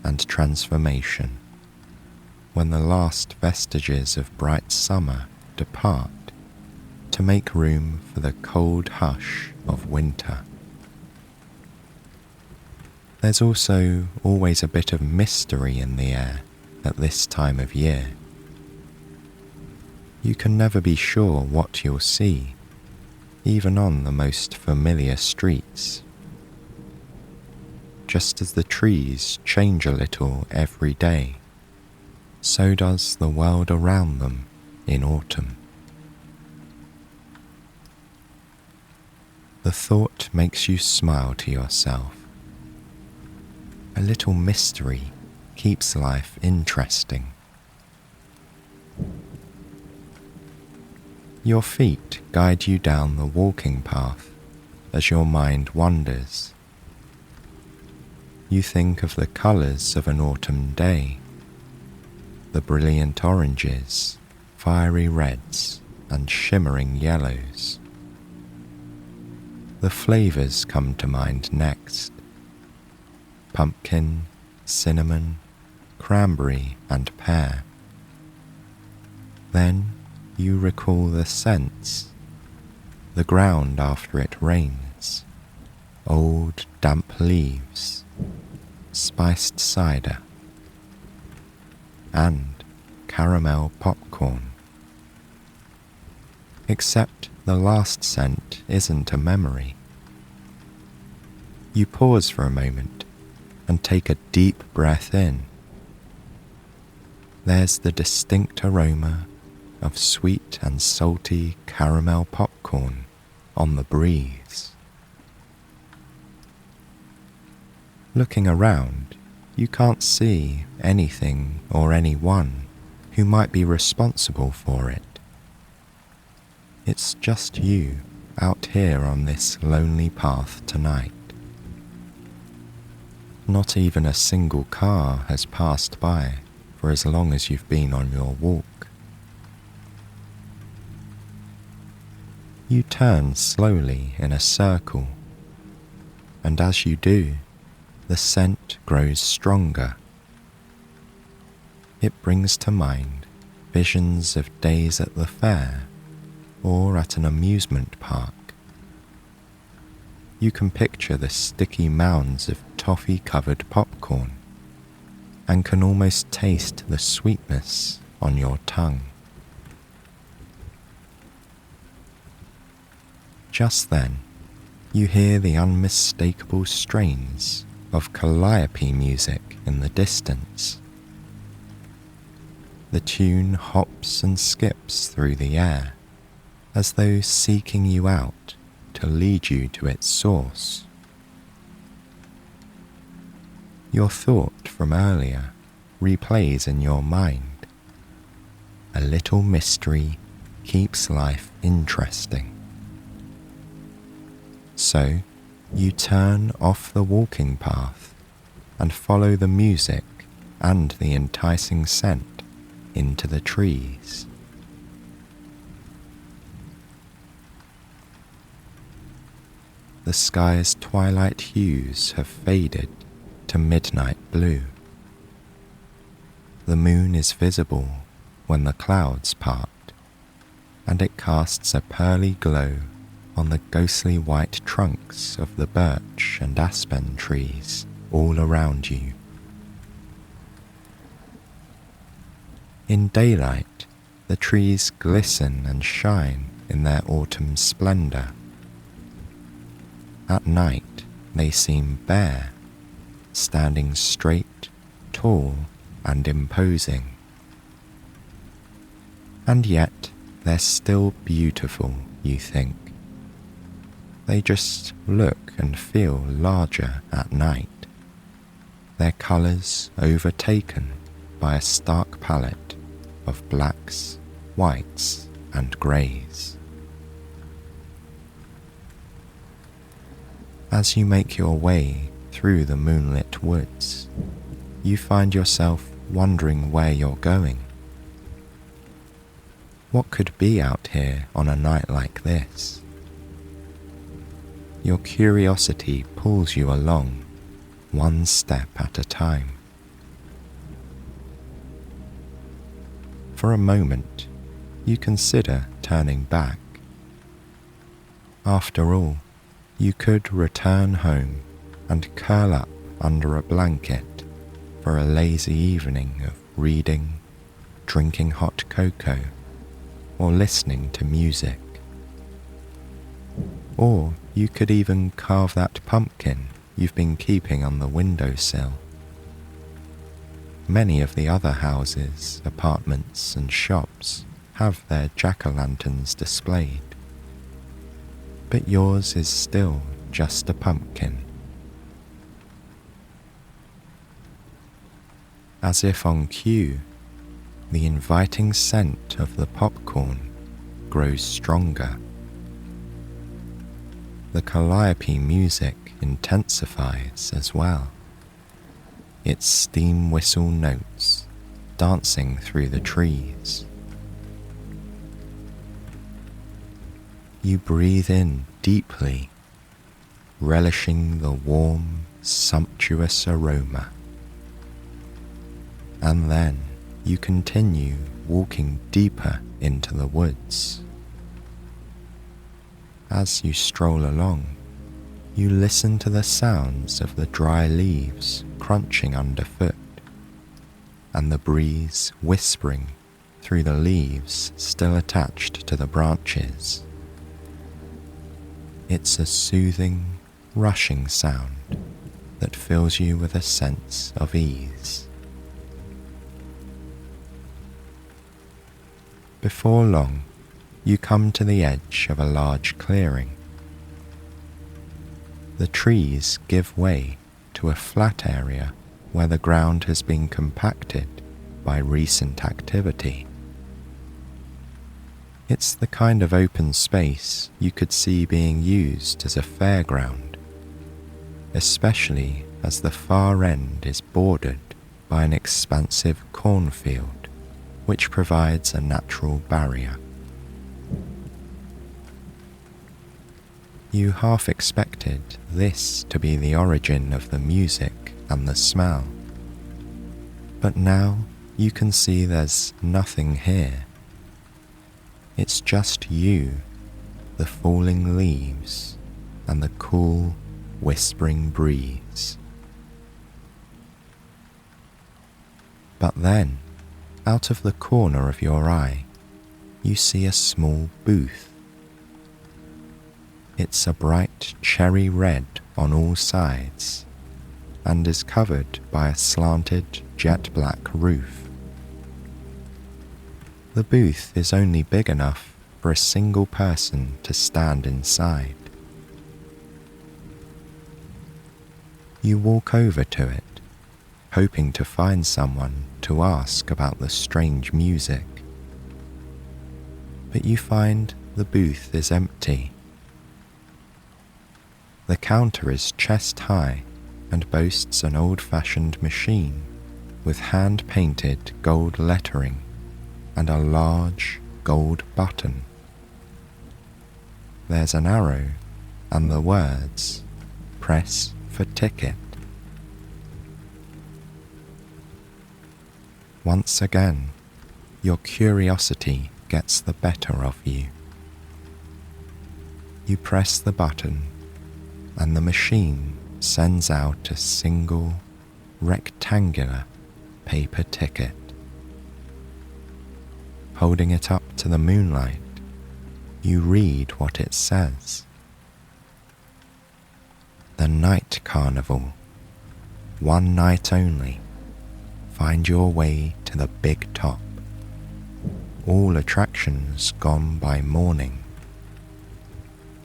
and transformation, when the last vestiges of bright summer depart to make room for the cold hush of winter. There's also always a bit of mystery in the air at this time of year. You can never be sure what you'll see, even on the most familiar streets. Just as the trees change a little every day so does the world around them in autumn. The thought makes you smile to yourself. A little mystery keeps life interesting. Your feet guide you down the walking path as your mind wanders. You think of the colours of an autumn day, the brilliant oranges, fiery reds, and shimmering yellows. The flavours come to mind next: pumpkin, cinnamon, cranberry, and pear. Then you recall the scents: the ground after it rains, old damp leaves, spiced cider, and caramel popcorn. Except the last scent isn't a memory. You pause for a moment and take a deep breath in. There's the distinct aroma of sweet and salty caramel popcorn on the breeze. Looking around, you can't see anything or anyone who might be responsible for it. It's just you out here on this lonely path tonight. Not even a single car has passed by for as long as you've been on your walk. You turn slowly in a circle, and as you do, the scent grows stronger. It brings to mind visions of days at the fair or at an amusement park. You can picture the sticky mounds of toffee-covered popcorn and can almost taste the sweetness on your tongue. Just then, you hear the unmistakable strains of calliope music in the distance. The tune hops and skips through the air, as though seeking you out to lead you to its source. Your thought from earlier replays in your mind. A little mystery keeps life interesting. So, you turn off the walking path and follow the music and the enticing scent into the trees. The sky's twilight hues have faded to midnight blue. The moon is visible when the clouds part, and it casts a pearly glow on the ghostly white trunks of the birch and aspen trees all around you. In daylight, the trees glisten and shine in their autumn splendor. At night, they seem bare, standing straight, tall, and imposing. And yet, they're still beautiful, you think. They just look and feel larger at night, their colours overtaken by a stark palette of blacks, whites, and greys. As you make your way through the moonlit woods, you find yourself wondering where you're going. What could be out here on a night like this? Your curiosity pulls you along, one step at a time. For a moment, you consider turning back. After all, you could return home and curl up under a blanket for a lazy evening of reading, drinking hot cocoa, or listening to music. Or you could even carve that pumpkin you've been keeping on the windowsill. Many of the other houses, apartments, and shops have their jack-o'-lanterns displayed, but yours is still just a pumpkin. As if on cue, the inviting scent of the popcorn grows stronger. The calliope music intensifies as well, its steam whistle notes dancing through the trees. You breathe in deeply, relishing the warm, sumptuous aroma. And then you continue walking deeper into the woods. As you stroll along, you listen to the sounds of the dry leaves crunching underfoot, and the breeze whispering through the leaves still attached to the branches. It's a soothing, rushing sound that fills you with a sense of ease. Before long, you come to the edge of a large clearing. The trees give way to a flat area where the ground has been compacted by recent activity. It's the kind of open space you could see being used as a fairground, especially as the far end is bordered by an expansive cornfield which provides a natural barrier. You half expected this to be the origin of the music and the smell, but now you can see there's nothing here. It's just you, the falling leaves, and the cool, whispering breeze. But then, out of the corner of your eye, you see a small booth. It's a bright cherry red on all sides and is covered by a slanted jet black roof. The booth is only big enough for a single person to stand inside. You walk over to it, hoping to find someone to ask about the strange music. But you find the booth is empty. The counter is chest high and boasts an old-fashioned machine with hand-painted gold lettering and a large gold button. There's an arrow and the words, "Press for ticket." Once again, your curiosity gets the better of you. You press the button and the machine sends out a single, rectangular paper ticket. Holding it up to the moonlight, you read what it says. The Night Carnival. One night only. Find your way to the big top. All attractions gone by morning.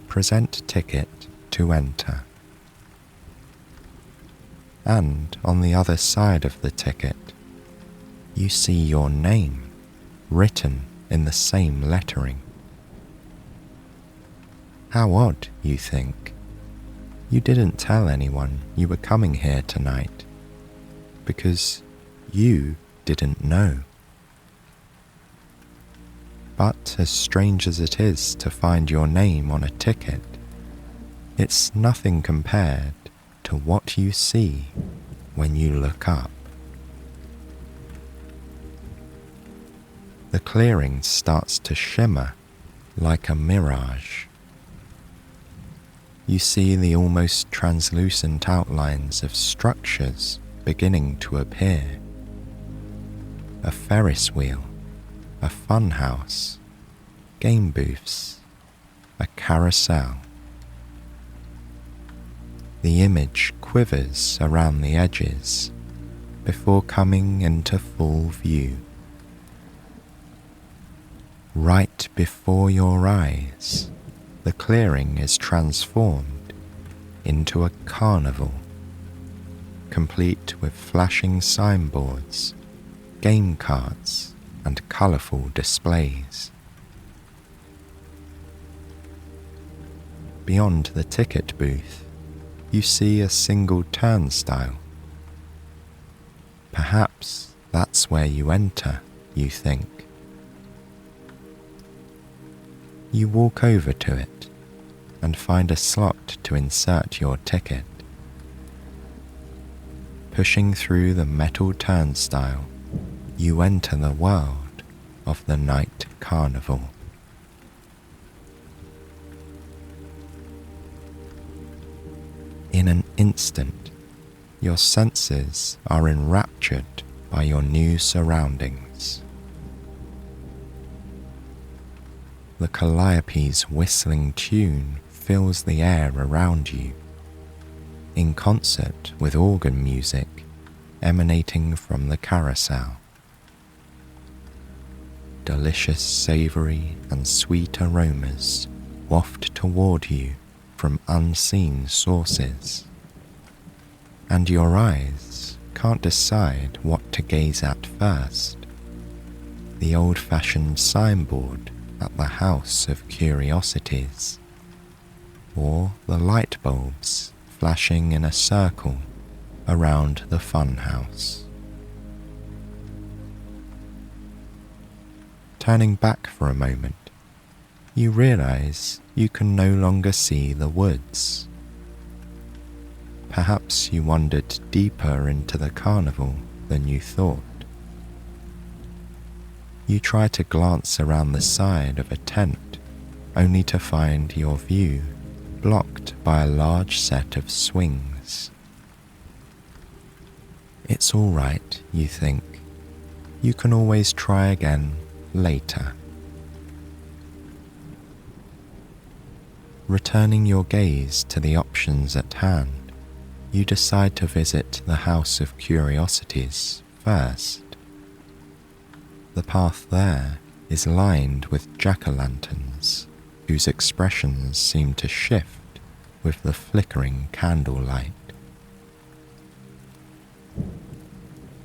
Present ticket to enter. And on the other side of the ticket, you see your name written in the same lettering. How odd, you think. You didn't tell anyone you were coming here tonight, because you didn't know. But as strange as it is to find your name on a ticket, it's nothing compared to what you see when you look up. The clearing starts to shimmer like a mirage. You see the almost translucent outlines of structures beginning to appear. A Ferris wheel, a fun house, game booths, a carousel. The image quivers around the edges, before coming into full view. Right before your eyes, the clearing is transformed into a carnival, complete with flashing signboards, game cards, and colourful displays. Beyond the ticket booth, you see a single turnstile. Perhaps that's where you enter, you think. You walk over to it and find a slot to insert your ticket. Pushing through the metal turnstile, you enter the world of the Night Carnival. In an instant, your senses are enraptured by your new surroundings. The calliope's whistling tune fills the air around you, in concert with organ music emanating from the carousel. Delicious savoury and sweet aromas waft toward you from unseen sources, and your eyes can't decide what to gaze at first: the old-fashioned signboard at the House of Curiosities, or the light bulbs flashing in a circle around the funhouse. Turning back for a moment, you realize you can no longer see the woods. Perhaps you wandered deeper into the carnival than you thought. You try to glance around the side of a tent, only to find your view blocked by a large set of swings. It's all right, you think. You can always try again later. Returning your gaze to the options at hand, you decide to visit the House of Curiosities first. The path there is lined with jack-o'-lanterns, whose expressions seem to shift with the flickering candlelight.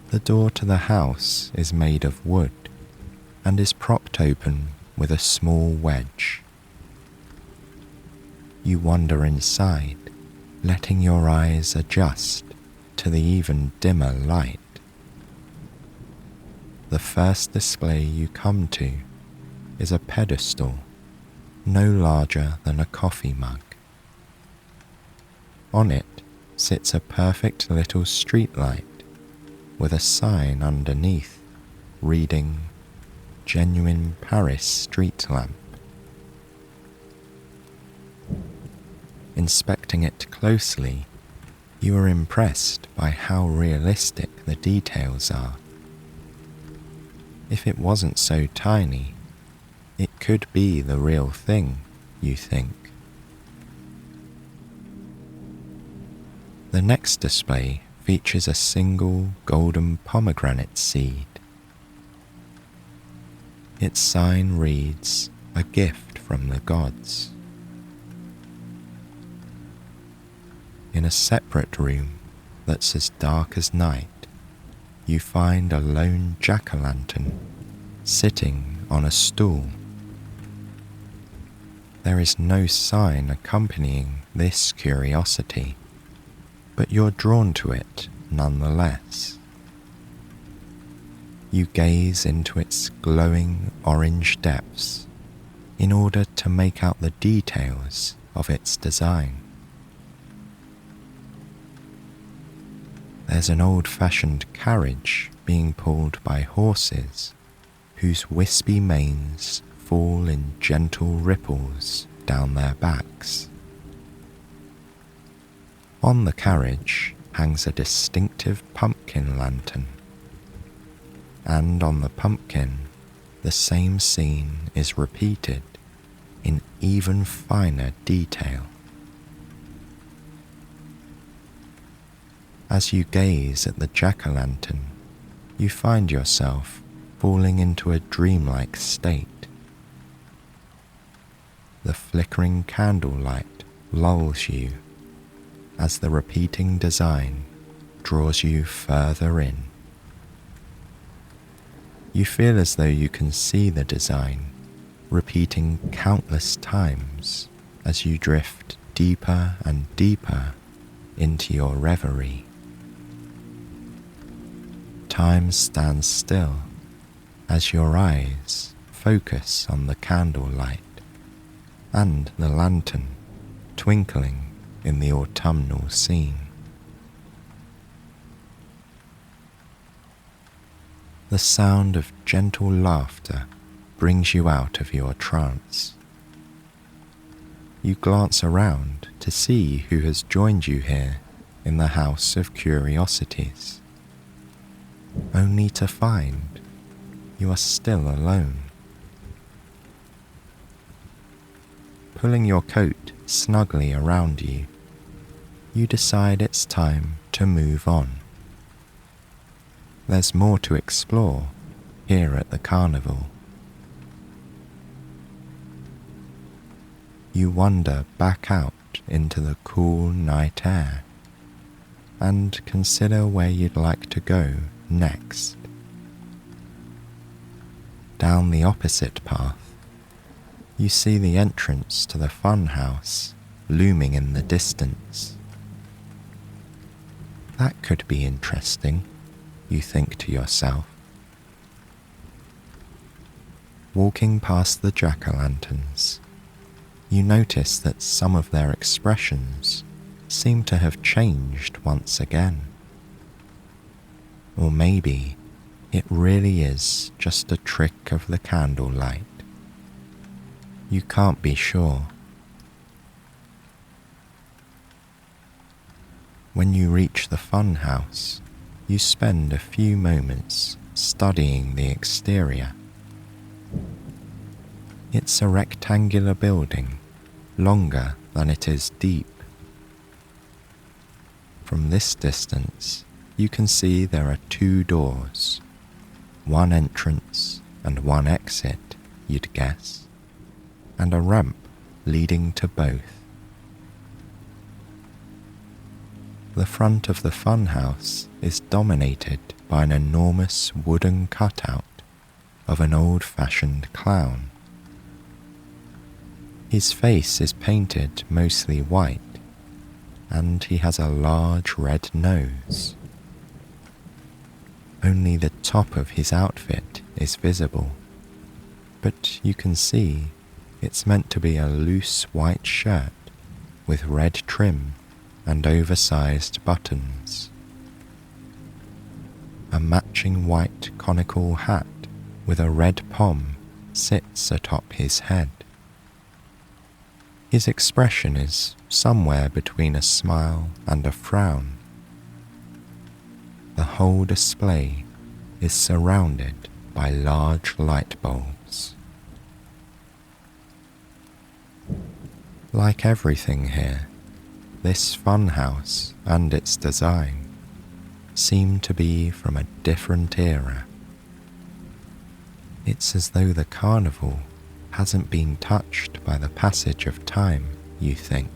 The door to the house is made of wood and is propped open with a small wedge. You wander inside, letting your eyes adjust to the even dimmer light. The first display you come to is a pedestal no larger than a coffee mug. On it sits a perfect little streetlight with a sign underneath reading "Genuine Paris Street Lamp." Inspecting it closely, you are impressed by how realistic the details are. If it wasn't so tiny, it could be the real thing, you think. The next display features a single golden pomegranate seed. Its sign reads, "A gift from the gods." In a separate room that's as dark as night, you find a lone jack-o'-lantern sitting on a stool. There is no sign accompanying this curiosity, but you're drawn to it nonetheless. You gaze into its glowing orange depths in order to make out the details of its design. There's an old-fashioned carriage being pulled by horses whose wispy manes fall in gentle ripples down their backs. On the carriage hangs a distinctive pumpkin lantern, and on the pumpkin the same scene is repeated in even finer detail. As you gaze at the jack-o'-lantern, you find yourself falling into a dreamlike state. The flickering candlelight lulls you as the repeating design draws you further in. You feel as though you can see the design repeating countless times as you drift deeper and deeper into your reverie. Time stands still as your eyes focus on the candlelight and the lantern twinkling in the autumnal scene. The sound of gentle laughter brings you out of your trance. You glance around to see who has joined you here in the House of Curiosities, only to find you are still alone. Pulling your coat snugly around you, you decide it's time to move on. There's more to explore here at the carnival. You wander back out into the cool night air and consider where you'd like to go next. Down the opposite path, you see the entrance to the fun house looming in the distance. That could be interesting, you think to yourself. Walking past the jack-o'-lanterns, you notice that some of their expressions seem to have changed once again. Or maybe it really is just a trick of the candlelight. You can't be sure. When you reach the fun house, you spend a few moments studying the exterior. It's a rectangular building, longer than it is deep. From this distance, you can see there are 2 doors, one entrance and one exit, you'd guess, and a ramp leading to both. The front of the funhouse is dominated by an enormous wooden cutout of an old-fashioned clown. His face is painted mostly white, and he has a large red nose. Only the top of his outfit is visible, but you can see it's meant to be a loose white shirt with red trim and oversized buttons. A matching white conical hat with a red pom sits atop his head. His expression is somewhere between a smile and a frown. The whole display is surrounded by large light bulbs. Like everything here, this funhouse and its design seem to be from a different era. It's as though the carnival hasn't been touched by the passage of time, you think.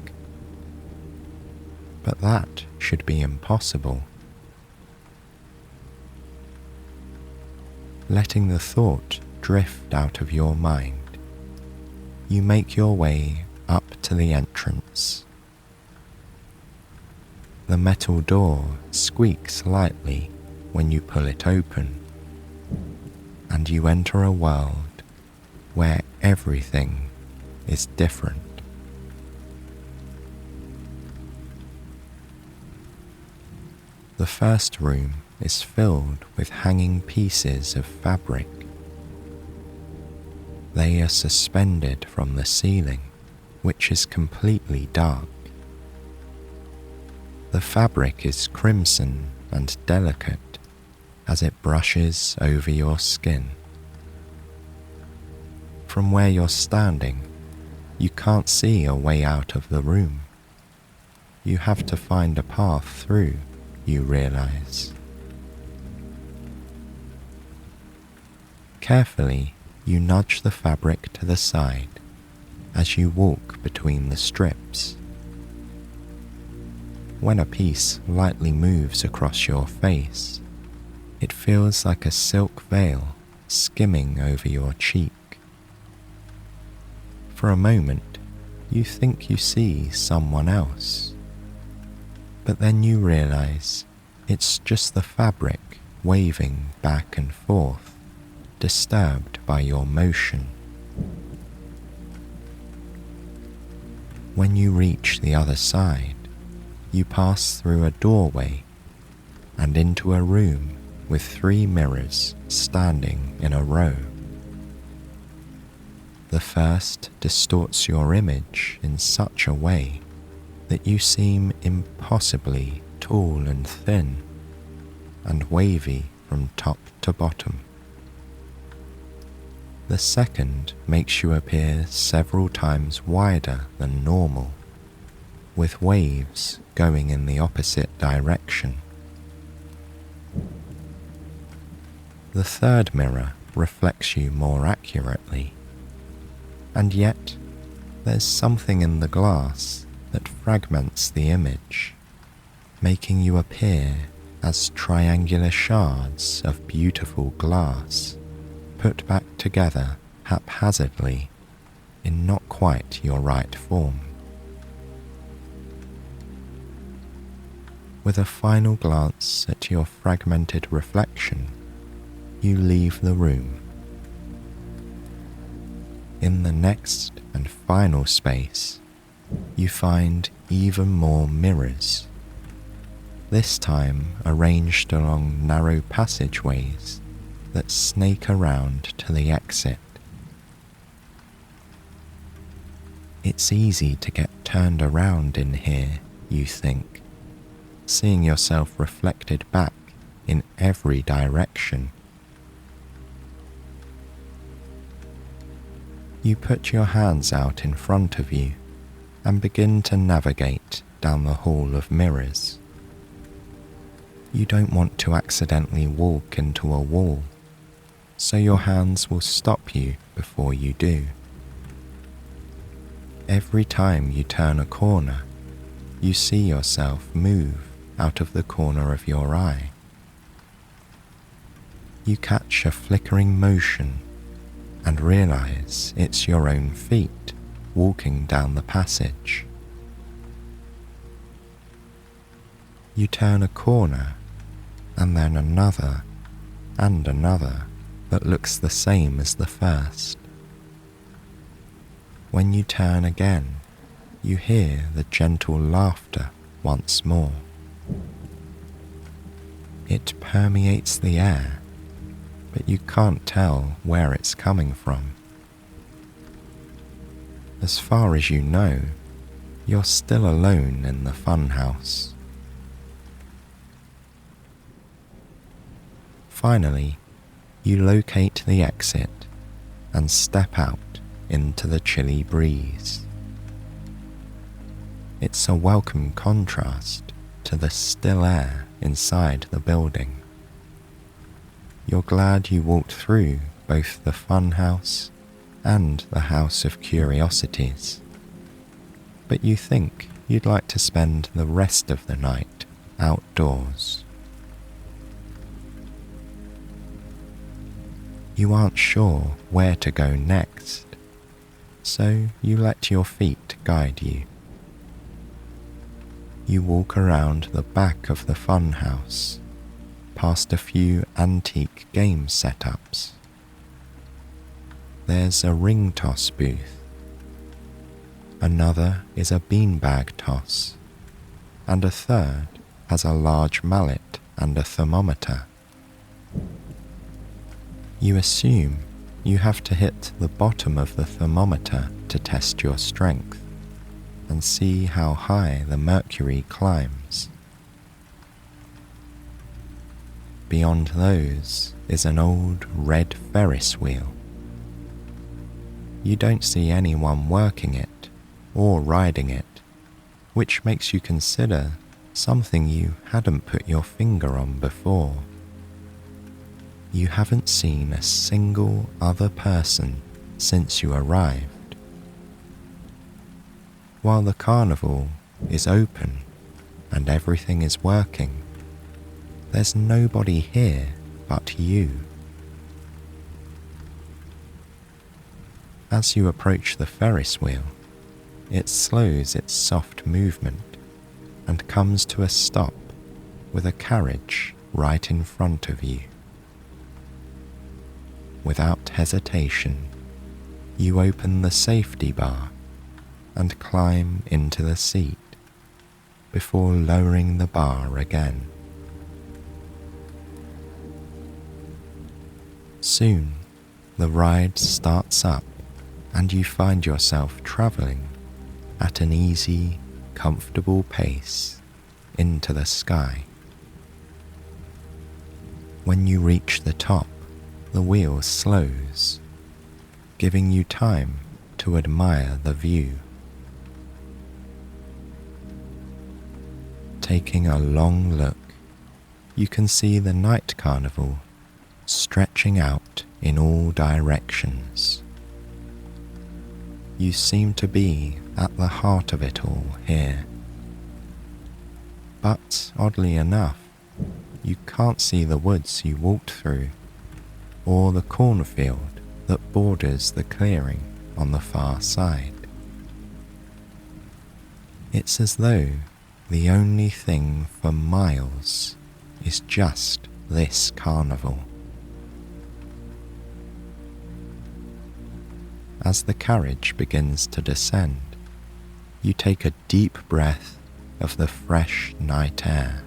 But that should be impossible. Letting the thought drift out of your mind, you make your way up to the entrance. The metal door squeaks lightly when you pull it open, and you enter a world where everything is different. The first room is filled with hanging pieces of fabric. They are suspended from the ceiling, which is completely dark. The fabric is crimson and delicate as it brushes over your skin. From where you're standing, you can't see a way out of the room. You have to find a path through you realize. Carefully, you nudge the fabric to the side as you walk between the strips. When a piece lightly moves across your face, it feels like a silk veil skimming over your cheek. For a moment, you think you see someone else, but then you realize it's just the fabric waving back and forth, disturbed by your motion. When you reach the other side, you pass through a doorway and into a room with 3 mirrors standing in a row. The first distorts your image in such a way that you seem impossibly tall and thin and wavy from top to bottom. The second makes you appear several times wider than normal, with waves going in the opposite direction. The third mirror reflects you more accurately, and yet there's something in the glass that fragments the image, making you appear as triangular shards of beautiful glass put back together haphazardly in not quite your right form. With a final glance at your fragmented reflection, you leave the room. In the next and final space, you find even more mirrors, this time arranged along narrow passageways that snake around to the exit. It's easy to get turned around in here, you think, seeing yourself reflected back in every direction. You put your hands out in front of you and begin to navigate down the hall of mirrors. You don't want to accidentally walk into a wall, so your hands will stop you before you do. Every time you turn a corner, you see yourself move out of the corner of your eye. You catch a flickering motion and realize it's your own feet walking down the passage. You turn a corner and then another and another that looks the same as the first. When you turn again, you hear the gentle laughter once more. It permeates the air, but you can't tell where it's coming from. As far as you know, you're still alone in the funhouse. Finally, you locate the exit and step out into the chilly breeze. It's a welcome contrast to the still air inside the building. You're glad you walked through both the funhouse and the House of Curiosities, but you think you'd like to spend the rest of the night outdoors. You aren't sure where to go next, so you let your feet guide you. You walk around the back of the funhouse, past a few antique game setups. There's a ring toss booth. Another is a beanbag toss, and a third has a large mallet and a thermometer. You assume you have to hit the bottom of the thermometer to test your strength and see how high the mercury climbs. Beyond those is an old red Ferris wheel. You don't see anyone working it or riding it, which makes you consider something you hadn't put your finger on before. You haven't seen a single other person since you arrived. While the carnival is open and everything is working, there's nobody here but you. As you approach the Ferris wheel, it slows its soft movement and comes to a stop with a carriage right in front of you. Without hesitation, you open the safety bar and climb into the seat before lowering the bar again. Soon, the ride starts up and you find yourself travelling at an easy, comfortable pace into the sky. When you reach the top, the wheel slows, giving you time to admire the view. Taking a long look, you can see the Night Carnival stretching out in all directions. You seem to be at the heart of it all here. But oddly enough, you can't see the woods you walked through, or the cornfield that borders the clearing on the far side. It's as though the only thing for miles is just this carnival. As the carriage begins to descend, you take a deep breath of the fresh night air.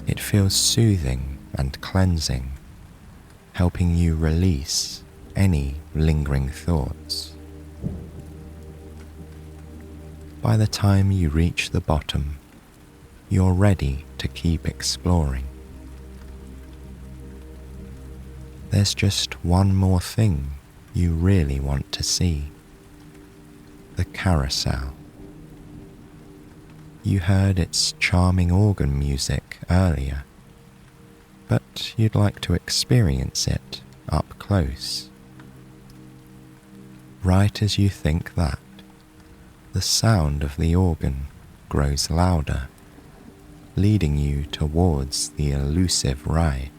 It feels soothing and cleansing, helping you release any lingering thoughts. By the time you reach the bottom, you're ready to keep exploring. There's just one more thing you really want to see: the carousel. You heard its charming organ music earlier, but you'd like to experience it up close. Right as you think that, the sound of the organ grows louder, leading you towards the elusive ride.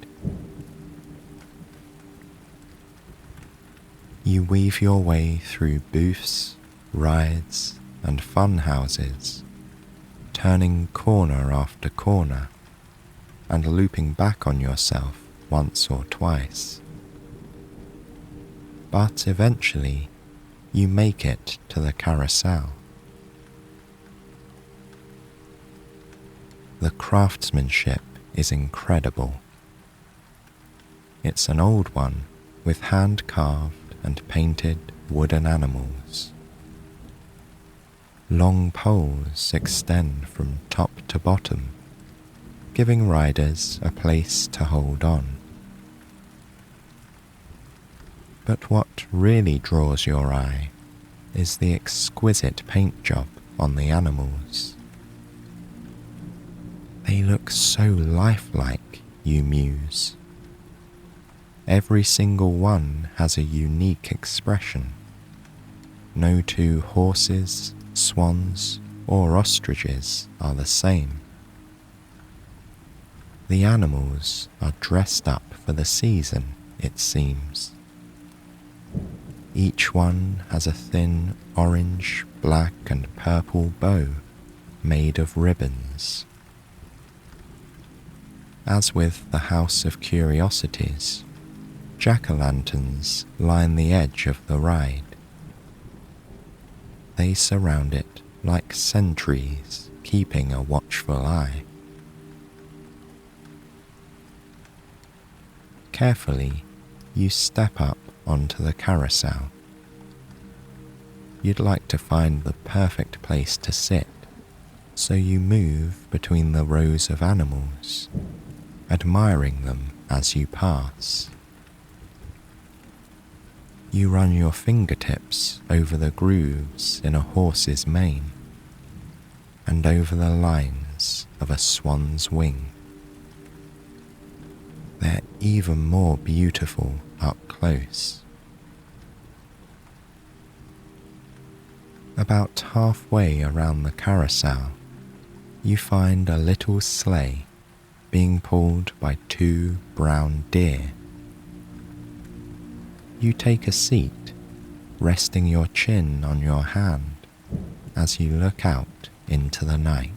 You weave your way through booths, rides, and fun houses, turning corner after corner and looping back on yourself once or twice. But eventually, you make it to the carousel. The craftsmanship is incredible. It's an old one with hand-carved and painted wooden animals. Long poles extend from top to bottom, giving riders a place to hold on. But what really draws your eye is the exquisite paint job on the animals. They look so lifelike, you muse. Every single one has a unique expression. No two horses, swans, or ostriches are the same. The animals are dressed up for the season, it seems. Each one has a thin orange, black, and purple bow made of ribbons. As with the House of Curiosities, jack-o'-lanterns line the edge of the ride. They surround it like sentries, keeping a watchful eye. Carefully, you step up onto the carousel. You'd like to find the perfect place to sit, so you move between the rows of animals, admiring them as you pass. You run your fingertips over the grooves in a horse's mane. and over the lines of a swan's wing. They're even more beautiful up close. About halfway around the carousel, you find a little sleigh being pulled by 2 brown deer. You take a seat, resting your chin on your hand as you look out into the night.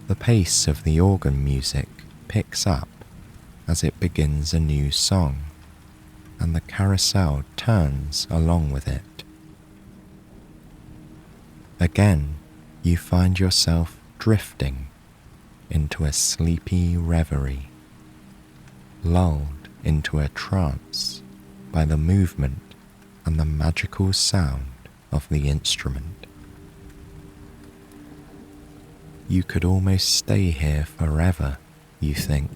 The pace of the organ music picks up as it begins a new song, and the carousel turns along with it. Again, you find yourself drifting into a sleepy reverie, lulled into a trance by the movement and the magical sound of the instrument. You could almost stay here forever, you think.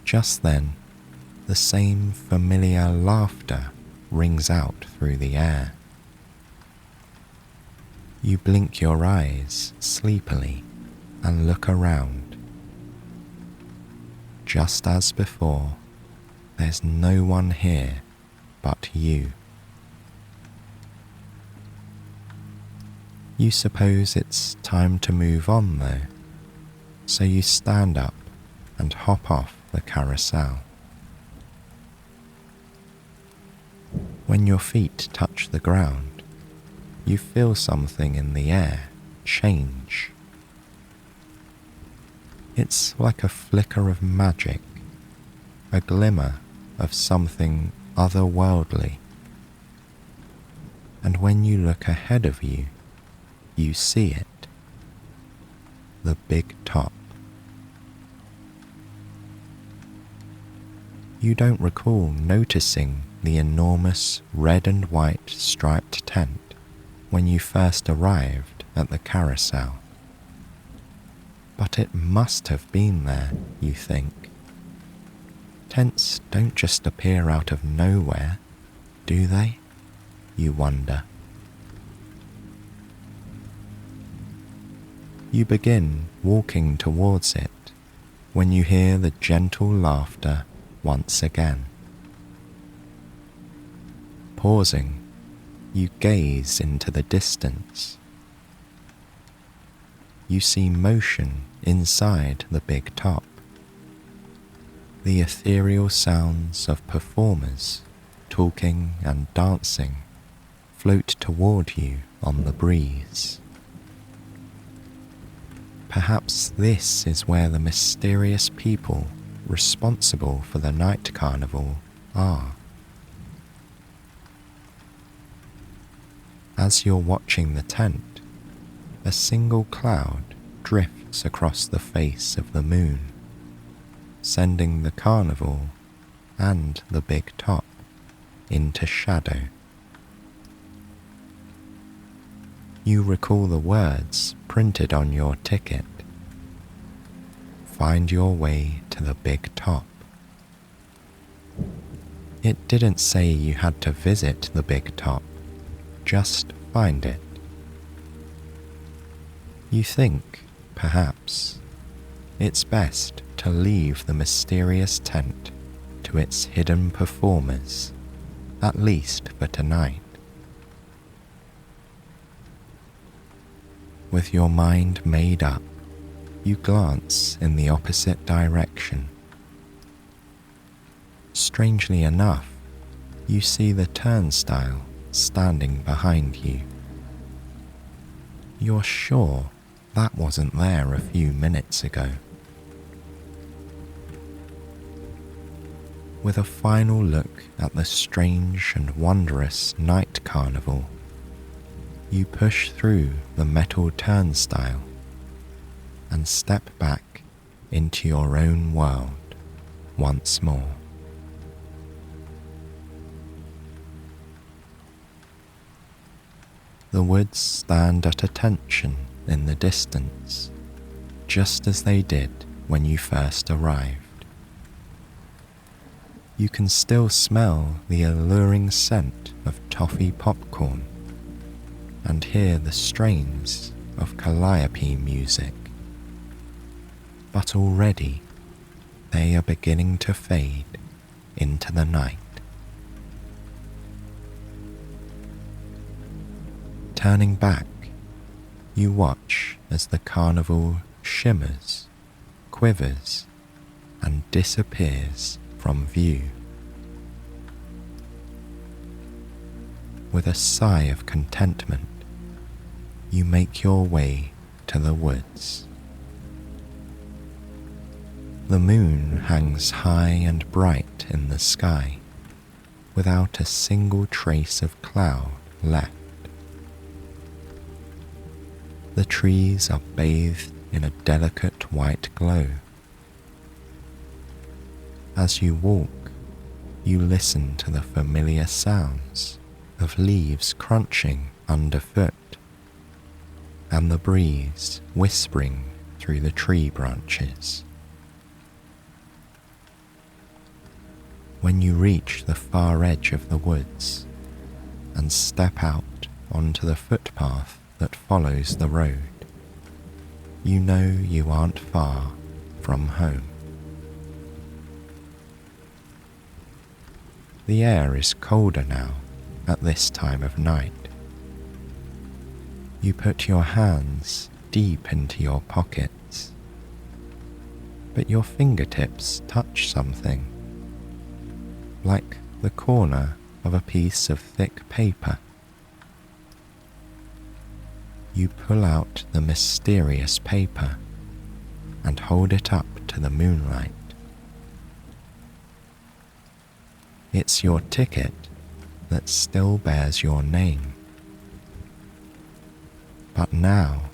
Just then, the same familiar laughter rings out through the air. You blink your eyes sleepily and look around. Just as before, there's no one here but you. You suppose it's time to move on though, so you stand up and hop off the carousel. When your feet touch the ground, you feel something in the air change. It's like a flicker of magic, a glimmer of something otherworldly. And when you look ahead of you, you see it, the big top. You don't recall noticing the enormous red and white striped tent when you first arrived at the carousel. But it must have been there, you think. Tents don't just appear out of nowhere, do they? You wonder. You begin walking towards it when you hear the gentle laughter once again. Pausing, you gaze into the distance. You see motion inside the big top. The ethereal sounds of performers talking and dancing float toward you on the breeze. Perhaps this is where the mysterious people responsible for the Night Carnival are. As you're watching the tent, a single cloud drifts across the face of the moon, sending the carnival and the big top into shadow. You recall the words printed on your ticket. Find your way to the big top. It didn't say you had to visit the big top, just find it. You think, perhaps, it's best to leave the mysterious tent to its hidden performers, at least for tonight. With your mind made up, you glance in the opposite direction. Strangely enough, you see the turnstile standing behind you. You're sure that wasn't there a few minutes ago. With a final look at the strange and wondrous Night Carnival, you push through the metal turnstile and step back into your own world once more. The woods stand at attention in the distance, just as they did when you first arrived. you can still smell the alluring scent of toffee popcorn and hear the strains of calliope music. But already they are beginning to fade into the night. Turning back, you watch as the carnival shimmers, quivers, and disappears from view. With a sigh of contentment, you make your way to the woods. The moon hangs high and bright in the sky, without a single trace of cloud left. The trees are bathed in a delicate white glow. As you walk, you listen to the familiar sounds of leaves crunching underfoot and the breeze whispering through the tree branches. When you reach the far edge of the woods and step out onto the footpath that follows the road, you know you aren't far from home. The air is colder now at this time of night. You put your hands deep into your pockets, but your fingertips touch something, like the corner of a piece of thick paper. You pull out the mysterious paper and hold it up to the moonlight. It's your ticket that still bears your name, but now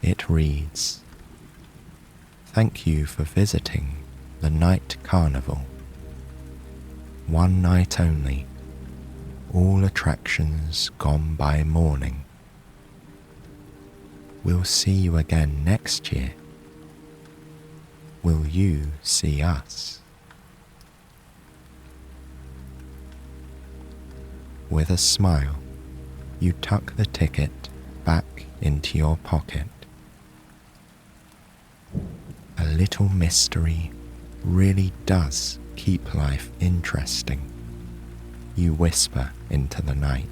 it reads, "Thank you for visiting the Night Carnival. One night only, all attractions gone by morning. We'll see you again next year. Will you see us?" With a smile, you tuck the ticket back into your pocket. A little mystery really does keep life interesting, you whisper into the night,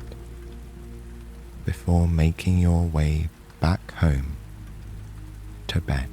before making your way back home to bed.